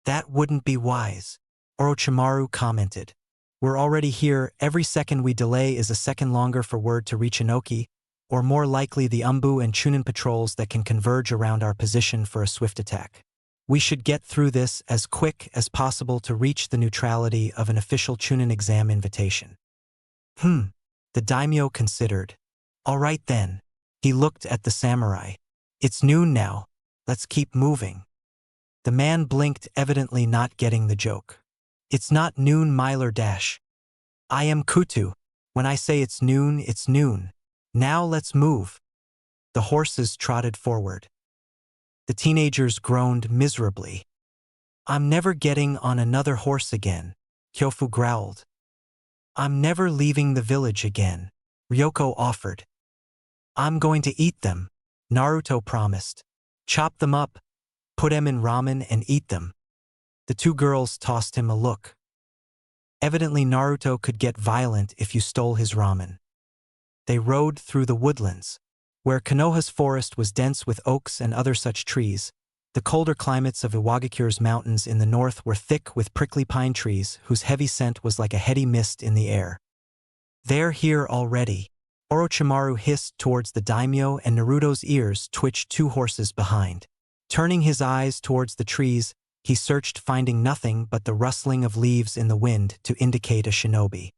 That wouldn't be wise, Orochimaru commented. We're already here, every second we delay is a second longer for word to reach Inoki, or more likely the Umbu and Chunin patrols that can converge around our position for a swift attack. We should get through this as quick as possible to reach the neutrality of an official Chunin exam invitation. The daimyo considered. All right then. He looked at the samurai. It's noon now. Let's keep moving. The man blinked, evidently not getting the joke. It's not noon, Myler dash. I am Kutu. When I say it's noon, it's noon. Now let's move. The horses trotted forward. The teenagers groaned miserably. I'm never getting on another horse again, Kyofu growled. I'm never leaving the village again, Ryoko offered. I'm going to eat them, Naruto promised. Chop them up, put them in ramen and eat them. The two girls tossed him a look. Evidently Naruto could get violent if you stole his ramen. They rode through the woodlands. Where Konoha's forest was dense with oaks and other such trees, the colder climates of Iwagakure's mountains in the north were thick with prickly pine trees whose heavy scent was like a heady mist in the air. They're here already, Orochimaru hissed towards the daimyo, and Naruto's ears twitched 2 horses behind. Turning his eyes towards the trees, he searched, finding nothing but the rustling of leaves in the wind to indicate a shinobi.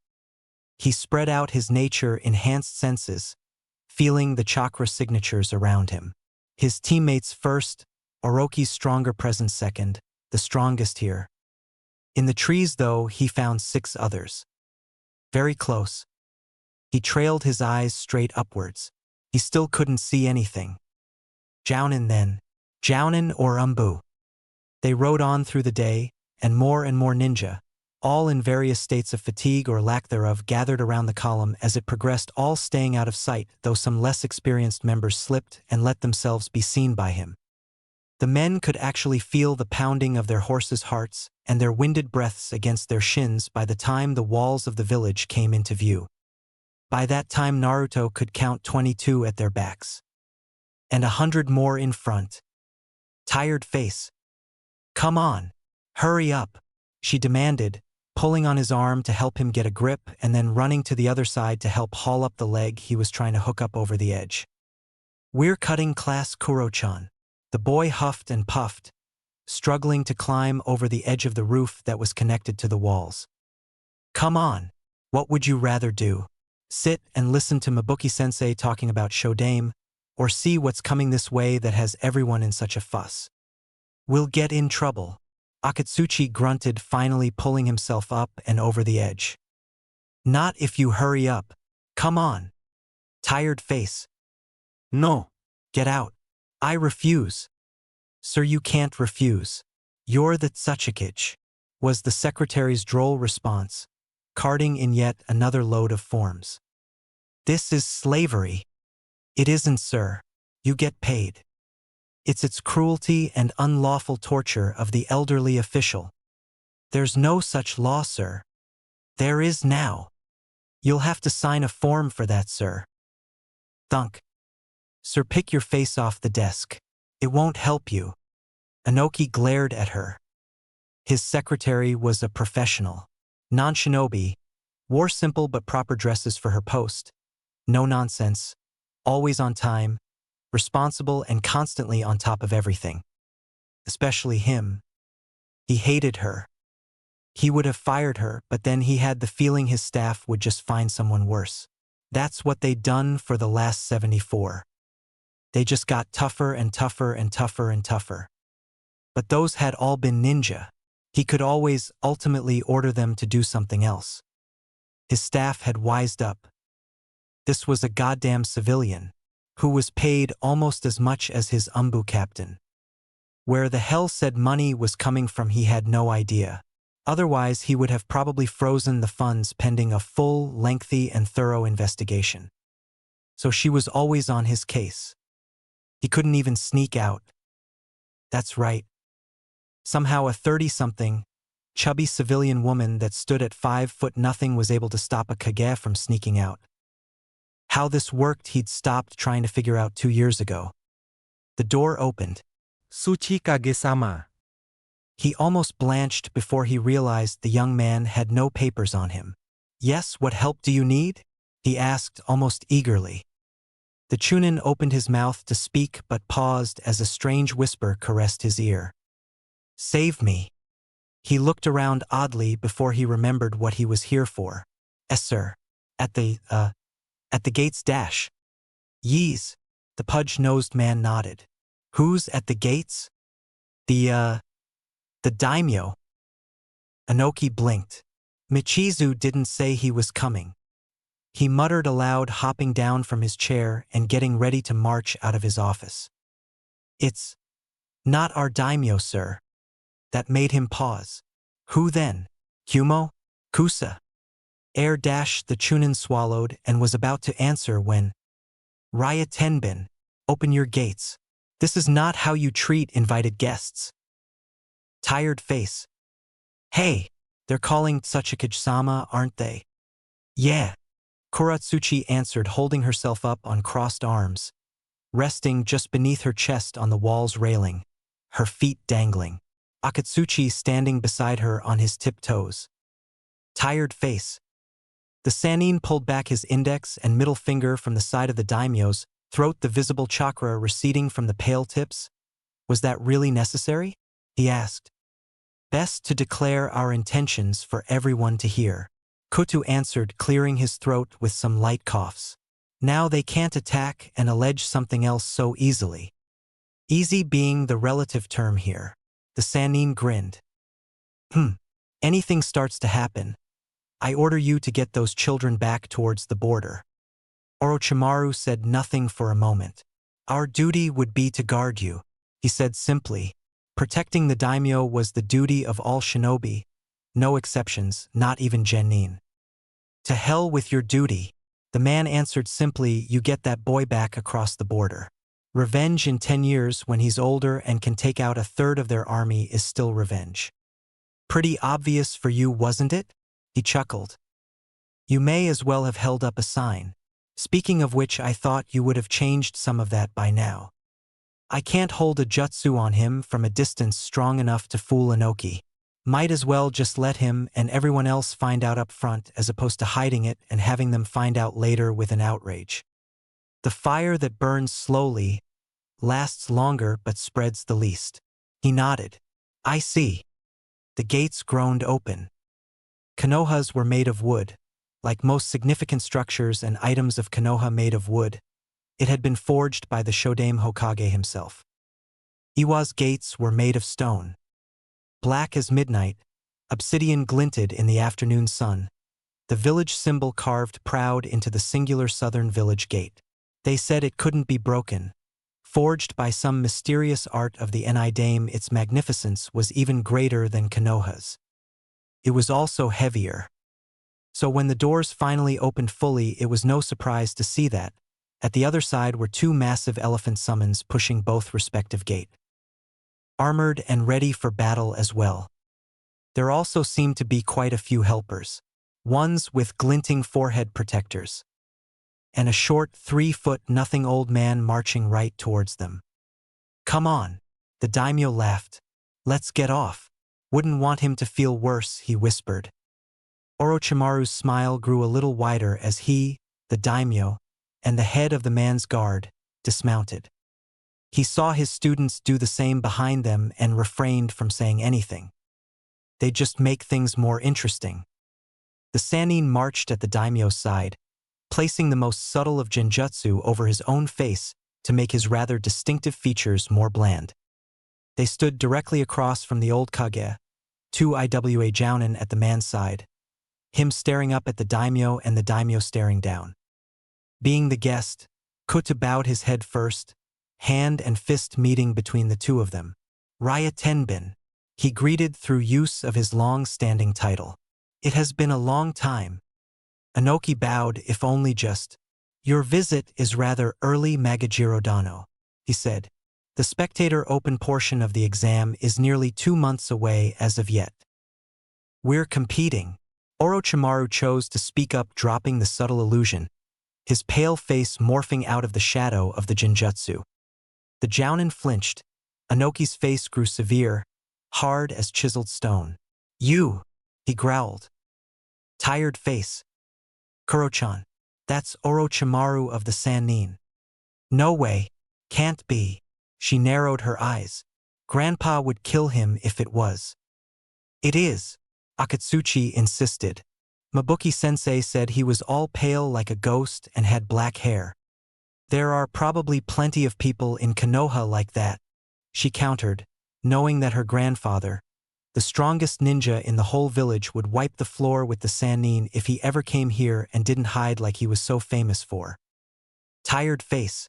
He spread out his nature-enhanced senses, feeling the chakra signatures around him. His teammates first, Orochi's stronger presence second, the strongest here. In the trees, though, he found 6 others. Very close. He trailed his eyes straight upwards. He still couldn't see anything. Jounin then. Jounin or Umbu. They rode on through the day, and more ninja, all in various states of fatigue or lack thereof, gathered around the column as it progressed, all staying out of sight, though some less experienced members slipped and let themselves be seen by him. The men could actually feel the pounding of their horses' hearts and their winded breaths against their shins by the time the walls of the village came into view. By that time Naruto could count 22 at their backs. And 100 more in front. Tired face. Come on, hurry up, she demanded, pulling on his arm to help him get a grip and then running to the other side to help haul up the leg he was trying to hook up over the edge. We're cutting class, Kuro-chan. The boy huffed and puffed, struggling to climb over the edge of the roof that was connected to the walls. Come on, what would you rather do? Sit and listen to Mabuki-sensei talking about Shodame, or see what's coming this way that has everyone in such a fuss? We'll get in trouble, Akatsuchi grunted, finally pulling himself up and over the edge. Not if you hurry up. Come on. Tired face. No. Get out. I refuse. Sir, you can't refuse. You're the Tsuchikage, was the secretary's droll response, carting in yet another load of forms. This is slavery. It isn't, sir. You get paid. It's cruelty and unlawful torture of the elderly official. There's no such law, sir. There is now. You'll have to sign a form for that, sir. Thunk. Sir, pick your face off the desk. It won't help you. Inoki glared at her. His secretary was a professional. Non-shinobi, wore simple but proper dresses for her post. No nonsense, always on time, responsible and constantly on top of everything. Especially him. He hated her. He would have fired her, but then he had the feeling his staff would just find someone worse. That's what they'd done for the last 74. They just got tougher and tougher and tougher and tougher. But those had all been ninja. He could always ultimately order them to do something else. His staff had wised up. This was a goddamn civilian, who was paid almost as much as his Umbu captain. Where the hell said money was coming from, he had no idea. Otherwise, he would have probably frozen the funds pending a full, lengthy, and thorough investigation. So she was always on his case. He couldn't even sneak out. That's right. Somehow a 30-something, chubby civilian woman that stood at 5 foot nothing was able to stop a Kage from sneaking out. How this worked he'd stopped trying to figure out 2 years ago. The door opened. Tsuchikage-sama. He almost blanched before he realized the young man had no papers on him. Yes, what help do you need? He asked almost eagerly. The Chunin opened his mouth to speak but paused as a strange whisper caressed his ear. Save me. He looked around oddly before he remembered what he was here for. Yes, sir. At the gates dash. Yees. The pudge-nosed man nodded. Who's at the gates? The daimyo. Inoki blinked. Michizu didn't say he was coming. He muttered aloud, hopping down from his chair and getting ready to march out of his office. It's Not our daimyo, sir. That made him pause. Who then? Kumo? Kusa? Air dash the Chunin swallowed and was about to answer when, Raya Tenbin, open your gates. This is not how you treat invited guests. Tired face. Hey, they're calling Tsuchikage-sama, aren't they? Yeah. Kuratsuchi answered, holding herself up on crossed arms, resting just beneath her chest on the wall's railing, her feet dangling. Akatsuchi standing beside her on his tiptoes. Tired face. The Sannin pulled back his index and middle finger from the side of the daimyo's throat, the visible chakra receding from the pale tips. Was that really necessary? He asked. Best to declare our intentions for everyone to hear. Kutu answered, clearing his throat with some light coughs. Now they can't attack and allege something else so easily. Easy being the relative term here. The Sannin grinned. Anything starts to happen, I order you to get those children back towards the border. Orochimaru said nothing for a moment. Our duty would be to guard you, he said simply. Protecting the daimyo was the duty of all shinobi, no exceptions, not even Genin. To hell with your duty, the man answered simply. You get that boy back across the border. Revenge in 10 years when he's older and can take out a third of their army is still revenge. Pretty obvious for you, wasn't it? He chuckled. You may as well have held up a sign. Speaking of which, I thought you would have changed some of that by now. I can't hold a jutsu on him from a distance strong enough to fool Inoki. Might as well just let him and everyone else find out up front as opposed to hiding it and having them find out later with an outrage. The fire that burns slowly lasts longer but spreads the least. He nodded. I see. The gates groaned open. Konohas were made of wood. Like most significant structures and items of Konoha made of wood, it had been forged by the Shodame Hokage himself. Iwa's gates were made of stone. Black as midnight, obsidian glinted in the afternoon sun, the village symbol carved proud into the singular southern village gate. They said it couldn't be broken. Forged by some mysterious art of the Enai Dame, its magnificence was even greater than Konoha's. It was also heavier. So when the doors finally opened fully, it was no surprise to see that, at the other side were two massive elephant summons pushing both respective gate. Armored and ready for battle as well. There also seemed to be quite a few helpers, ones with glinting forehead protectors, and a short 3-foot-nothing old man marching right towards them. Come on, the daimyo laughed. Let's get off. Wouldn't want him to feel worse, he whispered. Orochimaru's smile grew a little wider as he, the daimyo, and the head of the man's guard, dismounted. He saw his students do the same behind them and refrained from saying anything. They just make things more interesting. The Sannin marched at the daimyo's side, placing the most subtle of genjutsu over his own face to make his rather distinctive features more bland. They stood directly across from the old Kage, 2 Iwa Jounin at the man's side, him staring up at the daimyo and the daimyo staring down. Being the guest, Kuta bowed his head first, hand and fist meeting between the two of them. Raya Tenbin, he greeted through use of his long-standing title. It has been a long time. Inoki bowed, if only just. Your visit is rather early, Magajiro Dano, he said. The spectator open portion of the exam is nearly 2 months away as of yet. We're competing. Orochimaru chose to speak up, dropping the subtle illusion, his pale face morphing out of the shadow of the genjutsu. The Jounin flinched. Inoki's face grew severe, hard as chiseled stone. You, he growled. Tired face. Kuro-chan. That's Orochimaru of the Sannin. No way. Can't be. She narrowed her eyes. Grandpa would kill him if it was. It is, Akatsuchi insisted. Mabuki-sensei said he was all pale like a ghost and had black hair. There are probably plenty of people in Konoha like that, she countered, knowing that her grandfather, the strongest ninja in the whole village, would wipe the floor with the Sannin if he ever came here and didn't hide like he was so famous for. Tired face.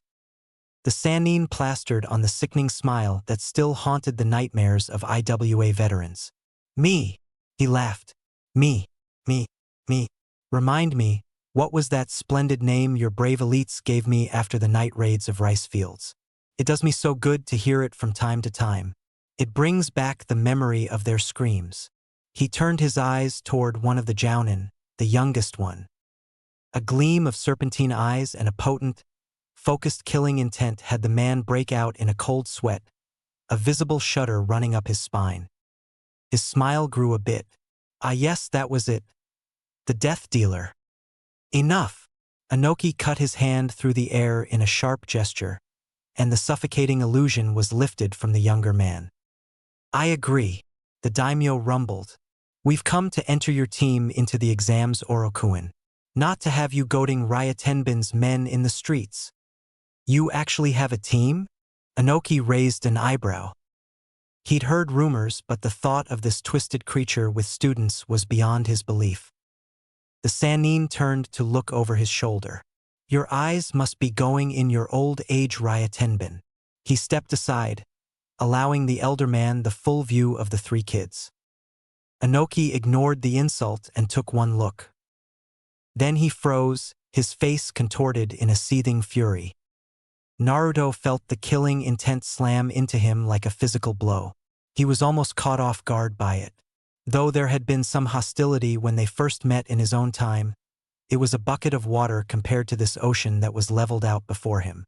The Sannin plastered on the sickening smile that still haunted the nightmares of IWA veterans. Me, he laughed. Me, me, me. Remind me, what was that splendid name your brave elites gave me after the night raids of rice fields? It does me so good to hear it from time to time. It brings back the memory of their screams. He turned his eyes toward one of the Jounin, the youngest one. A gleam of serpentine eyes and a potent, focused killing intent had the man break out in a cold sweat, a visible shudder running up his spine. His smile grew a bit. Ah yes, that was it. The death dealer. Enough! Inoki cut his hand through the air in a sharp gesture, and the suffocating illusion was lifted from the younger man. I agree, the daimyo rumbled. We've come to enter your team into the exams, Orokuin. Not to have you goading Ryatenbin's men in the streets. You actually have a team? Inoki raised an eyebrow. He'd heard rumors, but the thought of this twisted creature with students was beyond his belief. The Sannin turned to look over his shoulder. Your eyes must be going in your old age, Ryatenbin. He stepped aside, allowing the elder man the full view of the three kids. Inoki ignored the insult and took one look. Then he froze, his face contorted in a seething fury. Naruto felt the killing intent slam into him like a physical blow. He was almost caught off guard by it. Though there had been some hostility when they first met in his own time, it was a bucket of water compared to this ocean that was leveled out before him.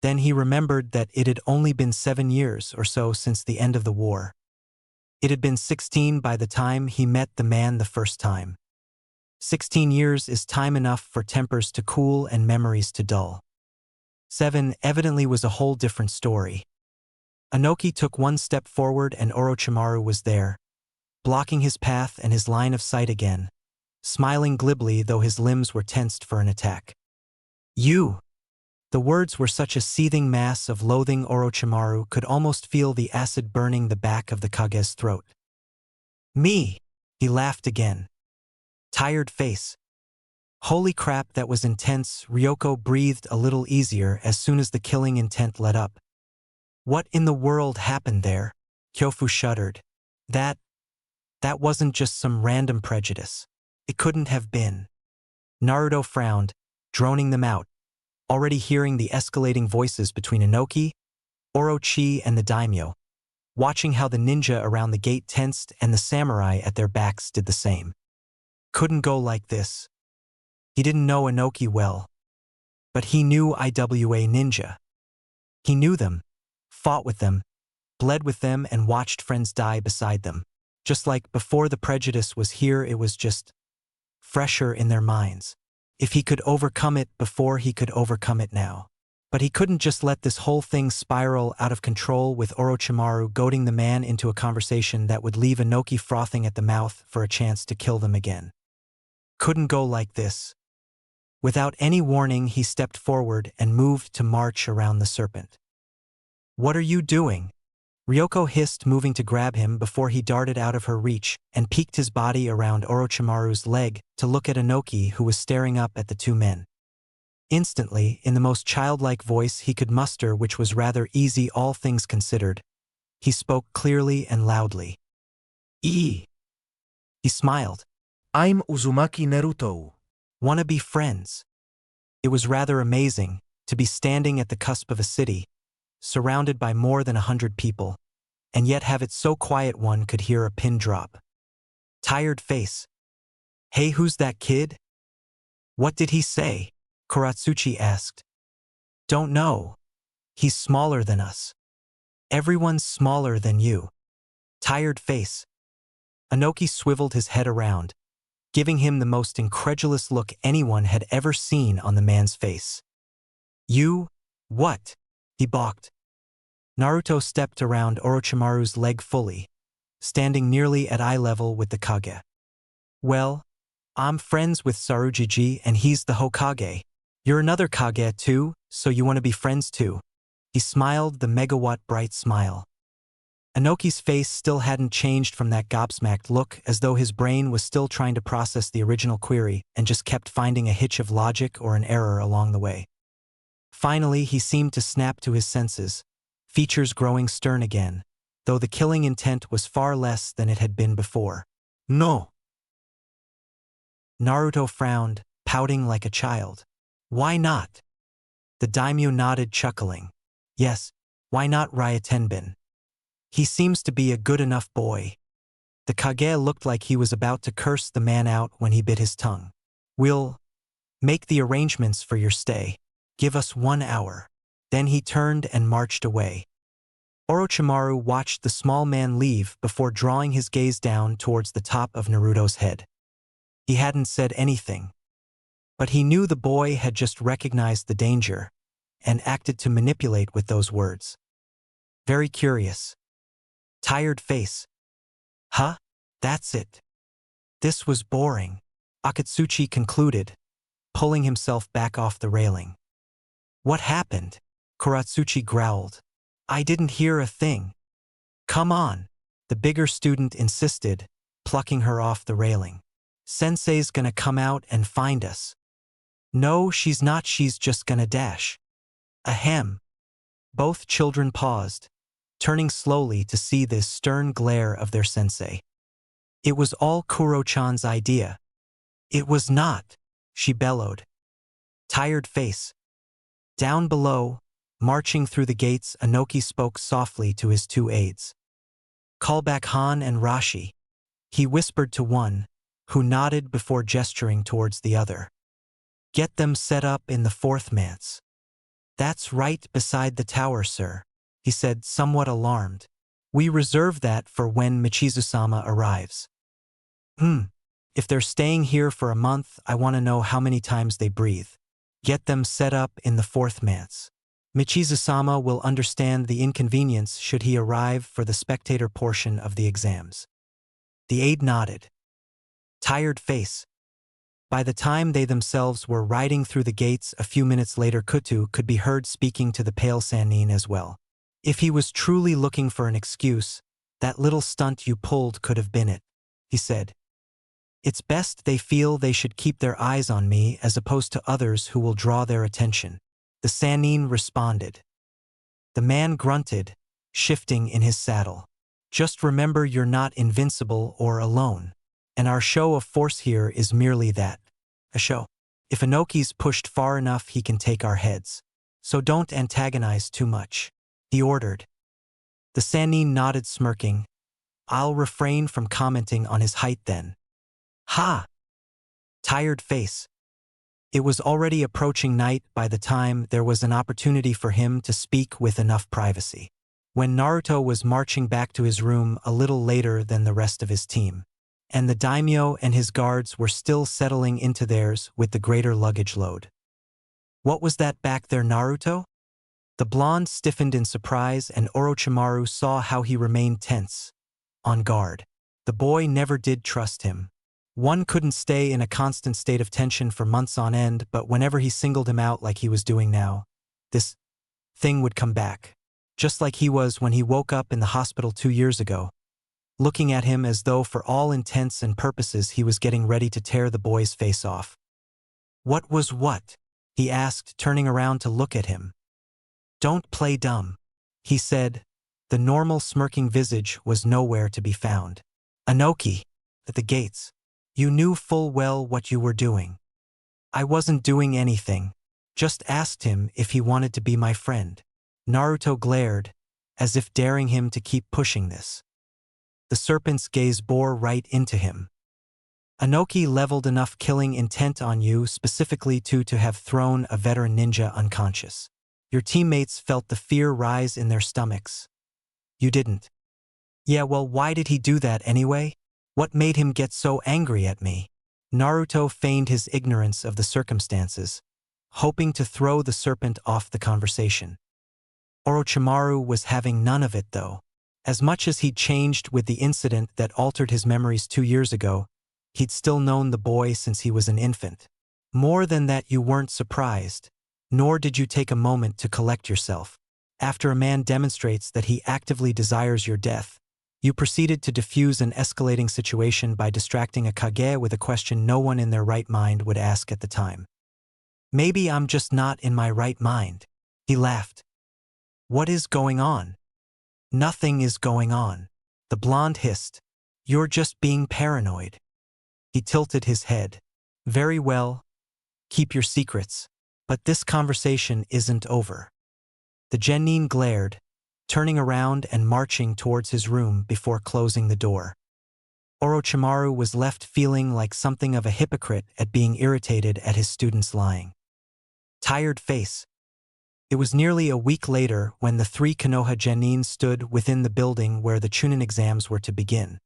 Then he remembered that it had only been 7 years or so since the end of the war. It had been 16 by the time he met the man the first time. 16 years is time enough for tempers to cool and memories to dull. 7 evidently was a whole different story. Inoki took one step forward and Orochimaru was there, blocking his path and his line of sight again, smiling glibly though his limbs were tensed for an attack. You! The words were such a seething mass of loathing Orochimaru could almost feel the acid burning the back of the Kage's throat. Me! He laughed again. Tired face. Holy crap, that was intense. Ryoko breathed a little easier as soon as the killing intent let up. What in the world happened there? Kyofu shuddered. That wasn't just some random prejudice. It couldn't have been. Naruto frowned, droning them out, already hearing the escalating voices between Inoki, Orochi, and the daimyo, watching how the ninja around the gate tensed and the samurai at their backs did the same. Couldn't go like this. He didn't know Inoki well, but he knew IWA ninja. He knew them, fought with them, bled with them, and watched friends die beside them. Just like before the prejudice was here, it was just fresher in their minds. If he could overcome it before, he could overcome it now. But he couldn't just let this whole thing spiral out of control with Orochimaru goading the man into a conversation that would leave Inoki frothing at the mouth for a chance to kill them again. Couldn't go like this. Without any warning, he stepped forward and moved to march around the serpent. What are you doing? Ryoko hissed, moving to grab him before he darted out of her reach and peeked his body around Orochimaru's leg to look at Inoki, who was staring up at the two men. Instantly, in the most childlike voice he could muster, which was rather easy all things considered, he spoke clearly and loudly. He smiled. I'm Uzumaki Naruto. Wanna be friends? It was rather amazing to be standing at the cusp of a city, surrounded by more than 100 people, and yet have it so quiet one could hear a pin drop. Tired face. Hey, who's that kid? What did he say? Kuratsuchi asked. Don't know. He's smaller than us. Everyone's smaller than you. Tired face. Inoki swiveled his head around, giving him the most incredulous look anyone had ever seen on the man's face. You? What? He balked. Naruto stepped around Orochimaru's leg fully, standing nearly at eye level with the Kage. Well, I'm friends with Sarujiji and he's the Hokage. You're another Kage too, so you want to be friends too. He smiled the megawatt bright smile. Inoki's face still hadn't changed from that gobsmacked look, as though his brain was still trying to process the original query and just kept finding a hitch of logic or an error along the way. Finally, he seemed to snap to his senses, features growing stern again, though the killing intent was far less than it had been before. No! Naruto frowned, pouting like a child. Why not? The daimyo nodded, chuckling. Yes, why not Ryotenbin? He seems to be a good enough boy. The Kage looked like he was about to curse the man out when he bit his tongue. We'll make the arrangements for your stay. Give us 1 hour. Then he turned and marched away. Orochimaru watched the small man leave before drawing his gaze down towards the top of Naruto's head. He hadn't said anything, but he knew the boy had just recognized the danger and acted to manipulate with those words. Very curious. Tired face. Huh? That's it. This was boring, Akatsuchi concluded, pulling himself back off the railing. What happened? Kuratsuchi growled. I didn't hear a thing. Come on, the bigger student insisted, plucking her off the railing. Sensei's gonna come out and find us. No, she's not, she's just gonna dash. Ahem. Both children paused, turning slowly to see the stern glare of their sensei. It was all Kuro-chan's idea. It was not, she bellowed. Tired face. Down below, marching through the gates, Inoki spoke softly to his 2 aides. Call back Han and Rashi. He whispered to one, who nodded before gesturing towards the other. Get them set up in the 4th manse. That's right beside the tower, sir, he said, somewhat alarmed. We reserve that for when Michizu-sama arrives. If they're staying here for a month, I want to know how many times they breathe. Get them set up in the 4th manse. Michizu-sama will understand the inconvenience should he arrive for the spectator portion of the exams. The aide nodded. Tired face. By the time they themselves were riding through the gates a few minutes later, Kutu could be heard speaking to the pale Sannin as well. If he was truly looking for an excuse, that little stunt you pulled could have been it, he said. It's best they feel they should keep their eyes on me as opposed to others who will draw their attention. The Sannin responded. The man grunted, shifting in his saddle. Just remember you're not invincible or alone. And our show of force here is merely that. A show. If Inoki's pushed far enough, he can take our heads. So don't antagonize too much, he ordered. The Sannin nodded, smirking. I'll refrain from commenting on his height then. Ha! Tired face. It was already approaching night by the time there was an opportunity for him to speak with enough privacy. When Naruto was marching back to his room a little later than the rest of his team, and the daimyo and his guards were still settling into theirs with the greater luggage load. What was that back there, Naruto? The blonde stiffened in surprise, and Orochimaru saw how he remained tense, on guard. The boy never did trust him. One couldn't stay in a constant state of tension for months on end, but whenever he singled him out like he was doing now, this thing would come back, just like he was when he woke up in the hospital 2 years ago, looking at him as though for all intents and purposes he was getting ready to tear the boy's face off. What was what? He asked, turning around to look at him. Don't play dumb, he said. The normal smirking visage was nowhere to be found. Inoki, at the gates. You knew full well what you were doing. I wasn't doing anything. Just asked him if he wanted to be my friend. Naruto glared, as if daring him to keep pushing this. The serpent's gaze bore right into him. Inoki leveled enough killing intent on you specifically to have thrown a veteran ninja unconscious. Your teammates felt the fear rise in their stomachs. You didn't. Yeah, well, why did he do that anyway? What made him get so angry at me? Naruto feigned his ignorance of the circumstances, hoping to throw the serpent off the conversation. Orochimaru was having none of it, though. As much as he'd changed with the incident that altered his memories 2 years ago, he'd still known the boy since he was an infant. More than that, you weren't surprised, nor did you take a moment to collect yourself. After a man demonstrates that he actively desires your death, you proceeded to defuse an escalating situation by distracting a Kage with a question no one in their right mind would ask at the time. Maybe I'm just not in my right mind. He laughed. What is going on? Nothing is going on. The blonde hissed. You're just being paranoid. He tilted his head. Very well. Keep your secrets. But this conversation isn't over. The genin glared, turning around and marching towards his room before closing the door. Orochimaru was left feeling like something of a hypocrite at being irritated at his students lying. Tired face. It was nearly a week later when the 3 Konoha genin stood within the building where the Chunin exams were to begin.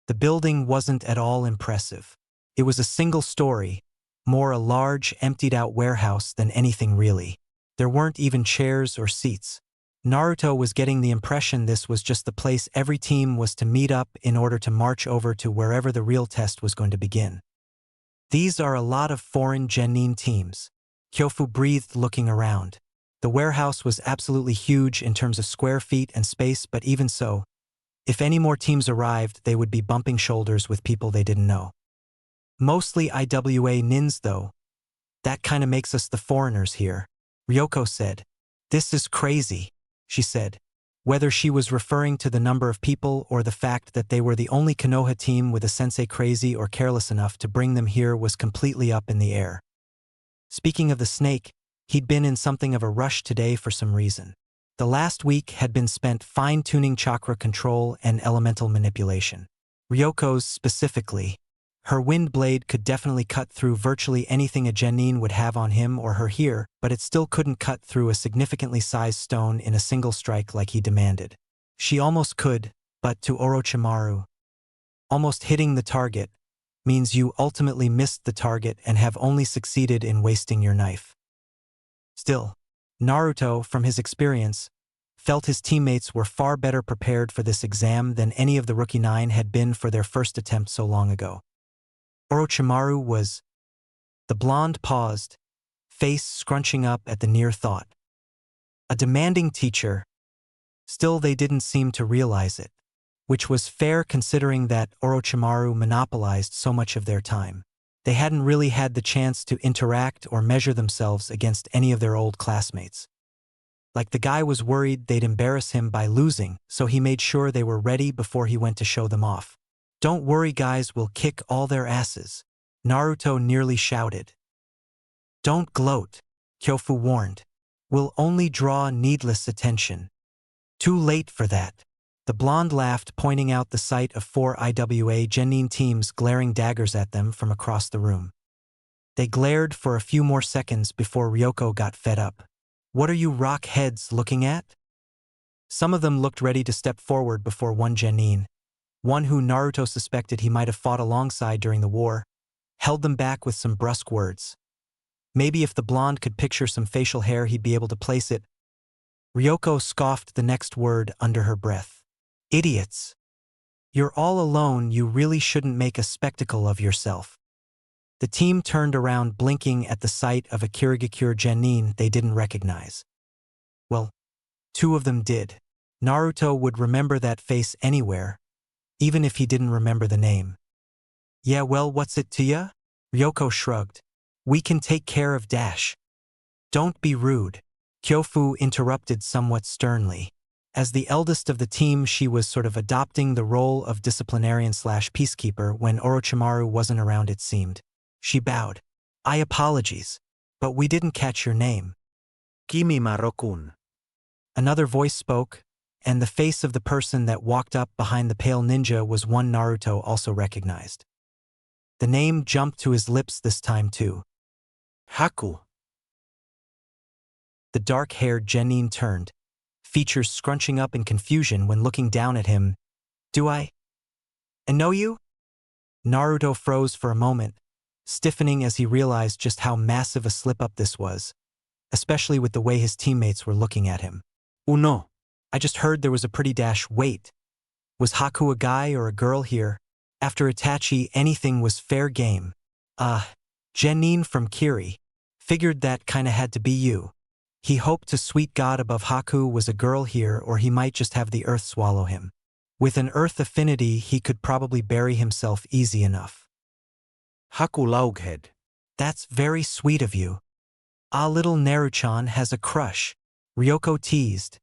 The building wasn't at all impressive. It was a single story, more a large, emptied-out warehouse than anything really. There weren't even chairs or seats. Naruto was getting the impression this was just the place every team was to meet up in order to march over to wherever the real test was going to begin. These are a lot of foreign genin teams. Kyofu breathed, looking around. The warehouse was absolutely huge in terms of square feet and space, but even so, if any more teams arrived, they would be bumping shoulders with people they didn't know. Mostly IWA nins though. That kinda makes us the foreigners here, Ryoko said. This is crazy, she said. Whether she was referring to the number of people or the fact that they were the only Konoha team with a sensei crazy or careless enough to bring them here was completely up in the air. Speaking of the snake, he'd been in something of a rush today for some reason. The last week had been spent fine-tuning chakra control and elemental manipulation. Ryoko's specifically. Her wind blade could definitely cut through virtually anything a genin would have on him or her here, but it still couldn't cut through a significantly sized stone in a single strike like he demanded. She almost could, but to Orochimaru, almost hitting the target means you ultimately missed the target and have only succeeded in wasting your knife. Still, Naruto, from his experience, felt his teammates were far better prepared for this exam than any of the Rookie 9 had been for their first attempt so long ago. Orochimaru was. The blonde paused, face scrunching up at the near thought. A demanding teacher. Still, they didn't seem to realize it, which was fair considering that Orochimaru monopolized so much of their time. They hadn't really had the chance to interact or measure themselves against any of their old classmates. Like the guy was worried they'd embarrass him by losing, so he made sure they were ready before he went to show them off. Don't worry guys, we'll kick all their asses, Naruto nearly shouted. Don't gloat, Kyofu warned. We'll only draw needless attention. Too late for that. The blonde laughed, pointing out the sight of 4 IWA genin teams glaring daggers at them from across the room. They glared for a few more seconds before Ryoko got fed up. What are you rock heads looking at? Some of them looked ready to step forward before one genin, one who Naruto suspected he might have fought alongside during the war, held them back with some brusque words. Maybe if the blonde could picture some facial hair he'd be able to place it. Ryoko scoffed the next word under her breath. Idiots. You're all alone, you really shouldn't make a spectacle of yourself. The team turned around, blinking at the sight of a Kirigakure genin they didn't recognize. Well, 2 of them did. Naruto would remember that face anywhere, even if he didn't remember the name. Yeah, well, what's it to ya? Ryoko shrugged. We can take care of Dash. Don't be rude, Kyofu interrupted somewhat sternly. As the eldest of the team, she was sort of adopting the role of disciplinarian/peacekeeper when Orochimaru wasn't around, it seemed. She bowed. I apologize, but we didn't catch your name. Kimi Marokun. Another voice spoke, and the face of the person that walked up behind the pale ninja was one Naruto also recognized. The name jumped to his lips this time too. Haku. The dark-haired genin turned, features scrunching up in confusion when looking down at him. Do I know you? Naruto froze for a moment, stiffening as he realized just how massive a slip-up this was, especially with the way his teammates were looking at him. Uno. I just heard there was a pretty dash. Wait. Was Haku a guy or a girl here? After Itachi, anything was fair game. Genin from Kiri. Figured that kinda had to be you. He hoped to sweet God above Haku was a girl here, or he might just have the earth swallow him. With an earth affinity, he could probably bury himself easy enough. Haku Laughead. That's very sweet of you. Ah, little Naruchan has a crush, Ryoko teased,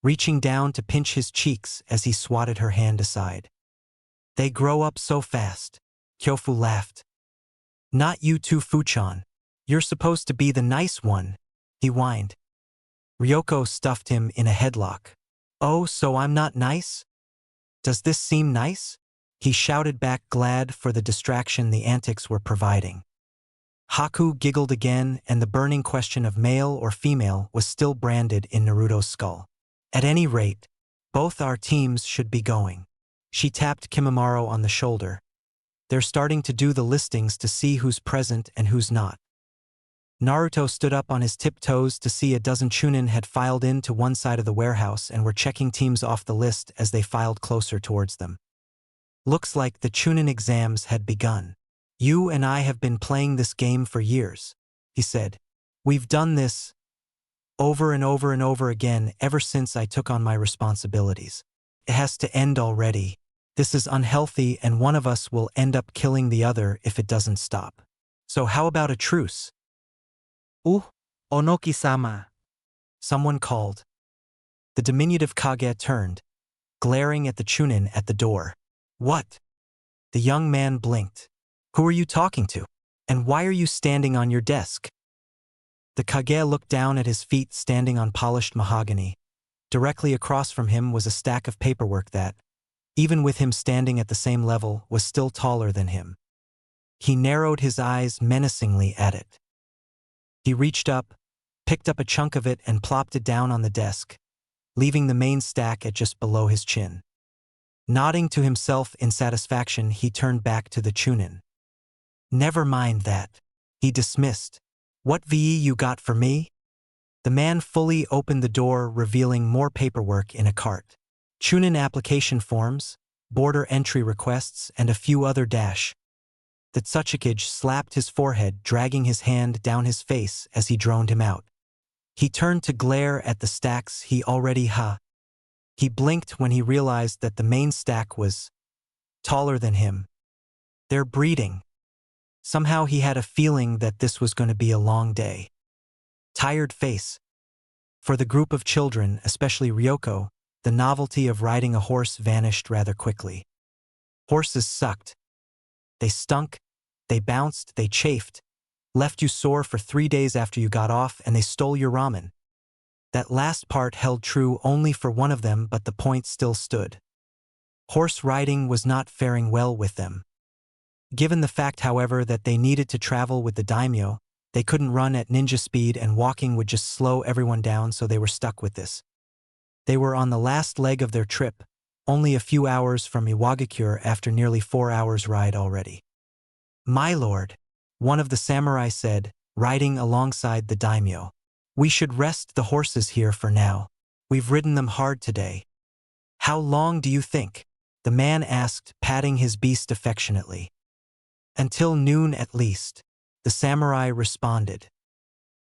reaching down to pinch his cheeks as he swatted her hand aside. They grow up so fast, Kyofu laughed. Not you too, Fuchan. You're supposed to be the nice one, he whined. Ryoko stuffed him in a headlock. Oh, so I'm not nice? Does this seem nice? He shouted back, glad for the distraction the antics were providing. Haku giggled again, and the burning question of male or female was still branded in Naruto's skull. At any rate, both our teams should be going. She tapped Kimimaro on the shoulder. They're starting to do the listings to see who's present and who's not. Naruto stood up on his tiptoes to see a dozen Chunin had filed in to one side of the warehouse and were checking teams off the list as they filed closer towards them. Looks like the Chunin exams had begun. You and I have been playing this game for years, he said. We've done this over and over and over again ever since I took on my responsibilities. It has to end already. This is unhealthy and one of us will end up killing the other if it doesn't stop. So how about a truce? Onoki-sama. Someone called. The diminutive Kage turned, glaring at the Chunin at the door. What? The young man blinked. Who are you talking to? And why are you standing on your desk? The Kage looked down at his feet standing on polished mahogany. Directly across from him was a stack of paperwork that, even with him standing at the same level, was still taller than him. He narrowed his eyes menacingly at it. He reached up, picked up a chunk of it and plopped it down on the desk, leaving the main stack at just below his chin. Nodding to himself in satisfaction, he turned back to the Chunin. Never mind that, he dismissed. What VE you got for me? The man fully opened the door, revealing more paperwork in a cart. Chunin application forms, border entry requests, and a few other dash. The Tsuchikage slapped his forehead, dragging his hand down his face as he droned him out. He turned to glare at the stacks he already had. He blinked when he realized that the main stack was taller than him. They're breeding. Somehow he had a feeling that this was going to be a long day. Tired face. For the group of children, especially Ryoko, the novelty of riding a horse vanished rather quickly. Horses sucked. They stunk, they bounced, they chafed, left you sore for 3 days after you got off, and they stole your ramen. That last part held true only for one of them, but the point still stood. Horse riding was not faring well with them. Given the fact, however, that they needed to travel with the daimyo, they couldn't run at ninja speed and walking would just slow everyone down, so they were stuck with this. They were on the last leg of their trip, only a few hours from Iwagakure after nearly 4 hours' ride already. My lord, one of the samurai said, riding alongside the daimyo. We should rest the horses here for now. We've ridden them hard today. How long do you think? The man asked, patting his beast affectionately. Until noon at least, the samurai responded.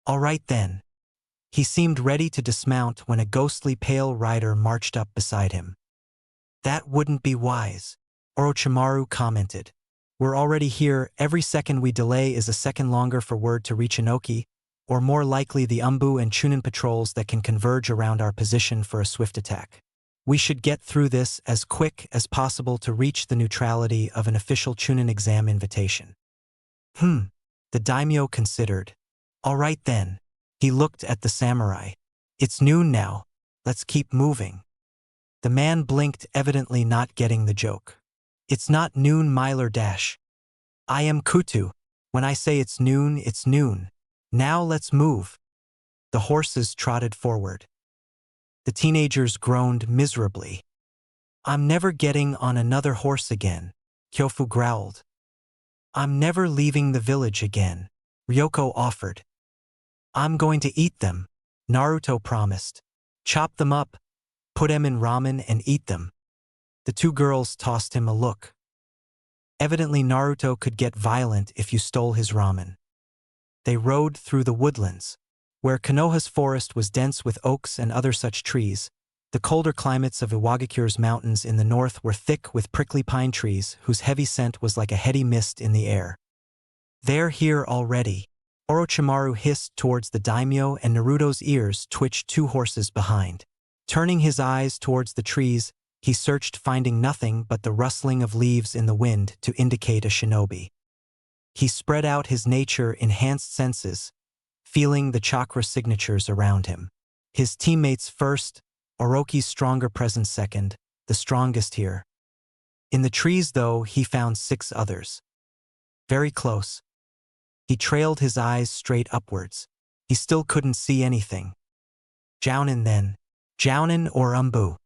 All right then. He seemed ready to dismount when a ghostly pale rider marched up beside him. That wouldn't be wise, Orochimaru commented. We're already here, every second we delay is a second longer for word to reach Inoki, or more likely the Umbu and Chunin patrols that can converge around our position for a swift attack. We should get through this as quick as possible to reach the neutrality of an official Chunin exam invitation. The daimyo considered. All right then. He looked at the samurai. It's noon now. Let's keep moving. The man blinked, evidently not getting the joke. It's not noon, Myler dash. I am Kutu. When I say it's noon, it's noon. Now let's move. The horses trotted forward. The teenagers groaned miserably. I'm never getting on another horse again, Kyofu growled. I'm never leaving the village again, Ryoko offered. I'm going to eat them, Naruto promised. Chop them up, put them in ramen and eat them. The two girls tossed him a look. Evidently Naruto could get violent if you stole his ramen. They rode through the woodlands. Where Konoha's forest was dense with oaks and other such trees, the colder climates of Iwagakure's mountains in the north were thick with prickly pine trees whose heavy scent was like a heady mist in the air. They're here already, Orochimaru hissed towards the daimyo, and Naruto's ears twitched 2 horses behind. Turning his eyes towards the trees, he searched, finding nothing but the rustling of leaves in the wind to indicate a shinobi. He spread out his nature-enhanced senses, feeling the chakra signatures around him. His teammates first, Orochi's stronger presence second, the strongest here. In the trees, though, he found 6 others. Very close. He trailed his eyes straight upwards. He still couldn't see anything. Jounin then. Jounin or Umbu.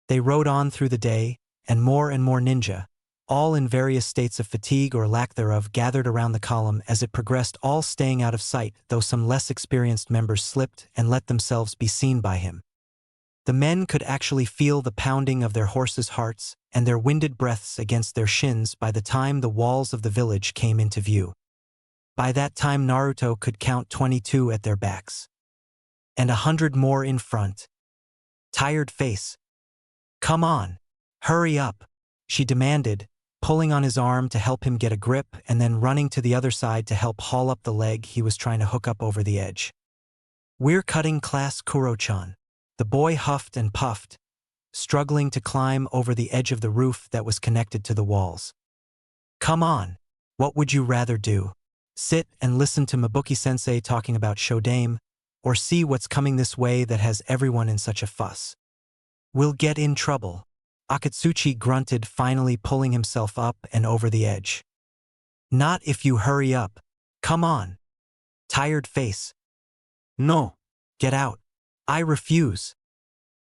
They rode on through the day, and more ninja, all in various states of fatigue or lack thereof, gathered around the column as it progressed, all staying out of sight, though some less experienced members slipped and let themselves be seen by him. The men could actually feel the pounding of their horses' hearts and their winded breaths against their shins by the time the walls of the village came into view. By that time Naruto could count 22 at their backs. And 100 more in front. Tired face. "Come on. Hurry up," she demanded, pulling on his arm to help him get a grip and then running to the other side to help haul up the leg he was trying to hook up over the edge. "We're cutting class, Kuro-chan." The boy huffed and puffed, struggling to climb over the edge of the roof that was connected to the walls. "Come on. What would you rather do? Sit and listen to Mabuki-sensei talking about Shodame, or see what's coming this way that has everyone in such a fuss? We'll get in trouble." Akatsuchi grunted, finally pulling himself up and over the edge. "Not if you hurry up. Come on." Tired face. No. "Get out." "I refuse."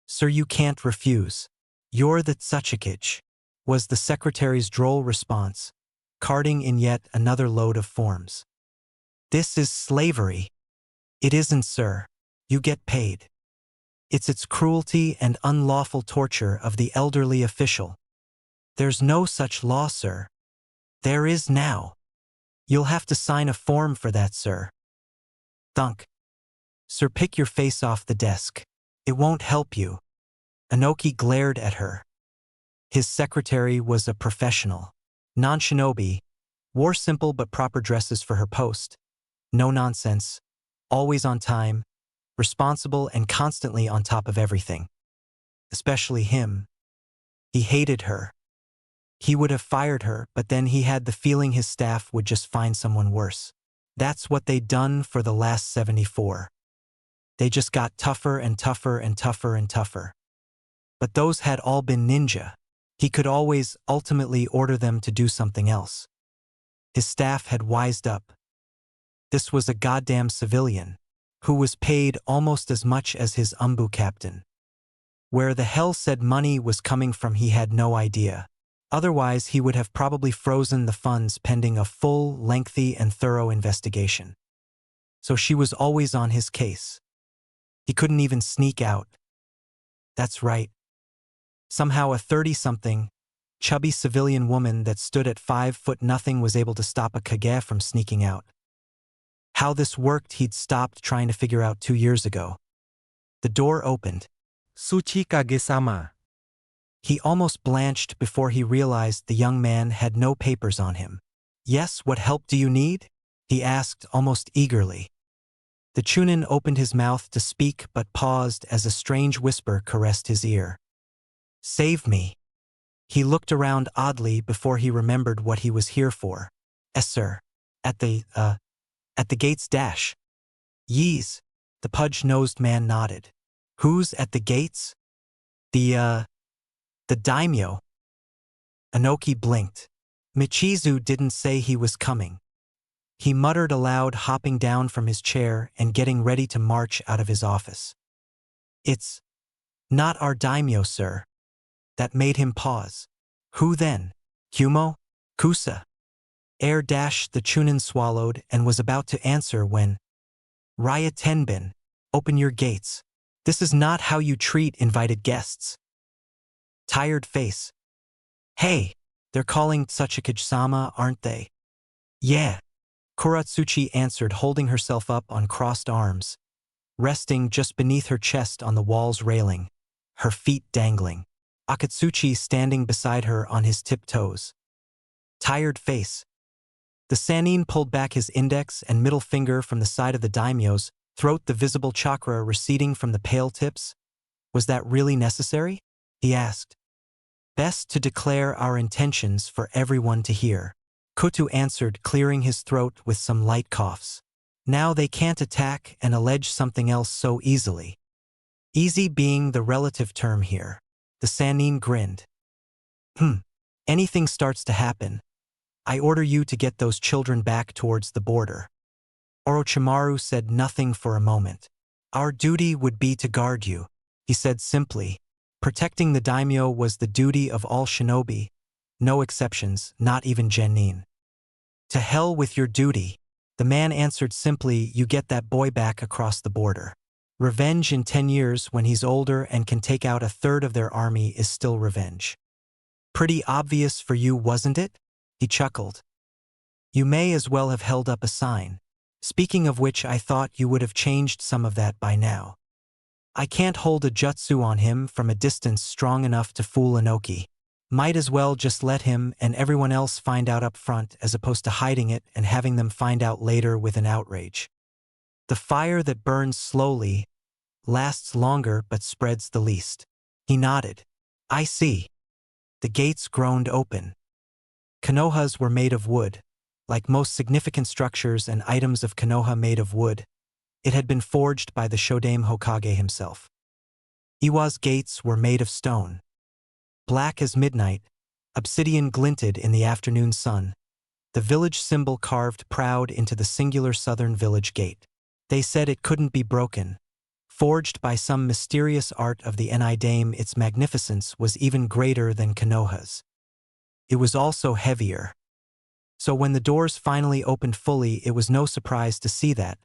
"Sir, you can't refuse. You're the Tsuchikage," was the secretary's droll response, carting in yet another load of forms. "This is slavery." "It isn't, sir. You get paid. It's cruelty and unlawful torture of the elderly official." "There's no such law, sir." "There is now. You'll have to sign a form for that, sir." Thunk. "Sir, pick your face off the desk. It won't help you." Inoki glared at her. His secretary was a professional. Non-shinobi, wore simple but proper dresses for her post. No nonsense, always on time, responsible and constantly on top of everything. Especially him. He hated her. He would have fired her, but then he had the feeling his staff would just find someone worse. That's what they'd done for the last 74. They just got tougher and tougher and tougher and tougher. But those had all been ninja. He could always ultimately order them to do something else. His staff had wised up. This was a goddamn civilian, who was paid almost as much as his Umbu captain. Where the hell said money was coming from he had no idea. Otherwise he would have probably frozen the funds pending a full, lengthy, and thorough investigation. So she was always on his case. He couldn't even sneak out. That's right. Somehow a 30-something, chubby civilian woman that stood at 5'0" was able to stop a Kage from sneaking out. How this worked he'd stopped trying to figure out 2 years ago. The door opened. Tsuchikage-sama. He almost blanched before he realized the young man had no papers on him. "Yes, what help do you need?" he asked almost eagerly. The Chunin opened his mouth to speak but paused as a strange whisper caressed his ear. "Save me." He looked around oddly before he remembered what he was here for. "Yes, sir. At the gates dash." "Yees." The pudge-nosed man nodded. "Who's at the gates?" The daimyo." Inoki blinked. Michizu didn't say he was coming. He muttered aloud, hopping down from his chair and getting ready to march out of his office. "It's not our daimyo, sir." That made him pause. "Who then? Kumo? Kusa?" Air dash the Chunin swallowed and was about to answer when, "Raya Tenbin, open your gates. This is not how you treat invited guests." Tired face. "Hey, they're calling Tsuchikage-sama, aren't they?" "Yeah." Kuratsuchi answered, holding herself up on crossed arms, resting just beneath her chest on the wall's railing, her feet dangling. Akatsuchi standing beside her on his tiptoes. Tired face. The Sannin pulled back his index and middle finger from the side of the daimyo's throat, the visible chakra receding from the pale tips. Was that really necessary? He asked. Best to declare our intentions for everyone to hear. Kutu answered, clearing his throat with some light coughs. Now they can't attack and allege something else so easily. Easy being the relative term here. The Sannin grinned. Anything starts to happen, I order you to get those children back towards the border. Orochimaru said nothing for a moment. Our duty would be to guard you, he said simply. Protecting the daimyo was the duty of all shinobi, no exceptions, not even Genin. To hell with your duty, the man answered simply. You get that boy back across the border. Revenge in 10 years when he's older and can take out a third of their army is still revenge. Pretty obvious for you, wasn't it? He chuckled. You may as well have held up a sign. Speaking of which, I thought you would have changed some of that by now. I can't hold a jutsu on him from a distance strong enough to fool Inoki. Might as well just let him and everyone else find out up front as opposed to hiding it and having them find out later with an outrage. The fire that burns slowly lasts longer but spreads the least. He nodded. I see. The gates groaned open. Konohas were made of wood. Like most significant structures and items of Konoha made of wood, it had been forged by the Shodame Hokage himself. Iwa's gates were made of stone. Black as midnight, obsidian glinted in the afternoon sun, the village symbol carved proud into the singular southern village gate. They said it couldn't be broken. Forged by some mysterious art of the Enidame, its magnificence was even greater than Konoha's. It was also heavier. So when the doors finally opened fully, it was no surprise to see that,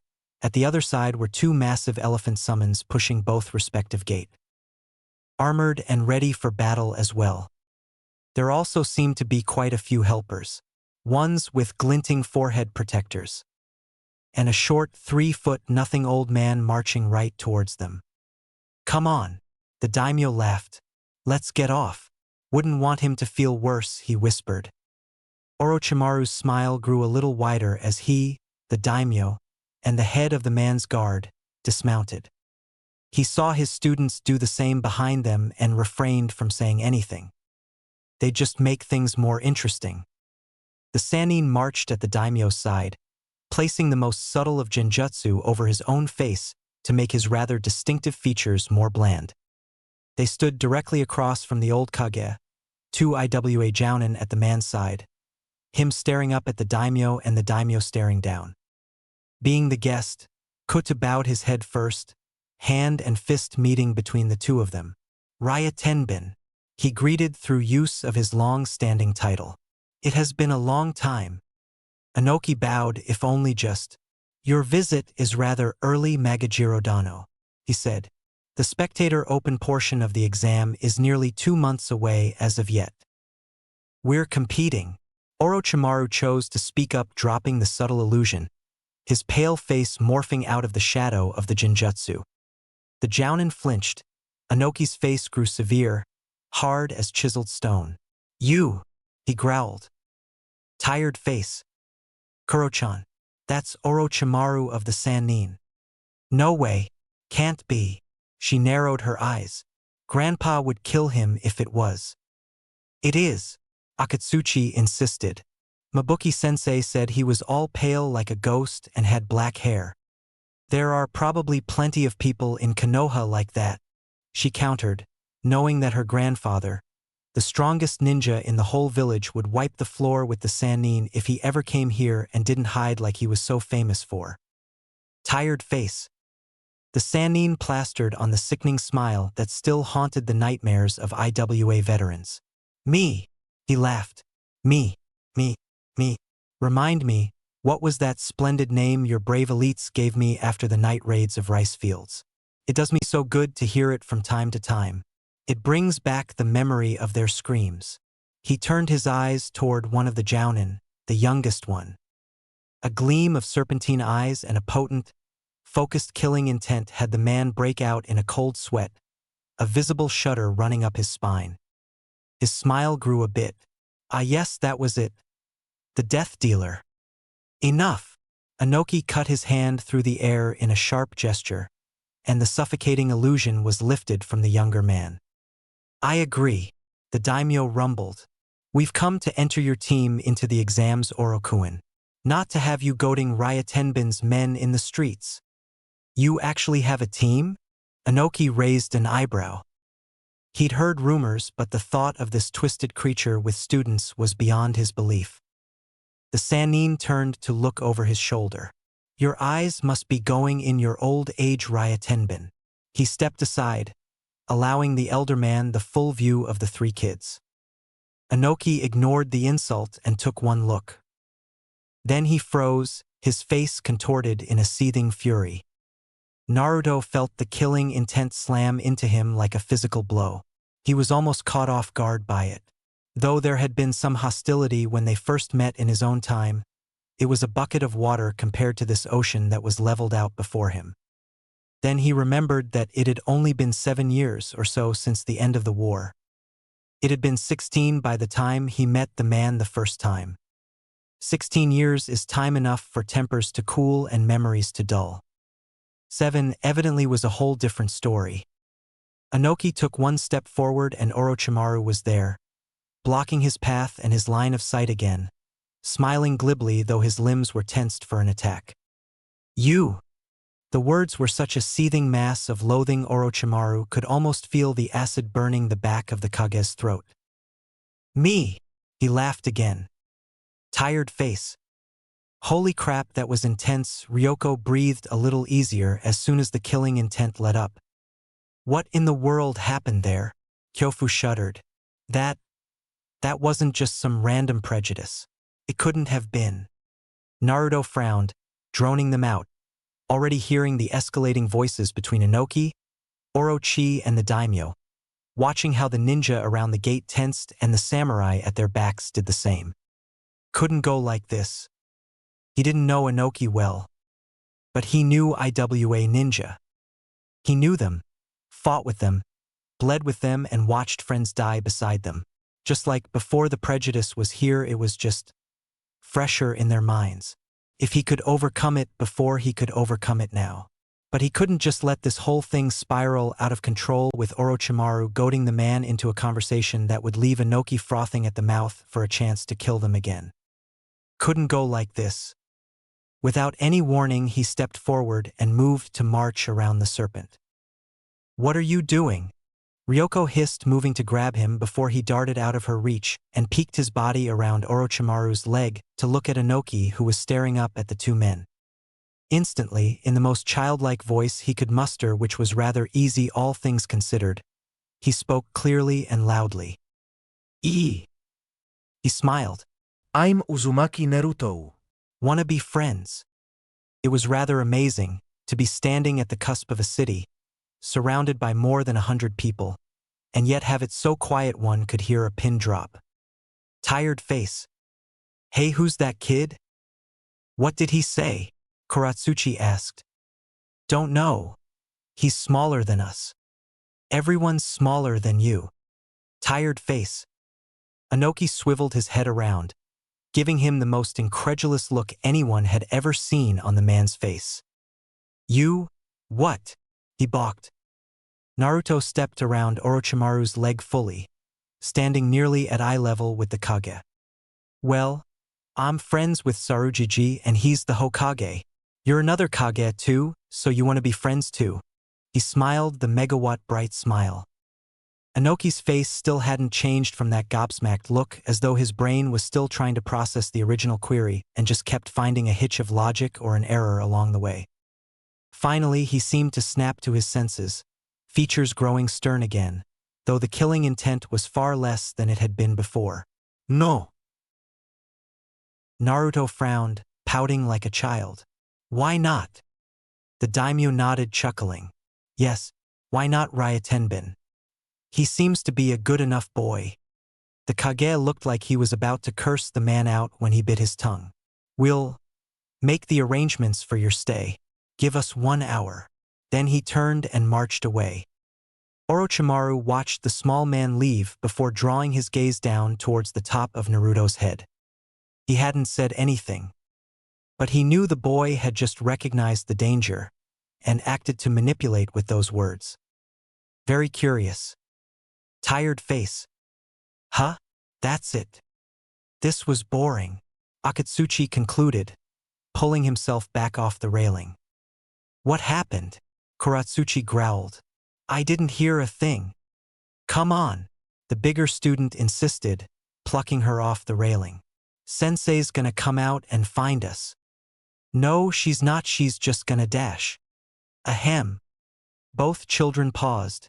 at the other side were two massive elephant summons pushing both respective gate. Armored and ready for battle as well. There also seemed to be quite a few helpers, ones with glinting forehead protectors, and a short 3-foot-nothing old man marching right towards them. Come on, the daimyo laughed. Let's get off. Wouldn't want him to feel worse, he whispered. Orochimaru's smile grew a little wider as he, the daimyo, and the head of the man's guard, dismounted. He saw his students do the same behind them and refrained from saying anything. They'd just make things more interesting. The Sannin marched at the daimyo's side, placing the most subtle of genjutsu over his own face to make his rather distinctive features more bland. They stood directly across from the old Kage, 2 Iwa jounin at the man's side, him staring up at the daimyo and the daimyo staring down. Being the guest, Kuta bowed his head first, hand and fist meeting between the two of them. Raya Tenbin, he greeted through use of his long-standing title. It has been a long time. Inoki bowed, if only just. Your visit is rather early, Magajiro Dano, he said. The spectator open portion of the exam is nearly 2 months away as of yet. We're competing. Orochimaru chose to speak up, dropping the subtle illusion, his pale face morphing out of the shadow of the genjutsu. The jounin flinched. Inoki's face grew severe, hard as chiseled stone. You, he growled. Tired face. Kuro-chan, that's Orochimaru of the Sannin. No way, can't be. She narrowed her eyes. Grandpa would kill him if it was. It is, Akatsuchi insisted. Mabuki-sensei said he was all pale like a ghost and had black hair. There are probably plenty of people in Konoha like that, she countered, knowing that her grandfather, the strongest ninja in the whole village, would wipe the floor with the Sannin if he ever came here and didn't hide like he was so famous for. Tired face. The Sannin plastered on the sickening smile that still haunted the nightmares of IWA veterans. Me, he laughed. Me. Remind me, what was that splendid name your brave elites gave me after the night raids of rice fields? It does me so good to hear it from time to time. It brings back the memory of their screams. He turned his eyes toward one of the jounin, the youngest one. A gleam of serpentine eyes and a potent, focused killing intent had the man break out in a cold sweat, a visible shudder running up his spine. His smile grew a bit. Ah yes, that was it. The death dealer. Enough! Inoki cut his hand through the air in a sharp gesture, and the suffocating illusion was lifted from the younger man. I agree, the daimyo rumbled. We've come to enter your team into the exams, Orokuin. Not to have you goading Ryatenbin's men in the streets. You actually have a team? Inoki raised an eyebrow. He'd heard rumors, but the thought of this twisted creature with students was beyond his belief. The Sannin turned to look over his shoulder. Your eyes must be going in your old age, Ryatenbin. He stepped aside, allowing the elder man the full view of the three kids. Inoki ignored the insult and took one look. Then he froze, his face contorted in a seething fury. Naruto felt the killing intent slam into him like a physical blow. He was almost caught off guard by it. Though there had been some hostility when they first met in his own time, it was a bucket of water compared to this ocean that was leveled out before him. Then he remembered that it had only been 7 years or so since the end of the war. It had been 16 by the time he met the man the first time. 16 years is time enough for tempers to cool and memories to dull. 7 evidently was a whole different story. Inoki took one step forward and Orochimaru was there, blocking his path and his line of sight again, smiling glibly though his limbs were tensed for an attack. You! The words were such a seething mass of loathing Orochimaru could almost feel the acid burning the back of the Kage's throat. Me! He laughed again. Tired face. Holy crap, that was intense. Ryoko breathed a little easier as soon as the killing intent let up. What in the world happened there? Kyofu shuddered. That wasn't just some random prejudice. It couldn't have been. Naruto frowned, droning them out, already hearing the escalating voices between Inoki, Orochi, and the daimyo, watching how the ninja around the gate tensed and the samurai at their backs did the same. Couldn't go like this. He didn't know Inoki well, but he knew IWA ninja. He knew them, fought with them, bled with them, and watched friends die beside them. Just like before the prejudice was here, it was just fresher in their minds. If he could overcome it before, he could overcome it now. But he couldn't just let this whole thing spiral out of control with Orochimaru goading the man into a conversation that would leave Inoki frothing at the mouth for a chance to kill them again. Couldn't go like this. Without any warning, he stepped forward and moved to march around the serpent. What are you doing? Ryoko hissed, moving to grab him before he darted out of her reach and peeked his body around Orochimaru's leg to look at Inoki, who was staring up at the two men. Instantly, in the most childlike voice he could muster, which was rather easy all things considered, he spoke clearly and loudly. He smiled. I'm Uzumaki Naruto. Wanna be friends? It was rather amazing to be standing at the cusp of a city, surrounded by more than 100 people, and yet have it so quiet one could hear a pin drop. Tired face. Hey, who's that kid? What did he say? Kuratsuchi asked. Don't know. He's smaller than us. Everyone's smaller than you. Tired face. Inoki swiveled his head around, giving him the most incredulous look anyone had ever seen on the man's face. You? What? He balked. Naruto stepped around Orochimaru's leg fully, standing nearly at eye level with the Kage. Well, I'm friends with Sarujiji and he's the Hokage. You're another Kage too, so you want to be friends too. He smiled the megawatt bright smile. Inoki's face still hadn't changed from that gobsmacked look, as though his brain was still trying to process the original query and just kept finding a hitch of logic or an error along the way. Finally, he seemed to snap to his senses, features growing stern again, though the killing intent was far less than it had been before. No. Naruto frowned, pouting like a child. Why not? The daimyo nodded, chuckling. Yes, why not Ryatenbin? He seems to be a good enough boy. The Kage looked like he was about to curse the man out when he bit his tongue. We'll make the arrangements for your stay. Give us 1 hour. Then he turned and marched away. Orochimaru watched the small man leave before drawing his gaze down towards the top of Naruto's head. He hadn't said anything. But he knew the boy had just recognized the danger and acted to manipulate with those words. Very curious. Tired face. Huh? That's it. This was boring, Akatsuchi concluded, pulling himself back off the railing. What happened? Kuratsuchi growled. I didn't hear a thing. Come on, the bigger student insisted, plucking her off the railing. Sensei's gonna come out and find us. No, she's not, she's just gonna dash. Ahem. Both children paused,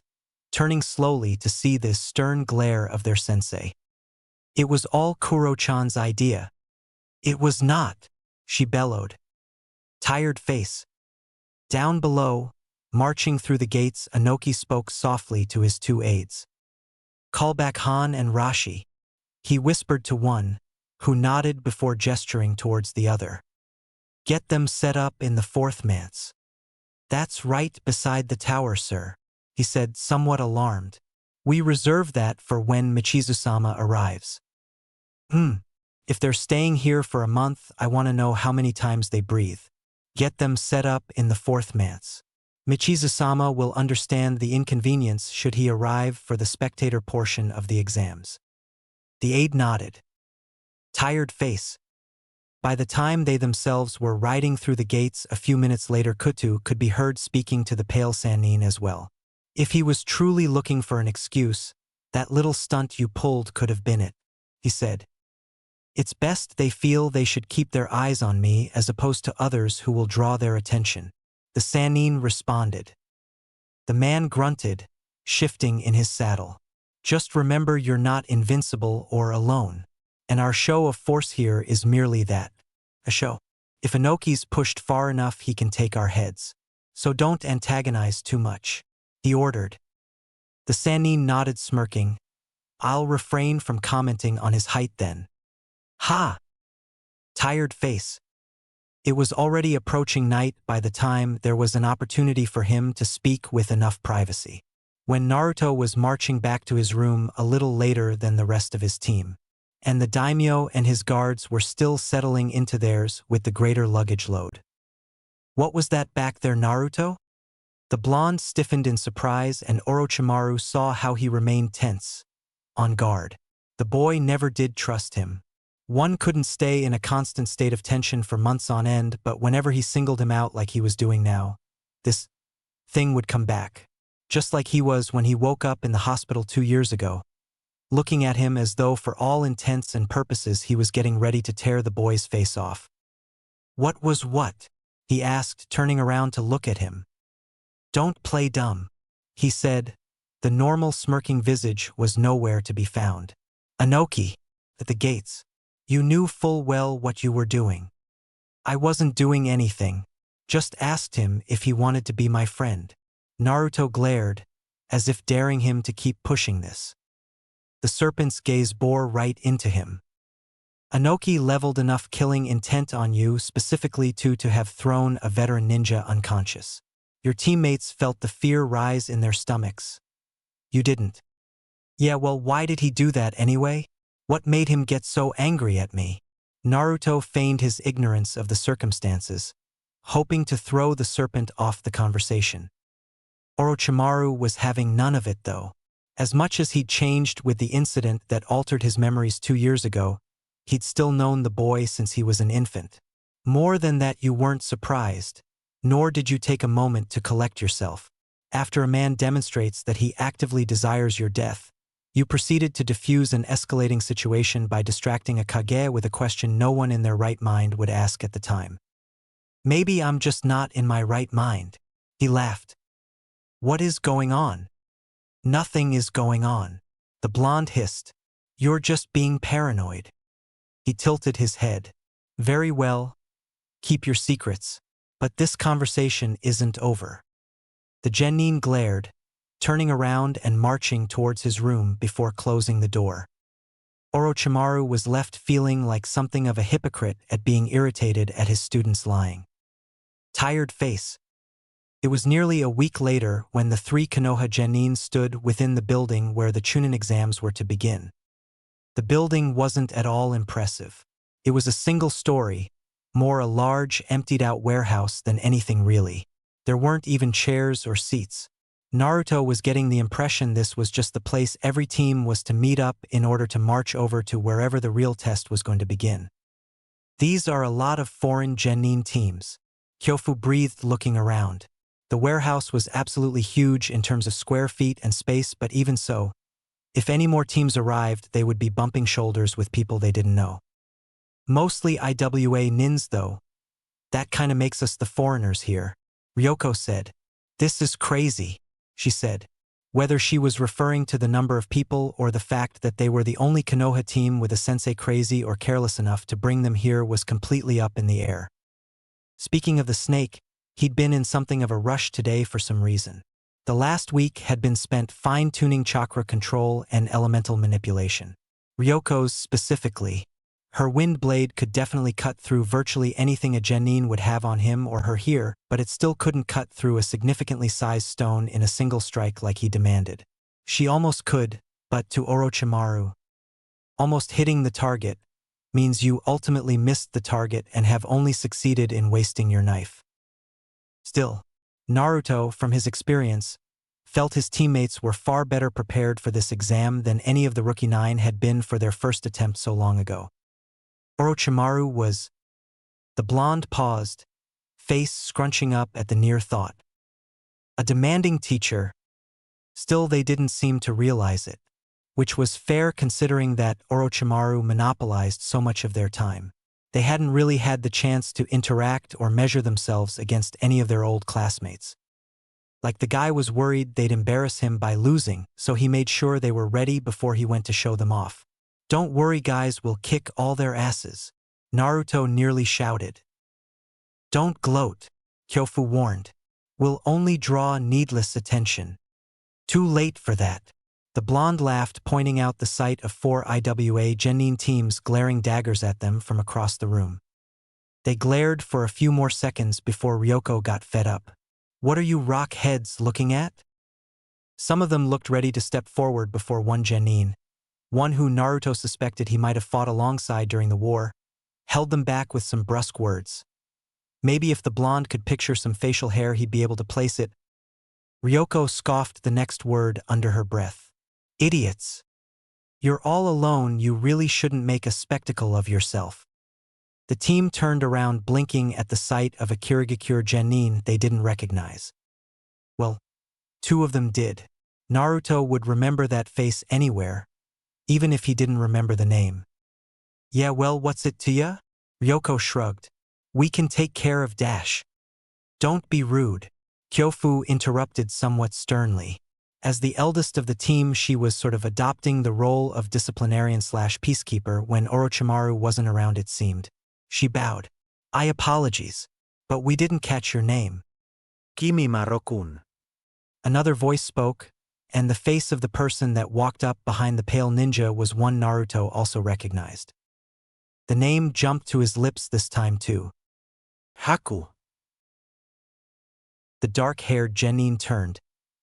turning slowly to see the stern glare of their sensei. It was all Kuro-chan's idea. It was not, she bellowed. Tired face. Down below, marching through the gates, Inoki spoke softly to his two aides. Call back Han and Rashi. He whispered to one, who nodded before gesturing towards the other. Get them set up in the fourth manse. That's right beside the tower, sir, he said, somewhat alarmed. We reserve that for when Michizu-sama arrives. If they're staying here for a month, I want to know how many times they breathe. Get them set up in the fourth manse. Michizu-sama will understand the inconvenience should he arrive for the spectator portion of the exams. The aide nodded. Tired face. By the time they themselves were riding through the gates a few minutes later, Kutu could be heard speaking to the pale Sannin as well. If he was truly looking for an excuse, that little stunt you pulled could have been it, he said. It's best they feel they should keep their eyes on me as opposed to others who will draw their attention. The Sannin responded. The man grunted, shifting in his saddle. Just remember you're not invincible or alone, and our show of force here is merely that, a show. If Inoki's pushed far enough, he can take our heads. So don't antagonize too much, he ordered. The Sannin nodded, smirking. I'll refrain from commenting on his height then. Ha! Tired face. It was already approaching night by the time there was an opportunity for him to speak with enough privacy. When Naruto was marching back to his room a little later than the rest of his team, and the daimyo and his guards were still settling into theirs with the greater luggage load. What was that back there, Naruto? The blonde stiffened in surprise, and Orochimaru saw how he remained tense, on guard. The boy never did trust him. One couldn't stay in a constant state of tension for months on end, but whenever he singled him out like he was doing now, this thing would come back, just like he was when he woke up in the hospital 2 years ago, looking at him as though for all intents and purposes he was getting ready to tear the boy's face off. What was what? He asked, turning around to look at him. Don't play dumb, he said. The normal smirking visage was nowhere to be found. Inoki, at the gates. You knew full well what you were doing. I wasn't doing anything. Just asked him if he wanted to be my friend. Naruto glared, as if daring him to keep pushing this. The serpent's gaze bore right into him. Inoki leveled enough killing intent on you specifically to have thrown a veteran ninja unconscious. Your teammates felt the fear rise in their stomachs. You didn't. Yeah, well, why did he do that anyway? What made him get so angry at me? Naruto feigned his ignorance of the circumstances, hoping to throw the serpent off the conversation. Orochimaru was having none of it, though. As much as he'd changed with the incident that altered his memories 2 years ago, he'd still known the boy since he was an infant. More than that, you weren't surprised, nor did you take a moment to collect yourself. After a man demonstrates that he actively desires your death, you proceeded to defuse an escalating situation by distracting a Kage with a question no one in their right mind would ask at the time. Maybe I'm just not in my right mind. He laughed. What is going on? Nothing is going on. The blonde hissed. You're just being paranoid. He tilted his head. Very well. Keep your secrets. But this conversation isn't over. The genin glared, turning around and marching towards his room before closing the door. Orochimaru was left feeling like something of a hypocrite at being irritated at his students lying. Tired face. It was nearly a week later when the 3 Konoha genin stood within the building where the Chunin exams were to begin. The building wasn't at all impressive. It was a single story, More a large, emptied-out warehouse than anything really. There weren't even chairs or seats. Naruto was getting the impression this was just the place every team was to meet up in order to march over to wherever the real test was going to begin. These are a lot of foreign genin teams. Kyofu breathed, looking around. The warehouse was absolutely huge in terms of square feet and space, but even so, if any more teams arrived, they would be bumping shoulders with people they didn't know. Mostly IWA nins though. That kinda makes us the foreigners here, Ryoko said. This is crazy, she said. Whether she was referring to the number of people or the fact that they were the only Konoha team with a sensei crazy or careless enough to bring them here was completely up in the air. Speaking of the snake, he'd been in something of a rush today for some reason. The last week had been spent fine-tuning chakra control and elemental manipulation. Ryoko's specifically. Her wind blade could definitely cut through virtually anything a genin would have on him or her here, but it still couldn't cut through a significantly sized stone in a single strike like he demanded. She almost could, but to Orochimaru, almost hitting the target means you ultimately missed the target and have only succeeded in wasting your knife. Still, Naruto, from his experience, felt his teammates were far better prepared for this exam than any of the Rookie 9 had been for their first attempt so long ago. Orochimaru was. The blonde paused, face scrunching up at the near thought. A demanding teacher. Still, they didn't seem to realize it, which was fair considering that Orochimaru monopolized so much of their time. They hadn't really had the chance to interact or measure themselves against any of their old classmates. Like the guy was worried they'd embarrass him by losing, so he made sure they were ready before he went to show them off. Don't worry guys, we'll kick all their asses, Naruto nearly shouted. Don't gloat, Kyofu warned. We'll only draw needless attention. Too late for that. The blonde laughed, pointing out the sight of 4 IWA genin teams glaring daggers at them from across the room. They glared for a few more seconds before Ryoko got fed up. What are you rock heads looking at? Some of them looked ready to step forward before one genin, one who Naruto suspected he might have fought alongside during the war, held them back with some brusque words. Maybe if the blonde could picture some facial hair he'd be able to place it. Ryoko scoffed the next word under her breath. Idiots. You're all alone, you really shouldn't make a spectacle of yourself. The team turned around, blinking at the sight of a Kirigakure genin they didn't recognize. Well, 2 of them did. Naruto would remember that face anywhere, even if he didn't remember the name. Yeah, well, what's it to ya? Ryoko shrugged. We can take care of Dash. Don't be rude, Kyofu interrupted somewhat sternly. As the eldest of the team, she was sort of adopting the role of disciplinarian/peacekeeper when Orochimaru wasn't around, it seemed. She bowed. I apologize, but we didn't catch your name. Kimi Marokun. Another voice spoke, and the face of the person that walked up behind the pale ninja was one Naruto also recognized. The name jumped to his lips this time too. Haku. The dark-haired genin turned,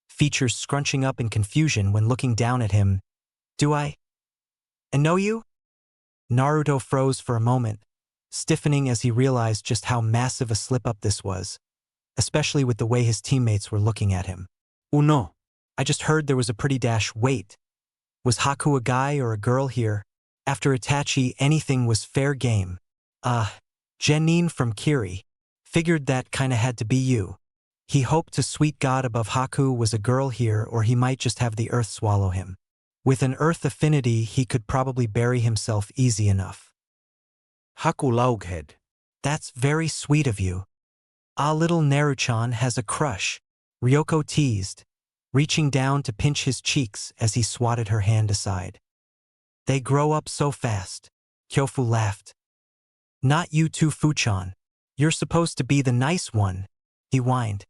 features scrunching up in confusion when looking down at him. Do I know you? Naruto froze for a moment, stiffening as he realized just how massive a slip-up this was, especially with the way his teammates were looking at him. Uno. I just heard there was a pretty dash. Wait. Was Haku a guy or a girl here? After Itachi, anything was fair game. Genin from Kiri. Figured that kinda had to be you. He hoped to sweet God above Haku was a girl here, or he might just have the earth swallow him. With an earth affinity, he could probably bury himself easy enough. Haku Laughead. That's very sweet of you. Little Naruchan has a crush, Ryoko teased, reaching down to pinch his cheeks as he swatted her hand aside. They grow up so fast, Kyofu laughed. Not you too, Fuchan. You're supposed to be the nice one, he whined.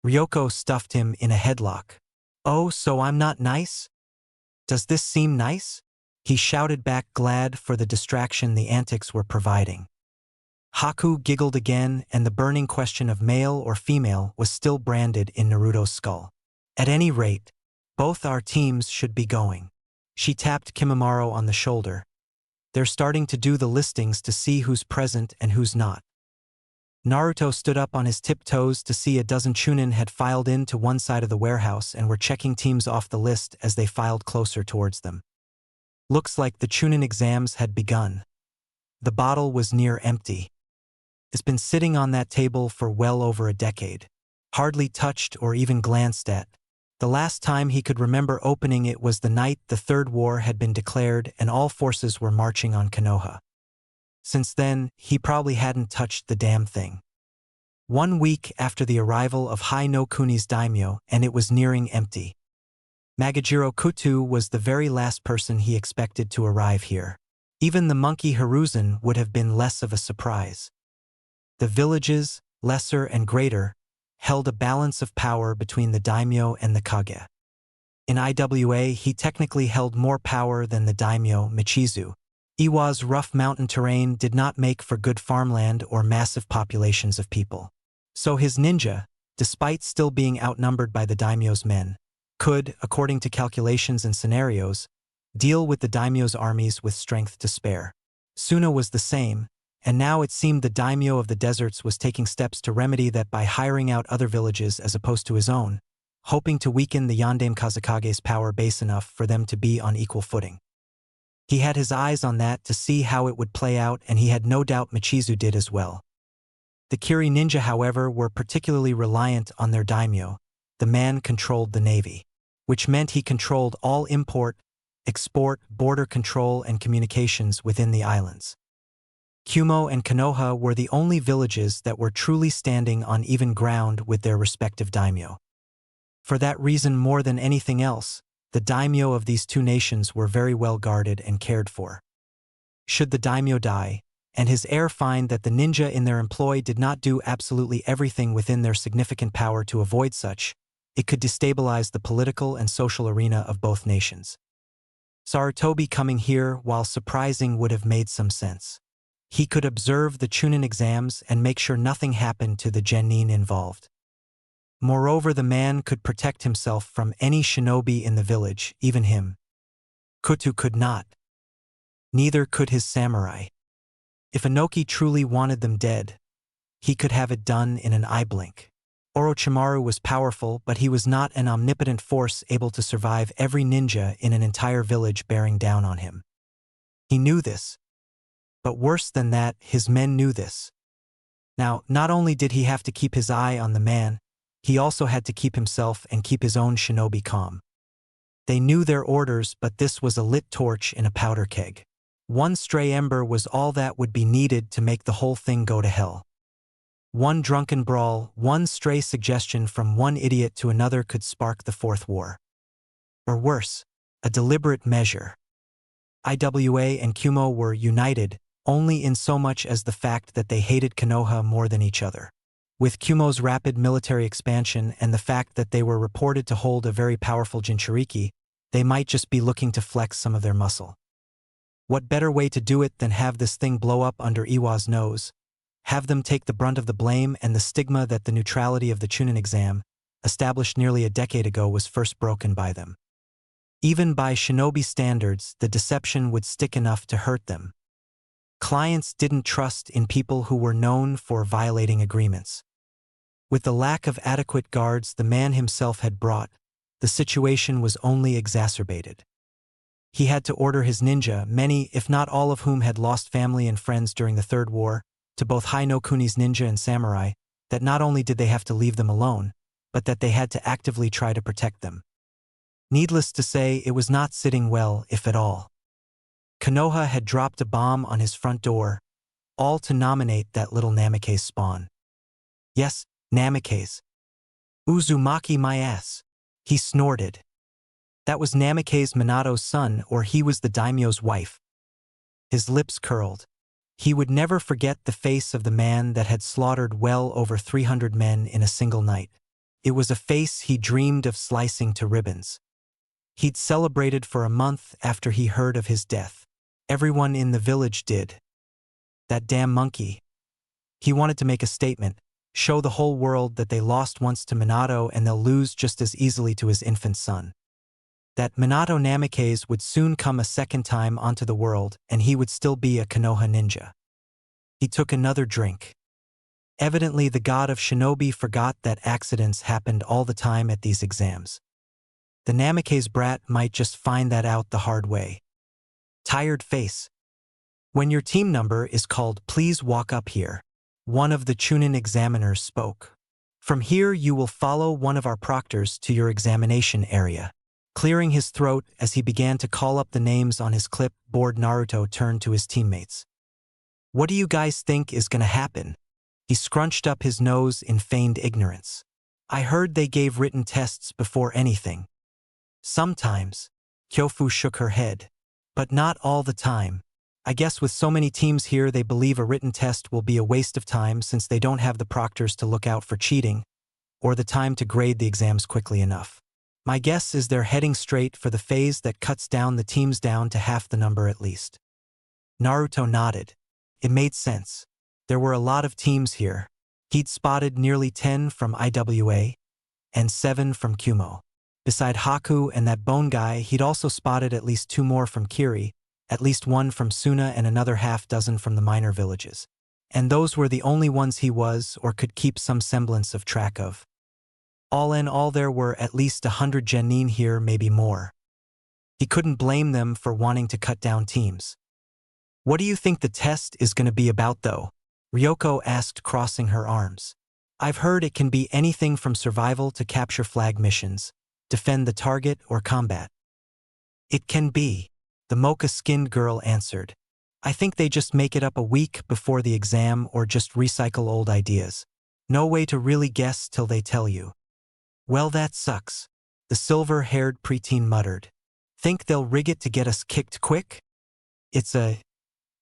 Ryoko stuffed him in a headlock. Oh, so I'm not nice? Does this seem nice? He shouted back, glad for the distraction the antics were providing. Haku giggled again, and the burning question of male or female was still branded in Naruto's skull. At any rate, both our teams should be going. She tapped Kimimaro on the shoulder. They're starting to do the listings to see who's present and who's not. Naruto stood up on his tiptoes to see a dozen Chunin had filed in to one side of the warehouse and were checking teams off the list as they filed closer towards them. Looks like the Chunin exams had begun. The bottle was near empty. It's been sitting on that table for well over a decade. Hardly touched or even glanced at. The last time he could remember opening it was the night the Third War had been declared and all forces were marching on Konoha. Since then, he probably hadn't touched the damn thing. 1 week after the arrival of Hai no Kuni's daimyo, and it was nearing empty. Magajiro Kutu was the very last person he expected to arrive here. Even the monkey Hiruzen would have been less of a surprise. The villages, lesser and greater, held a balance of power between the daimyo and the kage. In IWA, he technically held more power than the daimyo Michizu. Iwa's rough mountain terrain did not make for good farmland or massive populations of people. So his ninja, despite still being outnumbered by the daimyo's men, could, according to calculations and scenarios, deal with the daimyo's armies with strength to spare. Suna was the same, and now it seemed the daimyo of the deserts was taking steps to remedy that by hiring out other villages as opposed to his own, hoping to weaken the Yandame Kazakage's power base enough for them to be on equal footing. He had his eyes on that to see how it would play out, and he had no doubt Michizu did as well. The Kiri ninja, however, were particularly reliant on their daimyo. The man controlled the navy, which meant he controlled all import, export, border control, and communications within the islands. Kumo and Konoha were the only villages that were truly standing on even ground with their respective daimyo. For that reason, more than anything else, the daimyo of these two nations were very well guarded and cared for. Should the daimyo die, and his heir find that the ninja in their employ did not do absolutely everything within their significant power to avoid such, it could destabilize the political and social arena of both nations. Sarutobi coming here, while surprising, would have made some sense. He could observe the Chunin exams and make sure nothing happened to the genin involved. Moreover, the man could protect himself from any shinobi in the village, even him. Kutu could not. Neither could his samurai. If Inoki truly wanted them dead, he could have it done in an eye blink. Orochimaru was powerful, but he was not an omnipotent force able to survive every ninja in an entire village bearing down on him. He knew this. But worse than that, his men knew this. Now, not only did he have to keep his eye on the man, he also had to keep himself and keep his own shinobi calm. They knew their orders, but this was a lit torch in a powder keg. One stray ember was all that would be needed to make the whole thing go to hell. One drunken brawl, one stray suggestion from one idiot to another could spark the Fourth War. Or worse, a deliberate measure. IWA and Kumo were united, only in so much as the fact that they hated Konoha more than each other. With Kumo's rapid military expansion and the fact that they were reported to hold a very powerful Jinchuriki, they might just be looking to flex some of their muscle. What better way to do it than have this thing blow up under Iwa's nose, have them take the brunt of the blame and the stigma that the neutrality of the Chunin exam, established nearly a decade ago, was first broken by them. Even by shinobi standards, the deception would stick enough to hurt them. Clients didn't trust in people who were known for violating agreements. With the lack of adequate guards the man himself had brought, the situation was only exacerbated. He had to order his ninja, many if not all of whom had lost family and friends during the Third War, to both Hai no Kuni's ninja and samurai, that not only did they have to leave them alone, but that they had to actively try to protect them. Needless to say, it was not sitting well, if at all. Konoha had dropped a bomb on his front door, all to nominate that little Namikaze spawn. Yes, Namikaze. Uzumaki my ass. He snorted. That was Namikaze Minato's son, or he was the daimyo's wife. His lips curled. He would never forget the face of the man that had slaughtered well over 300 men in a single night. It was a face he dreamed of slicing to ribbons. He'd celebrated for a month after he heard of his death. Everyone in the village did. That damn monkey. He wanted to make a statement, show the whole world that they lost once to Minato and they'll lose just as easily to his infant son. that Minato Namikaze would soon come a second time onto the world and he would still be a Konoha ninja. He took another drink. Evidently, the god of shinobi forgot that accidents happened all the time at these exams. The Namikaze brat might just find that out the hard way. Tired face. When your team number is called, please walk up here. One of the Chunin examiners spoke. From here you will follow one of our proctors to your examination area. Clearing his throat as he began to call up the names on his clipboard, Naruto turned to his teammates. What do you guys think is gonna happen? He scrunched up his nose in feigned ignorance. I heard they gave written tests before anything. Sometimes. Kyofu shook her head. But not all the time. I guess with so many teams here they believe a written test will be a waste of time since they don't have the proctors to look out for cheating, or the time to grade the exams quickly enough. My guess is they're heading straight for the phase that cuts down the teams down to half the number at least. Naruto nodded. It made sense. There were a lot of teams here. He'd spotted nearly 10 from IWA and 7 from Kumo. Beside Haku and that bone guy, he'd also spotted at least 2 more from Kiri, at least 1 from Suna and another half dozen from the minor villages. And those were the only ones he was or could keep some semblance of track of. All in all, there were at least 100 genin here, maybe more. He couldn't blame them for wanting to cut down teams. What do you think the test is going to be about though? Ryoko asked, crossing her arms. I've heard it can be anything from survival to capture flag missions, defend the target, or combat. It can be, the mocha-skinned girl answered. I think they just make it up a week before the exam or just recycle old ideas. No way to really guess till they tell you. Well, that sucks, the silver-haired preteen muttered. Think they'll rig it to get us kicked quick? It's a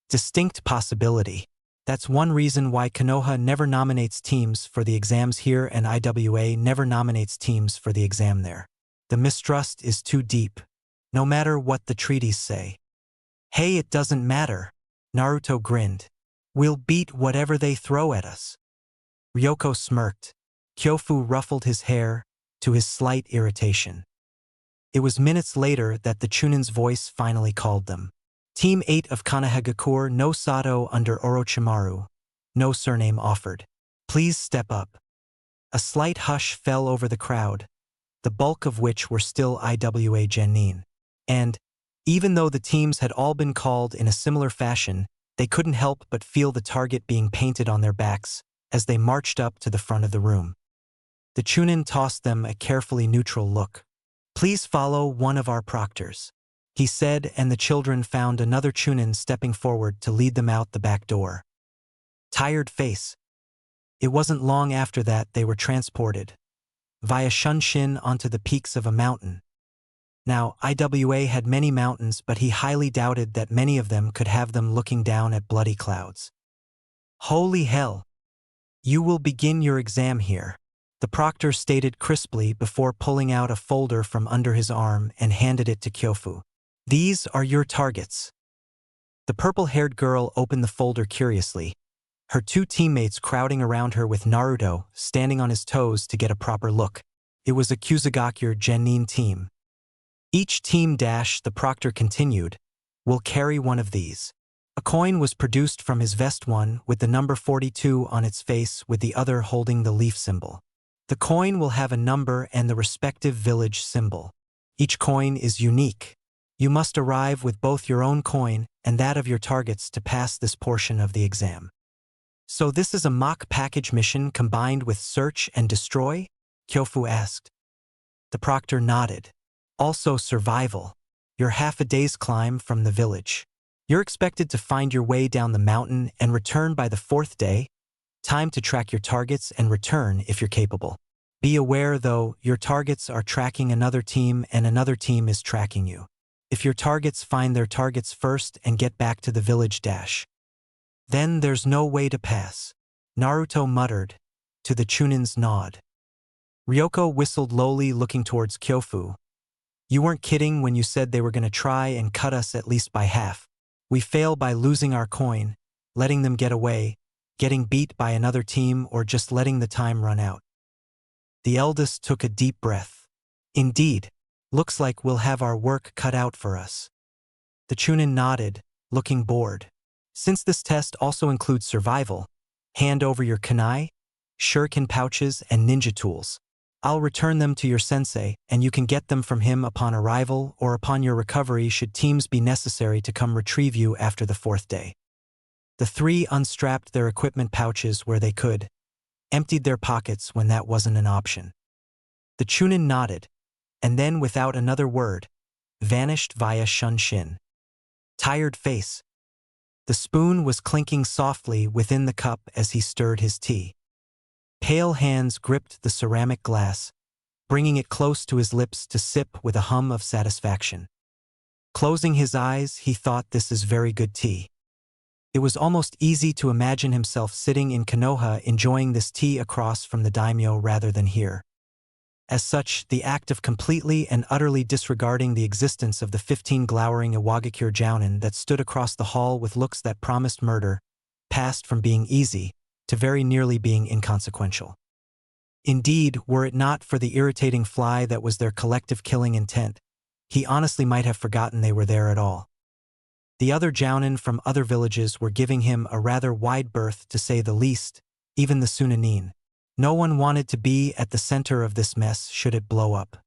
distinct possibility. That's one reason why Konoha never nominates teams for the exams here and IWA never nominates teams for the exam there. The mistrust is too deep, no matter what the treaties say. Hey, it doesn't matter. Naruto grinned. We'll beat whatever they throw at us. Ryoko smirked. Kyofu ruffled his hair, to his slight irritation. It was minutes later that the Chunin's voice finally called them. Team 8 of Konohagakure no Sato under Orochimaru. No surname offered. Please step up. A slight hush fell over the crowd, the bulk of which were still IWA genin. And, even though the teams had all been called in a similar fashion, they couldn't help but feel the target being painted on their backs as they marched up to the front of the room. The Chunin tossed them a carefully neutral look. Please follow one of our proctors, he said, and the children found another Chunin stepping forward to lead them out the back door. Tired face. It wasn't long after that they were transported, via Shunshin, onto the peaks of a mountain. Now, IWA had many mountains, but he highly doubted that many of them could have them looking down at bloody clouds. Holy hell! You will begin your exam here, the proctor stated crisply before pulling out a folder from under his arm and handed it to Kyofu. These are your targets. The purple-haired girl opened the folder curiously, her 2 teammates crowding around her with Naruto standing on his toes to get a proper look. It was a Kusagakure genin team. Each team the proctor continued, will carry one of these. A coin was produced from his vest, one with the number 42 on its face with the other holding the leaf symbol. The coin will have a number and the respective village symbol. Each coin is unique. You must arrive with both your own coin and that of your targets to pass this portion of the exam. So this is a mock package mission combined with search and destroy? Kyofu asked. The proctor nodded. Also survival. You're half a day's climb from the village. You're expected to find your way down the mountain and return by the 4th day. Time to track your targets and return if you're capable. Be aware though, your targets are tracking another team and another team is tracking you. If your targets find their targets first and get back to the village then there's no way to pass. Naruto muttered, to the Chunin's nod. Ryoko whistled lowly, looking towards Kyofu. You weren't kidding when you said they were going to try and cut us at least by half. We fail by losing our coin, letting them get away, getting beat by another team, or just letting the time run out. The eldest took a deep breath. Indeed, Looks like we'll have our work cut out for us. The Chunin nodded, looking bored. Since this test also includes survival, hand over your kunai, shuriken pouches, and ninja tools. I'll return them to your sensei, and you can get them from him upon arrival or upon your recovery should teams be necessary to come retrieve you after the 4th day. The three unstrapped their equipment pouches where they could, emptied their pockets when that wasn't an option. The Chunin nodded, and then without another word, vanished via Shunshin. Tired face. The spoon was clinking softly within the cup as he stirred his tea. Pale hands gripped the ceramic glass, bringing it close to his lips to sip with a hum of satisfaction. Closing his eyes, he thought, this is very good tea. It was almost easy to imagine himself sitting in Konoha enjoying this tea across from the daimyo rather than here. As such, the act of completely and utterly disregarding the existence of the 15 glowering Iwagakure jounin that stood across the hall with looks that promised murder passed from being easy to very nearly being inconsequential. Indeed, were it not for the irritating fly that was their collective killing intent, he honestly might have forgotten they were there at all. The other jounin from other villages were giving him a rather wide berth, to say the least, even the Sunanin. No one wanted to be at the center of this mess should it blow up.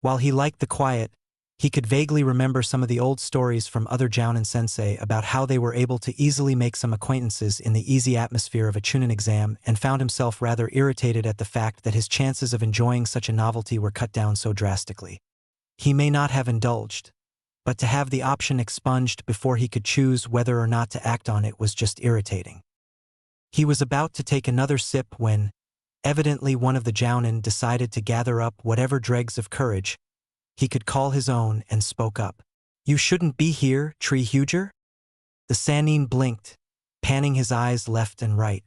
While he liked the quiet, he could vaguely remember some of the old stories from other jounin sensei about how they were able to easily make some acquaintances in the easy atmosphere of a Chunin exam, and found himself rather irritated at the fact that his chances of enjoying such a novelty were cut down so drastically. He may not have indulged, but to have the option expunged before he could choose whether or not to act on it was just irritating. He was about to take another sip when, evidently one of the jounin decided to gather up whatever dregs of courage he could call his own and spoke up. "You shouldn't be here, tree huger?" The Sannin blinked, panning his eyes left and right.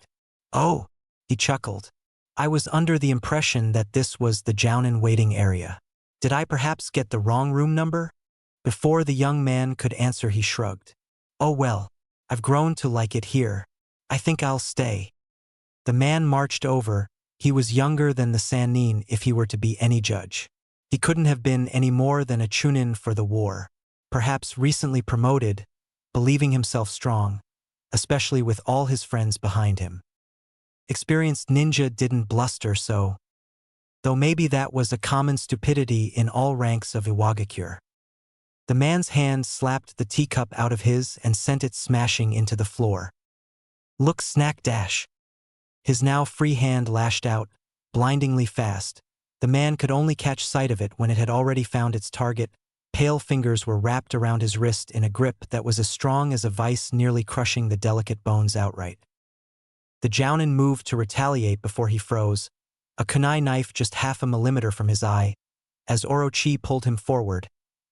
"Oh," he chuckled. "I was under the impression that this was the jounin waiting area. Did I perhaps get the wrong room number?" Before the young man could answer, he shrugged. "Oh well, I've grown to like it here. I think I'll stay." The man marched over. He was younger than the Sannin if he were to be any judge. He couldn't have been any more than a chunin for the war, perhaps recently promoted, believing himself strong, especially with all his friends behind him. Experienced ninja didn't bluster so, though maybe that was a common stupidity in all ranks of Iwagakure. The man's hand slapped the teacup out of his and sent it smashing into the floor. "Look, snack dash." His now free hand lashed out, blindingly fast. The man could only catch sight of it when it had already found its target. Pale fingers were wrapped around his wrist in a grip that was as strong as a vice, nearly crushing the delicate bones outright. The jounin moved to retaliate before he froze, a kunai knife just 0.5 millimeter from his eye, as Orochi pulled him forward,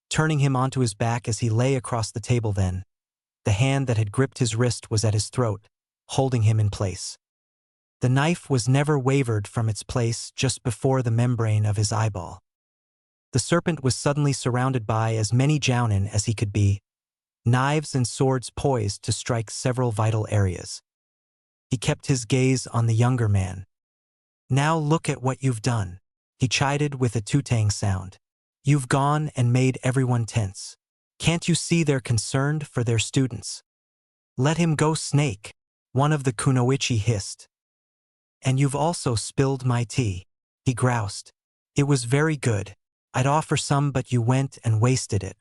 turning him onto his back as he lay across the table. Then, the hand that had gripped his wrist was at his throat, holding him in place. The knife was never wavered from its place just before the membrane of his eyeball. The serpent was suddenly surrounded by as many jounin as he could be, knives and swords poised to strike several vital areas. He kept his gaze on the younger man. "Now look at what you've done," he chided with a tutang sound. "You've gone and made everyone tense. Can't you see they're concerned for their students?" "Let him go, Snake," one of the kunoichi hissed. "And you've also spilled my tea," he groused. "It was very good. I'd offer some, but you went and wasted it.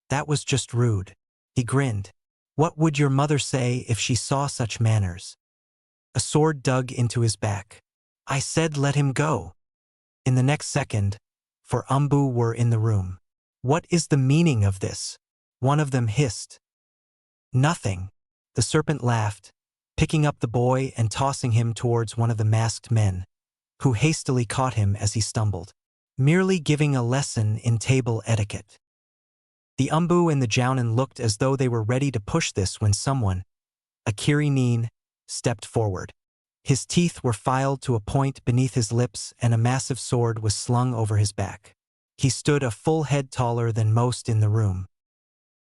That was just rude." He grinned. "What would your mother say if she saw such manners?" A sword dug into his back. "I said let him go." In the next second, for Umbu were in the room. "What is the meaning of this?" one of them hissed. "Nothing." The serpent laughed, picking up the boy and tossing him towards one of the masked men, who hastily caught him as he stumbled. "Merely giving a lesson in table etiquette." The Umbu and the jounin looked as though they were ready to push this when someone, a Kirinin, stepped forward. His teeth were filed to a point beneath his lips and a massive sword was slung over his back. He stood a full head taller than most in the room.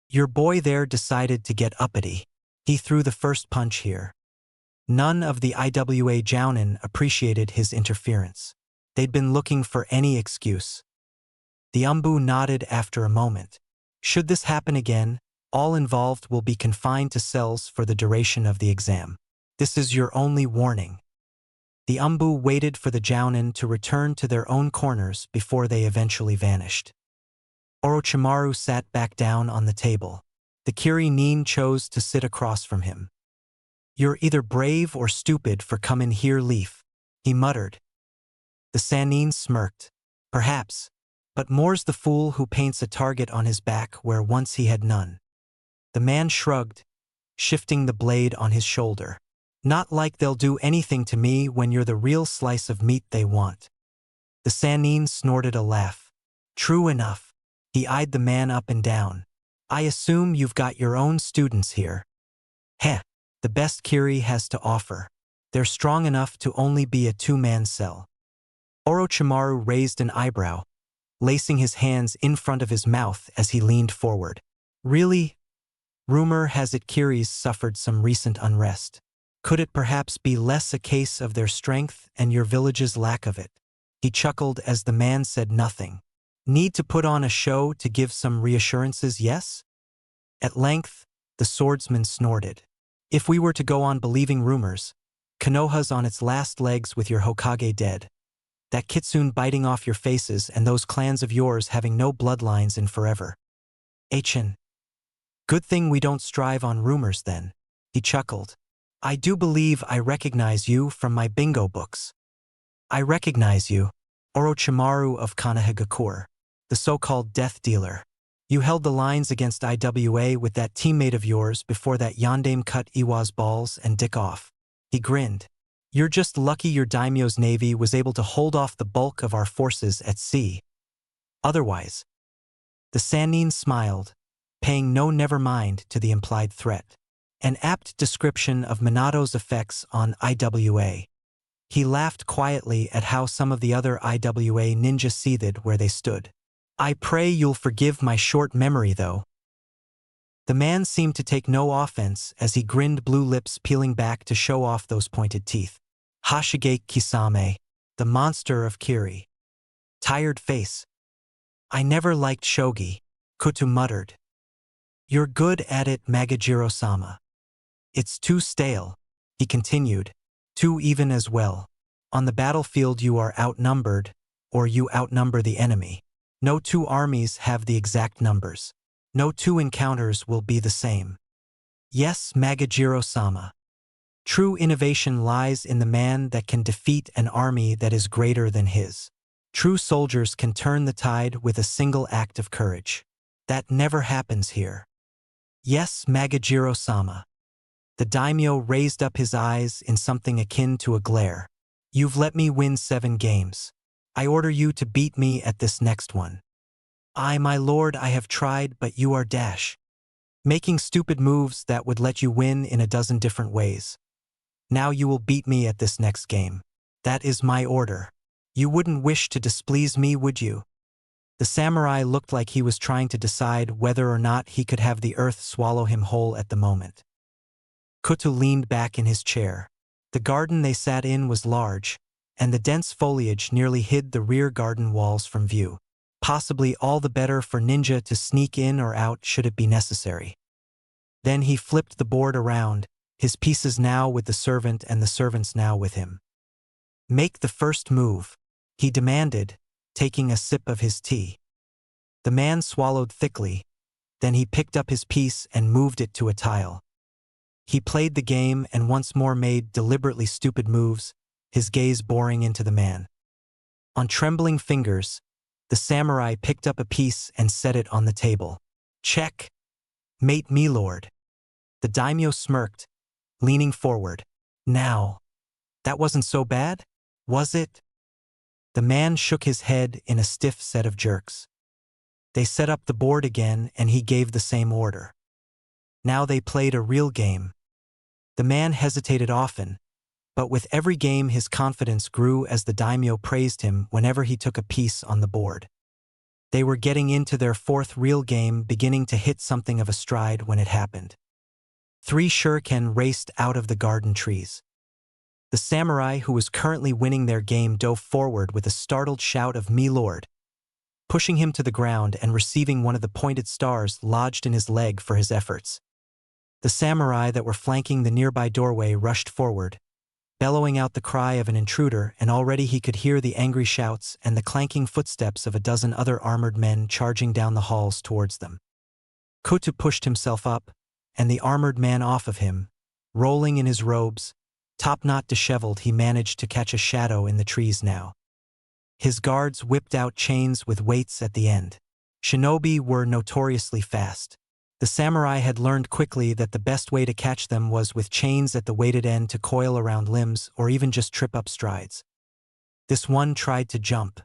"Your boy there decided to get uppity. He threw the first punch here." None of the IWA jounin appreciated his interference. They'd been looking for any excuse. The Umbu nodded after a moment. Should this happen again, all involved will be confined to cells for the duration of the exam. This is your only warning. The Umbu waited for the Jounin to return to their own corners before they eventually vanished. Orochimaru sat back down on the table. The Kiri Nin chose to sit across from him. You're either brave or stupid for coming here, Leaf, he muttered. The Sannin smirked. Perhaps, but more's the fool who paints a target on his back where once he had none. The man shrugged, shifting the blade on his shoulder. Not like they'll do anything to me when you're the real slice of meat they want. The Sannin snorted a laugh. True enough. He eyed the man up and down. I assume you've got your own students here. Heh, the best Kiri has to offer. They're strong enough to only be a two-man cell. Orochimaru raised an eyebrow, lacing his hands in front of his mouth as he leaned forward. Really? Rumor has it Kiris suffered some recent unrest. Could it perhaps be less a case of their strength and your village's lack of it? He chuckled as the man said nothing. Need to put on a show to give some reassurances, yes? At length, the swordsman snorted. If we were to go on believing rumors, Konoha's on its last legs with your Hokage dead, that kitsune biting off your faces and those clans of yours having no bloodlines in forever. Achin. Good thing we don't strive on rumors then, he chuckled. I do believe I recognize you from my bingo books. I recognize you, Orochimaru of Konohagakure, the so-called death dealer. You held the lines against IWA with that teammate of yours before that Yondaime cut Iwa's balls and dick off. He grinned. You're just lucky your daimyo's navy was able to hold off the bulk of our forces at sea. Otherwise. The Sannin smiled, paying no never mind to the implied threat. An apt description of Minato's effects on IWA. He laughed quietly at how some of the other IWA ninja seethed where they stood. I pray you'll forgive my short memory, though. The man seemed to take no offense as he grinned, blue lips peeling back to show off those pointed teeth. Hashige Kisame, the monster of Kiri. Tired face. I never liked shogi, Kutu muttered. You're good at it, Magajiro-sama. It's too stale, he continued, too even as well. On the battlefield you are outnumbered, or you outnumber the enemy. No two armies have the exact numbers. No two encounters will be the same. Yes, Magajiro-sama. True innovation lies in the man that can defeat an army that is greater than his. True soldiers can turn the tide with a single act of courage. That never happens here. Yes, Magajiro-sama. The daimyo raised up his eyes in something akin to a glare. You've let me win 7 games. I order you to beat me at this next one. My lord, I have tried, but you are making stupid moves that would let you win in a dozen different ways. Now you will beat me at this next game. That is my order. You wouldn't wish to displease me, would you? The samurai looked like he was trying to decide whether or not he could have the earth swallow him whole at the moment. Kutu leaned back in his chair. The garden they sat in was large, and the dense foliage nearly hid the rear garden walls from view. Possibly all the better for ninja to sneak in or out should it be necessary. Then he flipped the board around, his pieces now with the servant and the servants now with him. Make the first move, he demanded, taking a sip of his tea. The man swallowed thickly, then he picked up his piece and moved it to a tile. He played the game and once more made deliberately stupid moves, his gaze boring into the man. On trembling fingers, the samurai picked up a piece and set it on the table. Check. Mate me, lord. The daimyo smirked, leaning forward. Now, that wasn't so bad, was it? The man shook his head in a stiff set of jerks. They set up the board again and he gave the same order. Now they played a real game. The man hesitated often, but with every game his confidence grew as the daimyo praised him whenever he took a piece on the board. They were getting into their 4th real game, beginning to hit something of a stride when it happened. 3 shuriken raced out of the garden trees. The samurai who was currently winning their game dove forward with a startled shout of "Me lord!" pushing him to the ground and receiving one of the pointed stars lodged in his leg for his efforts. The samurai that were flanking the nearby doorway rushed forward, bellowing out the cry of an intruder, and already he could hear the angry shouts and the clanking footsteps of a dozen other armored men charging down the halls towards them. Kotu pushed himself up, and the armored man off of him, rolling in his robes, top-knot disheveled. He managed to catch a shadow in the trees now. His guards whipped out chains with weights at the end. Shinobi were notoriously fast. The samurai had learned quickly that the best way to catch them was with chains at the weighted end to coil around limbs or even just trip up strides. This one tried to jump,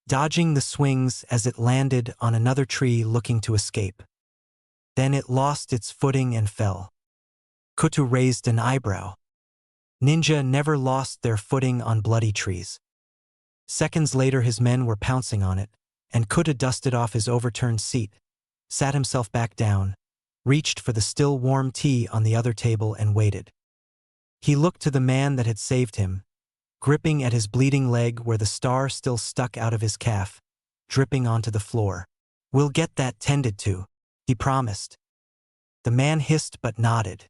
dodging the swings as it landed on another tree looking to escape. Then it lost its footing and fell. Kotu raised an eyebrow. Ninja never lost their footing on bloody trees. Seconds later his men were pouncing on it, and Kotu dusted off his overturned seat, sat himself back down, reached for the still warm tea on the other table and waited. He looked to the man that had saved him, gripping at his bleeding leg where the star still stuck out of his calf, dripping onto the floor. "We'll get that tended to," he promised. The man hissed but nodded.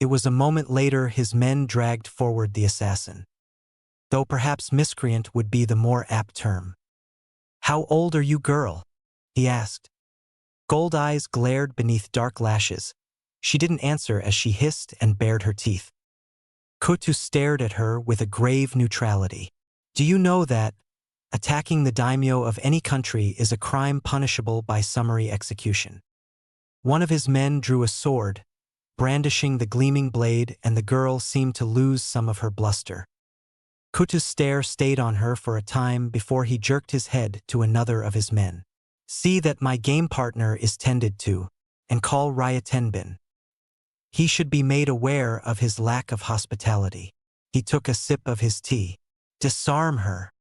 It was a moment later his men dragged forward the assassin. Though perhaps miscreant would be the more apt term. "How old are you, girl?" he asked. Gold eyes glared beneath dark lashes. She didn't answer as she hissed and bared her teeth. Kotu stared at her with a grave neutrality. "Do you know that attacking the daimyo of any country is a crime punishable by summary execution?" One of his men drew a sword, brandishing the gleaming blade, and the girl seemed to lose some of her bluster. Kotu's stare stayed on her for a time before he jerked his head to another of his men. "See that my game partner is tended to, and call Ryatenbin. He should be made aware of his lack of hospitality." He took a sip of his tea. "Disarm her."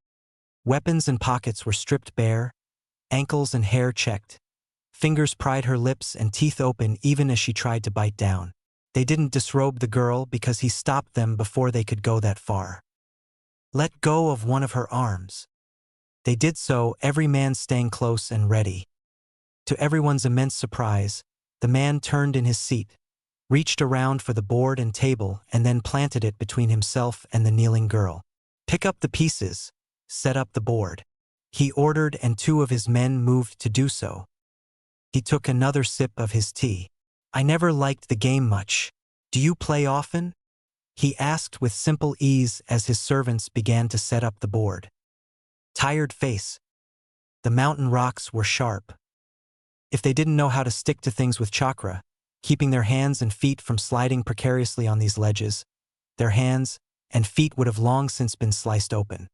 Weapons and pockets were stripped bare, ankles and hair checked. Fingers pried her lips and teeth open even as she tried to bite down. They didn't disrobe the girl because he stopped them before they could go that far. "Let go of one of her arms." They did so, every man staying close and ready. To everyone's immense surprise, the man turned in his seat, reached around for the board and table, and then planted it between himself and the kneeling girl. "Pick up the pieces, set up the board," he ordered, and two of his men moved to do so. He took another sip of his tea. "I never liked the game much. Do you play often?" he asked with simple ease as his servants began to set up the board. Tired face. The mountain rocks were sharp. If they didn't know how to stick to things with chakra, keeping their hands and feet from sliding precariously on these ledges, their hands and feet would have long since been sliced open.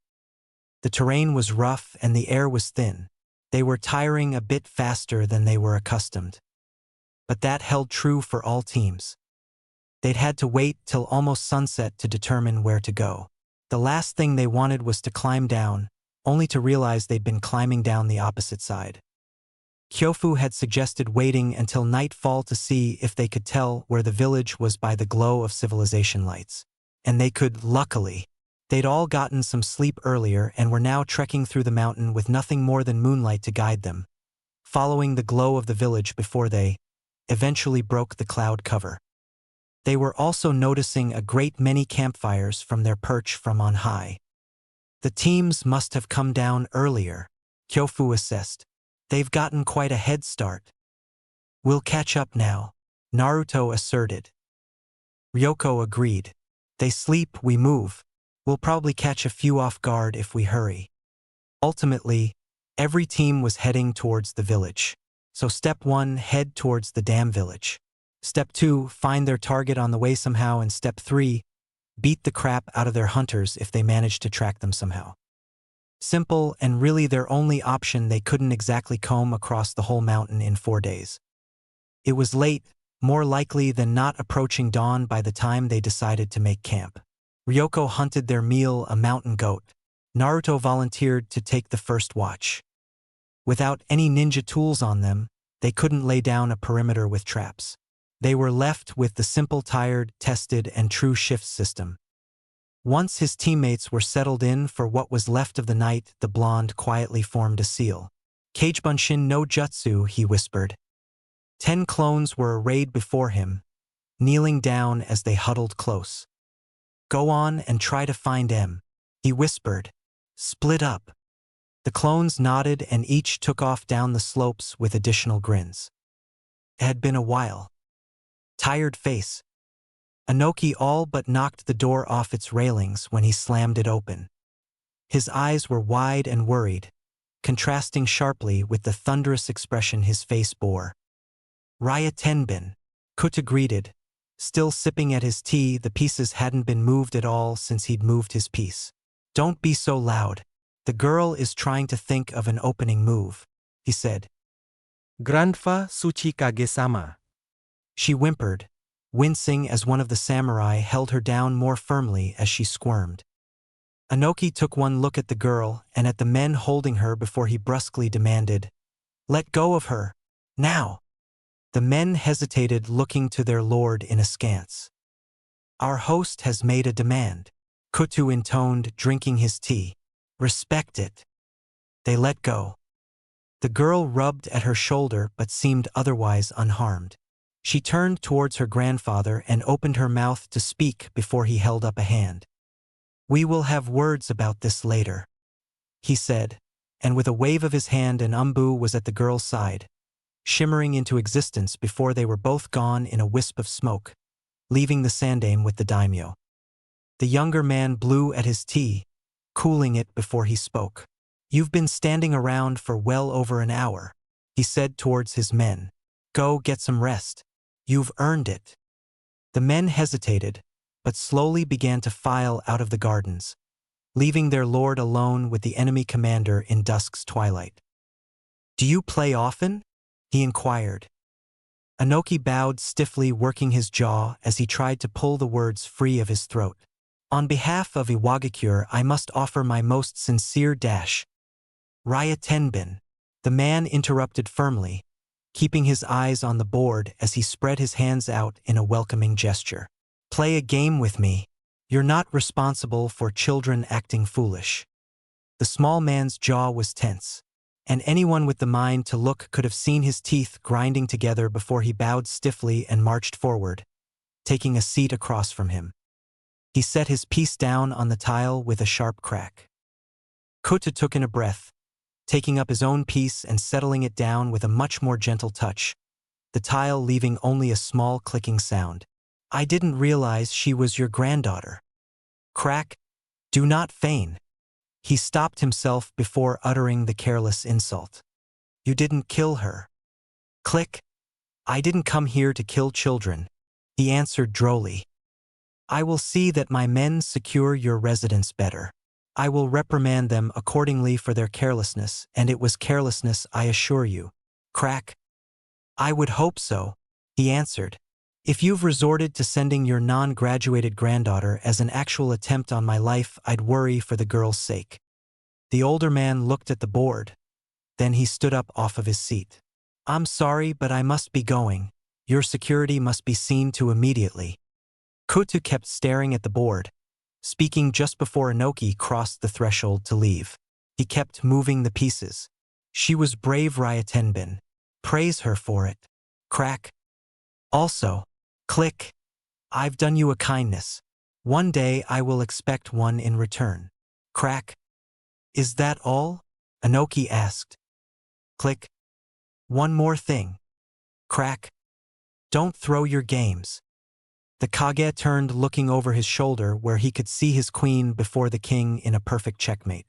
The terrain was rough and the air was thin. They were tiring a bit faster than they were accustomed. But that held true for all teams. They'd had to wait till almost sunset to determine where to go. The last thing they wanted was to climb down, only to realize they'd been climbing down the opposite side. Kyofu had suggested waiting until nightfall to see if they could tell where the village was by the glow of civilization lights. And they could, luckily. They'd all gotten some sleep earlier and were now trekking through the mountain with nothing more than moonlight to guide them, following the glow of the village before they eventually broke the cloud cover. They were also noticing a great many campfires from their perch from on high. The teams must have come down earlier, Kyofu assessed. They've gotten quite a head start. "We'll catch up now," Naruto asserted. Ryoko agreed. "They sleep, we move. We'll probably catch a few off guard if we hurry." Ultimately, every team was heading towards the village. So step 1, head towards the dam village. Step 2, find their target on the way somehow, and step 3, beat the crap out of their hunters if they managed to track them somehow. Simple, and really their only option. They couldn't exactly comb across the whole mountain in 4 days. It was late, more likely than not approaching dawn by the time they decided to make camp. Ryoko hunted their meal, a mountain goat. Naruto volunteered to take the first watch. Without any ninja tools on them, they couldn't lay down a perimeter with traps. They were left with the simple tired, tested, and true shift system. Once his teammates were settled in for what was left of the night, the blonde quietly formed a seal. Kagebunshin no jutsu, he whispered. 10 clones were arrayed before him, kneeling down as they huddled close. Go on and try to find M, he whispered. Split up. The clones nodded and each took off down the slopes with additional grins. It had been a while. Tired face. Inoki all but knocked the door off its railings when he slammed it open. His eyes were wide and worried, contrasting sharply with the thunderous expression his face bore. Raya Tenbin, Kuta greeted, still sipping at his tea. The pieces hadn't been moved at all since he'd moved his piece. Don't be so loud. The girl is trying to think of an opening move, he said. Grandfa Tsuchikage-sama. She whimpered, wincing as one of the samurai held her down more firmly as she squirmed. Inoki took one look at the girl and at the men holding her before he brusquely demanded, "Let go of her, now!" The men hesitated, looking to their lord in askance. "Our host has made a demand," Kutu intoned, drinking his tea. "Respect it." They let go. The girl rubbed at her shoulder but seemed otherwise unharmed. She turned towards her grandfather and opened her mouth to speak before he held up a hand. "We will have words about this later," he said, and with a wave of his hand an umbu was at the girl's side, shimmering into existence before they were both gone in a wisp of smoke, leaving the sandaime with the daimyo. The younger man blew at his tea, cooling it before he spoke. "You've been standing around for well over an hour," he said towards his men. "Go get some rest. You've earned it." The men hesitated, but slowly began to file out of the gardens, leaving their lord alone with the enemy commander in dusk's twilight. "Do you play often?" he inquired. Inoki bowed stiffly, working his jaw as he tried to pull the words free of his throat. "On behalf of Iwagakure, I must offer my most sincere dash." "Raya Tenbin," the man interrupted firmly, keeping his eyes on the board as he spread his hands out in a welcoming gesture. "Play a game with me. You're not responsible for children acting foolish." The small man's jaw was tense, and anyone with the mind to look could have seen his teeth grinding together before he bowed stiffly and marched forward, taking a seat across from him. He set his piece down on the tile with a sharp crack. Kuta took in a breath, taking up his own piece and settling it down with a much more gentle touch, the tile leaving only a small clicking sound. "I didn't realize she was your granddaughter." Crack. "Do not feign." He stopped himself before uttering the careless insult. "You didn't kill her." Click. "I didn't come here to kill children," he answered drolly. "I will see that my men secure your residence better. I will reprimand them accordingly for their carelessness, and it was carelessness, I assure you." Crack. "I would hope so," he answered. "If you've resorted to sending your non-graduated granddaughter as an actual attempt on my life, I'd worry for the girl's sake." The older man looked at the board. Then he stood up off of his seat. "I'm sorry, but I must be going. Your security must be seen to immediately." Kutu kept staring at the board, speaking just before Inoki crossed the threshold to leave. He kept moving the pieces. "She was brave, Raya Tenbin. Praise her for it." Crack. "Also," click, "I've done you a kindness. One day I will expect one in return." Crack. "Is that all?" Inoki asked. Click. "One more thing." Crack. "Don't throw your games." The Kage turned, looking over his shoulder where he could see his queen before the king in a perfect checkmate.